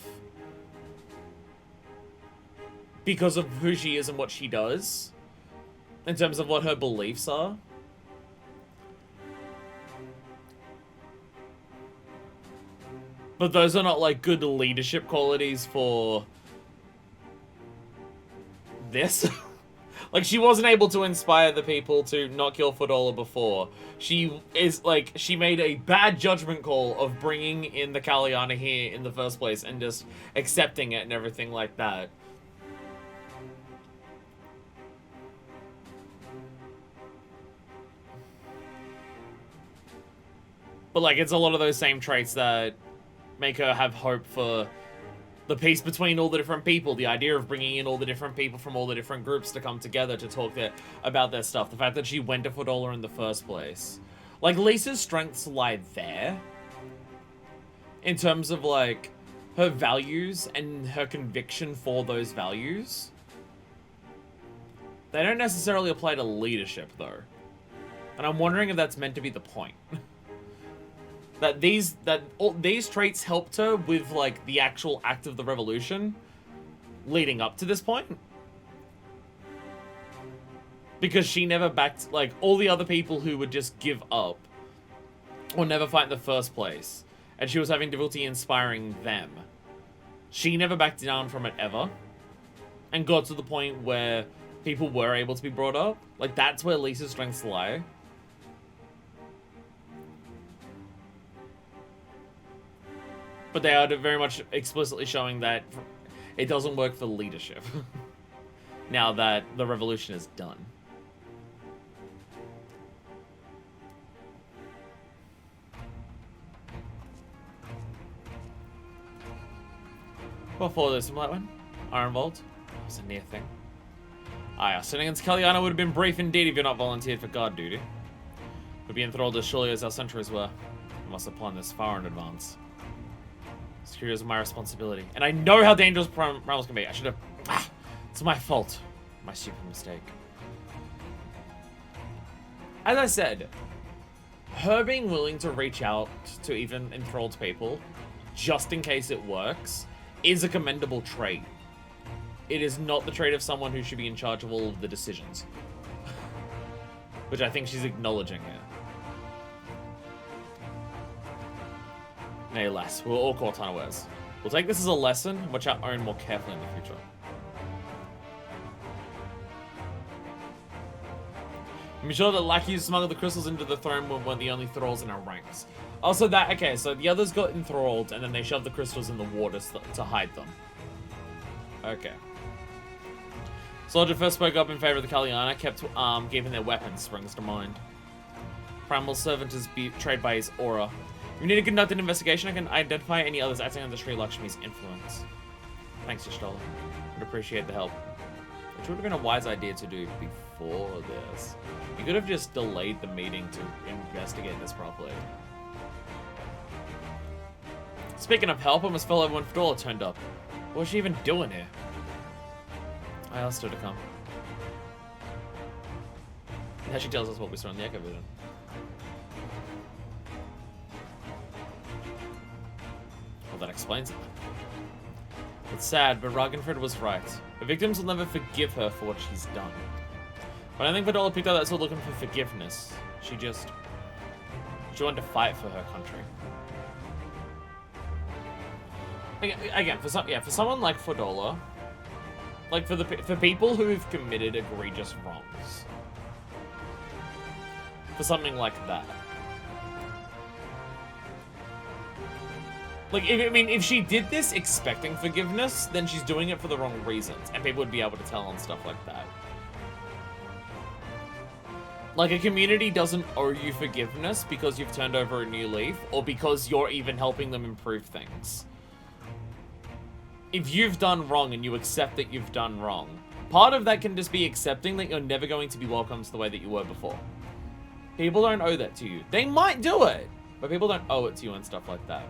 because of who she is and what she does, in terms of what her beliefs are. But those are not, like, good leadership qualities for this. Like, she wasn't able to inspire the people to not kill Fordola before. She is, like, she made a bad judgment call of bringing in the Kalyana here in the first place and just accepting it and everything like that. But, like, it's a lot of those same traits that make her have hope for the peace between all the different people. The idea of bringing in all the different people from all the different groups to come together to talk about their stuff. The fact that she went to Fordola in the first place. Like, Lisa's strengths lie there. In terms of, like, her values and her conviction for those values. They don't necessarily apply to leadership, though. And I'm wondering if that's meant to be the point. That these traits helped her with, like, the actual act of the revolution leading up to this point. Because she never backed, like, all the other people who would just give up or never fight in the first place. And she was having difficulty inspiring them. She never backed down from it ever. And got to the point where people were able to be brought up. Like, that's where Lisa's strengths lie. But they are very much explicitly showing that it doesn't work for leadership. Now that the revolution is done. Before this, light one. Ironvolt. That was a near thing. Our sitting against Kalyana would have been brief indeed if you're not volunteered for guard duty. We'd be enthralled as surely as our sentries were. We must have planned this far in advance. Security is my responsibility. And I know how dangerous primals can be. I should have... it's my fault. My stupid mistake. As I said, her being willing to reach out to even enthralled people, just in case it works, is a commendable trait. It is not the trait of someone who should be in charge of all of the decisions. Which I think she's acknowledging here. Nay, less. We're all caught unawares. We'll take this as a lesson and watch our own more carefully in the future. Be sure that lackeys smuggled the crystals into the throne weren't the only thralls in our ranks. Also that, okay, so the others got enthralled and then they shoved the crystals in the water to hide them. Okay. Soldier first spoke up in favor of the Kalyana, kept giving their weapons, springs to mind. Primal's servant is betrayed by his aura. If you need to conduct an investigation, I can identify any others acting under Sri Lakshmi's influence. Thanks, Y'shtola. Would appreciate the help. Which would have been a wise idea to do before this. You could have just delayed the meeting to investigate this properly. Speaking of help, I almost fell over when Fedora turned up. What was she even doing here? I asked her to come. Now she tells us what we saw in the Echo Vision. Well, that explains it. It's sad, but Ragnfred was right. The victims will never forgive her for what she's done. But I think Fedora picked out that sort looking for forgiveness. She wanted to fight for her country. Again, for someone like Fedora, like for people who've committed egregious wrongs, for something like that. Like, if she did this expecting forgiveness, then she's doing it for the wrong reasons, and people would be able to tell and stuff like that. Like, a community doesn't owe you forgiveness because you've turned over a new leaf, or because you're even helping them improve things. If you've done wrong and you accept that you've done wrong, part of that can just be accepting that you're never going to be welcomed the way that you were before. People don't owe that to you. They might do it, but people don't owe it to you and stuff like that.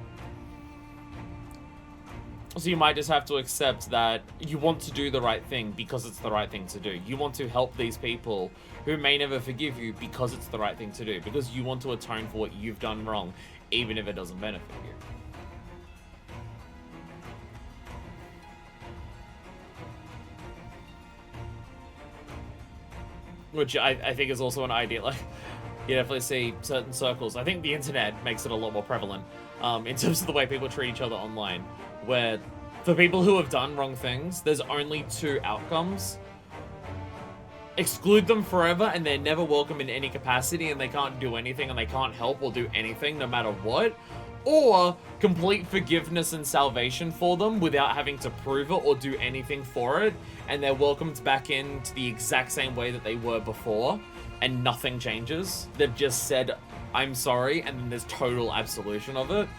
So you might just have to accept that you want to do the right thing because it's the right thing to do. You want to help these people who may never forgive you because it's the right thing to do. Because you want to atone for what you've done wrong, even if it doesn't benefit you. Which I think is also an idea. Like, you definitely see certain circles. I think the internet makes it a lot more prevalent in terms of the way people treat each other online. Where, for people who have done wrong things, there's only two outcomes. Exclude them forever, and they're never welcome in any capacity, and they can't do anything, and they can't help or do anything, no matter what. Or, complete forgiveness and salvation for them without having to prove it or do anything for it, and they're welcomed back into the exact same way that they were before, and nothing changes. They've just said, I'm sorry, and then there's total absolution of it.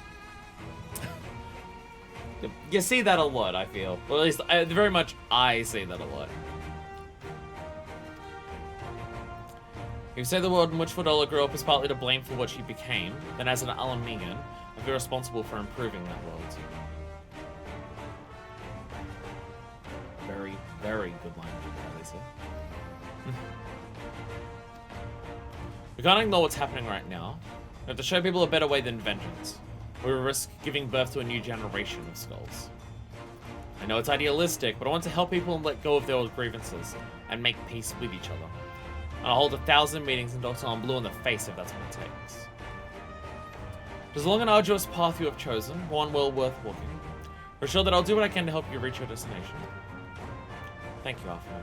You see that a lot, I feel. Or at least, very much, I see that a lot. If you say the world in which Fedora grew up is partly to blame for what she became, then as an Alamegan, I feel responsible for improving that world. Very, very good line, Lisa. We can't ignore what's happening right now. We have to show people a better way than vengeance. We risk giving birth to a new generation of skulls. I know it's idealistic, but I want to help people and let go of their old grievances and make peace with each other. And I'll hold 1,000 meetings and Dr. Blue in the face if that's what it takes. It is a long and arduous path you have chosen, one well worth walking. We're sure that I'll do what I can to help you reach your destination. Thank you, Alpha.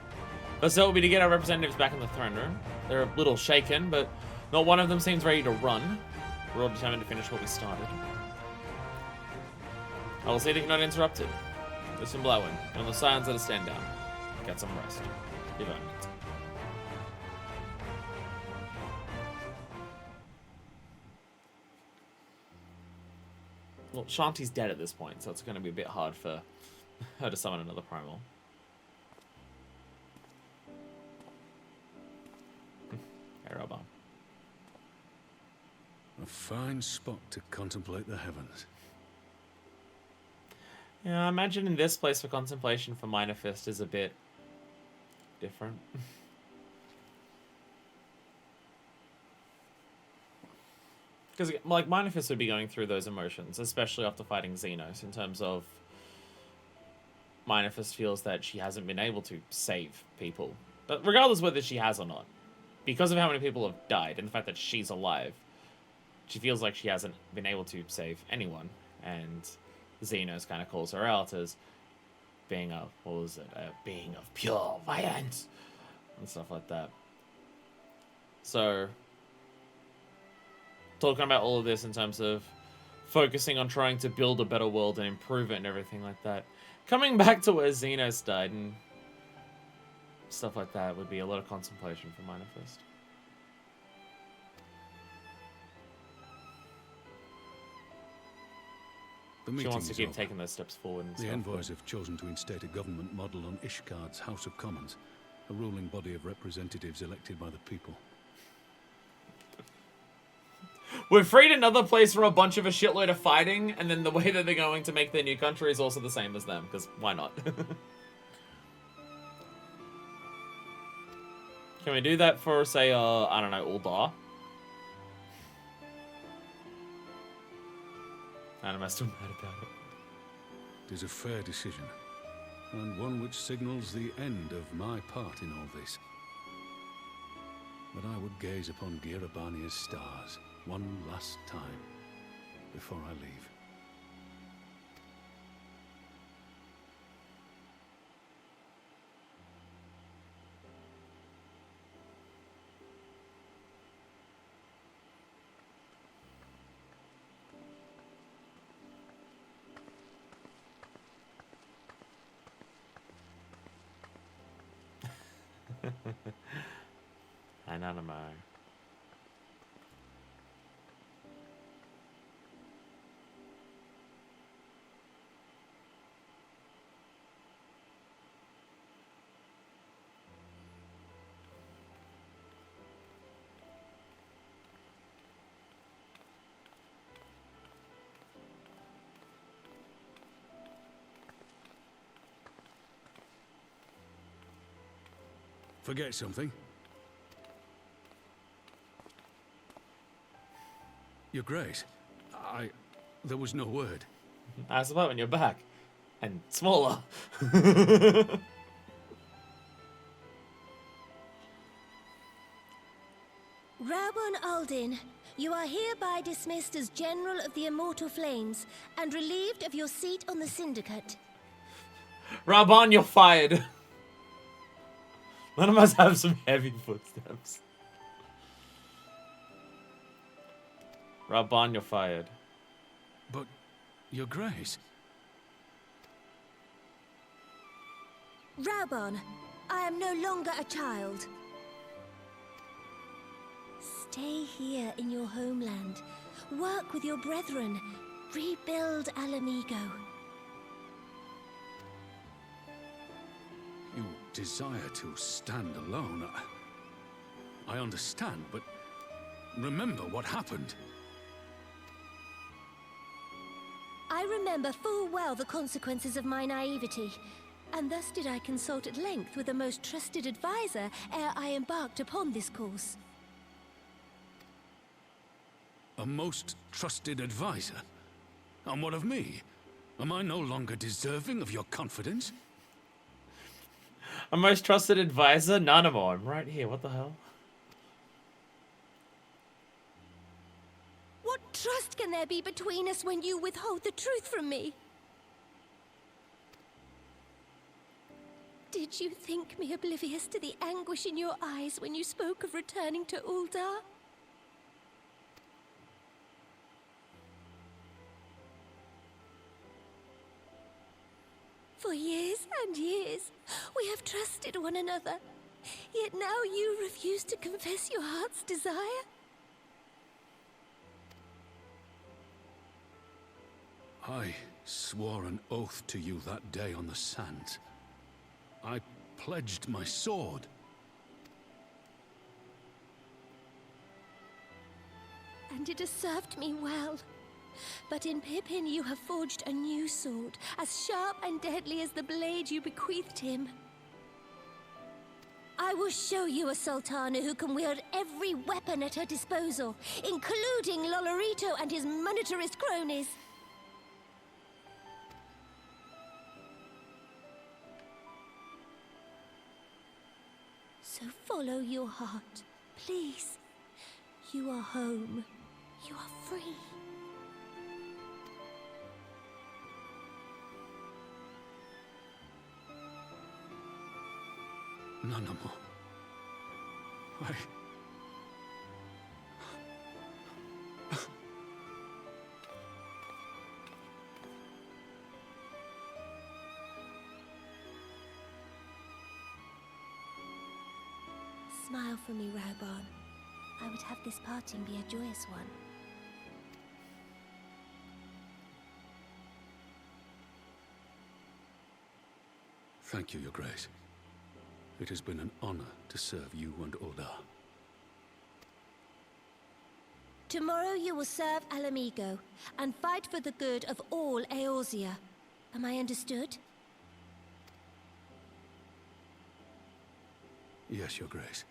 First step will be to get our representatives back in the throne room. They're a little shaken, but not one of them seems ready to run. We're all determined to finish what we started. I will see that you're not interrupted. Listen, Blowin, and on the silence, let us stand down. Get some rest. You've earned it. Well, Shanti's dead at this point, so it's going to be a bit hard for her to summon another primal. Hey, Robot. A fine spot to contemplate the heavens. Yeah, I imagine in this place for contemplation for Minor Fist is a bit different. Because, like, Minor Fist would be going through those emotions, especially after fighting Xenos, in terms of Minor Fist feels that she hasn't been able to save people. But regardless whether she has or not, because of how many people have died and the fact that she's alive, she feels like she hasn't been able to save anyone. And Xenos kind of calls her out as being a, what was it, a being of pure violence and stuff like that. So, talking about all of this in terms of focusing on trying to build a better world and improve it and everything like that. Coming back to where Xenos died and stuff like that would be a lot of contemplation for Minor Fist. The she wants to meeting is keep over. taking those steps forward. And The stuff. envoys have chosen to instate a government model on Ishgard's House of Commons, a ruling body of representatives elected by the people. We've freed another place from a bunch of a shitload of fighting, and then the way that they're going to make their new country is also the same as them, because why not? Can we do that for, say, I don't know, Uldar? And I'm still mad about it. It is a fair decision, and one which signals the end of my part in all this. But I would gaze upon Girabania's stars one last time before I leave. Anonymous. Forget something? Your Grace, there was no word. Ask about when you're back. And smaller. Raubon Aldin, you are hereby dismissed as General of the Immortal Flames and relieved of your seat on the Syndicate. Raubon, you're fired. None of us have some heavy footsteps. Raubon, you're fired. But, Your Grace... Raubon, I am no longer a child. Stay here in your homeland. Work with your brethren. Rebuild Alamigo. You desire to stand alone. I understand, but remember what happened. I remember full well the consequences of my naivety, and thus did I consult at length with a most trusted advisor ere I embarked upon this course. A most trusted advisor? And what of me? Am I no longer deserving of your confidence? A most trusted advisor? Nanamo, I'm right here. What the hell? What trust can there be between us when you withhold the truth from me? Did you think me oblivious to the anguish in your eyes when you spoke of returning to Uldar? For years and years, we have trusted one another. Yet now you refuse to confess your heart's desire? I swore an oath to you that day on the sands. I pledged my sword. And it has served me well. But in Pippin you have forged a new sword, as sharp and deadly as the blade you bequeathed him. I will show you a Sultana who can wield every weapon at her disposal, including Lolorito and his monetarist cronies. So follow your heart, please. You are home. You are free. Nanamo. Smile for me, Raubon. I would have this parting be a joyous one. Thank you, Your Grace. It has been an honor to serve you and Oda. Tomorrow you will serve Alamigo and fight for the good of all Eorzea. Am I understood? Yes, Your Grace.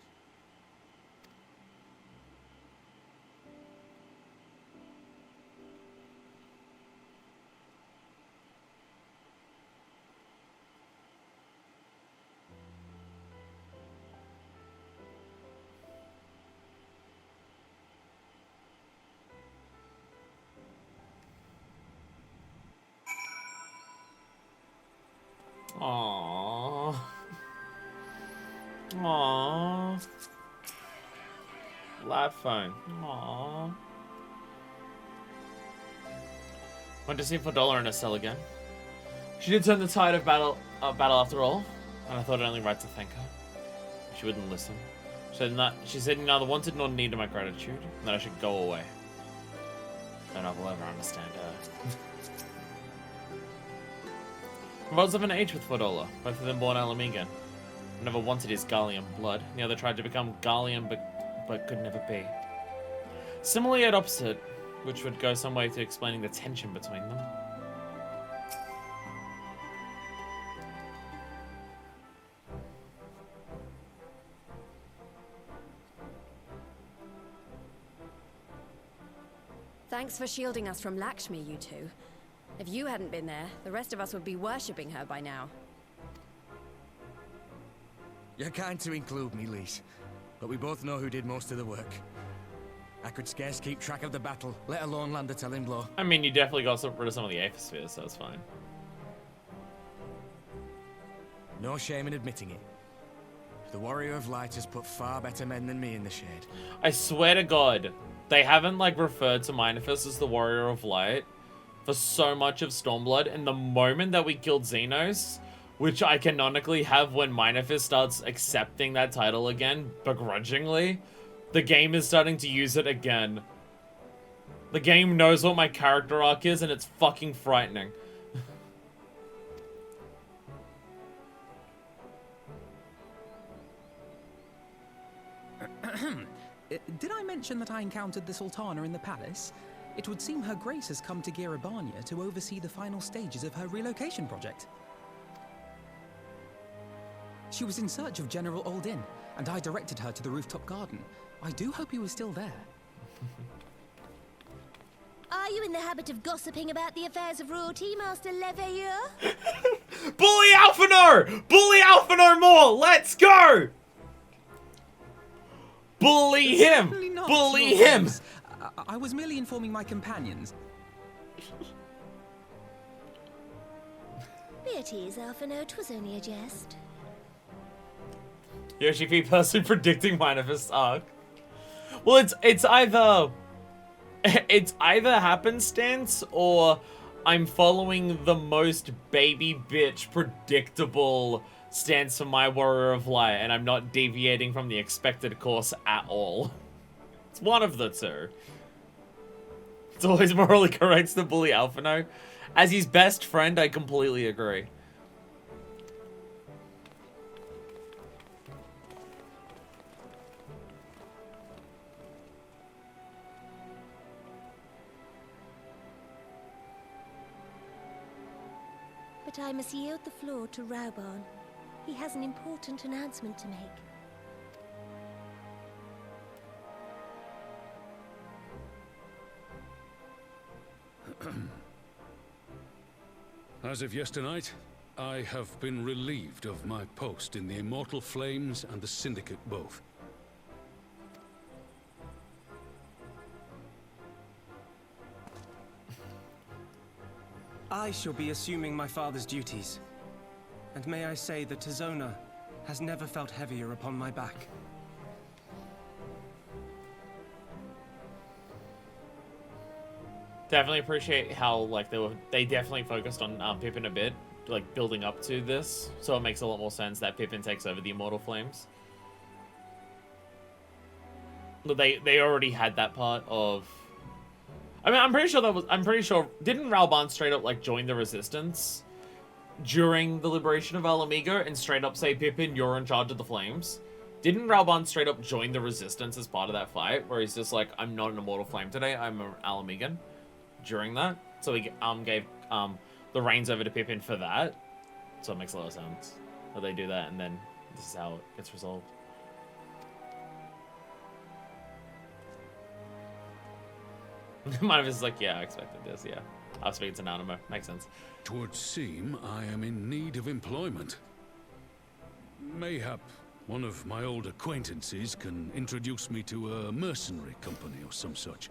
Aww. Aww. Live phone. Aww. Went to see $4 in a cell again. She did turn the tide of battle after all, and I thought it only right to thank her. She wouldn't listen. She said neither wanted nor needed my gratitude, and that I should go away. Don't know if I'll ever understand her. I was of an age with Fordola, both of them born Alamigan. I never wanted his Garlean blood. The other tried to become Garlean, but could never be. Similarly yet opposite, which would go some way to explaining the tension between them. Thanks for shielding us from Lakshmi, you two. If you hadn't been there, the rest of us would be worshipping her by now. You're kind to include me, Lise. But we both know who did most of the work. I could scarce keep track of the battle, let alone land a telling blow. I mean, you definitely got rid of some of the Aetherspheres, so it's fine. No shame in admitting it. The Warrior of Light has put far better men than me in the shade. I swear to God, they haven't, like, referred to Minifest as the Warrior of Light for so much of Stormblood, and the moment that we killed Xenos, which I canonically have when Minifest starts accepting that title again, begrudgingly, the game is starting to use it again. The game knows what my character arc is, and it's fucking frightening. Did I mention that I encountered the Sultana in the palace? It would seem Her Grace has come to Girabania to oversee the final stages of her relocation project. She was in search of General Oldin, and I directed her to the rooftop garden. I do hope he was still there. Are you in the habit of gossiping about the affairs of royalty, Master Leveilleur? Bully Alphinaud! Bully Alphinaud more! Let's go! Bully him! Bully him! I was merely informing my companions. Be at ease, Alphinaud. 'Twas only a jest. Yoshi P personally predicting Minifest arc. Well, it's either happenstance or I'm following the most baby bitch predictable stance for my Warrior of Light, and I'm not deviating from the expected course at all. It's one of the two. It's always morally correct to bully Alphinaud. As his best friend, I completely agree. But I must yield the floor to Rauban. He has an important announcement to make. As of yesternight, I have been relieved of my post in the Immortal Flames and the Syndicate both. I shall be assuming my father's duties. And may I say that Tizona has never felt heavier upon my back. Definitely appreciate how, like, they definitely focused on Pippin a bit, like, building up to this, so it makes a lot more sense that Pippin takes over the Immortal Flames. They already had that part of. I mean, I'm pretty sure didn't Rauban straight up, like, join the Resistance during the liberation of Alamigo and straight up say, Pippin, you're in charge of the flames? Didn't Raoban straight up join the resistance as part of that fight? Where he's just like, I'm not an immortal flame today, I'm an Alamigan. During that. So he gave the reins over to Pippin for that. So it makes a lot of sense that they do that, and then this is how it gets resolved. Mine is like, yeah, I expected this, yeah. I was speaking to Nanamo. Makes sense. Twould seem I am in need of employment. Mayhap one of my old acquaintances can introduce me to a mercenary company or some such.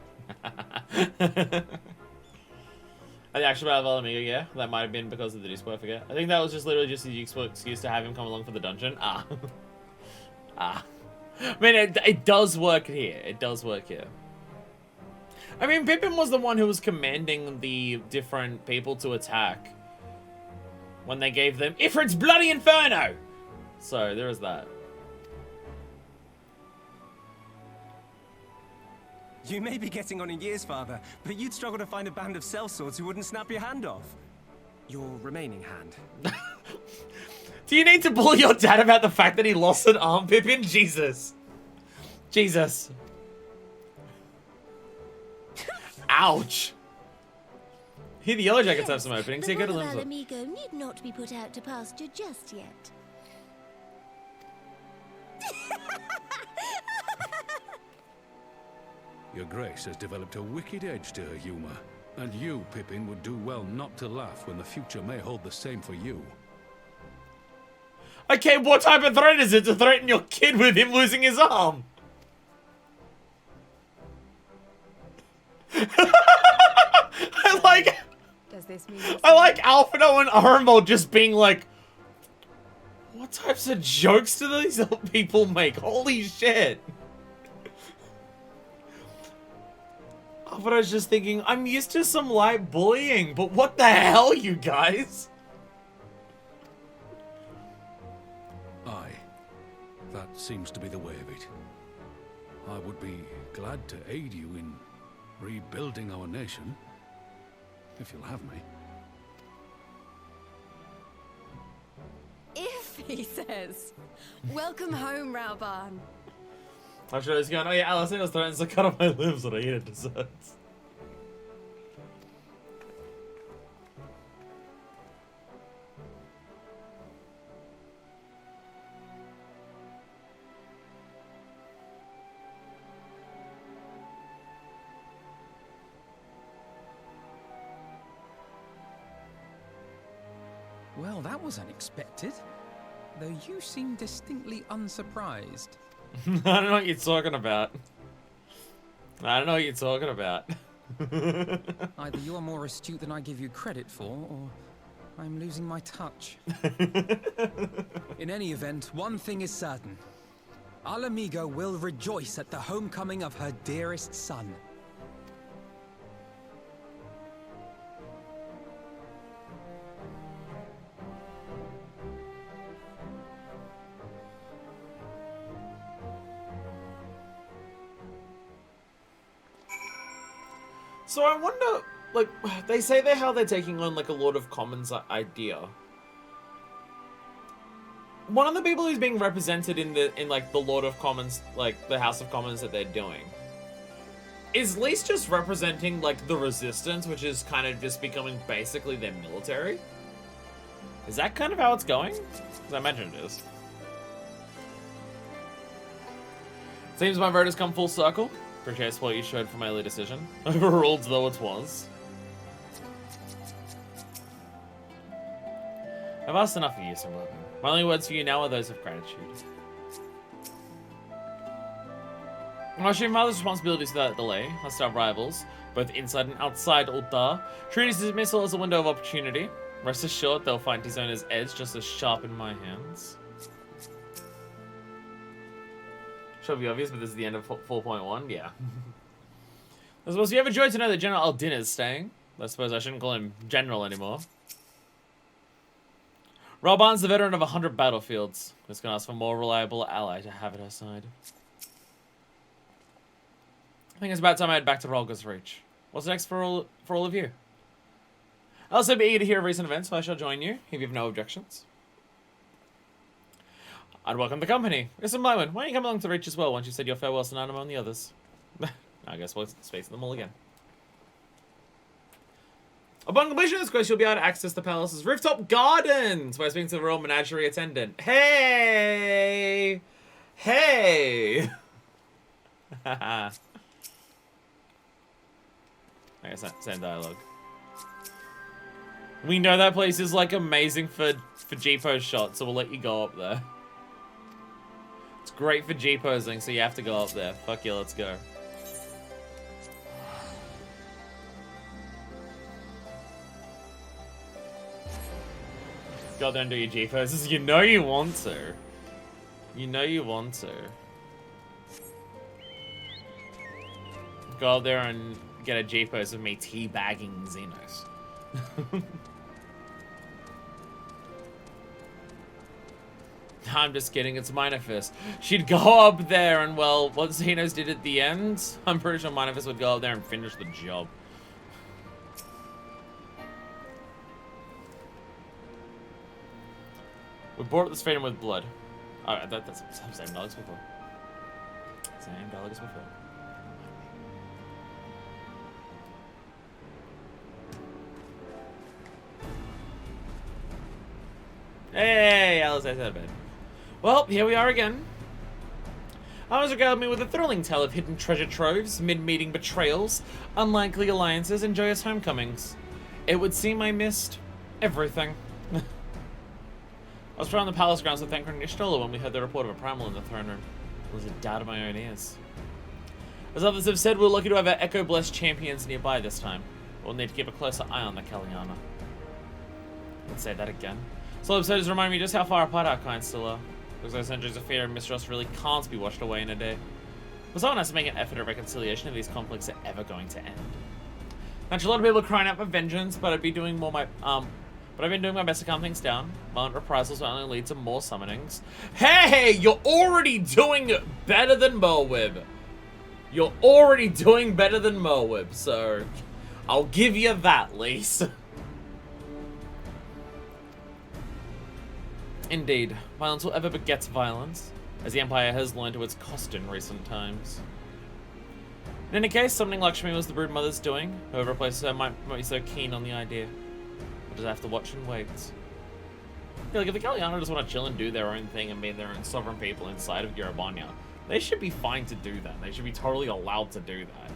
The actual Battle of Alamigo, yeah. That might have been because of the disco, I forget. I think that was just literally just the excuse to have him come along for the dungeon. Ah. I mean, it does work here. It does work here. I mean, Pippin was the one who was commanding the different people to attack when they gave them Ifrit's Bloody Inferno! So, there is that. You may be getting on in years, Father, but you'd struggle to find a band of sellswords who wouldn't snap your hand off. Your remaining hand. Do you need to bully your dad about the fact that he lost an arm, Pippin? Jesus. Jesus. Ouch. Here, the Yellow Jackets have some openings. The Here, go to blood of Limsworth. Alamigo need not be put out to pasture just yet. Your Grace has developed a wicked edge to her humor, and you, Pippin, would do well not to laugh when the future may hold the same for you. Okay, what type of threat is it to threaten your kid with him losing his arm? I like... Does this mean I like Alphino and Armo just being like, what types of jokes do these people make? Holy shit. Alphino's just thinking, I'm used to some light bullying, but what the hell, you guys? Aye, that seems to be the way of it. I would be glad to aid you in rebuilding our nation, if you'll have me. If, he says. Welcome home, Raoban. I'm sure he's going, oh yeah, Alicina's threatens to cut off my limbs when I eat at desserts. Well, that was unexpected. Though you seem distinctly unsurprised. I don't know what you're talking about. I don't know what you're talking about. Either you are more astute than I give you credit for, or I'm losing my touch. In any event, one thing is certain. Alamigo will rejoice at the homecoming of her dearest son. So I wonder, like, they say how they're taking on, like, a Lord of Commons idea. One of the people who's being represented in the Lord of Commons, like, the House of Commons that they're doing, is Lise just representing, like, the Resistance, which is kind of just becoming basically their military? Is that kind of how it's going? Because I imagine it is. Seems my vote has come full circle. Appreciate what you showed for my early decision. Overruled though it was. I've asked enough of you, Stormblood. My only words for you now are those of gratitude. I assume Father's responsibilities without delay, hostile rivals, both inside and outside Ulthar, treat his dismissal as a window of opportunity. Rest assured they'll find his owner's edge just as sharp in my hands. Should be obvious, but this is the end of 4.1. Yeah. I suppose you have a joy to know that General Aldin is staying. I suppose I shouldn't call him General anymore. Raoban's the veteran of 100 battlefields. Just gonna ask for a more reliable ally to have at her side. I think it's about time I head back to Rolga's Reach. What's next for all of you? I'll also be eager to hear of recent events, so I shall join you if you have no objections. I'd welcome the company. Listen, Myron, why don't you come along to Reach as well once you've said your farewells to Nanamo and the others? I guess we'll space them all again. Upon completion of this quest, you'll be able to access the palace's rooftop gardens by speaking to the royal menagerie attendant. Hey! Hey! I guess that's same dialogue. We know that place is like amazing for G-pose shots, so we'll let you go up there. It's great for G-posing, so you have to go up there. Fuck yeah, let's go. Go there and do your G-poses. You know you want to. You know you want to. Go up there and get a G-pose of me teabagging Xenos. I'm just kidding, it's Minifist. She'd go up there and, well, what Xenos did at the end, I'm pretty sure Minifist would go up there and finish the job. We bought this freedom with blood. Oh, that's the same dialogue as before. Same dialogue as before. Hey, Alice, I said bed. Well, here we are again. Alice regaled me with a thrilling tale of hidden treasure troves, mid-meeting betrayals, unlikely alliances, and joyous homecomings. It would seem I missed everything. I was put on the palace grounds with Thancred and Ishtola when we heard the report of a primal in the throne room. It was a doubt of my own ears. As others have said, we're lucky to have our Echo-blessed champions nearby this time. We'll need to keep a closer eye on the Kalliana. Let's say that again. Slow episodes remind me just how far apart our kinds still are. Because those centuries of fear and mistrust really can't be washed away in a day. But someone has to make an effort at reconciliation if these conflicts are ever going to end. Naturally, a lot of people are crying out for vengeance, but I've been doing my best to calm things down. Violent reprisals will only lead to more summonings. Hey, you're already doing better than Merwib. You're already doing better than Merwib, so I'll give you that, Lise. Indeed, violence will ever beget violence, as the Empire has learned to its cost in recent times. In any case, summoning Lakshmi was the brood mother's doing. Whoever replaces her might be so keen on the idea. We'll just have to watch and wait. Yeah, like if the Kalliana just want to chill and do their own thing and be their own sovereign people inside of Yerobonia, they should be fine to do that. They should be totally allowed to do that.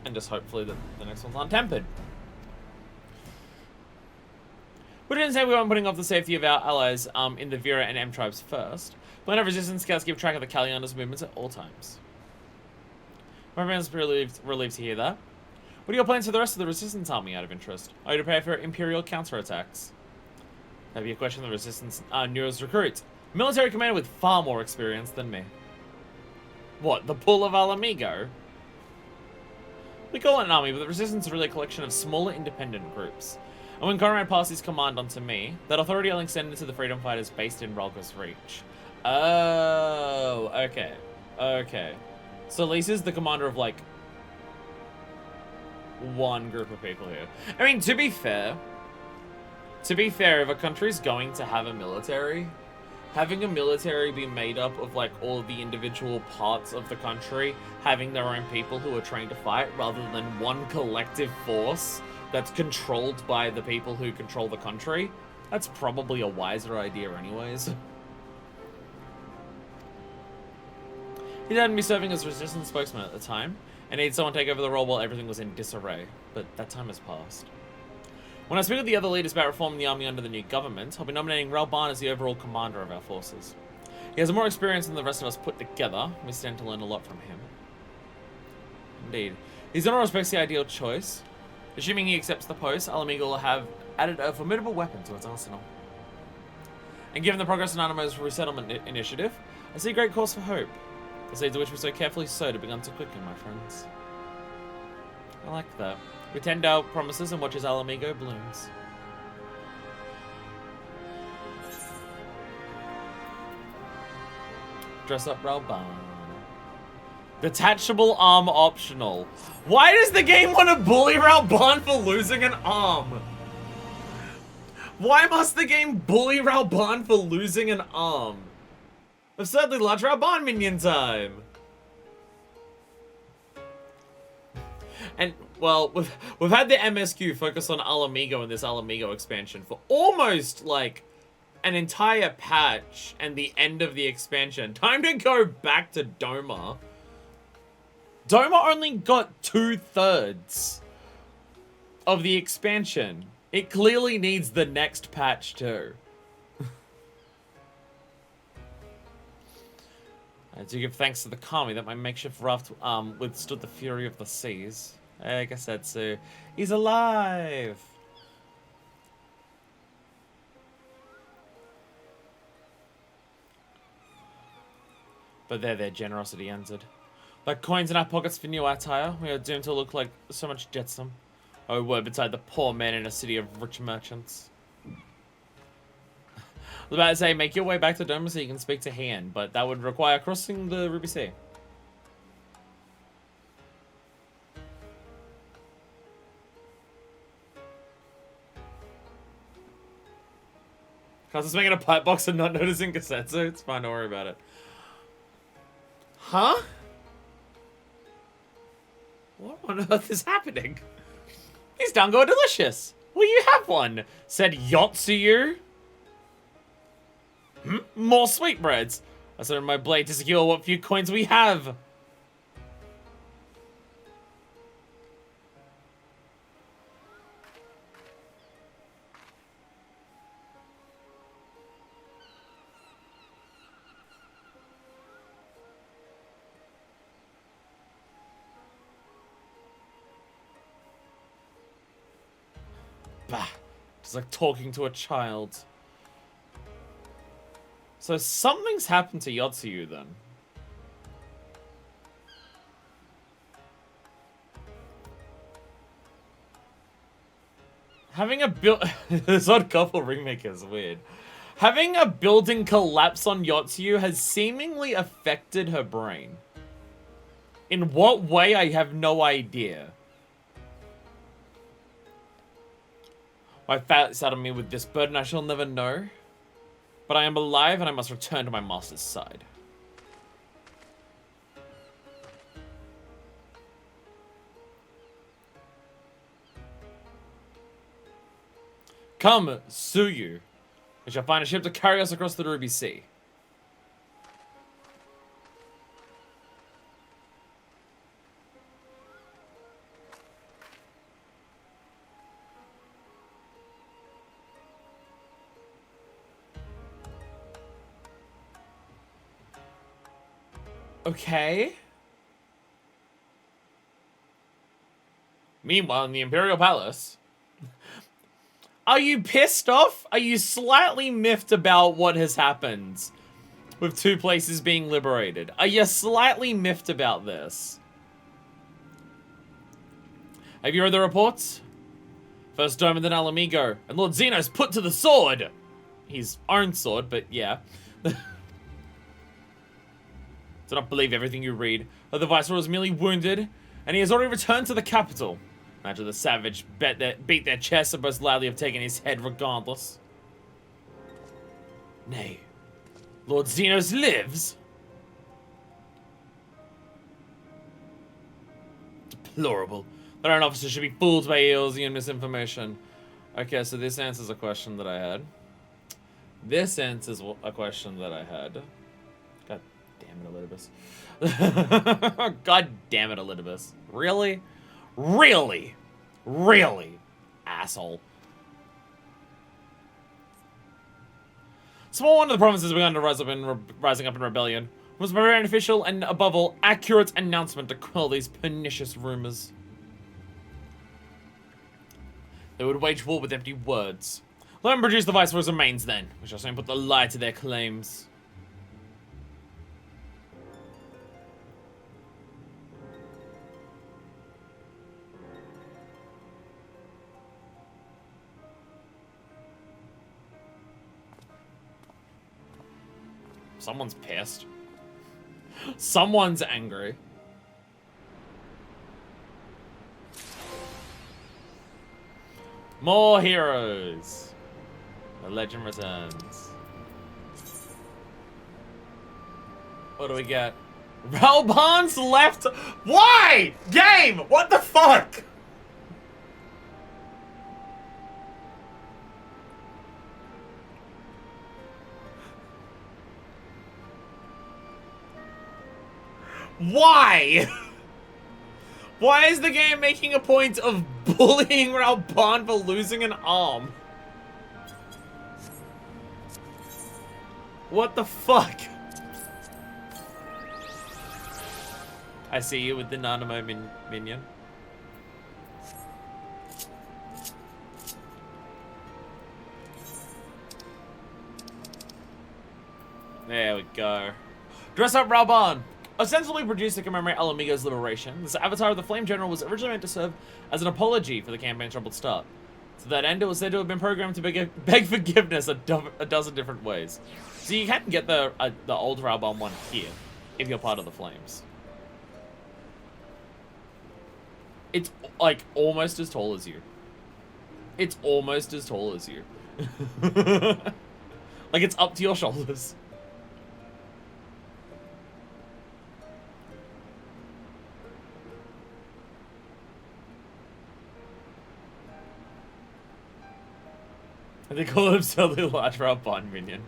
And just hopefully that the next one's untempered. We didn't say we weren't putting off the safety of our allies in the Vera and M tribes first. Plan of Resistance scouts keep track of the Kalliana's movements at all times. Everyone's relieved to hear that. What are your plans for the rest of the Resistance army out of interest? Are you prepared for Imperial counterattacks? That'd be a question of the Resistance newest recruits. Military commander with far more experience than me. What, the Bull of Alamigo? We call it an army, but the Resistance is really a collection of smaller independent groups. And when Conrad passed his command on to me, that authority will extend to the freedom fighters based in Ralgos Reach. Oh, okay. Okay. So Lisa's the commander of, like, one group of people here. I mean, to be fair, if a country's going to have a military, having a military be made up of, like, all the individual parts of the country, having their own people who are trained to fight, rather than one collective force that's controlled by the people who control the country, that's probably a wiser idea anyways. He hadn't been serving as Resistance spokesman at the time, and needed someone to take over the role while everything was in disarray, but that time has passed. When I speak with the other leaders about reforming the army under the new government, I'll be nominating Ralban as the overall commander of our forces. He has more experience than the rest of us put together, and we stand to learn a lot from him. Indeed. He's in all respects the ideal choice. Assuming he accepts the post, Alamigo will have added a formidable weapon to its arsenal. And given the progress in Anamo's resettlement initiative, I see great cause for hope. The seeds of which we so carefully sowed have begun to quicken, my friends. I like that. We tend our promises and watch as Alamigo blooms. Dress up Ralban. Detachable arm optional. Why does the game want to bully Raoban for losing an arm? Why must the game bully Raoban for losing an arm? Absurdly large Raoban minion time. And, well, we've had the MSQ focus on Alamigo in this Alamigo expansion for almost, like, an entire patch and the end of the expansion. Time to go back to Doma. Doma only got 2/3 of the expansion. It clearly needs the next patch too. I do give thanks to the Kami that my makeshift raft withstood the fury of the seas. I guess that's he's alive. But there, their generosity ended. Like coins in our pockets for new attire, we are doomed to look like so much jetsam. Oh, word beside the poor man in a city of rich merchants. I was about to say, make your way back to Doma so you can speak to Han, but that would require crossing the Ruby Sea. Cause it's making a pipe box and not noticing Cassetto. It's fine, don't worry about it. Huh? What on earth is happening? These dango are delicious. Will you have one? Said Yotsuyu. More sweetbreads. I set my blade to secure what few coins we have. Bah. It's like talking to a child. So something's happened to Yotsuyu then. Having a this Odd Couple remake is weird. Having a building collapse on Yotsuyu has seemingly affected her brain. In what way, I have no idea. My fate saddled me with this burden I shall never know. But I am alive and I must return to my master's side. Come, Suyu. We shall find a ship to carry us across the Ruby Sea. Okay. Meanwhile, in the Imperial Palace. Are you pissed off? Are you slightly miffed about what has happened? With 2 places being liberated. Are you slightly miffed about this? Have you read the reports? First Dome and then Alamigo. And Lord Zeno's put to the sword! His own sword, but yeah. Do not believe everything you read. The Viceroy was merely wounded, and he has already returned to the capital. Imagine the savage beat their chests and most loudly have taken his head regardless. Nay, Lord Zenos lives? Deplorable. That an officer should be fooled by Eosian misinformation. Okay, so this answers a question that I had. This answers a question that I had. God damn it, Elidibus. God damn it, Elidibus. Really? Really? Really? Asshole. Small one of the provinces began to rising up in rebellion. It was a very official and, above all, accurate announcement to quell these pernicious rumors. They would wage war with empty words. Let them produce the Viceroy's remains then. We shall soon put the lie to their claims. Someone's pissed. Someone's angry. More heroes. The legend returns. What do we get? Ralbon's left. Why? Game! What the fuck? Why? Why is the game making a point of bullying Ralbon for losing an arm? What the fuck? I see you with the Nanamo minion. There we go. Dress up Ralbon! Ostensibly produced to commemorate Alamigo's liberation, this avatar of the Flame General was originally meant to serve as an apology for the campaign's troubled start. To that end, it was said to have been programmed to beg forgiveness a dozen different ways. So you can get the old Ralbon one here, if you're part of the Flames. It's, like, almost as tall as you. It's almost as tall as you. Like, it's up to your shoulders. They call him absurdly large Ralbon minion.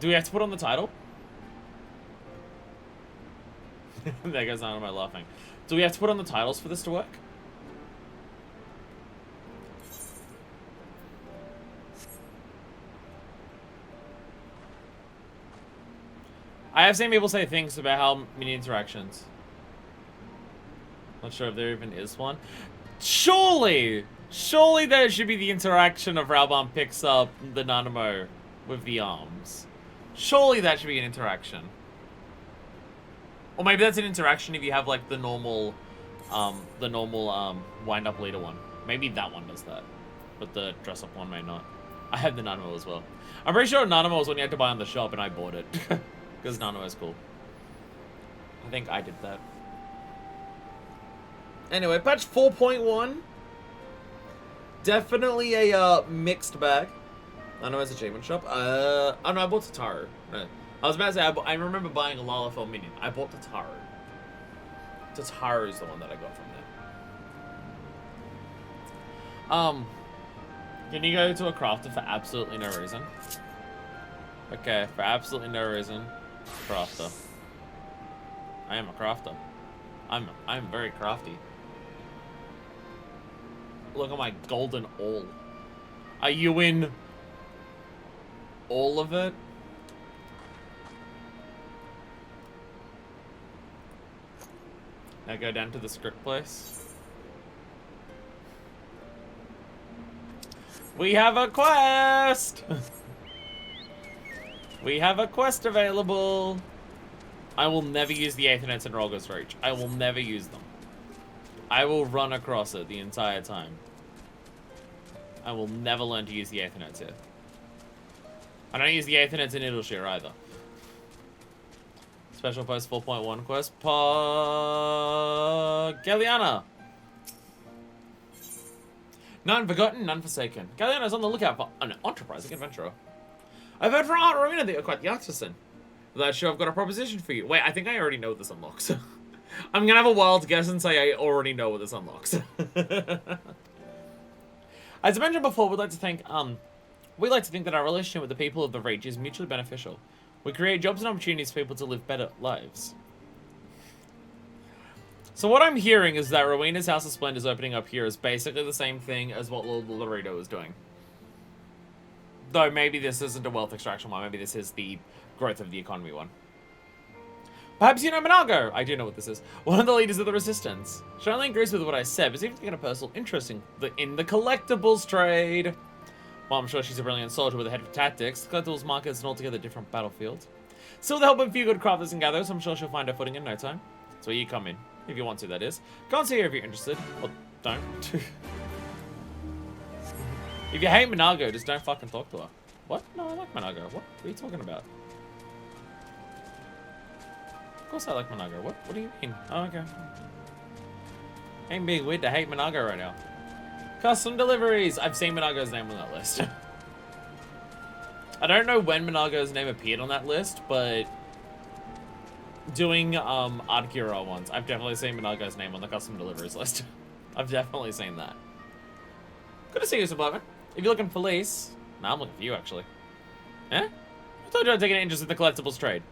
Do we have to put on the title? There goes on my laughing. Do we have to put on the titles for this to work? I have seen people say things about how many interactions. Not sure if there even is one. Surely there should be the interaction of Ralbon picks up the Nanamo with the arms. Surely that should be an interaction. Or maybe that's an interaction if you have like the normal wind up leader one. Maybe that one does that. But the dress up one may not. I have the Nanamo as well. I'm pretty sure Nanamo was one you had to buy on the shop and I bought it. Because Nanamo is cool. I think I did that. Anyway, patch 4.1. Definitely a mixed bag. I know it's achievement shop. Oh no, I bought Tataru. No. I was about to say, I remember buying a Lalafell minion. I bought Tataru. Tataru is the one that I got from there. Can you go to a crafter for absolutely no reason? Okay, for absolutely no reason. Crafter. I am a crafter. I'm very crafty. Look at my golden all. Are you in all of it? Now go down to the script place. We have a quest! We have a quest available! I will never use the Aethernet in Rolgo's Reach. I will never use them. I will run across it the entire time. I will never learn to use the Aethernet here. I don't use the Aethernet in Idleshire either. Special post 4.1 quest. Galliana. None forgotten, none forsaken. Galliana's on the lookout for an enterprising adventurer. I've heard from Aunt Rowena that you're quite the artisan. That's sure I've got a proposition for you. Wait, I think I already know what this unlocks. I'm gonna have a wild guess and say I already know what this unlocks. As I mentioned before, we'd like to think that our relationship with the people of the Reach is mutually beneficial. We create jobs and opportunities for people to live better lives. So what I'm hearing is that Rowena's House of Splendor is opening up here is basically the same thing as what Lord Laredo is doing. Though maybe this isn't a wealth extraction one, maybe this is the growth of the economy one. Perhaps you know Minago! I do know what this is. One of the leaders of the Resistance. She only agrees with what I said, but seems to get a personal interest in the collectibles trade. Well, I'm sure she's a brilliant soldier with a head for tactics. The collectibles market is an altogether different battlefield. Still, with the help of a few good crafters and gatherers, I'm sure she'll find her footing in no time. That's where you come in. If you want to, that is. Go and see her if you're interested. Or don't. If you hate Minago, just don't fucking talk to her. What? No, I like Minago. What are you talking about? Of course I like Minago. What do you mean? Oh, okay. Ain't being weird to hate Minago right now. Custom deliveries. I've seen Minago's name on that list. I don't know when Minago's name appeared on that list, but doing Ardkira ones, I've definitely seen Minago's name on the custom deliveries list. I've definitely seen that. Good to see you, Subliman. If you're looking for lease, nah, I'm looking for you actually. Eh? I told you I'd take an interest in the collectibles trade.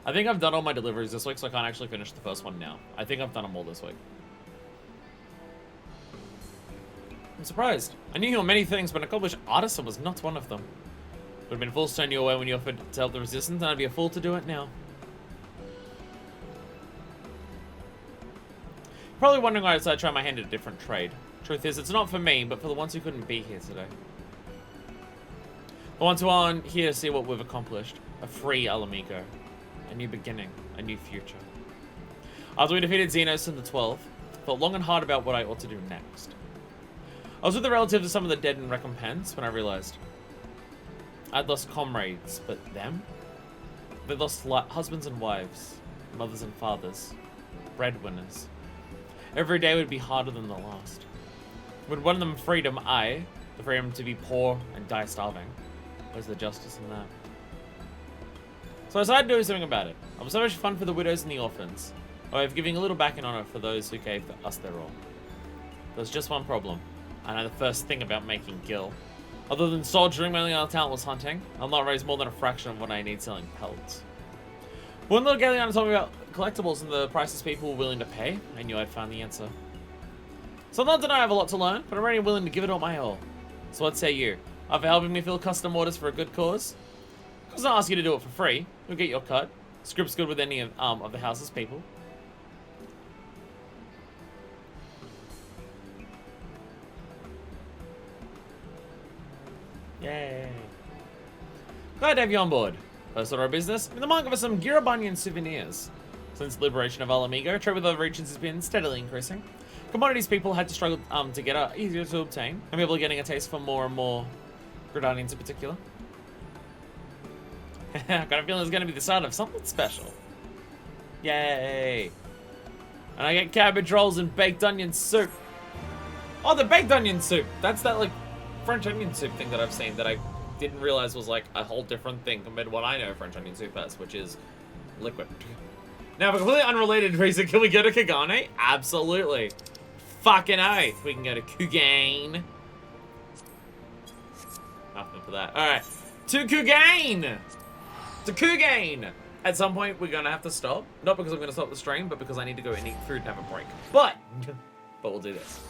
I think I've done all my deliveries this week, so I can't actually finish the first one now. I think I've done them all this week. I'm surprised. I knew you were many things, but an accomplished artisan was not one of them. Would have been a fool to turn you away when you offered to help the resistance, and I'd be a fool to do it now. Probably wondering why I decided to try my hand at a different trade. Truth is, it's not for me, but for the ones who couldn't be here today. The ones who aren't here to see what we've accomplished. A free Alamigo. A new beginning. A new future. After we defeated Xenos in the 12th, I thought long and hard about what I ought to do next. I was with the relatives of some of the dead in recompense when I realized I'd lost comrades, but them? They lost husbands and wives, mothers and fathers, breadwinners. Every day would be harder than the last. Would one of them freedom, the freedom to be poor and die starving. Where's the justice in that? So I decided to do something about it. I was so much fun for the widows and the orphans, a way of giving a little back in honor for those who gave us their all. There's just one problem. I know the first thing about making gil. Other than soldiering, my only other talent was hunting. I'll not raise more than a fraction of what I need selling pelts. When little Galliana told me about collectibles and the prices people were willing to pay, I knew I'd found the answer. So not that I have a lot to learn, but I'm already willing to give it all my all. So what say you? After helping me fill custom orders for a good cause? Because I'll ask you to do it for free. You'll get your cut. Script's good with any of the house's people. Yay. Glad to have you on board. First order of business, in the market for some Girabanian souvenirs. Since liberation of Alamigo, trade with other regions has been steadily increasing. Commodities people had to struggle to get are easier to obtain, and people are getting a taste for more and more Gridanians in particular. I've got a feeling it's going to be the start of something special. Yay. And I get cabbage rolls and baked onion soup. Oh, the baked onion soup. That's that, like, French onion soup thing that I've seen that I didn't realize was, like, a whole different thing compared to what I know French onion soup as, which is liquid. Now, for a completely unrelated reason, can we go to Kagane? Absolutely. Fucking A. We can go to Kugane. Nothing for that. Alright. To Kugane! To Kugane! At some point, we're gonna have to stop. Not because I'm gonna stop the stream, but because I need to go and eat food and have a break. But we'll do this.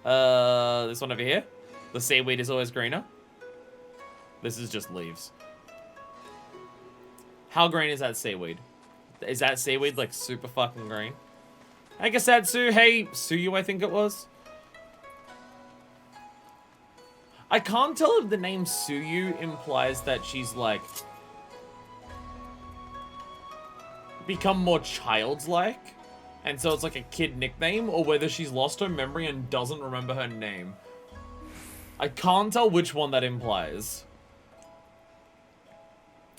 This one over here. The seaweed is always greener. This is just leaves. How green is that seaweed? Is that seaweed like super fucking green? Hey Gasatsu, hey Suyu I think it was. I can't tell if the name Suyu implies that she's like become more childlike, and so it's like a kid nickname, or whether she's lost her memory and doesn't remember her name. I can't tell which one that implies.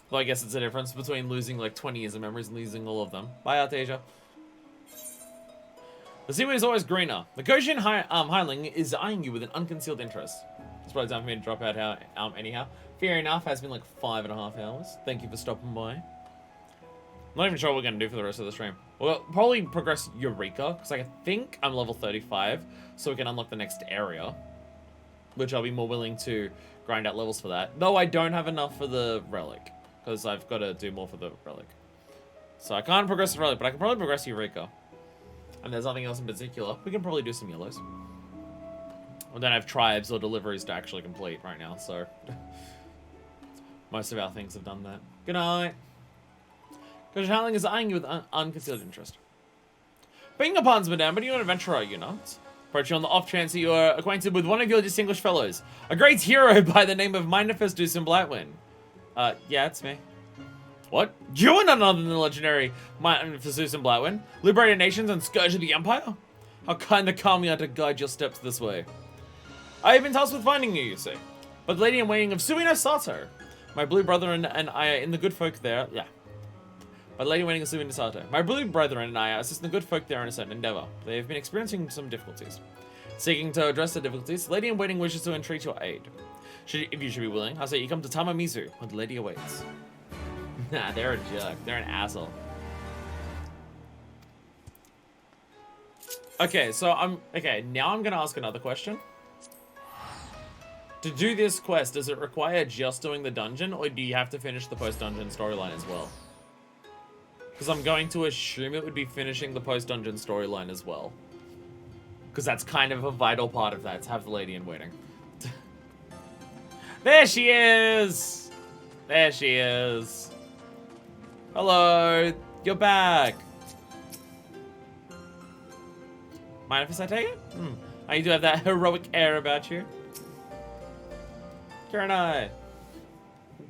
Well, I guess it's a difference between losing like 20 years of memories and losing all of them. Bye, Artesia. The seaweed is always greener. The Kojin Highling is eyeing you with an unconcealed interest. It's probably time for me to drop out anyhow. Fair enough, has been like 5.5 hours. Thank you for stopping by. I'm not even sure what we're going to do for the rest of the stream. We'll probably progress Eureka, because I think I'm level 35, so we can unlock the next area. Which I'll be more willing to grind out levels for that. Though I don't have enough for the Relic, because I've got to do more for the Relic. So I can't progress the Relic, but I can probably progress Eureka. And there's nothing else in particular. We can probably do some yellows. We don't have tribes or deliveries to actually complete right now, so... most of our things have done that. Good night. Because Howling is eyeing you with unconcealed interest. Being a pardon, madame, but you're an adventurer, are you not? Approach you on the off chance that you are acquainted with one of your distinguished fellows. A great hero by the name of Mindefest Dusin Blightwind. Yeah, it's me. What? You are none other than the legendary Mindefest Dusin Blightwind? Liberated nations and scourge of the Empire? How kind the calm you are to guide your steps this way. I have been tasked with finding you, you see. But the lady in waiting of Suino Sato. My blue brother and I are in the good folk there. Yeah. by the Lady Waiting Sue and Sato. My blue brethren and I are assisting the good folk there in a certain endeavor. They have been experiencing some difficulties. Seeking to address the difficulties, the Lady in Waiting wishes to entreat your aid. If you should be willing, I say you come to Tamamizu, where the lady awaits. Nah, they're a jerk. They're an asshole. Okay, so now I'm gonna ask another question. To do this quest, does it require just doing the dungeon, or do you have to finish the post-dungeon storyline as well? Because I'm going to assume it would be finishing the post-dungeon storyline as well. Because that's kind of a vital part of that, to have the Lady in Waiting. There she is! There she is. Hello, you're back. Mind if I take it? Oh, you do have that heroic air about you. Kurenai.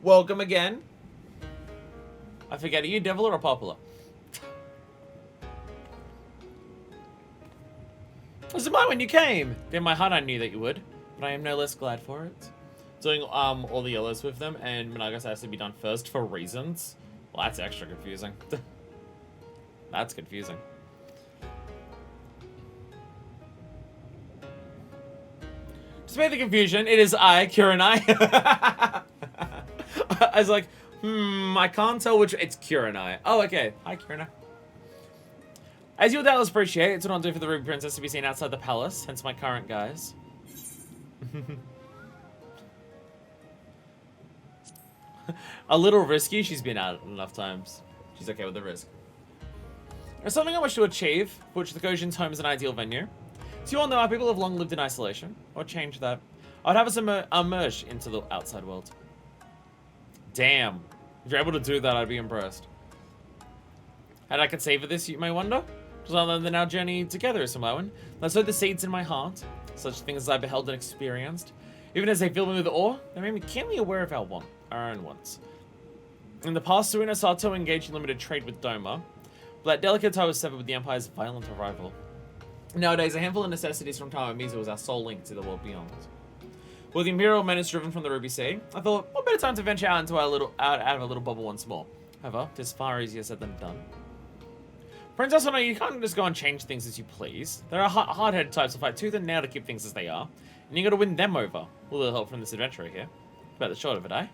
Welcome again. I forget, are you devil or a popular? Was it mine when you came? In my heart I knew that you would, but I am no less glad for it. Doing all the yellows with them, and Monagas has to be done first for reasons. Well, that's extra confusing. That's confusing. Despite the confusion, it is I, Kurenai. I was like, I can't tell which. It's Kurenai. Oh, okay. Hi, Kurenai. As you'll doubtless appreciate, it's what I'll do for the Ruby Princess to be seen outside the palace, hence my current guise. A little risky, she's been out enough times. She's okay with the risk. There's something I wish to achieve, for which the Gojin's home is an ideal venue. So you all know our people have long lived in isolation, or change that. I'd have us emerge into the outside world. Damn. If you're able to do that, I'd be impressed. How I could savor this, you may wonder? Just other than our journey together, Samoan. I sowed the seeds in my heart, such things as I beheld and experienced. Even as they filled me with awe, they made me keenly aware of our own wants. In the past, Suino Sato engaged in limited trade with Doma, but that delicate tie was severed with the Empire's violent arrival. Nowadays, a handful of necessities from Tamamizu was our sole link to the world beyond. With the Imperial menace driven from the Ruby Sea, I thought, what better time to venture out into out of a little bubble once more. However, it is far easier said than done. Princess, I know you can't just go and change things as you please. There are hard-headed types who fight tooth and nail to keep things as they are, and you gotta win them over. With a little help from this adventurer here. About the short of it, eh?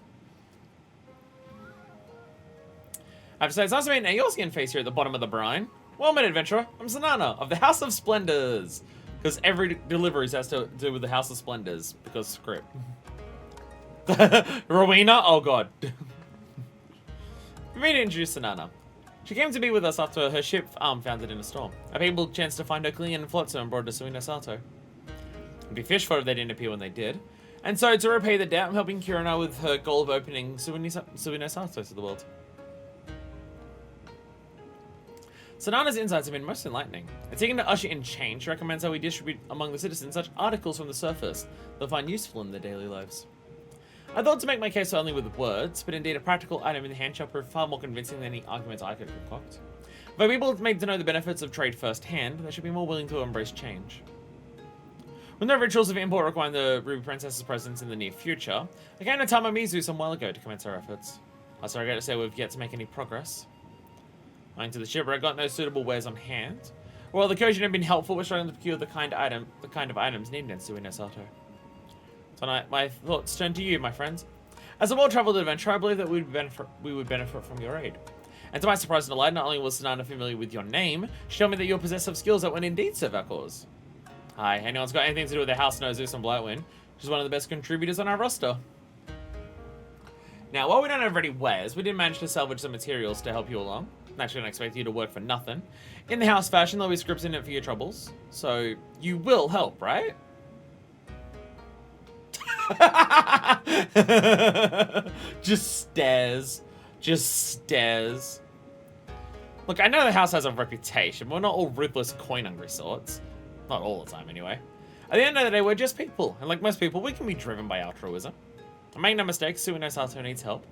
I have to say, it's nice to meet an Eorzean face here at the bottom of the brine. Well met, adventurer. I'm Zanana of the House of Splendors. Because every delivery has to do with the House of Splendors. Because script. Rowena? Oh god. For me to introduce Zanana. She came to be with us after her ship foundered in a storm. Our people chanced to find her clinging in flotsam and brought her to Suino Sato. It'd be fish for if they didn't appear when they did. And so, to repay the debt, I'm helping Kurenai with her goal of opening Suino Sato to the world. Sanana's insights have been most enlightening. And seeking to usher in change, she recommends how we distribute among the citizens such articles from the surface they'll find useful in their daily lives. I thought to make my case only with words, but indeed a practical item in the hand shall prove far more convincing than any arguments I could concoct. If people made to know the benefits of trade firsthand, they should be more willing to embrace change. With no rituals of import requiring the Ruby Princess's presence in the near future, I came to Tamamizu some while ago to commence our efforts. I'm sorry to say we've yet to make any progress. Owing to the shipper, I got no suitable wares on hand. While the Kojin have been helpful, we're struggling to procure the kind of items needed in Suino Sato. Tonight, my thoughts turn to you, my friends. As a well-traveled adventurer, I believe that we would benefit from your aid. And to my surprise and delight, not only was Sanana familiar with your name, she told me that you're possessed of skills that would indeed serve our cause. Hi, anyone's got anything to do with the House knows Zeus and Blightwind. She's one of the best contributors on our roster. Now, while we don't have ready wares, we did manage to salvage some materials to help you along. Naturally, don't expect you to work for nothing. In the house fashion, there'll be scripts in it for your troubles. So, you will help, right? Just stares. Just stares. Look, I know the house has a reputation. We're not all ruthless, coin-hungry sorts. Not all the time, anyway. At the end of the day, we're just people. And like most people, we can be driven by altruism. Make no mistake, Suino Sato needs help.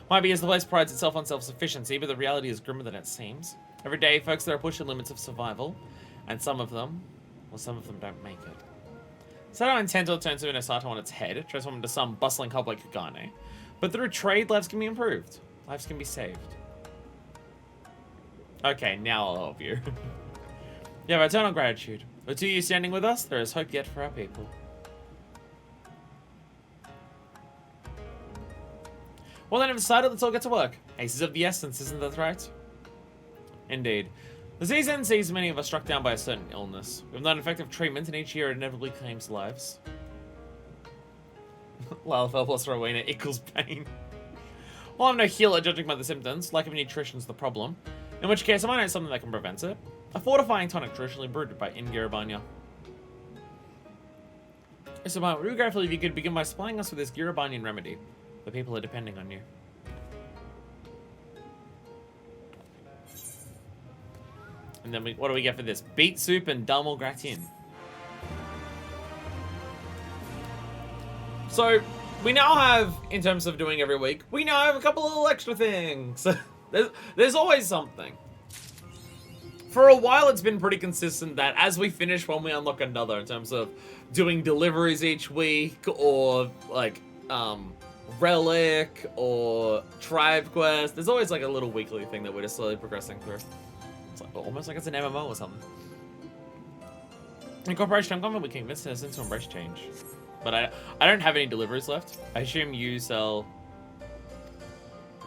Might be as the place prides itself on self-sufficiency, but the reality is grimmer than it seems. Every day, folks, there are pushing limits of survival. And some of them don't make it. So I don't intend to turn Suino Sato on its head, transform into some bustling hub like Kagane. But through trade, lives can be improved. Lives can be saved. Okay, now I'll help you. You have eternal gratitude. With 2 years standing with us, there is hope yet for our people. Well, then I've decided let's all get to work. Ace is of the essence, isn't that right? Indeed. The season sees many of us struck down by a certain illness. We've done effective treatment, and each year it inevitably claims lives. Lalafell plus Rowena equals pain. Well, I'm no healer judging by the symptoms. Lack of nutrition's the problem. In which case, I might know something that can prevent it. A fortifying tonic traditionally brewed by Ingirabanya. So, it would be grateful if you could begin by supplying us with this Girabanyan remedy. The people are depending on you. And then what do we get for this? Beet soup and dal au gratin. So, we now have, in terms of doing every week, we now have a couple of little extra things. there's always something. For a while, it's been pretty consistent that as we finish one, we unlock another in terms of doing deliveries each week, or like, relic, or tribe quest. There's always like a little weekly thing that we're just slowly progressing through. It's like, almost like it's an MMO or something. Incorporation, I'm confident we can convince us to embrace change. But I don't have any deliveries left. I assume you sell...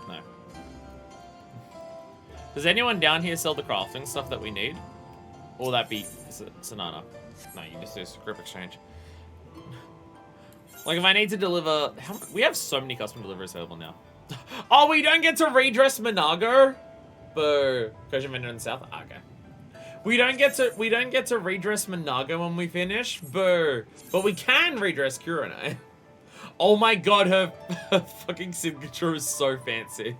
No. Does anyone down here sell the crafting stuff that we need? Or will that be Sanana? No, you just do group exchange. Like if I need to deliver... we have so many custom deliveries available now. Oh, we don't get to redress Minago? Boo. Because you're in the south? Okay. We don't get to redress Minago when we finish. Boo. But we can redress Kurenai. Oh my god, her fucking signature is so fancy.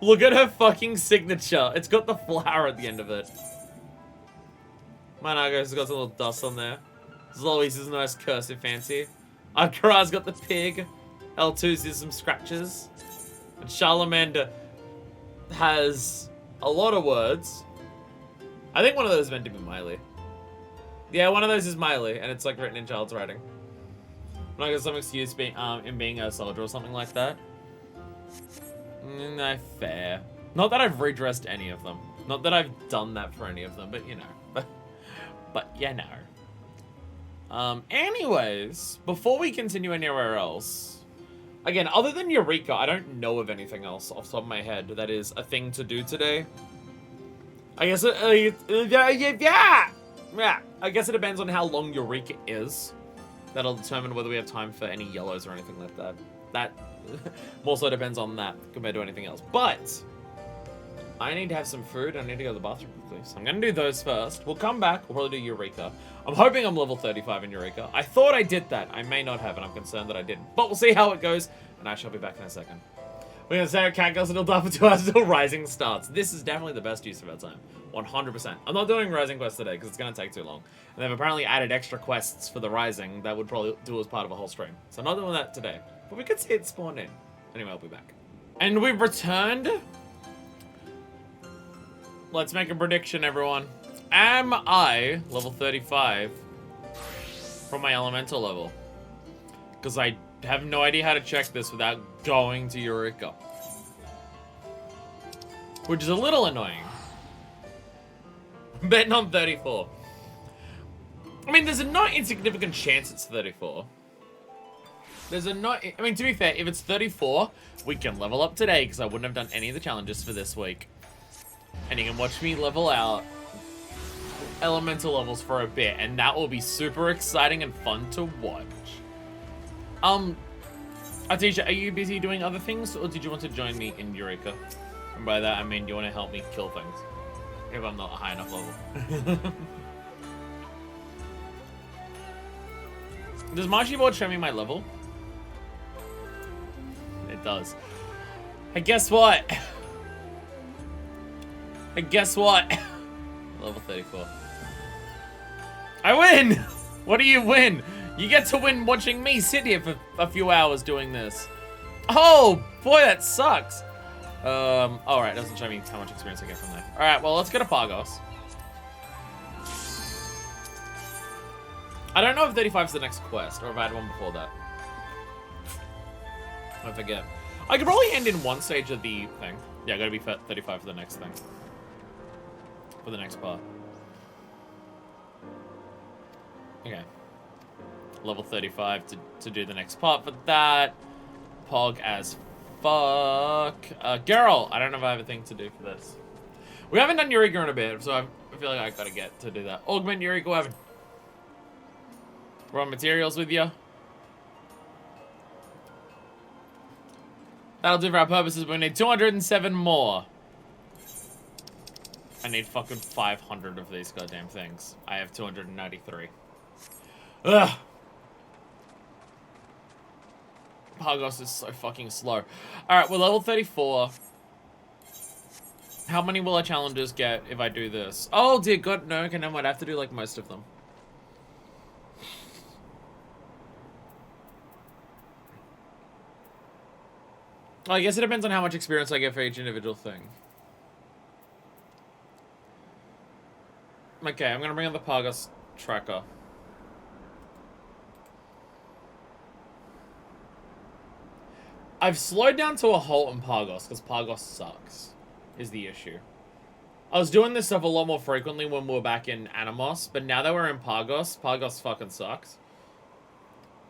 Look at her fucking signature. It's got the flower at the end of it. Minago's got some little dust on there. Zlois is nice cursive fancy. Akara's got the pig. L2's is some scratches. And Charlemagne has a lot of words. I think one of those is meant to be Miley. Yeah, one of those is Miley, and it's like written in child's writing. When I got some excuse in being a soldier or something like that. No, fair. Not that I've redressed any of them. Not that I've done that for any of them, but you know. But you know. Anyways, before we continue anywhere else, again, other than Eureka, I don't know of anything else off the top of my head that is a thing to do today. I guess I guess it depends on how long Eureka is. That'll determine whether we have time for any yellows or anything like that. That more so depends on that compared to anything else. But I need to have some food. I need to go to the bathroom quickly. So I'm going to do those first. We'll come back. We'll probably do Eureka. I'm hoping I'm level 35 in Eureka. I thought I did that. I may not have, and I'm concerned that I didn't. But we'll see how it goes, and I shall be back in a second. We're going to stay at Catgirls until dark for 2 hours until Rising starts. This is definitely the best use of our time. 100%. I'm not doing Rising quests today because it's going to take too long. And they've apparently added extra quests for the Rising that would probably do as part of a whole stream. So I'm not doing that today. But we could see it spawn in. Anyway, I'll be back. And we've returned. Let's make a prediction, everyone. Am I level 35 from my elemental level? Because I have no idea how to check this without going to Eureka. Which is a little annoying. I'm betting on 34. I mean, there's a not insignificant chance it's 34. There's a not... I mean, to be fair, if it's 34, we can level up today because I wouldn't have done any of the challenges for this week. And you can watch me level out elemental levels for a bit, and that will be super exciting and fun to watch. Atisha, are you busy doing other things, or did you want to join me in Eureka? And by that, I mean, do you want to help me kill things? If I'm not a high enough level. Does Marshy Board show me my level? It does. Hey, guess what? Hey, guess what? Level 34. I win! What do you win? You get to win watching me sit here for a few hours doing this. Oh, boy, that sucks. Alright, doesn't show me how much experience I get from there. Alright, well, let's go to Pagos. I don't know if 35 is the next quest, or if I had one before that. I forget. I could probably end in one stage of the thing. Yeah, gotta be 35 for the next thing. For the next part. Okay. Level 35 to do the next part for that. Pog as fuck. Geralt, I don't know if I have a thing to do for this. We haven't done Eureka in a bit, so I feel like I gotta get to do that. Augment Eureka, we haven't. Raw materials with you. That'll do for our purposes, but we need 207 more. I need fucking 500 of these goddamn things. I have 293. Ugh. Pagos is so fucking slow. Alright, we're level 34. How many will our challengers get if I do this? Oh dear god, no. Okay, no, I might have to do like most of them. Well, I guess it depends on how much experience I get for each individual thing. Okay, I'm gonna bring on the Pagos tracker. I've slowed down to a halt in Pagos, because Pagos sucks, is the issue. I was doing this stuff a lot more frequently when we were back in Animos, but now that we're in Pagos, Pagos fucking sucks.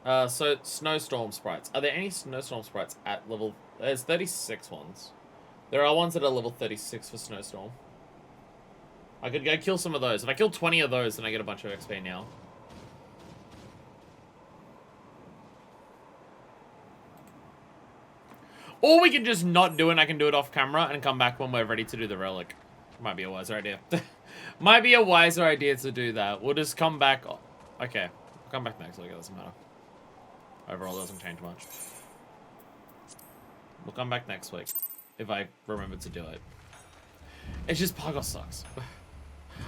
So, snowstorm sprites. Are there any snowstorm sprites at level... There's 36 ones. There are ones that are level 36 for snowstorm. I could go kill some of those. If I kill 20 of those, then I get a bunch of XP now. Or we can just not do it and I can do it off camera and come back when we're ready to do the relic. Might be a wiser idea. Might be a wiser idea to do that. We'll just come back... Okay. We'll come back next week. It doesn't matter. Overall, it doesn't change much. We'll come back next week. If I remember to do it. It's just Pagos sucks.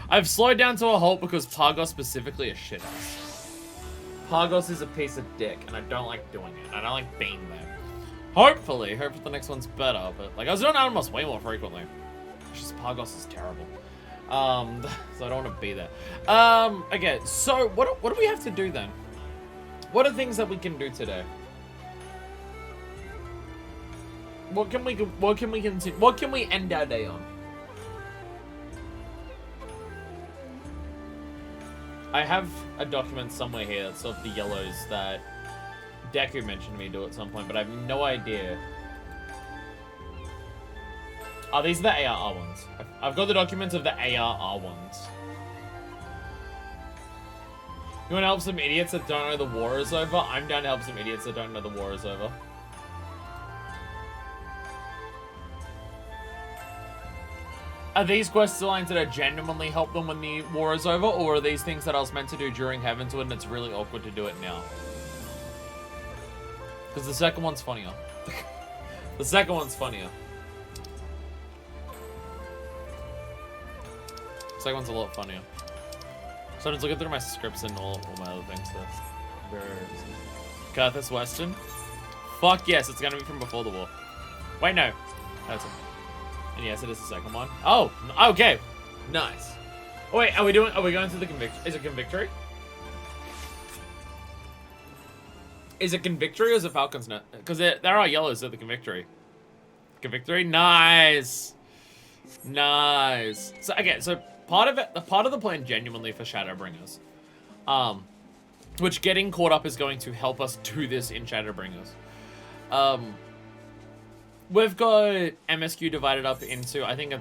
I've slowed down to a halt because Pagos specifically is shit ass. Pagos is a piece of dick and I don't like doing it. I don't like being there. Hopefully the next one's better, but like I was doing Animos way more frequently. It's just Pagos is terrible. So I don't want to be there. Okay, so what do we have to do then? What are things that we can do today? What can we end our day on? I have a document somewhere here that's of the yellows that Deku mentioned me do at some point, but I have no idea. Oh, these are the ARR ones. I've got the documents of the ARR ones. You want to help some idiots that don't know the war is over? I'm down to help some idiots that don't know the war is over. Are these quests lines that are genuinely help them when the war is over, or are these things that I was meant to do during Heavenswood and it's really awkward to do it now? Because the second one's funnier. The second one's funnier. The second one's a lot funnier. So I'm just looking through my scripts and all my other things. So. Curthus Weston? Fuck yes, it's gonna be from before the war. Wait, no. That's it. And yes, it is the second one. Oh, okay. Nice. Oh, wait, are we going through the Convictory? Is it Convictory? Is it Convictory or is it Falcon's Net? Because there are yellows at the Convictory. Convictory? Nice. Nice. So, okay, so part of the plan genuinely for Shadowbringers. Which getting caught up is going to help us do this in Shadowbringers. We've got MSQ divided up into, I think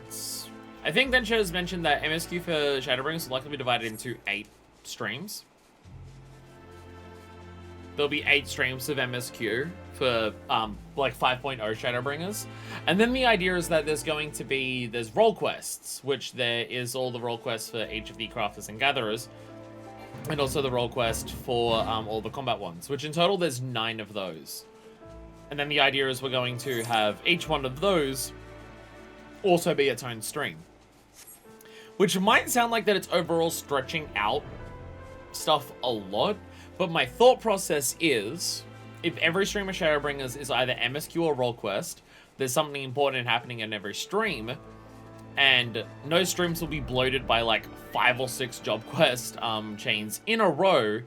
Densha has mentioned that MSQ for Shadowbringers will likely be divided into 8 streams. There'll be 8 streams of MSQ for, like 5.0 Shadowbringers. And then the idea is that there's role quests, which there is all the role quests for each of the crafters and gatherers. And also the role quest for, all the combat ones, which in total there's 9 of those. And then the idea is we're going to have each one of those also be its own stream. Which might sound like that it's overall stretching out stuff a lot, but my thought process is, if every stream of Shadowbringers is either MSQ or role quest, there's something important happening in every stream, and no streams will be bloated by like 5 or 6 job quest chains in a row.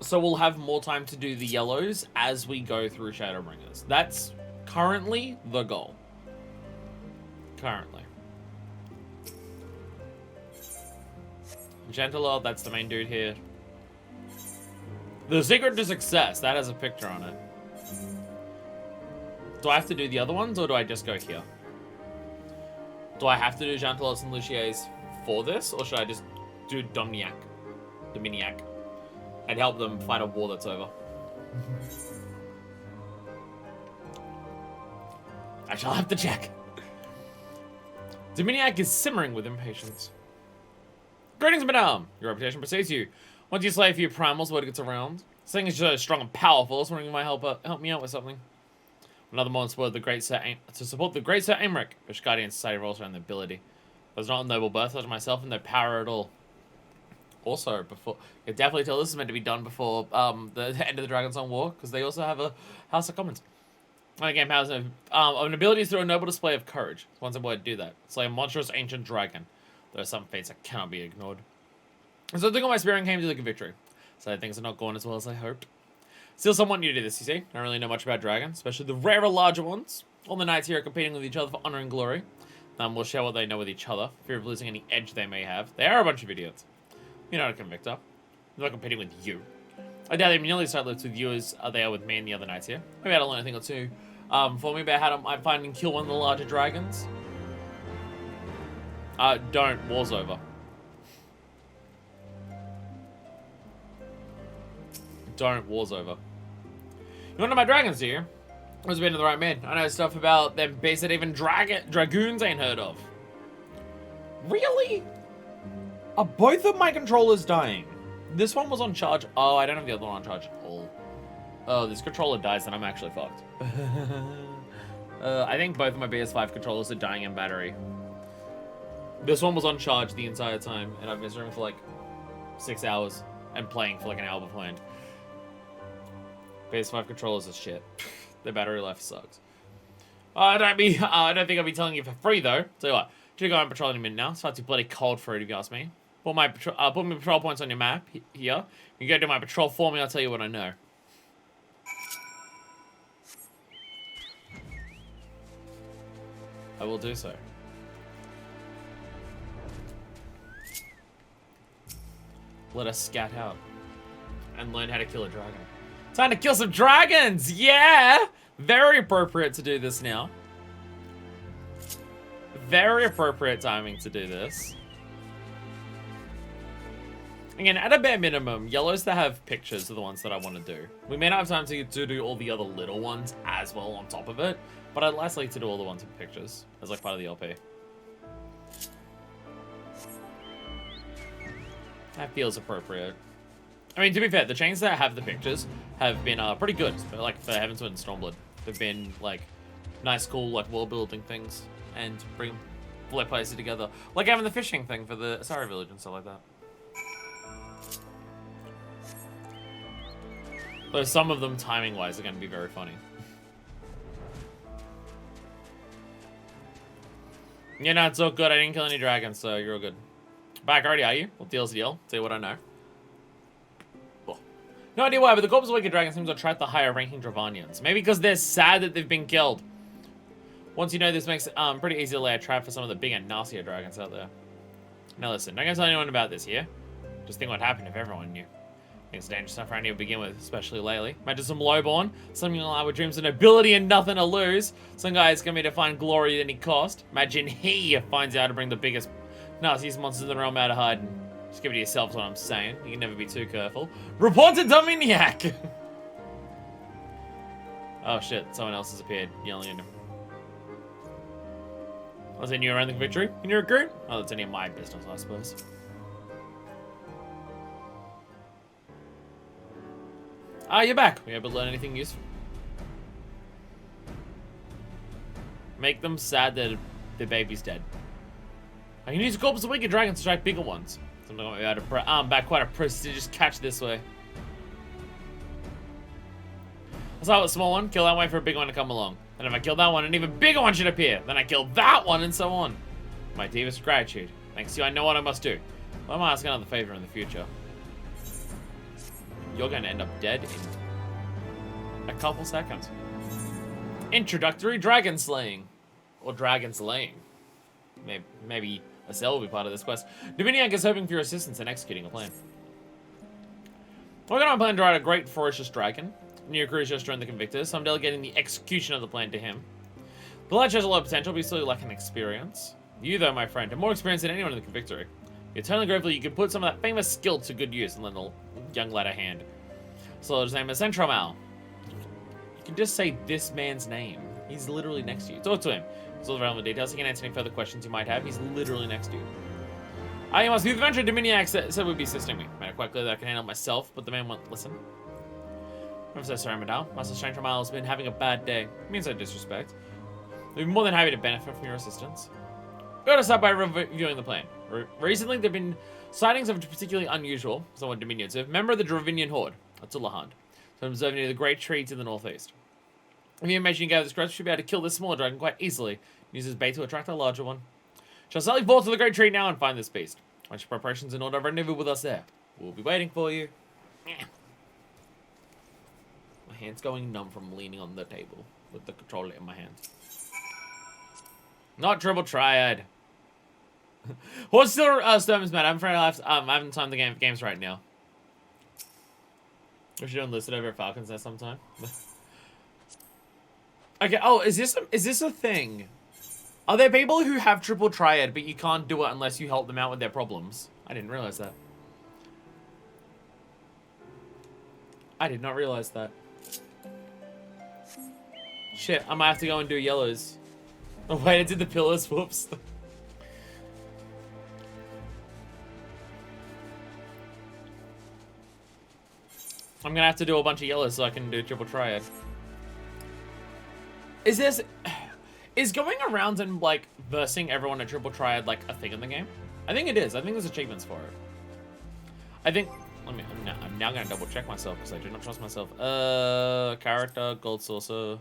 So we'll have more time to do the yellows as we go through Shadowbringers. That's currently the goal. currently. Gentilor, that's the main dude here. The secret to success, that has a picture on it. Do I have to do the other ones, or do I just go here? Do I have to do Gentilor and Lucier's for this, or should I just do Dominiac, and help them fight a war that's over? I shall have to check. Dominiac is simmering with impatience. Greetings, madame. Your reputation precedes you. Once you slay a few primals, word gets around. This thing is so strong and powerful. I was wondering if you might help me out with something. Another moment to support the great Sir Aymeric. Ishgardian society rolls around the ability. There's not a noble birth such as myself and no power at all. Also, before you can definitely tell this is meant to be done before the end of the Dragonsong War, because they also have a House of Commons. My game has an ability through a noble display of courage. Once I'm able to do that, slay a monstrous ancient dragon. There are some fates that cannot be ignored. And so I think all my spearing came to the victory. So things are not going as well as I hoped. Still somewhat new to this, you see. I don't really know much about dragons, especially the rarer, larger ones. All the knights here are competing with each other for honor and glory. We'll share what they know with each other, for fear of losing any edge they may have. They are a bunch of idiots. You're not a convictor. They're not competing with you. I doubt they're nearly as tight-lipped with you as they are with me and the other knights here. Maybe I'll learn a thing or two for me about how to find and kill one of the larger dragons. Don't. War's over. Don't. War's over. You want to know my dragons, do you? I was being to the right man. I know stuff about them beasts that even dragoons ain't heard of. Really? Are both of my controllers dying? This one was on charge. Oh, I don't have the other one on charge at all. Oh, this controller dies, then I'm actually fucked. I think both of my PS5 controllers are dying in battery. This one was on charge the entire time, and I've been streaming for like 6 hours and playing for like an hour beforehand. PS5 controllers are shit. Their battery life sucks. I don't think I'll be telling you for free though. Tell you what, should go on patrol in a minute now. It's far too bloody cold for it if you ask me. Put my patrol points on your map here. You go do my patrol for me. I'll tell you what I know. I will do so. Let us scat out and learn how to kill a dragon. Time to kill some dragons! Yeah! Very appropriate to do this now. Very appropriate timing to do this. Again, at a bare minimum, yellows that have pictures are the ones that I want to do. We may not have time to do all the other little ones as well on top of it, but I'd like to do all the ones with pictures as like part of the LP. That feels appropriate. I mean, to be fair, the chains that have the pictures have been pretty good. Like for Heavensward and Stormblood, they've been like nice, cool, like world building things and bring play places together. Like having the fishing thing for the Asari village and stuff like that. Though some of them, timing-wise, are going to be very funny. Yeah, no, it's all good. I didn't kill any dragons, so you're all good. Back already, are you? What deal's the deal? Tell you what I know. Oh. No idea why, but the Corpse of Wicked Dragon seems to attract the higher-ranking Dravanians. Maybe because they're sad that they've been killed. Once you know this makes it pretty easy to lay a trap for some of the bigger, nastier dragons out there. Now listen, don't go tell anyone about this, yeah? Just think what happened if everyone knew. It's dangerous stuff around here to begin with, especially lately. Imagine some lowborn, something like with dreams of nobility and nothing to lose. Some guy's coming to find glory at any cost. Imagine he finds out to bring the biggest, nastiest monsters in the realm out of hiding. Just give it to yourself is what I'm saying. You can never be too careful. Report to Dominiac! Oh shit, someone else has appeared, yelling at him. Was it you around the victory? In your recruit? Oh, that's any of my business, I suppose. Ah, you're back. Were you able to learn anything useful? Make them sad that their baby's dead. I can use Corpse of Wicked Dragons to strike bigger ones. So I'm not going to be able to back quite a prestigious catch this way. I'll start with a small one, kill that one, wait for a big one to come along. And if I kill that one, an even bigger one should appear. Then I kill that one, and so on. My deepest gratitude. Thanks to you, I know what I must do. Well, I might ask another favor in the future. You're going to end up dead in a couple seconds. Introductory dragon slaying. Or dragon slaying. maybe a cell will be part of this quest. Dominiac is hoping for your assistance in executing a plan. We're going to plan to ride a great ferocious dragon. New crew is just joined the Convictors, so I'm delegating the execution of the plan to him. The lad shows a lot of potential, but he's still lacking experience. You, though, my friend, have more experience than anyone in the Convictory. You're eternally grateful you can put some of that famous skill to good use and lend the young lad a hand. So his name is Centromal. You can just say this man's name. He's literally next to you. Talk to him. It's all the relevant details. He can answer any further questions you might have. He's literally next to you. I must be the adventurer Dominiac said would be assisting me. Made it quite clear that I can handle myself, but the man won't listen. I'm so sorry, Madame. Master Centromal has been having a bad day. It means no disrespect. We'd be more than happy to benefit from your assistance. We're going to start by reviewing the plan. Recently, there have been sightings of a particularly unusual, somewhat diminutive, member of the Dravinian Horde, Atulahan, so observed near the great tree to the northeast. If you imagine you gather this crowd, you should be able to kill this small dragon quite easily, and use his bait to attract a larger one. Shall suddenly fall to the great tree now and find this beast. Once your preparations in order, rendezvous with us there. We'll be waiting for you. My hand's going numb from leaning on the table with the controller in my hand. Not triple triad. What's still Sturm's mad? I'm afraid I haven't timed the games right now. We should enlist it over at Falcon's Nest sometime. Okay. Oh, is this a thing? Are there people who have triple triad, but you can't do it unless you help them out with their problems? I didn't realize that. I did not realize that. Shit, I might have to go and do yellows. Oh wait, I did the pillars. Whoops. I'm gonna have to do a bunch of yellows so I can do triple triad. Is going around and like versing everyone at triple triad like a thing in the game? I think it is. I think there's achievements for it. I think. I'm now gonna double check myself because I do not trust myself. Character, gold saucer.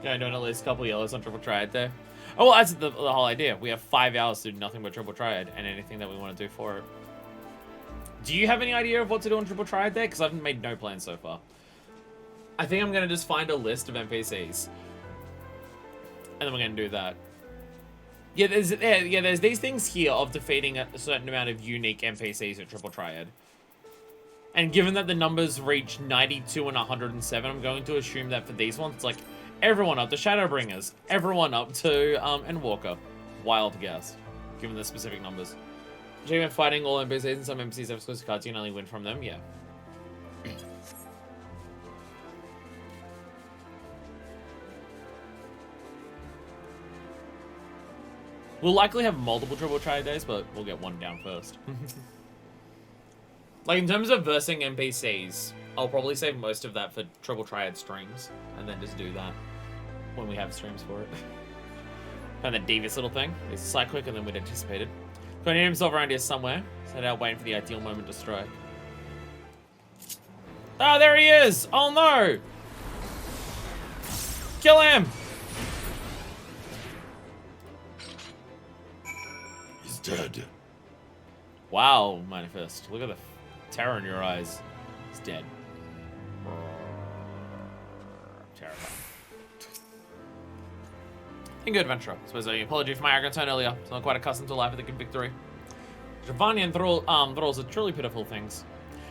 Yeah, I'm doing at least a couple yellows on triple triad there. Oh well, that's the whole idea. We have 5 hours to do nothing but triple triad and anything that we want to do for it. Do you have any idea of what to do on triple triad there? Because I've made no plans so far. I think I'm gonna just find a list of NPCs, and then we're gonna do that. Yeah, there's these things here of defeating a certain amount of unique NPCs at triple triad. And given that the numbers reach 92 and 107, I'm going to assume that for these ones, it's like everyone up to Shadowbringers, everyone up to Endwalker. Wild guess, given the specific numbers. Achievement fighting all NPCs, and some NPCs have exclusive cards. You can only win from them. Yeah. We'll likely have multiple triple triad days, but we'll get one down first. Like, in terms of versing NPCs, I'll probably save most of that for triple triad streams, and then just do that when we have streams for it. And the devious little thing is slight quicker than we'd anticipated. Going to hit himself around here somewhere, set out waiting for the ideal moment to strike. Oh, there he is! Oh no! Kill him! Dead. Wow, Manifest. Look at the terror in your eyes. He's dead. Terrifying. And good adventurer. I suppose I apology for my arrogant tone earlier. I'm not quite accustomed to life at the Victory. Dravanian thralls are truly pitiful things.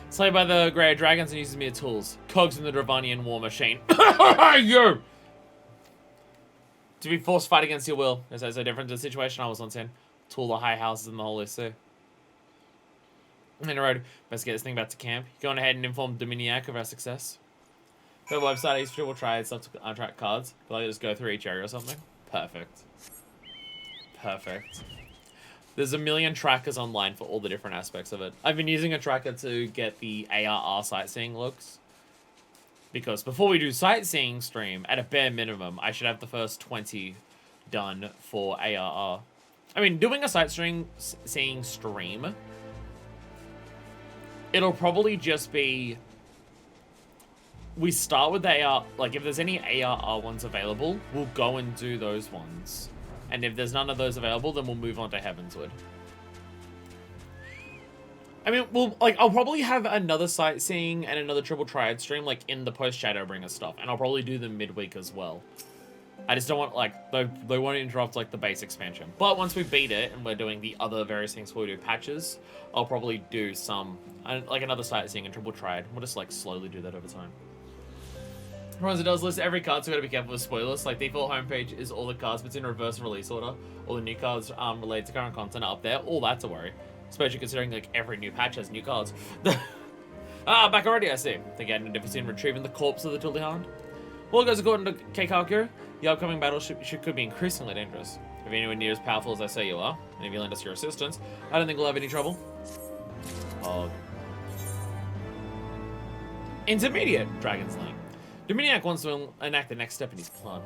Slayed by the grey dragons and uses mere tools. Cogs in the Dravanian war machine. You! To be forced to fight against your will. Is that so different to the situation I was once in? To all the high houses in the Holy See. In the road, best get this thing back to camp. Going ahead and inform Dominiac of our success. Go to the website, I use triple triad stuff to track cards. But I just go through each area or something. Perfect. Perfect. There's a million trackers online for all the different aspects of it. I've been using a tracker to get the ARR sightseeing looks. Because before we do sightseeing stream, at a bare minimum, I should have the first 20 done for ARR. I mean, doing a sightseeing stream, it'll probably just be, we start with the AR, like if there's any ARR ones available, we'll go and do those ones. And if there's none of those available, then we'll move on to Heavenswood. I mean, I'll probably have another sightseeing and another triple triad stream, like in the post Shadowbringer stuff, and I'll probably do them midweek as well. I just don't want, like, they won't interrupt, like, the base expansion. But once we beat it and we're doing the other various things where we do patches, I'll probably do some, like, another sightseeing and triple triad. We'll just, like, slowly do that over time. It does list every card, so we gotta be careful with spoilers. Like, default homepage is all the cards, but it's in reverse release order. All the new cards related to current content are up there. All that's a worry. Especially considering, like, every new patch has new cards. Back already, I see. Think I had no difficulty in retrieving the corpse of the Tilde Hound. Well, goes according to Keikaku, the upcoming battle could be increasingly dangerous. If you're anywhere near as powerful as I say you are, and if you lend us your assistance, I don't think we'll have any trouble. Intermediate Dragon's Lane. Dominiac wants to enact the next step in his plan.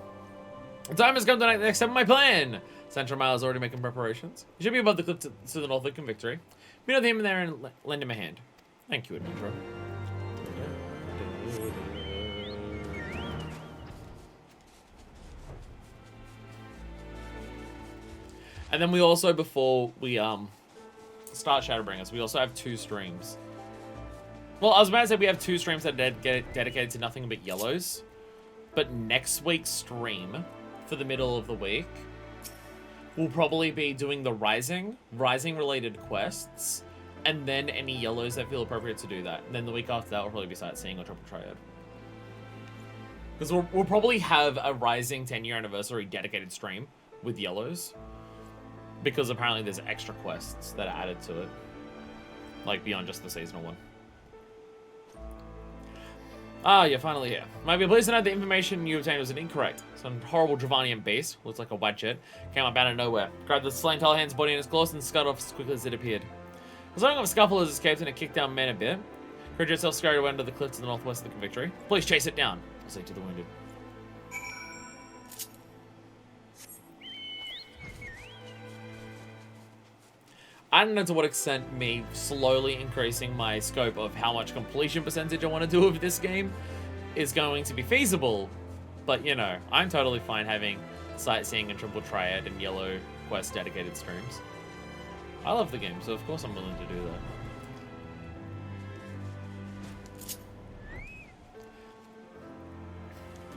The time has come to enact the next step in my plan! Central Mile is already making preparations. He should be above the cliff to the north of Victory. Meet with him in there and lend him a hand. Thank you, adventurer. And then we also, before we start Shadowbringers, we also have 2 streams. Well, I was about to say we have 2 streams that are dedicated to nothing but yellows. But next week's stream, for the middle of the week, will probably be doing the Rising related quests, and then any yellows that feel appropriate to do that. And then the week after that will probably be sightseeing or triple triad. Because we'll probably have a Rising 10-year anniversary dedicated stream with yellows. Because apparently there's extra quests that are added to it. Like, beyond just the seasonal one. Ah, you're finally here. Might be pleased to know the information you obtained was incorrect. Some horrible Dravanian beast, looks like a white jet, came up out of nowhere, grabbed the slain Talhand's body in his claws and scuttled off as quickly as it appeared. As long as a scuffle has escaped and it kicked down men a bit, Courage yourself scurried away under the cliff to the northwest of the Victory. Please chase it down, I'll say to the wounded. I don't know to what extent me slowly increasing my scope of how much completion percentage I want to do of this game is going to be feasible. But, you know, I'm totally fine having sightseeing and triple triad and yellow quest dedicated streams. I love the game, so of course I'm willing to do that.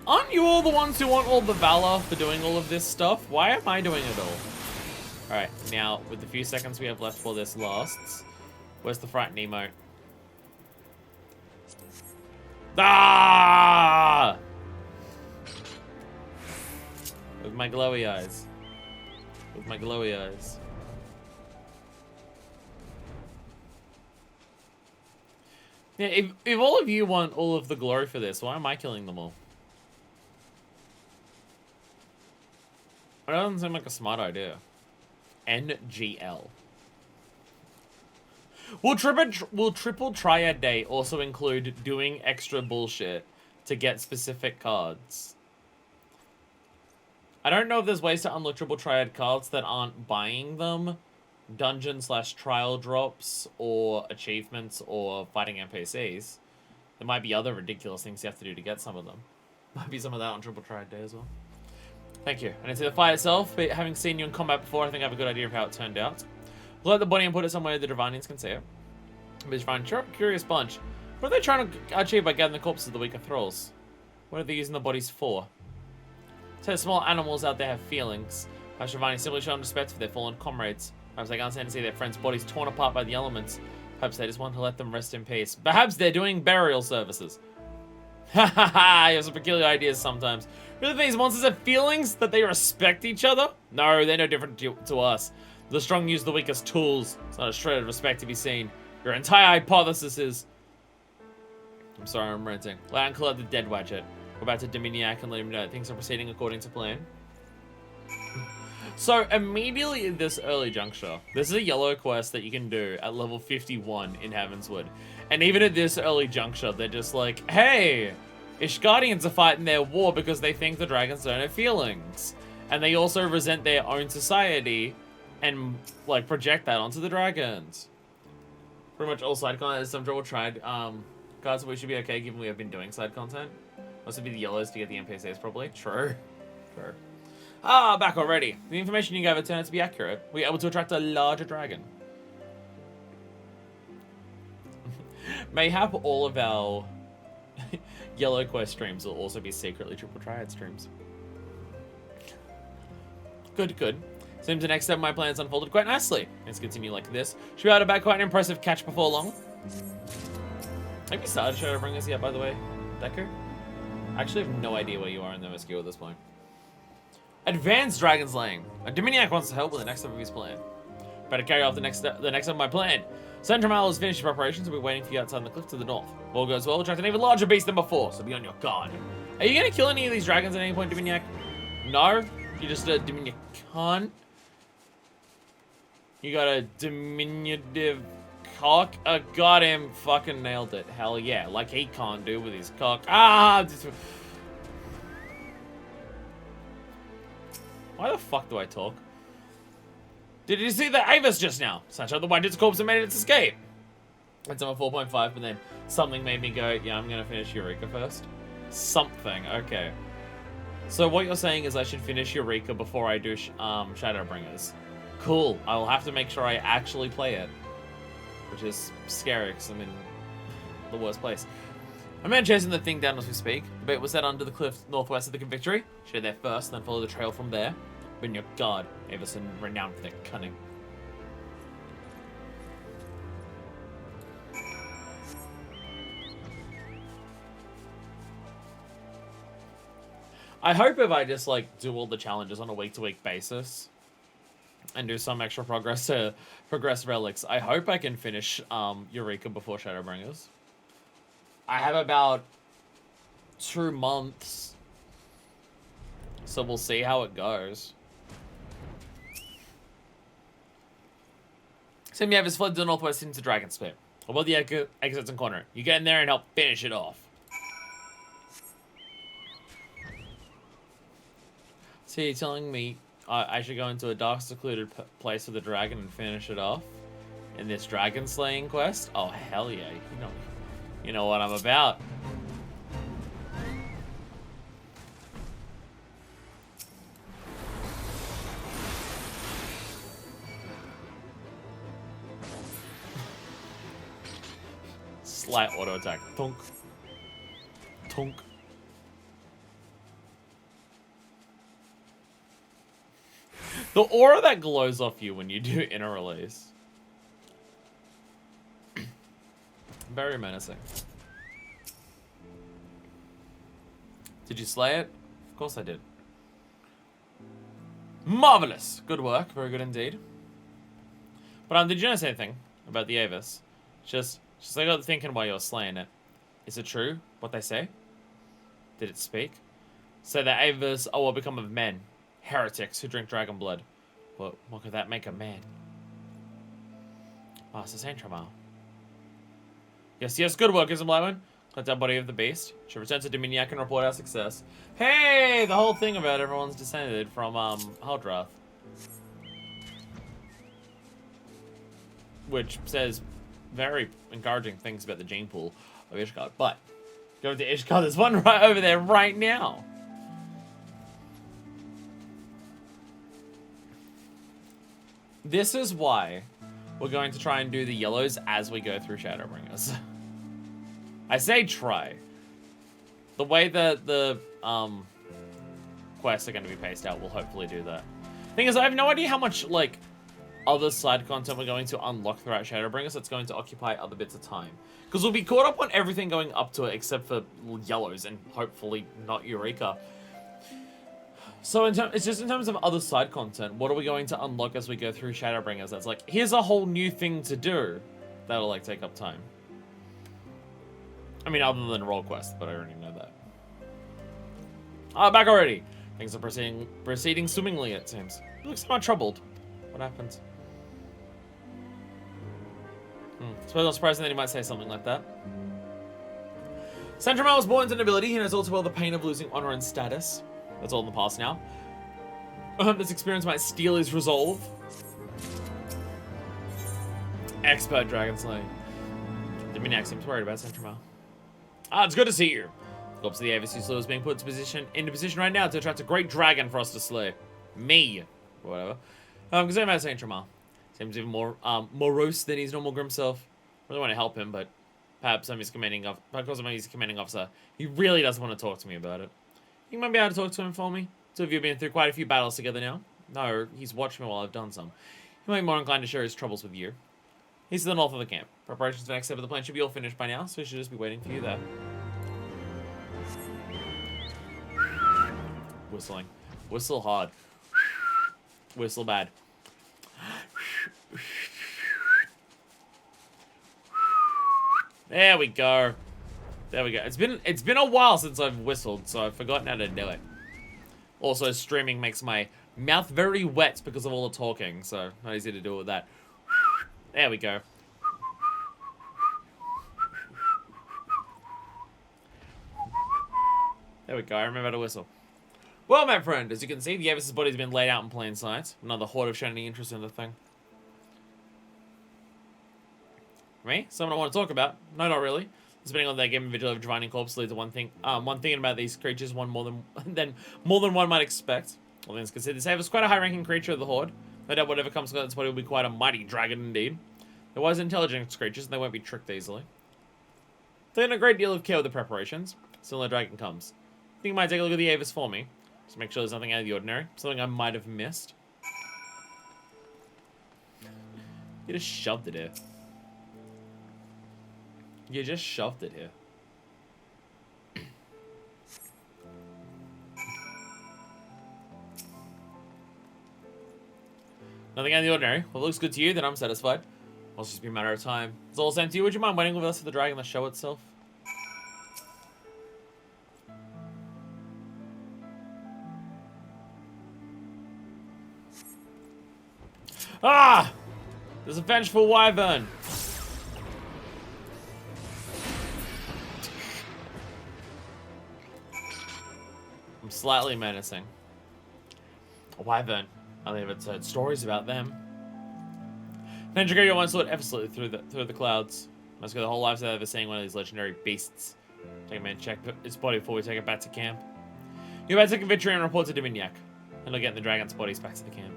Aren't you all the ones who want all the valor for doing all of this stuff? Why am I doing it all? Alright, now, with the few seconds we have left for this lasts, where's the frightened emote? Ah! With my glowy eyes. With my glowy eyes. Yeah, if all of you want all of the glory for this, why am I killing them all? That doesn't seem like a smart idea. NGL. Will triple triad day also include doing extra bullshit to get specific cards? I don't know if there's ways to unlock triple triad cards that aren't buying them, dungeon/trial drops, or achievements, or fighting NPCs. There might be other ridiculous things you have to do to get some of them. Might be some of that on triple triad day as well. Thank you. I didn't see the fight itself, but having seen you in combat before, I think I have a good idea of how it turned out. We'll let the body and put it somewhere the Dravanians can see it. But it's fine. Curious bunch. What are they trying to achieve by gathering the corpses of the weaker thralls? What are they using the bodies for? So small animals out there have feelings. Perhaps Dravani simply show them respect for their fallen comrades. Perhaps they can't stand to see their friends' bodies torn apart by the elements. Perhaps they just want to let them rest in peace. Perhaps they're doing burial services. Ha ha ha! You have some peculiar ideas sometimes. Really think these monsters have feelings? That they respect each other? No, they're no different to us. The strong use the weak as tools. It's not a shred of respect to be seen. Your entire hypothesis is... I'm sorry, I'm ranting. Let and collect the dead Wadjet. Go back to Dominiac and let him know that things are proceeding according to plan. So, immediately at this early juncture, this is a yellow quest that you can do at level 51 in Heavenswood. And even at this early juncture, they're just like, hey, Ishgardians are fighting their war because they think the dragons don't have feelings. And they also resent their own society and, like, project that onto the dragons. Pretty much all side content is some trouble tried. Cards, we should be okay given we have been doing side content. Must be the yellows to get the NPCs, probably. True. True. Ah, back already. The information you gave it turned out to be accurate. We were able to attract a larger dragon. Mayhap all of our yellow quest streams will also be secretly triple triad streams. Good, good. Seems the next step of my plans unfolded quite nicely. Let's continue like this. Should be able to back quite an impressive catch before long. Have you started Shadowbringers yet, by the way, Deku? I actually have no idea where you are in the MSQ at this point. Advanced Dragon Slaying. A Dominiac wants to help with the next step of his plan. Better carry off the next step of my plan. Centramal has finished preparations. We'll be waiting for you outside the cliff to the north. If all goes well, we'll attract an even larger beast than before, so be on your guard. Are you going to kill any of these dragons at any point, Dominiac? No? You just a Dominiac can't? You got a diminutive cock? Got him. Fucking nailed it. Hell yeah. Like he can't do with his cock. Ah! Why the fuck do I talk? Did you see the Avis just now? Snatched out the White Dude's corpse and made its escape. It's on a 4.5, but then something made me go, yeah, I'm gonna finish Eureka first. Something, okay. So what you're saying is I should finish Eureka before I do Shadowbringers. Cool. I will have to make sure I actually play it. Which is scary, because I'm in the worst place. I'm man chasing the thing down as we speak. The bait was set under the cliff northwest of the Victory. Should head there first, then follow the trail from there. But in your guard, Everson renowned for their cunning. I hope if I just like do all the challenges on a week-to-week basis and do some extra progress to progress relics, I hope I can finish Eureka before Shadowbringers. I have about 2 months, so we'll see how it goes. Sam Yavis fled to the northwest into Dragon's Spit. Above the exits and corner. You get in there and help finish it off. So you're telling me I should go into a dark, secluded place with a dragon and finish it off in this dragon slaying quest? Oh hell yeah! You know what I'm about. Slight auto attack. Tonk. Tonk. The aura that glows off you when you do inner release. Very menacing. Did you slay it? Of course I did. Marvelous. Good work. Very good indeed. But did you notice anything about the Avis? Just I got thinking while you were slaying it. Is it true what they say? Did it speak? Say that Avis are what become of men. Heretics who drink dragon blood. But what could that make a man? Master Saint Tramal. Yes, good work, Ism Blackman. Collect our body of the beast. Should return to Dominiac and report our success. Hey! The whole thing about everyone's descended from, Haldrath. Which says very encouraging things about the gene pool of Ishgard. But, going to Ishgard, there's one right over there right now. This is why we're going to try and do the yellows as we go through Shadowbringers. I say try. The way that the quests are going to be paced out will hopefully do that. Thing is, I have no idea how much, like, other side content we're going to unlock throughout Shadowbringers that's going to occupy other bits of time. Because we'll be caught up on everything going up to it except for yellows and hopefully not Eureka. So it's just in terms of other side content, what are we going to unlock as we go through Shadowbringers? That's like, here's a whole new thing to do. That'll like take up time. I mean, other than role quest, but I already know that. Back already. Things are proceeding swimmingly, it seems. You look somewhat troubled. What happened? Suppose not surprising that he might say something like that. Sandramal was born into nobility. He knows all too well the pain of losing honor and status. That's all in the past now. This experience might steal his resolve. Expert dragon slaying. Dominiac seems worried about Sandramal. It's good to see you. The corpse of the Avis you slew is being put into position right now to attract a great dragon for us to slay. Me. Or whatever. Concerned about Sandramal. Seems even more morose than his normal grim self. Really want to help him, but perhaps I'm his commanding officer. He really doesn't want to talk to me about it. You might be able to talk to him for me. Two of you have been through quite a few battles together now. No, he's watched me while I've done some. He might be more inclined to share his troubles with you. He's to the north of the camp. Preparations for the next step of the plan should be all finished by now, so we should just be waiting for you there. Whistling. Whistle hard. Whistle bad. There we go. There we go. It's been a while since I've whistled, so I've forgotten how to do it. Also, streaming makes my mouth very wet because of all the talking, so not easy to do it with that. There we go. There we go. I remember how to whistle. Well, my friend, as you can see, the Avis's body's been laid out in plain sight. Another horde have shown any interest in the thing. Me? Something I want to talk about? No, not really. Depending on their given vigil of divining corpse leads to one thing about these creatures, more than one might expect. All things considered, this Avis is quite a high-ranking creature of the horde. No doubt whatever comes to its body will be quite a mighty dragon indeed. They're wise intelligent creatures, and they won't be tricked easily. Taking a great deal of care with the preparations. Still no dragon comes. I think you might take a look at the Avis for me. Just make sure there's nothing out of the ordinary. Something I might have missed. You just shoved it here. You just shoved it here. Nothing out of the ordinary. Well, it looks good to you, then I'm satisfied. It'll just be a matter of time. It's all sent to you. Would you mind waiting with us for the dragon, the show itself? Ah! There's a vengeful wyvern. I'm slightly menacing. A wyvern. I think I've heard stories about them. Ninja once soared effortlessly through the clouds. Must go the whole lives of ever seeing one of these legendary beasts. Take a man, check its body before we take it back to camp. You better take a victory and report to Dominiac. And look at the dragon's bodies back to the camp.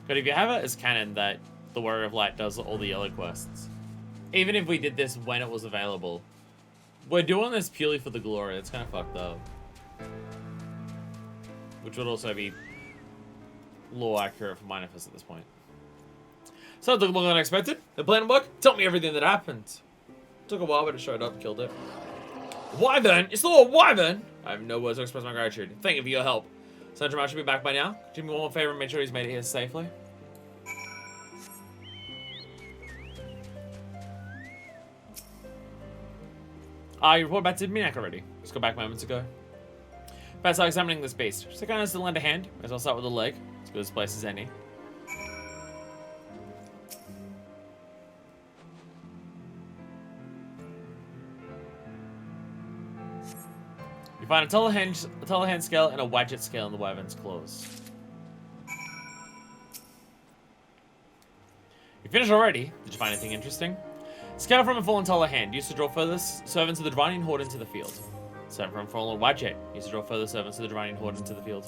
But if you have it as canon that the Warrior of Light does all the yellow quests, even if we did this when it was available, we're doing this purely for the glory. It's kind of fucked up. Which would also be lore accurate for Minifest at this point. So it took longer than expected. The plan worked. Tell me everything that happened. Took a while, but it showed up, killed it. Wyvern? It's still a wyvern? I have no words to express my gratitude. Thank you for your help. Sandra should be back by now. Do me one more favor and make sure he's made it here safely. You reported back to Minak already. Just got back moments ago. Best start examining this beast. Just kind of still lend a hand. As I'll start with the leg. As good as place as any. You find a Telehan scale and a Wadjet scale in the wyvern's claws. You finished already? Did you find anything interesting? Scale from a fallen Telehan, used to draw further servants of the Divining Horde into the field. Servant from a fallen Wadjet, used to draw further servants of the Divining Horde into the field.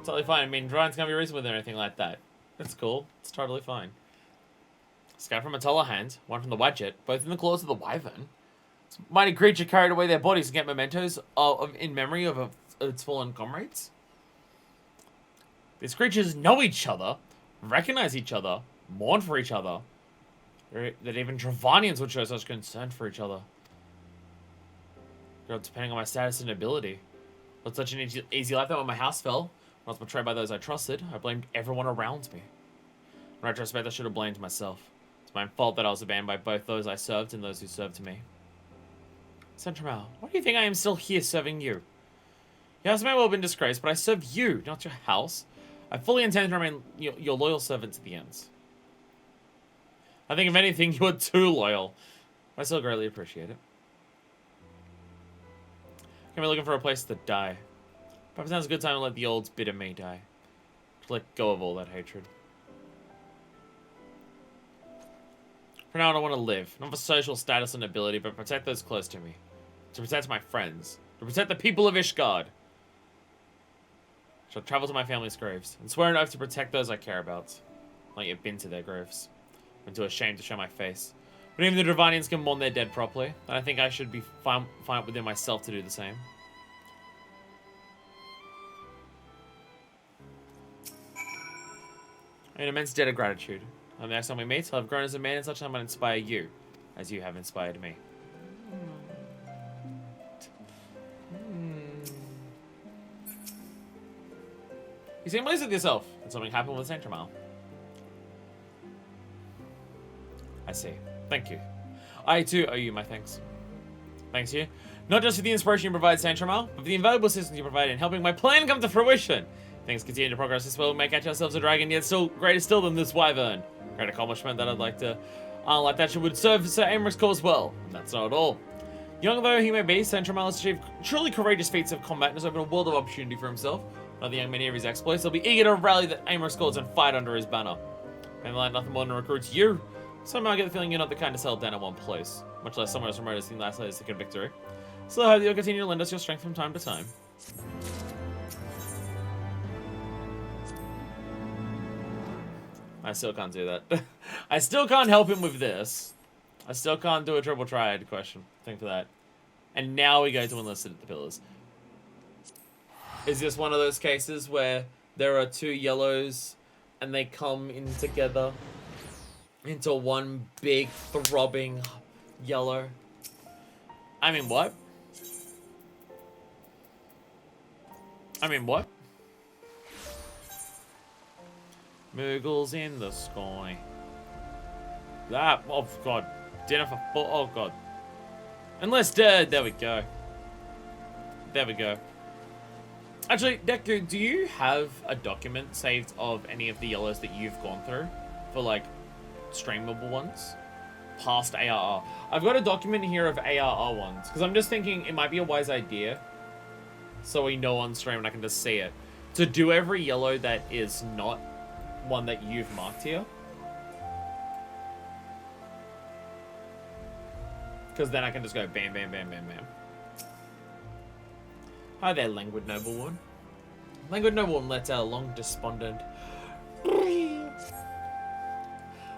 Totally fine. I mean, Drivines can't be reasoned with or anything like that. That's cool. It's totally fine. Scale from a Telehan, one from the Wadjet, both in the claws of the wyvern. Mighty creature carried away their bodies to get mementos in memory of its fallen comrades. These creatures know each other, recognize each other, mourn for each other. That even Dravanians would show such concern for each other. Depending on my status and ability. But such an easy life that when my house fell, when I was betrayed by those I trusted, I blamed everyone around me. In retrospect, I should have blamed myself. It's my fault that I was abandoned by both those I served and those who served me. Centramal, why do you think I am still here serving you? Your house may well have been disgraced, but I serve you, not your house. I fully intend to remain your loyal servant to the ends. I think if anything, you are too loyal. I still greatly appreciate it. Can be looking for a place to die. Perhaps now's a good time to let the old bitter me die. To let go of all that hatred. For now, I don't want to live. Not for social status and ability, but protect those close to me. To protect my friends. To protect the people of Ishgard. I shall travel to my family's graves and swear an oath to protect those I care about. Not yet been to their graves. I'm too ashamed to show my face. But even the Dravanians can mourn their dead properly, and I think I should be fine within myself to do the same. An immense debt of gratitude. On the next time we meet, I'll have grown as a man in such time I inspire you, as you have inspired me. You seem pleased with yourself. Did something happen with Saint Tramal? I see. Thank you. I too owe you my thanks. Thanks you. Not just for the inspiration you provide, Saint Tramal, but for the invaluable assistance you provide in helping my plan come to fruition. Things continue to progress this well, we may catch ourselves a dragon, yet still greater still than this wyvern. Great accomplishment that I'd like to, like that would serve Sir Americ's cause well. And that's not all. Young though he may be, Saint Tramal has achieved truly courageous feats of combat and has opened a world of opportunity for himself. Not the young men hear his exploits, they'll be eager to rally the Americ's cause and fight under his banner. And like nothing more than recruits you. Somehow I get the feeling you're not the kind to settle down in one place, much less somewhere as remote as the last latest second victory. So I hope that you'll continue to lend us your strength from time to time. I still can't do that. I still can't help him with this. I still can't do a triple triad question thing for that. And now we go to enlisted at the pillars. Is this one of those cases where there are two yellows and they come in together into one big throbbing yellow? I mean, what? I mean, what? Moogles in the sky. That, oh god. Dinner for four, oh god. Enlisted, there we go. There we go. Actually, Deku, do you have a document saved of any of the yellows that you've gone through? For, like, streamable ones? Past ARR. I've got a document here of ARR ones. Because I'm just thinking it might be a wise idea. So we know on stream and I can just see it. To do every yellow that is not one that you've marked here. Because then I can just go bam, bam, bam, bam, bam. Hi there, Languid Noble One. Languid Noble One lets out a long, despondent...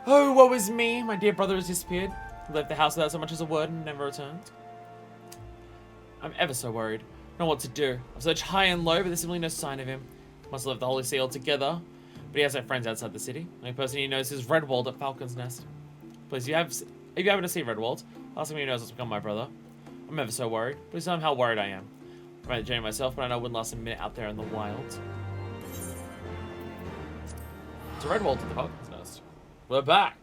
Oh, woe is me! My dear brother has disappeared. He left the house without so much as a word and never returned. I'm ever so worried. I don't know what to do. I've searched high and low, but there's simply no sign of him. Must have left the Holy See altogether. But he has no friends outside the city. The only person he knows is Redwald at Falcon's Nest. Please, if you happen to see Redwald, ask him if he knows what's become of my brother. I'm ever so worried. Please tell him how worried I am. I might journey myself, but I know it wouldn't last a minute out there in the wild. To Redwald at the Falcon's Nest. We're back.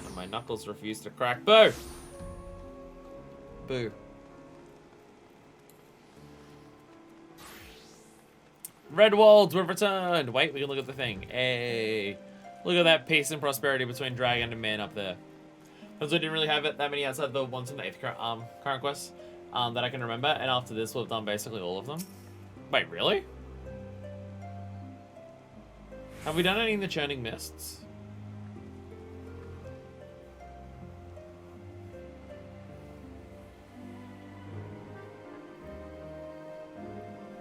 And my knuckles refuse to crack. Boo! Boo. Redwald, we've returned! Wait, we can look at the thing. Hey. Look at that peace and prosperity between Dragon and Man up there. Because we didn't really have it that many outside the ones from the 8th current quest that I can remember. And after this, we've done basically all of them. Wait, really? Have we done any in the Churning Mists?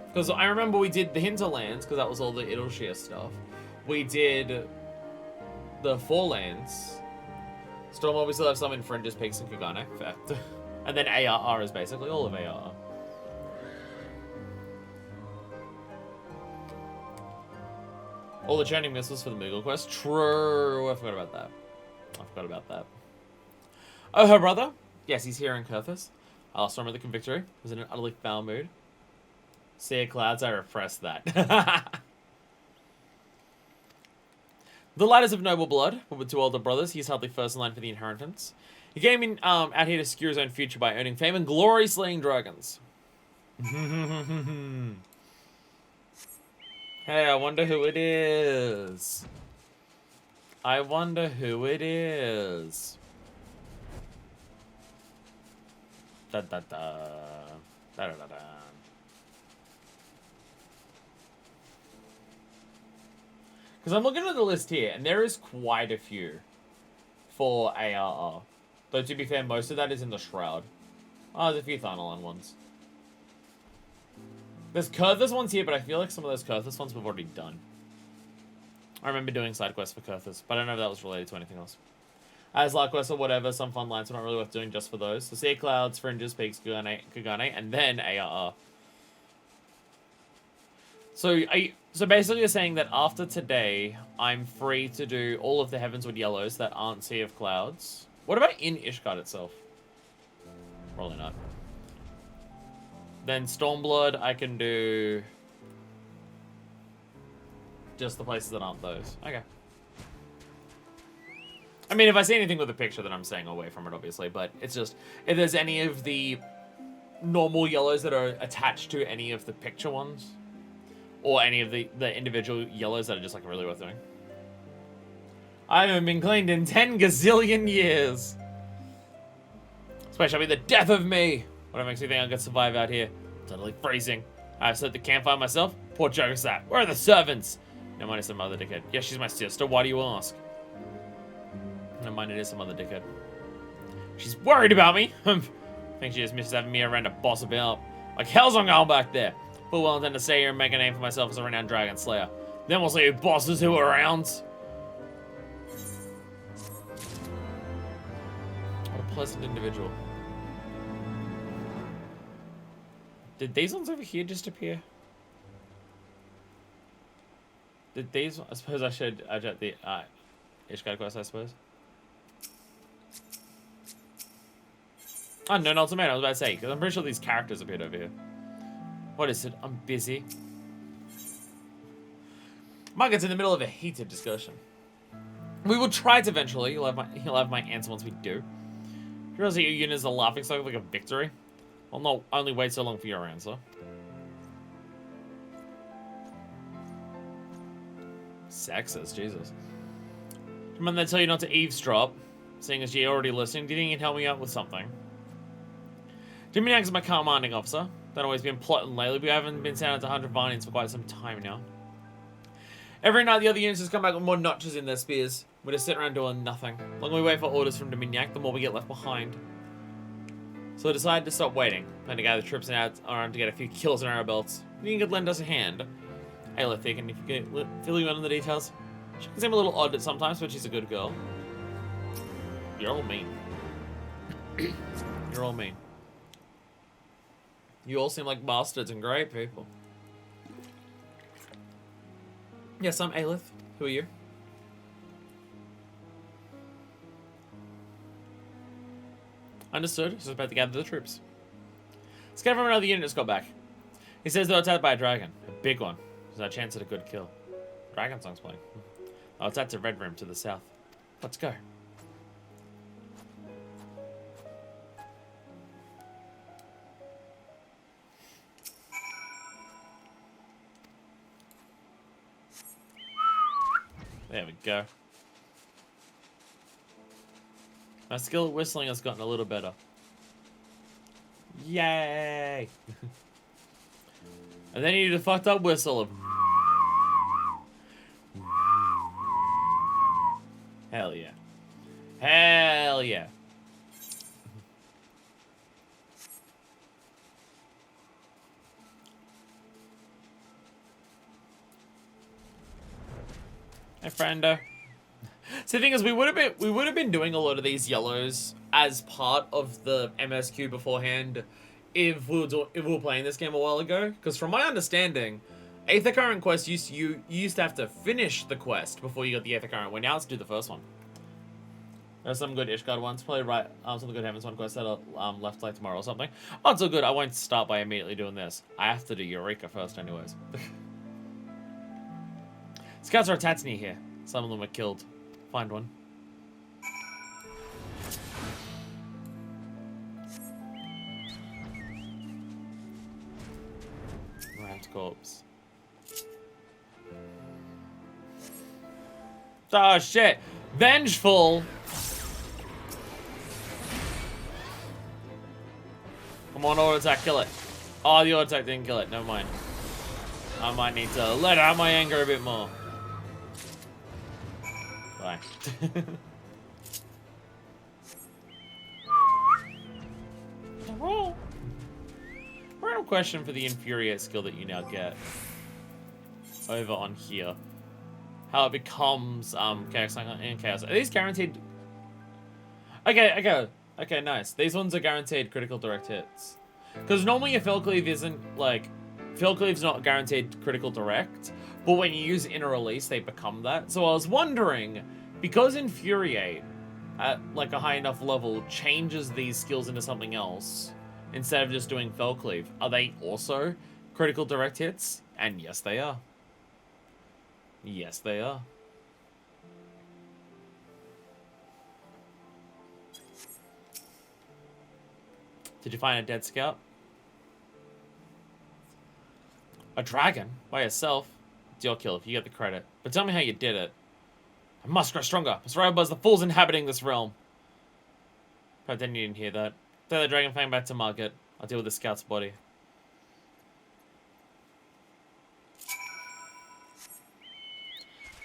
Because I remember we did the Hinterlands, because that was all the Idleshire stuff. We did the Forelands. Stormblood, we still have some in Fringes, Peaks, and Kugane. Fair. And then ARR is basically all of ARR. All the Churning Missiles for the Moogle quest. True. I forgot about that. I forgot about that. Oh, her brother? Yes, he's here in Kurthus. I'll storm the Convictory. Was in an utterly foul mood. Sea clouds, I repressed that. The Ladders of Noble Blood, but with two older brothers, he's hardly first in line for the inheritance. He came in out here to secure his own future by earning fame and glory slaying dragons. Hey, I wonder who it is. I wonder who it is. Da da da. Da da da da. Because I'm looking at the list here, and there is quite a few for ARR. Though, to be fair, most of that is in the Shroud. Oh, there's a few Thanalan ones. There's Kurthus ones here, but I feel like some of those Kurthus ones we've already done. I remember doing side quests for Kurthus, but I don't know if that was related to anything else. As light quests or whatever, some fun lines are not really worth doing just for those. So Sea Clouds, Fringes, Peaks, Kugane, and then ARR. So basically you're saying that after today, I'm free to do all of the Heavensward Yellows that aren't Sea of Clouds. What about in Ishgard itself? Probably not. Then Stormblood, I can do just the places that aren't those. Okay. I mean, if I see anything with a picture, then I'm staying away from it, obviously. But it's just, if there's any of the normal yellows that are attached to any of the picture ones, or any of the individual yellows that are just like really worth doing. I haven't been cleaned in 10 gazillion years. Especially the death of me. What makes me think I could survive out here? Totally freezing. I've set the campfire myself. Poor Jogosat. Where are the servants? No mind, it's some other dickhead. Yes, she's my sister. Why do you ask? No mind, it is some other dickhead. She's worried about me. I think she just misses having me around to boss about. Like hell's on going back there. Full well intend to stay here and make a name for myself as a renowned dragon slayer. Then we'll see who bosses who are around. What a pleasant individual. Did these ones over here just appear? Did these? I suppose I should adjust the Ishgard quest, I suppose. Unknown ultimatum, I was about to say, because I'm pretty sure these characters appeared over here. What is it? I'm busy. Margaret's in the middle of a heated discussion. We will try to eventually. You'll have my answer once we do. You realize that your unit is a laughing stock like a victory? Well, no, only wait so long for your answer. Sexist, Jesus. Remember they tell you not to eavesdrop, seeing as you're already listening. Do you think you can help me out with something? Dominiac is my commanding officer. Don't always been plotting lately, but we haven't been sent out to 100 Vanians for quite some time now. Every night the other units just come back with more notches in their spears. We just sit around doing nothing. The longer we wait for orders from Dominiac, the more we get left behind. So I decided to stop waiting. Plan to gather troops and add arm to get a few kills in our belts. You could lend us a hand. Hey, Lithia, if you could fill you in on the details. She can seem a little odd at sometimes, but she's a good girl. You're all mean. You're all mean. You all seem like bastards and great people. Yes, I'm Aelith. Who are you? Understood. Just about to gather the troops. Scout from another unit just got back. He says they're attacked by a dragon. A big one. There's a chance at a good kill. Dragon song's playing. Oh, it's at the Red Room to the south. Let's go. There we go. My skill at whistling has gotten a little better. Yay! And then you need a fucked up whistle of... Hell yeah. Hell yeah. Hey, friendo. So the thing is, we would have been doing a lot of these yellows as part of the MSQ beforehand if we were playing this game a while ago. Because from my understanding, Aether Current quest you used to have to finish the quest before you got the Aether Current. Well, now let's do the first one. There's some good Ishgard ones. Probably right. Some of the good Heavens one quests that are left like tomorrow or something. Oh, it's all good. I won't start by immediately doing this. I have to do Eureka first, anyways. Scouts are at Tatsuni here. Some of them were killed. Find one. Rat corpse. Oh shit! Vengeful! Come on, auto attack, kill it. Oh, the auto attack didn't kill it. Never mind. I might need to let out my anger a bit more. Bye. Random question for the Infuriate skill that you now get over on here. how it becomes Chaos Cyclone and Chaos. Are these guaranteed? Okay, nice. These ones are guaranteed critical direct hits. Because normally a Fel Cleave isn't like... Fel Cleave's not guaranteed critical direct, but when you use Inner Release, they become that. So I was wondering, because Infuriate at like a high enough level changes these skills into something else, instead of just doing Fel Cleave, are they also critical direct hits? And yes, they are. Yes, they are. Did you find a dead scout? A dragon? By yourself? It's your kill if you get the credit. But tell me how you did it. I must grow stronger. Must rise above the fools inhabiting this realm. But then you didn't hear that. Take the dragon fang back to market. I'll deal with the scout's body.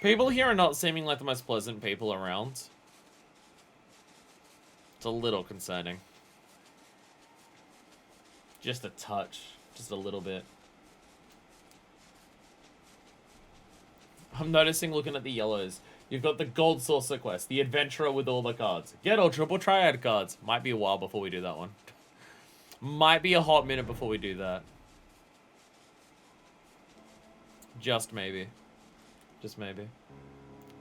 People here are not seeming like the most pleasant people around. It's a little concerning. Just a touch. Just a little bit. I'm noticing, looking at the yellows, you've got the Gold Saucer quest, the Adventurer with all the cards. Get all triple triad cards. Might be a while before we do that one. Might be a hot minute before we do that. Just maybe. Just maybe.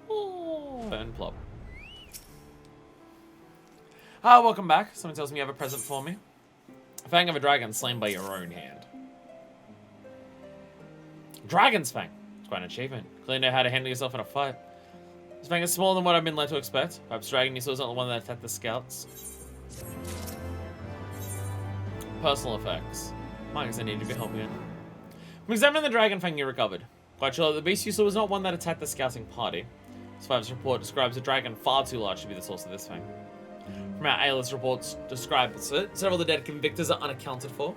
Oh, and plop. Ah, welcome back. Someone tells me you have a present for me. Fang of a dragon slain by your own hand. Dragon's Fang. It's quite an achievement. Clearly know how to handle yourself in a fight. This fang is smaller than what I've been led to expect. Perhaps dragon you saw is not the one that attacked the scouts. Personal effects. Might guess I need to be helping you. From examining the dragon fang you recovered. Quite sure that the beast you saw was not one that attacked the scouting party. Survivor's report describes a dragon far too large to be the source of this fang. From our A-list reports describes it, several of the dead convictors are unaccounted for.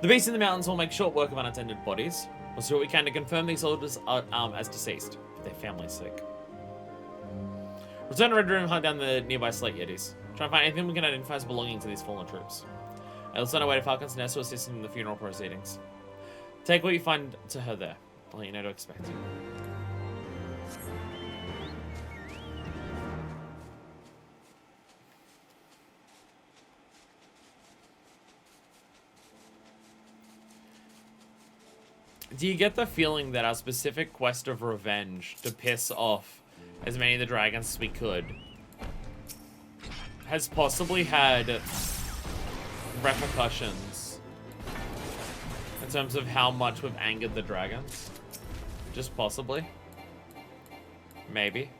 The beasts in the mountains will make short work of unattended bodies. We'll do what we can to confirm these soldiers are as deceased, for their family's sake. Return to Red Room and hunt down the nearby slate yetis. Try and find anything we can identify as belonging to these fallen troops. I'll send our way to Falcon's Nest to assist in the funeral proceedings. Take what you find to her there. I'll let you know to expect. Do you get the feeling that our specific quest of revenge to piss off as many of the dragons as we could has possibly had repercussions in terms of how much we've angered the dragons? Just possibly. Maybe.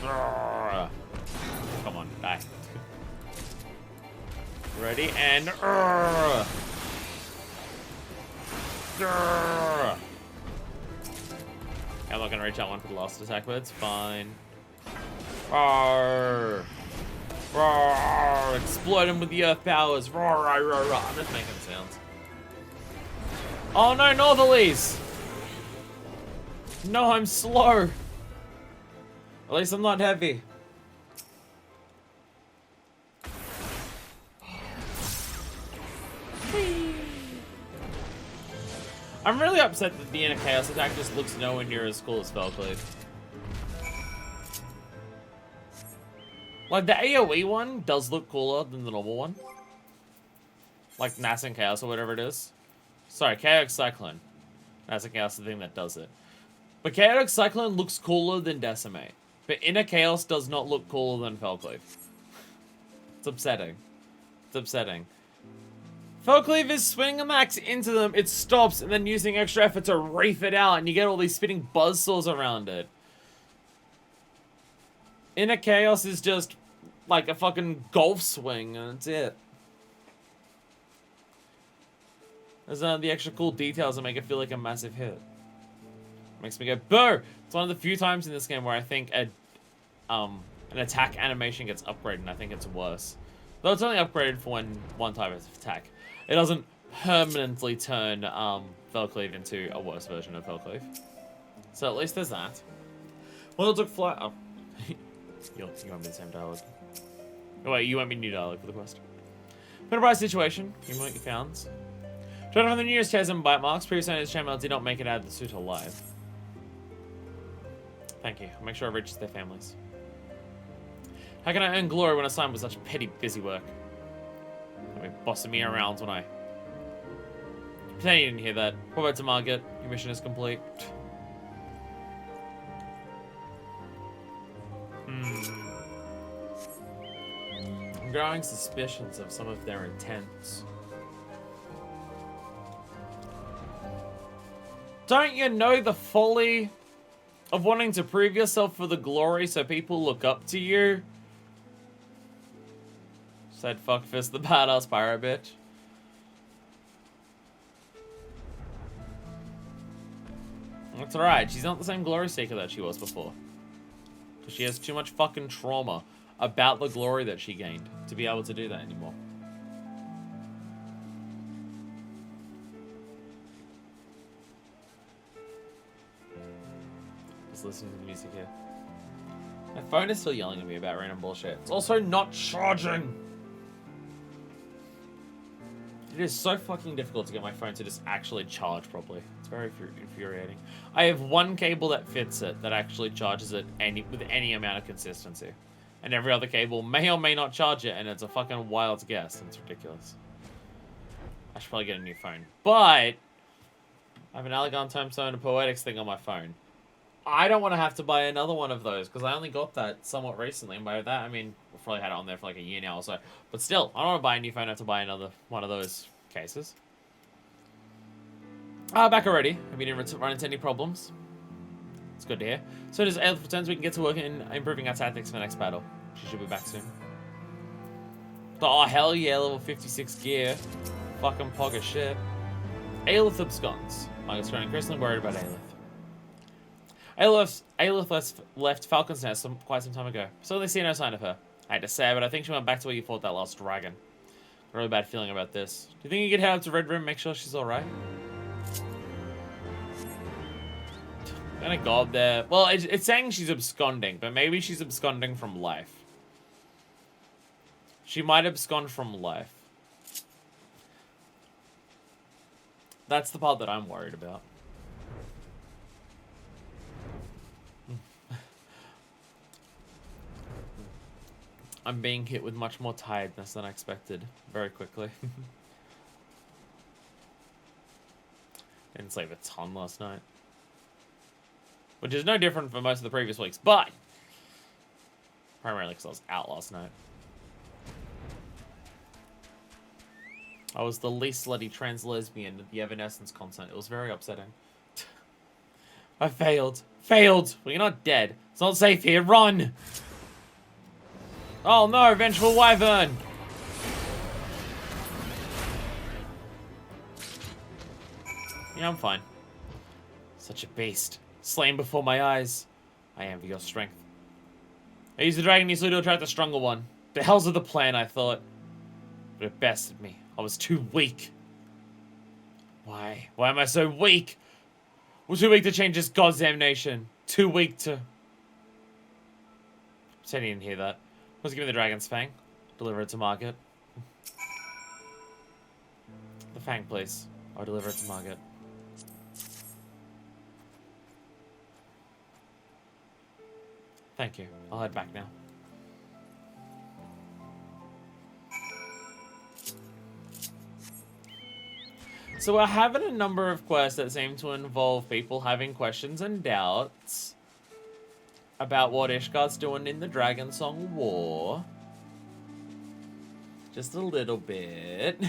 Come on, die. Ready, and I'm not gonna reach that one for the last attack, but it's fine. Roar. Roar. Explode him with the earth powers. Roar, roar, roar, roar. I'm just making sounds. Oh no, Northerlies! No, I'm slow. At least I'm not heavy. I'm really upset that the Inner Chaos attack just looks nowhere near as cool as Spellcleave. Like, the AoE one does look cooler than the normal one. Like Nascent Chaos or whatever it is. Sorry, Chaotic Cyclone. Nascent Chaos is the thing that does it. But Chaotic Cyclone looks cooler than Decimate. But Inner Chaos does not look cooler than Felcleave. It's upsetting. It's upsetting. Felcleave is swinging a max into them, it stops, and then using extra effort to reef it out, and you get all these spinning buzzsaws around it. Inner Chaos is just like a fucking golf swing, and that's it. There's none of the extra cool details that make it feel like a massive hit. Makes me go, boo! It's one of the few times in this game where I think an attack animation gets upgraded, and I think it's worse. Though it's only upgraded for one type of attack. It doesn't permanently turn Felcleave into a worse version of Felcleave. So at least there's that. Well, it took flight. Oh. you want me the same dialogue. Oh, wait, you want me new dialogue for the quest. Enterprise situation. You know what you found. Jonathan, the news tears and bite marks. Previous owners Chainmail did not make it out of the suit alive. Thank you. I'll make sure it reaches their families. How can I earn glory when assigned with such petty busy work? I'll be bossing me around when I... Pretend you didn't hear that. What about to Margaret? Your mission is complete. I'm growing suspicions of some of their intents. Don't you know the folly of wanting to prove yourself for the glory so people look up to you? Said fuckfist the badass pirate bitch. That's alright, she's not the same glory seeker that she was before. Because she has too much fucking trauma about the glory that she gained to be able to do that anymore. Just listen to the music here. My phone is still yelling at me about random bullshit. It's also not charging! It is so fucking difficult to get my phone to just actually charge properly. It's very infuriating. I have one cable that fits it, that actually charges it with any amount of consistency. And every other cable may or may not charge it, and it's a fucking wild guess. It's ridiculous. I should probably get a new phone. But I have an Allegan Tombstone and a Poetics thing on my phone. I don't want to have to buy another one of those, because I only got that somewhat recently. And by that, I mean, I've probably had it on there for like a year now or so. But still, I don't want to buy a new phone. I have to buy another one of those cases. Back already. Have you didn't run into any problems? It's good to hear. So does Aelith returns, we can get to work in improving our tactics for next battle. She should be back soon. Oh, hell yeah, level 56 gear. Fucking pog of shit. Aelith absconds. Margaret's growing increasingly worried about Aelith. Aelith left Falcon's Nest quite some time ago. So they see no sign of her. I hate to say it, but I think she went back to where you fought that last dragon. Got a really bad feeling about this. Do you think you could head up to Red Room and make sure she's alright? I'm gonna go up there. Well, it's saying she's absconding, but maybe she's absconding from life. She might abscond from life. That's the part that I'm worried about. I'm being hit with much more tiredness than I expected very quickly. Didn't sleep a ton last night. Which is no different from most of the previous weeks, but primarily because I was out last night. I was the least slutty trans lesbian at the Evanescence concert. It was very upsetting. I failed. Failed! Well, you're not dead. It's not safe here. Run! Oh no, Vengeful Wyvern! Yeah, I'm fine. Such a beast. Slain before my eyes. I envy your strength. I used the dragon easily to attract a stronger one. The hells of the plan, I thought. But it bested me. I was too weak. Why? Why am I so weak? I was too weak to change this goddamn nation. Too weak to... Pretend you didn't hear that. Let's give me the dragon's fang. Deliver it to Margaret. The fang, please. I'll deliver it to Margaret. Thank you. I'll head back now. So we're having a number of quests that seem to involve people having questions and doubts about what Ishgard's doing in the Dragonsong War. Just a little bit.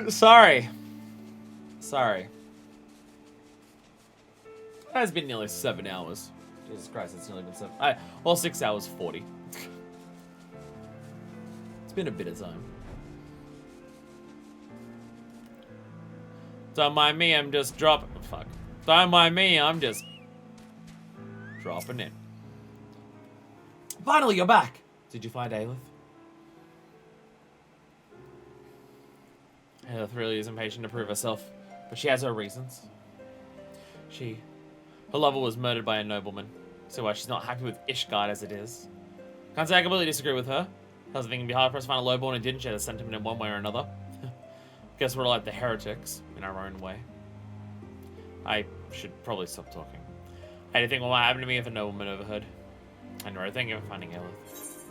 Sorry. Sorry. It has been nearly 7 hours. Jesus Christ, it's nearly been 7. Well, 6 hours 40. It's been a bit of time. Don't mind me, I'm just dropping. Fuck. Don't mind me, I'm just dropping in. Finally, you're back. Did you find Aelith? Aelith really is impatient to prove herself, but she has her reasons. Her lover was murdered by a nobleman, so she's not happy with Ishgard as it is. Can't say I completely disagree with her. Doesn't think it'd be hard for us to find a lowborn who didn't share the sentiment in one way or another. Guess we're like the heretics in our own way. I should probably stop talking. Anything will happen to me if a nobleman overheard. And Ro, thank you for finding Aelith.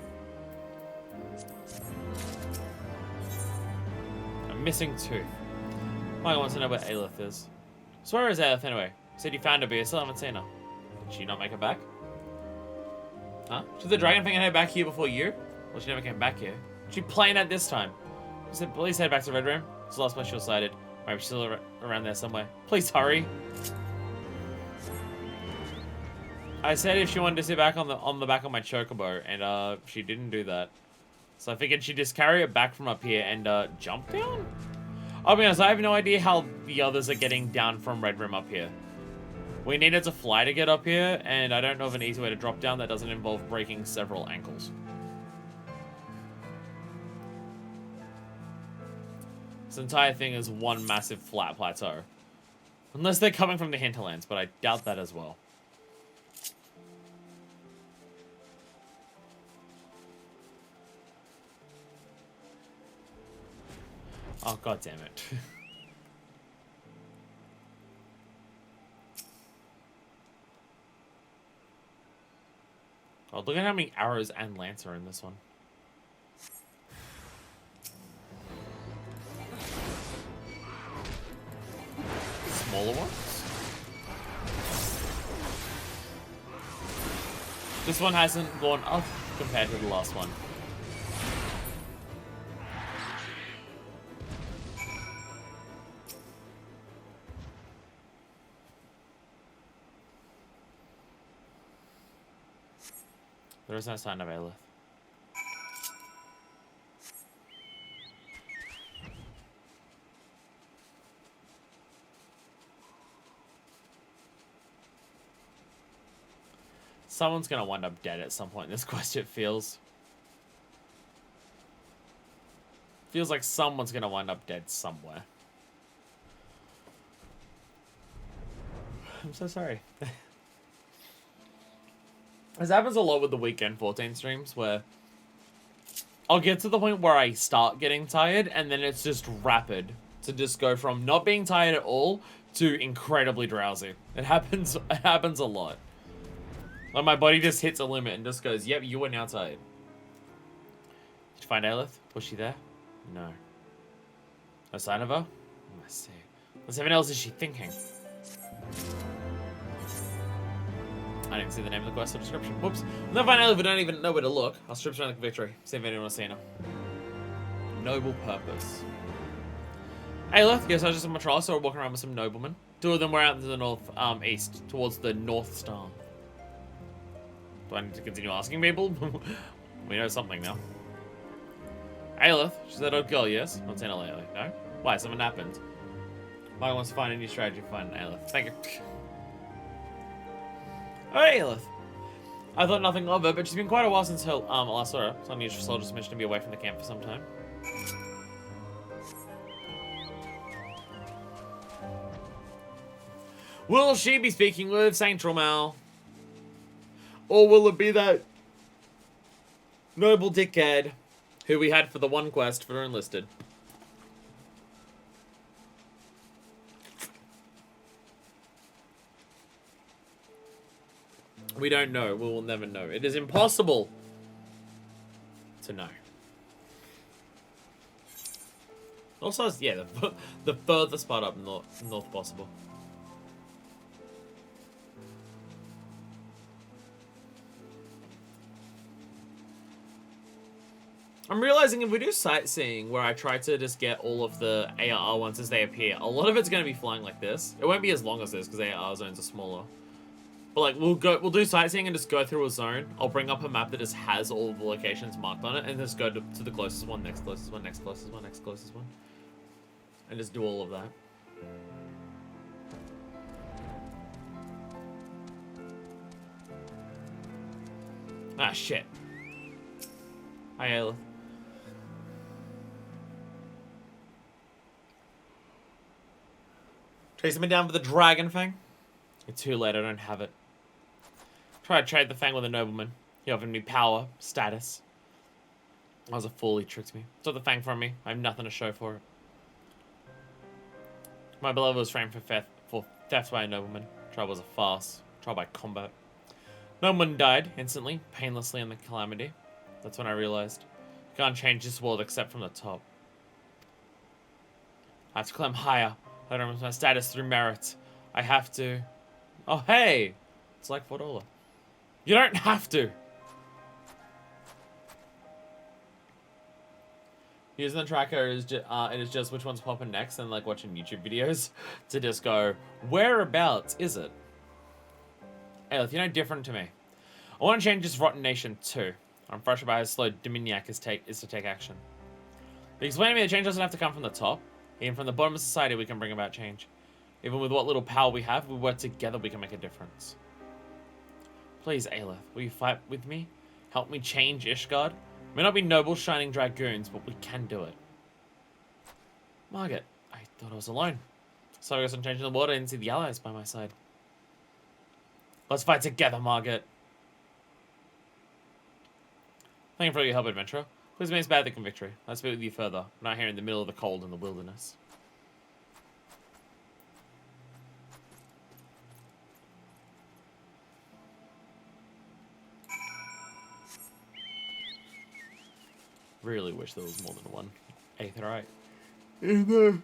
A missing tooth. Michael wants to know where Aelith is. So where is Aelith anyway? Said you found her, but you still haven't seen her. Did she not make it back? Huh? Did the dragon thing head back here before you? Well, she never came back here. She playing at this time. She said, please head back to Red Room. It's the last place she was sighted. Maybe she's still around there somewhere. Please hurry. I said if she wanted to sit back on the back of my chocobo, and she didn't do that. So I figured she'd just carry it back from up here and jump down? I'll be honest, I have no idea how the others are getting down from Red Room up here. We needed to fly to get up here, and I don't know of an easy way to drop down that doesn't involve breaking several ankles. This entire thing is one massive flat plateau. Unless they're coming from the hinterlands, but I doubt that as well. Oh, god damn it. Oh, look at how many arrows and lance are in this one. Smaller ones? This one hasn't gone up compared to the last one. There is no sign of Aelith. Someone's gonna wind up dead at some point in this quest, it feels. Feels like someone's gonna wind up dead somewhere. I'm so sorry. This happens a lot with the weekend 14 streams where I'll get to the point where I start getting tired and then it's just rapid to just go from not being tired at all to incredibly drowsy. It happens a lot. Like my body just hits a limit and just goes, yep, you are now tired. Did you find Aelith? Was she there? No. No sign of her? I see. What the else is she thinking? I didn't see the name of the quest or description. Whoops. We'll never find Aelith, we don't even know where to look. I'll strip around the victory. See if anyone has seen her. Noble purpose. Aelith, yes, I was just on my trial, so we're walking around with some noblemen. Two of them were out into the north, east, towards the North Star. Do I need to continue asking people? We know something now. Aelith, she's that old girl, yes? Not seen her lately, no? Why, something happened. Mike wants to find a new strategy for finding Aelith. Thank you. Oh, Aelith. I thought nothing of her, but she's been quite a while since her, last saw her. Some unusual soldiers mentioned to be away from the camp for some time. Will she be speaking with Saint Tromal? Or will it be that noble dickhead who we had for the one quest for enlisted? We don't know. We will never know. It is impossible to know. Also, yeah, the furthest part up north possible. I'm realizing if we do sightseeing where I try to just get all of the ARR ones as they appear, a lot of it's going to be flying like this. It won't be as long as this because ARR zones are smaller. But like we'll do sightseeing and just go through a zone. I'll bring up a map that just has all of the locations marked on it and just go to the closest one, next closest one, next closest one, next closest one. And just do all of that. Ah, shit. Hi, Aelith. Chasing me down for the dragon fang? It's too late, I don't have it. Try to trade the fang with a nobleman. He offered me power, status. I was a fool, he tricked me. Took the fang from me. I have nothing to show for it. My beloved was framed for theft by a nobleman. Trial was a farce. Trial by combat. Nobleman died instantly, painlessly in the calamity. That's when I realized. You can't change this world except from the top. I have to climb higher. I don't remember my status through merit. I have to... Oh, hey! It's like $4. You don't have to! Using the tracker is it is just which one's popping next, and like watching YouTube videos to just go, whereabouts is it? Hey, look, you're no different to me. I want to change this rotten nation too. I'm frustrated by how slow Dominiac is to take action. They explain to me that change doesn't have to come from the top. Even from the bottom of society, we can bring about change. Even with what little power we have, we work together, we can make a difference. Please, Aelith, will you fight with me? Help me change Ishgard? May not be noble, shining dragoons, but we can do it. Margaret, I thought I was alone. So I guess I'm changing the world. I didn't see the allies by my side. Let's fight together, Margaret. Thank you for all your help, adventurer. Please make us bad the victory. Let's be with you further. Not here in the middle of the cold in the wilderness. Really wish there was more than one Aetheryte in the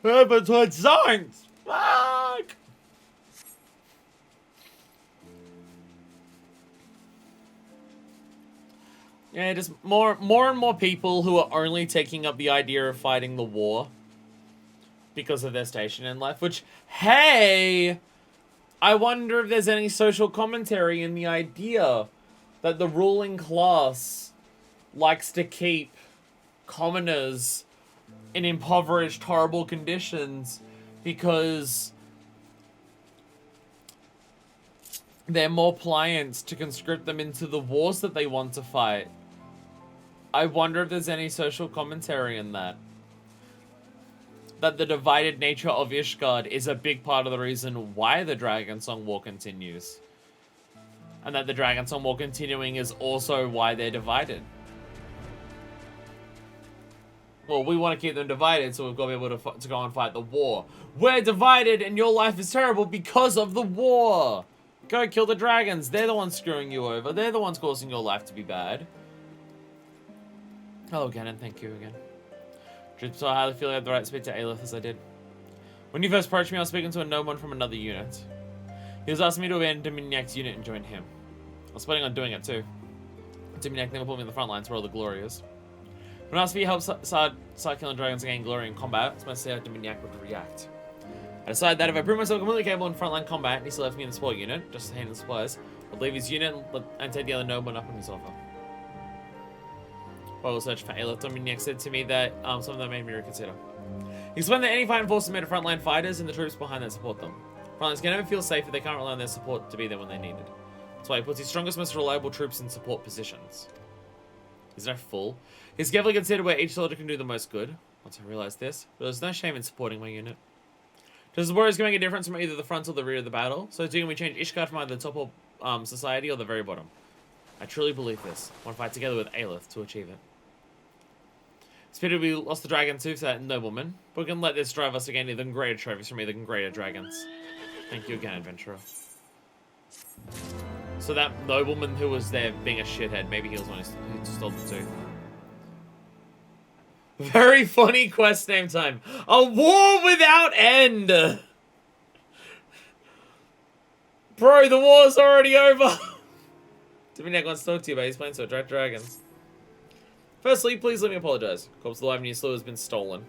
FFXIV signs. Fuck! Yeah, just more and more people who are only taking up the idea of fighting the war because of their station in life, which, hey, I wonder if there's any social commentary in the idea that the ruling class likes to keep commoners in impoverished, horrible conditions because they're more pliant to conscript them into the wars that they want to fight. I wonder if there's any social commentary in that. That the divided nature of Ishgard is a big part of the reason why the Dragon Song War continues. And that the Dragon Song War continuing is also why they're divided. Well, we want to keep them divided, so we've got to be able to go and fight the war. We're divided and your life is terrible because of the war. Go kill the dragons. They're the ones screwing you over. They're the ones causing your life to be bad. Hello again, and thank you again. Truth so I highly feel I had the right to speak to Aelith as I did. When you first approached me, I was speaking to a nobleman from another unit. He was asking me to abandon Dominiac's unit and join him. I was planning on doing it too. Dominiac never put me in the front lines where all the glory is. When I asked for your help start killing dragons and gain glory in combat, I was going to see how Dominiac would react. I decided that if I proved myself completely capable in frontline combat and he still left me in the support unit, just to handle supplies, I'd leave his unit and take the other nobleman up on his offer. While I was searching for Aelith, Dominiac said to me that something that made me reconsider. He explained that any fighting force is made of frontline fighters and the troops behind that support them. Frontlines can never feel safe if they can't rely on their support to be there when they need it. That's why he puts his strongest, most reliable troops in support positions. He's no fool. He's carefully considered where each soldier can do the most good. Once I realized this, but there's no shame in supporting my unit. Just the warriors can make a difference from either the front or the rear of the battle, so can we change Ishgard from either the top of society or the very bottom. I truly believe this. I want to fight together with Aelith to achieve it. It's pity we lost the dragon too for that nobleman, but we can let this drive us to gain even greater trophies from even greater dragons. Thank you again, adventurer. So that nobleman who was there being a shithead, maybe he was one who stole the tooth. Very funny quest name time. A war without end! Bro, the war's already over! Dominiac wants to talk to you about his plans to attract dragons. Firstly, please let me apologize. Corpse alive near Slew has been stolen.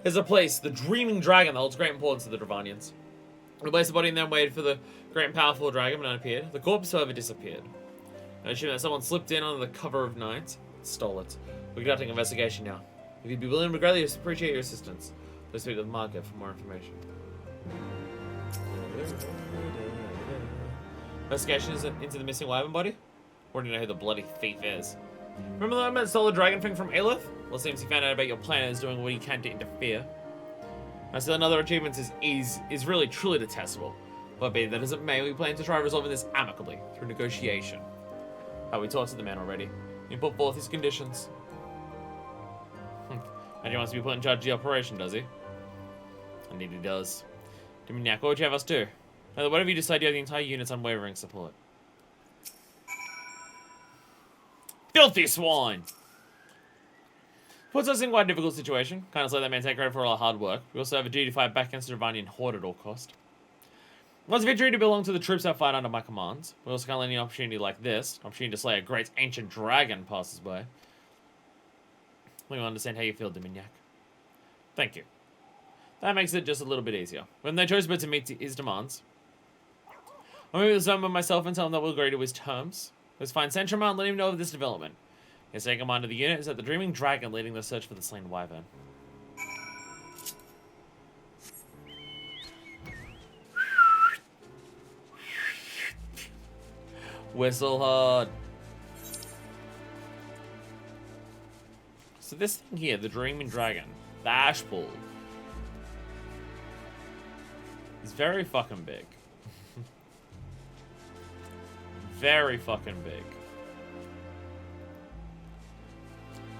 There's a place, the Dreaming Dragon, that holds great importance to the Dravanians. We placed the body in there and waited for the great and powerful dragon, but none appeared. The corpse, however, disappeared. I assume that someone slipped in under the cover of night and stole it. We're conducting an investigation now. If you'd be willing to greatly appreciate your assistance, please speak with Margaret for more information. Investigation is into the missing wyvern body? Or do you know who the bloody thief is? Remember the moment that stole the dragon thing from Aelith? Well, it seems he found out about your plan and is doing what he can to interfere. Now, still another achievement is really truly detestable. But be that as it may, we plan to try resolving this amicably through negotiation. We talked to the man already. He put forth his conditions. And he wants to be put in charge of the operation, does he? Indeed he does. Dominiac, what would you have us do? Now, whatever you decide, you have the entire unit's unwavering support. Filthy swine! Puts us in quite a difficult situation. Kind of let that man take credit for all our hard work. We also have a duty to fight back against the Divanian Horde at all cost. Once victory to belong to the troops that fight under my commands. We also can't let any opportunity like this, opportunity to slay a great ancient dragon, passes by. We understand how you feel, Dominiac. Thank you. That makes it just a little bit easier. We have no choice but to meet his demands. I'll meet with Zoma myself and tell him that we'll agree to his terms. Let's find Centrama and let him know of this development. His second command of the unit is that the Dreaming Dragon leading the search for the slain wyvern. Whistle hard. So this thing here, the Dreaming Dragon, the Ashpool, is very fucking big. Very fucking big.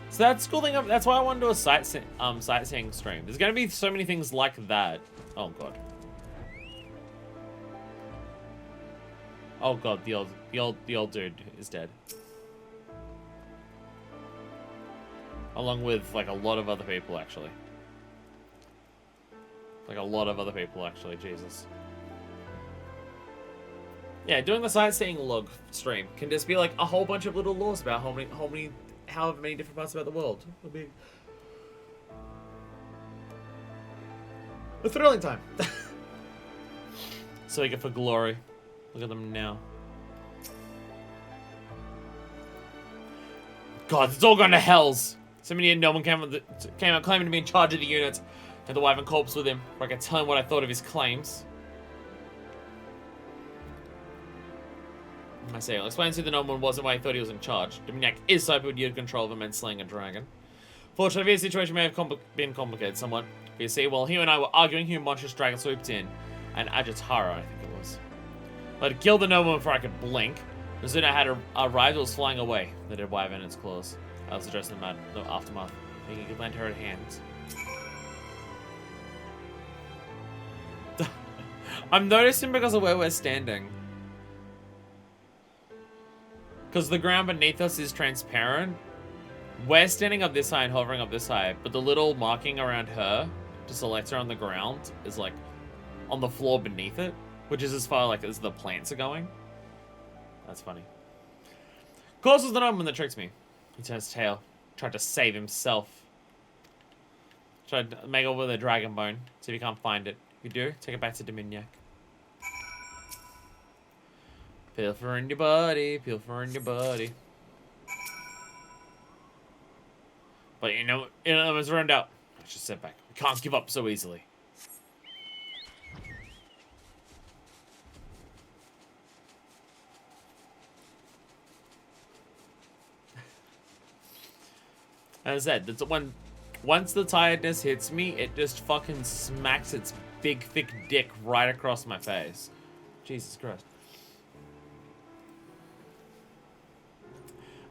So that's cool thing. That's why I want to do a sightseeing stream. There's gonna be so many things like that. Oh god. Oh god, the old dude is dead. Along with like a lot of other people, actually. Like a lot of other people, actually. Jesus. Yeah, doing the sightseeing log stream can just be like a whole bunch of little laws about however many different parts about the world. It'll be a thrilling time. So eager for glory. Look at them now. God, it's all gone to hells. Somebody in no one came out claiming to be in charge of the unit, and the wyvern corpse with him, where I could tell him what I thought of his claims. I say, I'll explain to the Norman wasn't why he thought he was in charge. Dominiac is so good you had control of him and slaying a dragon. Fortunately, his situation may have been complicated somewhat. But you see, while he and I were arguing, a monstrous dragon swooped in, and Ajitara, I think it was. I had killed the Norman before I could blink. As soon as I had arrived, it was flying away, the dead wyvern in its claws. I was addressing the aftermath, thinking he could lend her a hand. I'm noticing because of where we're standing. Because the ground beneath us is transparent. We're standing up this high and hovering up this high, but the little marking around her to select her on the ground is like on the floor beneath it, which is as far like as the plants are going. That's funny. Of course, it was the Norman that tricked me. He turned his tail, tried to save himself. Tried to make over the dragon bone, see if you can't find it. If you do, take it back to Dominiac. Pilfer in your body, pilfer in your body. But you know, it was ruined out. Let's just sit back. We can't give up so easily. As I said, that's when once the tiredness hits me, it just fucking smacks its big, thick dick right across my face. Jesus Christ.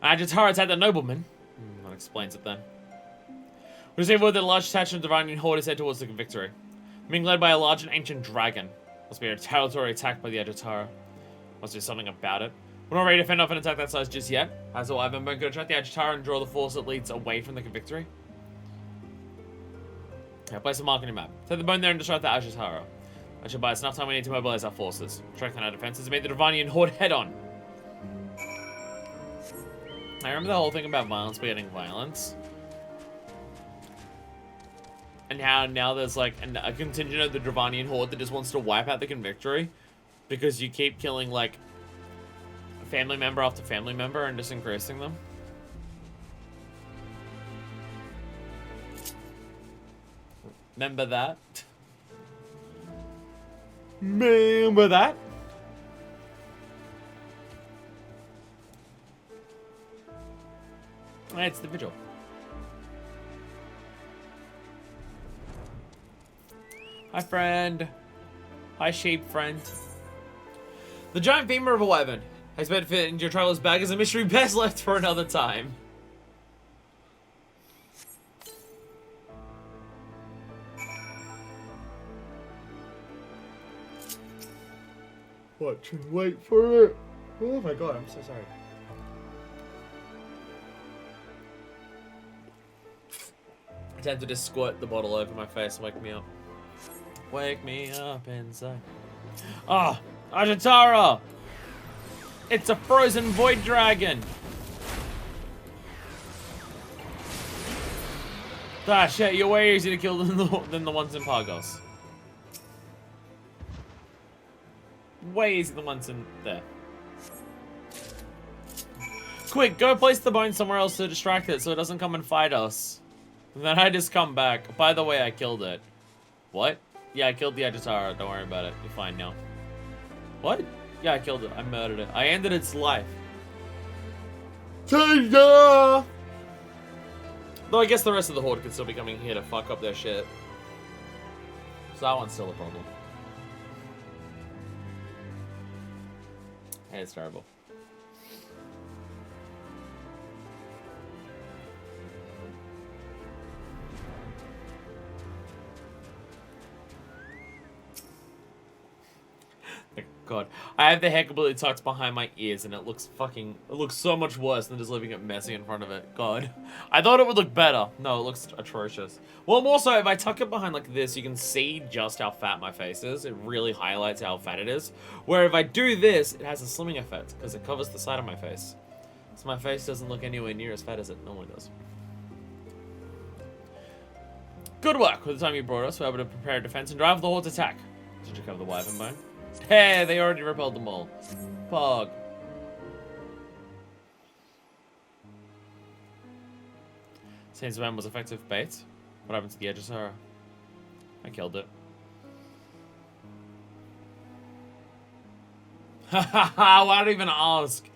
Ajitara attacked the nobleman. That explains it then. We received word that a large detachment of Divanian Horde is headed towards the victory. Being led by a large and ancient dragon. Must be a territory attacked by the Ajitara. Must do something about it. We're not ready to fend off an attack that size just yet. As all, I've been going to attract the Ajitara and draw the force that leads away from the victory. Yeah, place a mark on your map. Take the bone there and distract the Ajitara. That should buy us enough time we need to mobilize our forces. Strengthen our defenses and meet the Divanian Horde head on. I remember the whole thing about violence begetting violence. And how now there's like a contingent of the Divanian Horde that just wants to wipe out the Convictory. Because you keep killing like family member after family member and just increasing them. Remember that? Remember that? It's the vigil. Hi, friend. Hi, sheep friend. The giant femur of a wyvern has been fit into your traveler's bag as a mystery best left for another time. Watch and wait for it. Oh my god, I'm so sorry. I tend to just squirt the bottle over my face and wake me up. Wake me up inside. Ah, oh, Ajitara! It's a frozen void dragon! Ah shit, you're way easier to kill than the ones in Pagos. Way easier than the ones in there. Quick, go place the bone somewhere else to distract it so it doesn't come and fight us. And then I just come back. By the way, I killed it. What? Yeah, I killed the Ajitara. Don't worry about it. You're fine now. What? Yeah, I killed it. I murdered it. I ended its life. Though I guess the rest of the Horde could still be coming here to fuck up their shit. So that one's still a problem. Hey, it's terrible. God, I have the heck ability tucked behind my ears, and it looks so much worse than just leaving it messy in front of it. God, I thought it would look better. No, it looks atrocious. Well, more so, if I tuck it behind like this, you can see just how fat my face is. It really highlights how fat it is. Where if I do this, it has a slimming effect, because it covers the side of my face. So my face doesn't look anywhere near as fat as it normally does. Good work. With the time you brought us, we're able to prepare a defense and drive the Horde's attack. Did you cover the wyvern bone? Hey, they already repelled them all. Pog. Since man was effective bait. What happened to the Ajitara? I killed it. Hahaha, why don't even ask?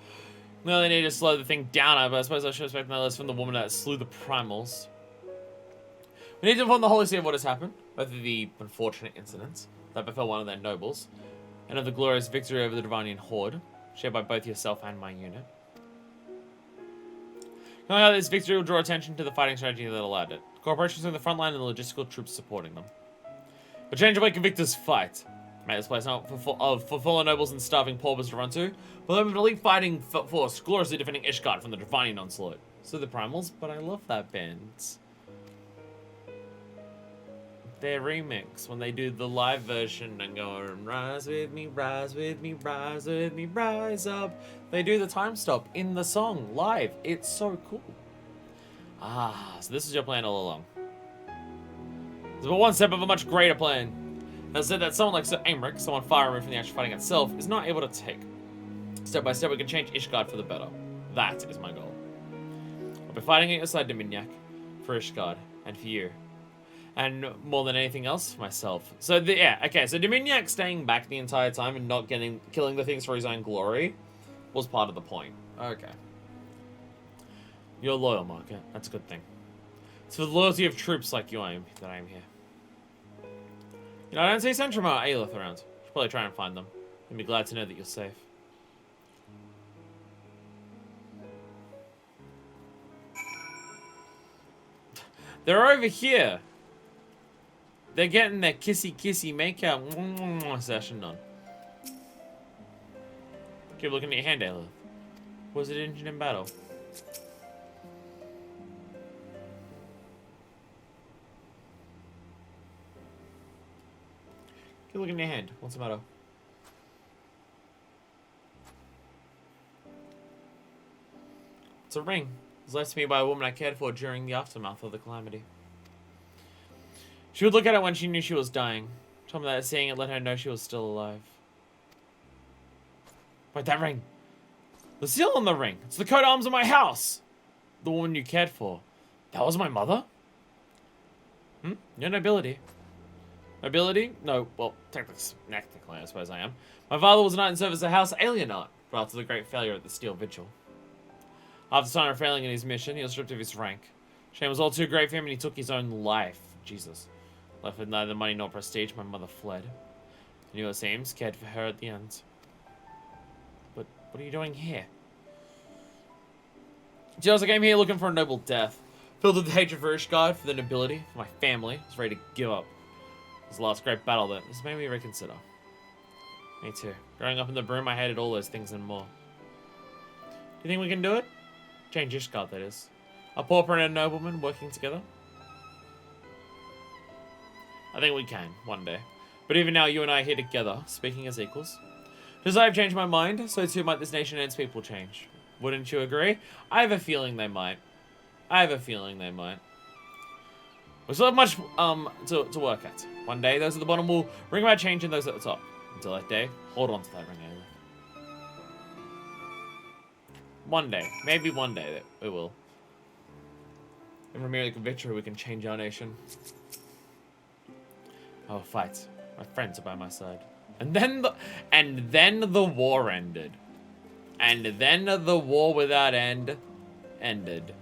We only need to slow the thing down, but I suppose I should expect no less from the woman that slew the primals. We need to inform the Holy See of what has happened, both of the unfortunate incidents that befell one of their nobles, and of the glorious victory over the Divanian Horde, shared by both yourself and my unit. Knowing how this victory will draw attention to the fighting strategy that allowed it. Cooperation between the front line and the logistical troops supporting them. But change of way can victors fight. Made this place not for fallen nobles and starving paupers to run to, but an elite fighting force gloriously defending Ishgard from the Divanian onslaught. So the primals, but I love that band. Their remix when they do the live version and go rise with me, rise with me, rise with me, rise up. They do the time stop in the song live. It's so cool. Ah, so this is your plan all along. There's but one step of a much greater plan. That said that someone like Sir Aymeric, someone far removed from the actual fighting itself, is not able to take. Step by step, we can change Ishgard for the better. That is my goal. I'll be fighting at your side, Dominiac, for Ishgard and for you. And more than anything else, myself. So, yeah, okay, so Dominiac staying back the entire time and not killing the things for his own glory was part of the point. Okay. You're loyal, Market. That's a good thing. It's for the loyalty of troops like you that I am here. You know, I don't see Sentrum or Aelith around. Should probably try and find them. I'd be glad to know that you're safe. They're over here. They're getting their kissy make-out session done. Keep looking at your hand, Aelith. Was it injured in battle? Keep looking at your hand. What's the matter? It's a ring. It was left to me by a woman I cared for during the aftermath of the calamity. She would look at it when she knew she was dying. Told me that seeing it let her know she was still alive. Wait, that ring. The seal on the ring. It's the coat of arms of my house. The woman you cared for. That was my mother? Your nobility. Nobility? No, well, technically I suppose I am. My father was a knight in service of House Alienart, but after the great failure at the Steel Vigil. After time of failing in his mission, he was stripped of his rank. Shame was all too great for him and he took his own life. Jesus. Left with neither money nor prestige, my mother fled. And you, it seems, cared for her at the end. But what are you doing here? Just I came here looking for a noble death. Filled with hatred for Ishgard, for the nobility, for my family. I was ready to give up. It was the last great battle that has made me reconsider. Me too. Growing up in the broom, I hated all those things and more. Do you think we can do it? Change Ishgard, that is. A pauper and a nobleman working together? I think we can, one day. But even now, you and I are here together, speaking as equals. Because I have changed my mind, so too might this nation and its people change. Wouldn't you agree? I have a feeling they might. I have a feeling they might. We still have much to work at. One day, those at the bottom will bring about change in those at the top. Until that day, hold on to that ring, Aelith. One day. Maybe one day that we will. If we're merely victory, we can change our nation. I will fight. My friends are by my side. And then the war ended. And then the war without end ended.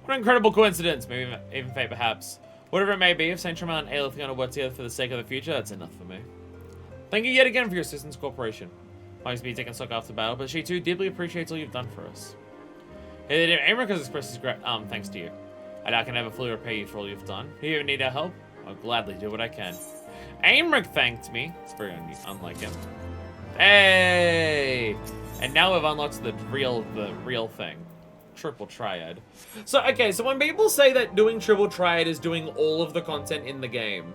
What an incredible coincidence. Maybe even fate, perhaps. Whatever it may be, if Saint Germain and Aelith are going to work together for the sake of the future, that's enough for me. Thank you yet again for your assistance, Corporation. Might be taking stock after the battle, but she too deeply appreciates all you've done for us. Aymeric has expressed his thanks to you. I doubt I can never fully repay you for all you've done. If you ever need our help, I'll gladly do what I can. Aymeric thanked me. It's very unlike him. Hey! And now we've unlocked the real thing. Triple Triad. So, okay, so when people say that doing Triple Triad is doing all of the content in the game,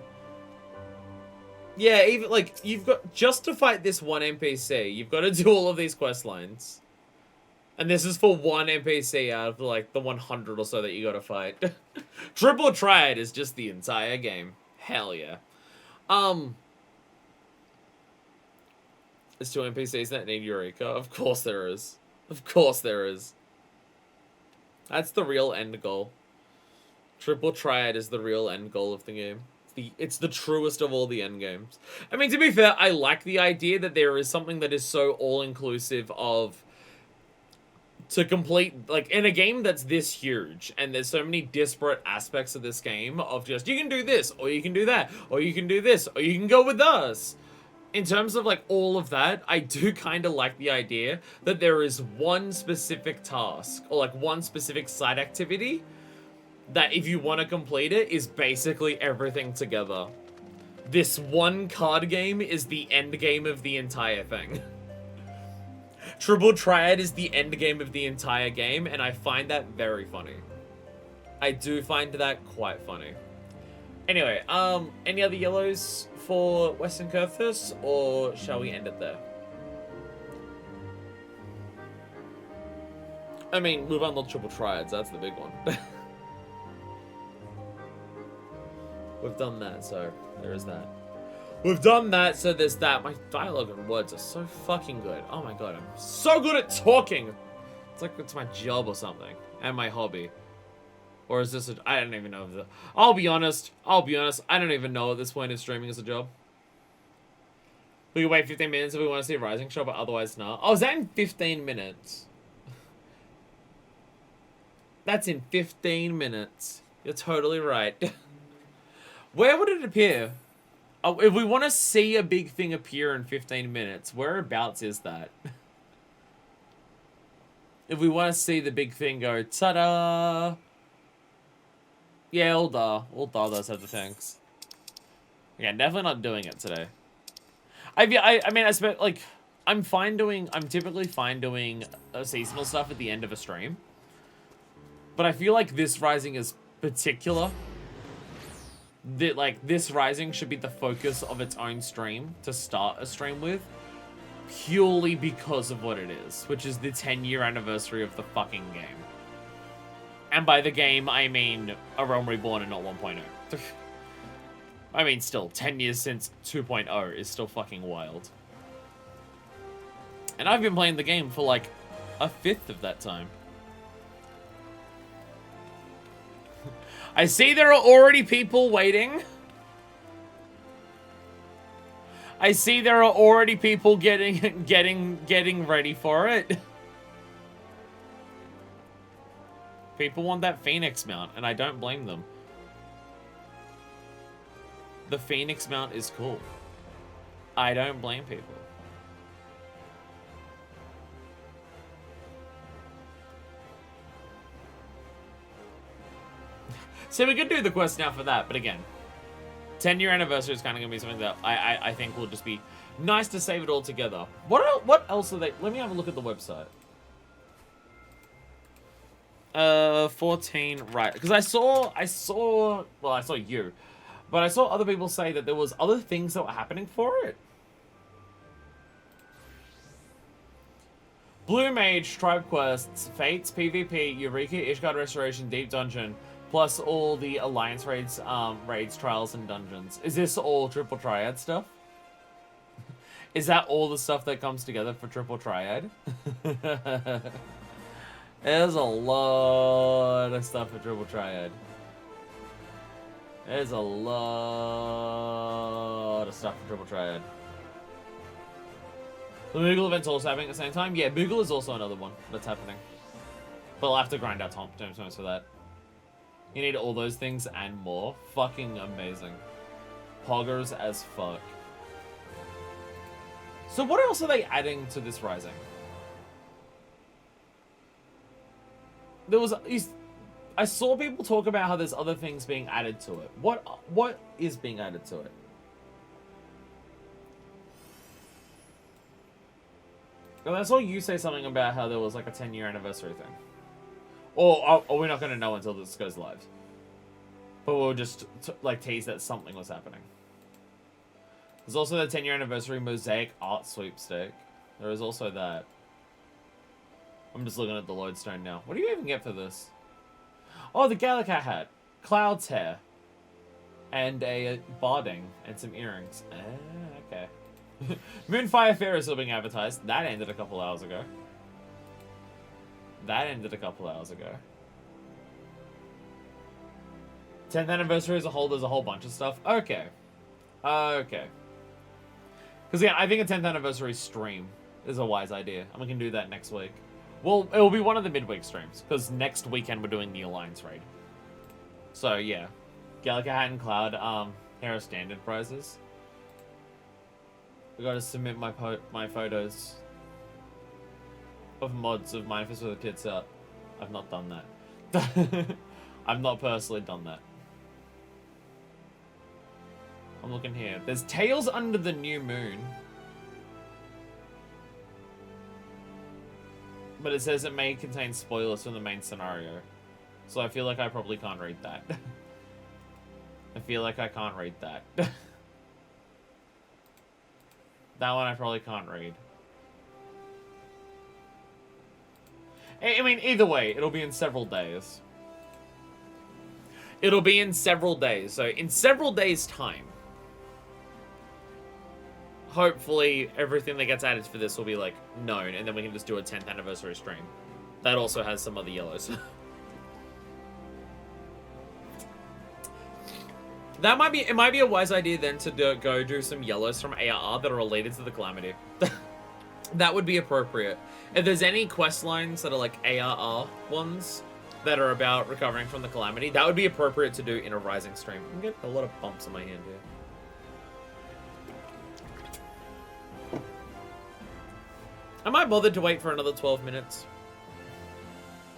yeah, even, like, you've got, just to fight this one NPC, you've got to do all of these quest lines. And this is for one NPC out of, like, the 100 or so that you gotta fight. Triple Triad is just the entire game. Hell yeah. There's 2 NPCs that need Eureka. Of course there is. Of course there is. That's the real end goal. Triple Triad is the real end goal of the game. It's the truest of all the end games. I mean, to be fair, I like the idea that there is something that is so all-inclusive of... to complete, like, in a game that's this huge, and there's so many disparate aspects of this game, of just, you can do this, or you can do that, or you can do this, or you can go with us. In terms of, like, all of that, I do kind of like the idea that there is one specific task, or, like, one specific side activity, that if you want to complete it, is basically everything together. This one card game is the end game of the entire thing. Triple Triad is the end game of the entire game, and I find that very funny. I do find that quite funny. Anyway, any other yellows for Western Kurthus, or shall we end it there? I mean, we've unlocked Triple Triads, that's the big one. We've done that, so there is that. We've done that, so there's that. My dialogue and words are so fucking good. Oh my god, I'm so good at talking! It's like it's my job or something. And my hobby. Or is this I don't even know if I'll be honest, I don't even know at this point if streaming is a job. We can wait 15 minutes if we want to see a Rising show, but otherwise not. Oh, is that in 15 minutes? That's in 15 minutes. You're totally right. Where would it appear? Oh, if we want to see a big thing appear in 15 minutes, whereabouts is that? If we want to see the big thing go, ta-da! Yeah, Uldar does have the things. Yeah, definitely not doing it today. I mean, I spent, like, I'm typically fine doing seasonal stuff at the end of a stream. But I feel like this Rising is particular. That, like, this Rising should be the focus of its own stream to start a stream with. Purely because of what it is, which is the 10-year anniversary of the fucking game. And by the game, I mean A Realm Reborn and not 1.0. I mean, still, 10 years since 2.0 is still fucking wild. And I've been playing the game for, like, a fifth of that time. I see there are already people waiting. I see there are already people getting ready for it. People want that Phoenix mount, and I don't blame them. The Phoenix mount is cool. I don't blame people. So we could do the quest now for that, but again, 10-year anniversary is kind of gonna be something that I think will just be nice to save it all together. What else are they? Let me have a look at the website. 14, right? Because I saw you, but I saw other people say that there was other things that were happening for it. Blue Mage, Tribe Quests, Fates, PvP, Eureka, Ishgard Restoration, Deep Dungeon, plus all the Alliance raids, trials, and dungeons. Is this all Triple Triad stuff? Is that all the stuff that comes together for Triple Triad? There's a lot of stuff for Triple Triad. There's a lot of stuff for Triple Triad. The Moogle event's also happening at the same time. Yeah, Moogle is also another one that's happening. But I'll have to grind out tomes for that. You need all those things and more. Fucking amazing. Poggers as fuck. So what else are they adding to this Rising? I saw people talk about how there's other things being added to it. What is being added to it? Well, I saw you say something about how there was like a 10-year anniversary thing. Or we're not going to know until this goes live. But we'll just like tease that something was happening. There's also the 10-year anniversary mosaic art sweepstake. There is also that. I'm just looking at the lodestone now. What do you even get for this? Oh, the Gallica hat. Cloud's hair. And a barding. And some earrings. Okay. Moonfire Fair is still being advertised. That ended a couple hours ago. 10th anniversary as a whole, there's a whole bunch of stuff. Okay. Okay. Because, yeah, I think a 10th anniversary stream is a wise idea. And we can do that next week. Well, it will be one of the midweek streams. Because next weekend we're doing the Alliance raid. So, yeah. Gallica Hat and Cloud, here are standard prizes. I gotta submit my photos of mods of Manifest with the tits out. I've not done that. I've not personally done that. I'm looking here. There's Tales Under the New Moon. But it says it may contain spoilers from the main scenario. So I feel like I probably can't read that. I feel like I can't read that. That one I probably can't read. I mean, either way, it'll be in several days. It'll be in several days. So, in several days' time, hopefully everything that gets added for this will be, like, known. And then we can just do a 10th anniversary stream. That also has some other yellows. That might be, it might be a wise idea then to go do some yellows from ARR that are related to the Calamity. That would be appropriate. If there's any quest lines that are like ARR ones that are about recovering from the Calamity, that would be appropriate to do in a Rising stream. I'm getting a lot of bumps on my hand here. Am I bothered to wait for another 12 minutes?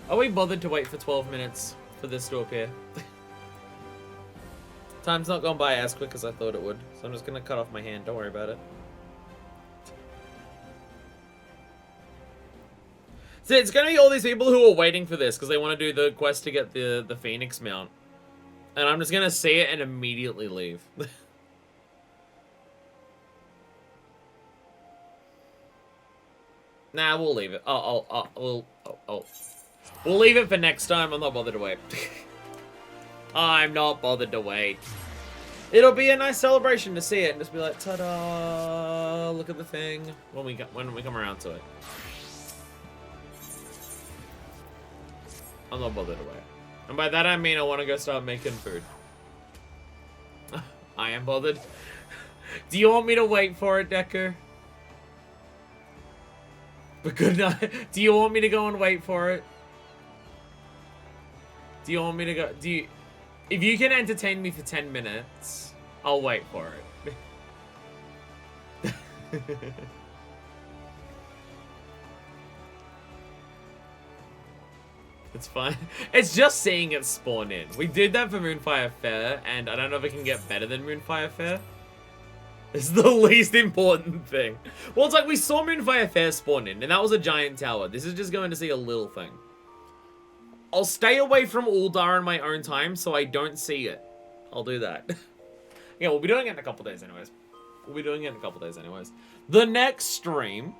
Are we bothered to wait for 12 minutes for this to appear? Time's not gone by as quick as I thought it would, so I'm just gonna cut off my hand, don't worry about it. So it's gonna be all these people who are waiting for this, because they want to do the quest to get the Phoenix mount. And I'm just gonna see it and immediately leave. Nah, we'll leave it. We'll leave it for next time, I'm not bothered to wait. I'm not bothered to wait. It'll be a nice celebration to see it and just be like, ta-da! Look at the thing when we come around to it. I'm not bothered to wait. And by that I mean I want to go start making food. I am bothered. Do you want me to wait for it, Decker? But good night. Do you want me to go and wait for it? Do you want me to go? If you can entertain me for 10 minutes, I'll wait for it. It's fine. It's just seeing it spawn in. We did that for Moonfire Fair, and I don't know if it can get better than Moonfire Fair. It's the least important thing. Well, it's like we saw Moonfire Fair spawn in, and that was a giant tower. This is just going to see a little thing. I'll stay away from Uldar in my own time so I don't see it. I'll do that. Yeah, we'll be doing it in a couple days anyways. The next stream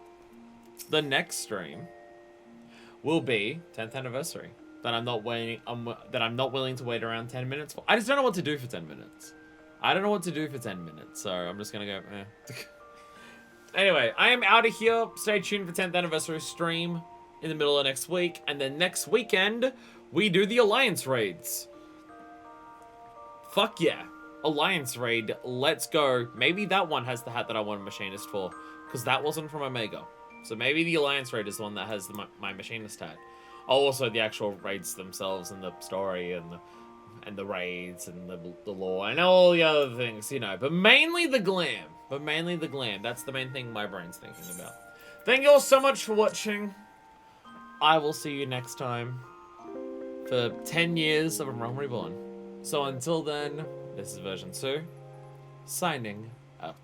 will be 10th anniversary. That I'm not willing to wait around 10 minutes for. I just don't know what to do for 10 minutes. So I'm just gonna go, eh. Anyway, I am out of here. Stay tuned for 10th anniversary stream in the middle of next week. And then next weekend, we do the Alliance raids. Fuck yeah. Alliance raid, let's go. Maybe that one has the hat that I want a Machinist for, because that wasn't from Omega. So maybe the Alliance raid is the one that has my Machinist hat. Also, the actual raids themselves and the story and the raids and the lore and all the other things, you know. But mainly the glam. That's the main thing my brain's thinking about. Thank you all so much for watching. I will see you next time for 10 years of A Realm Reborn. So until then, this is version 2, signing out.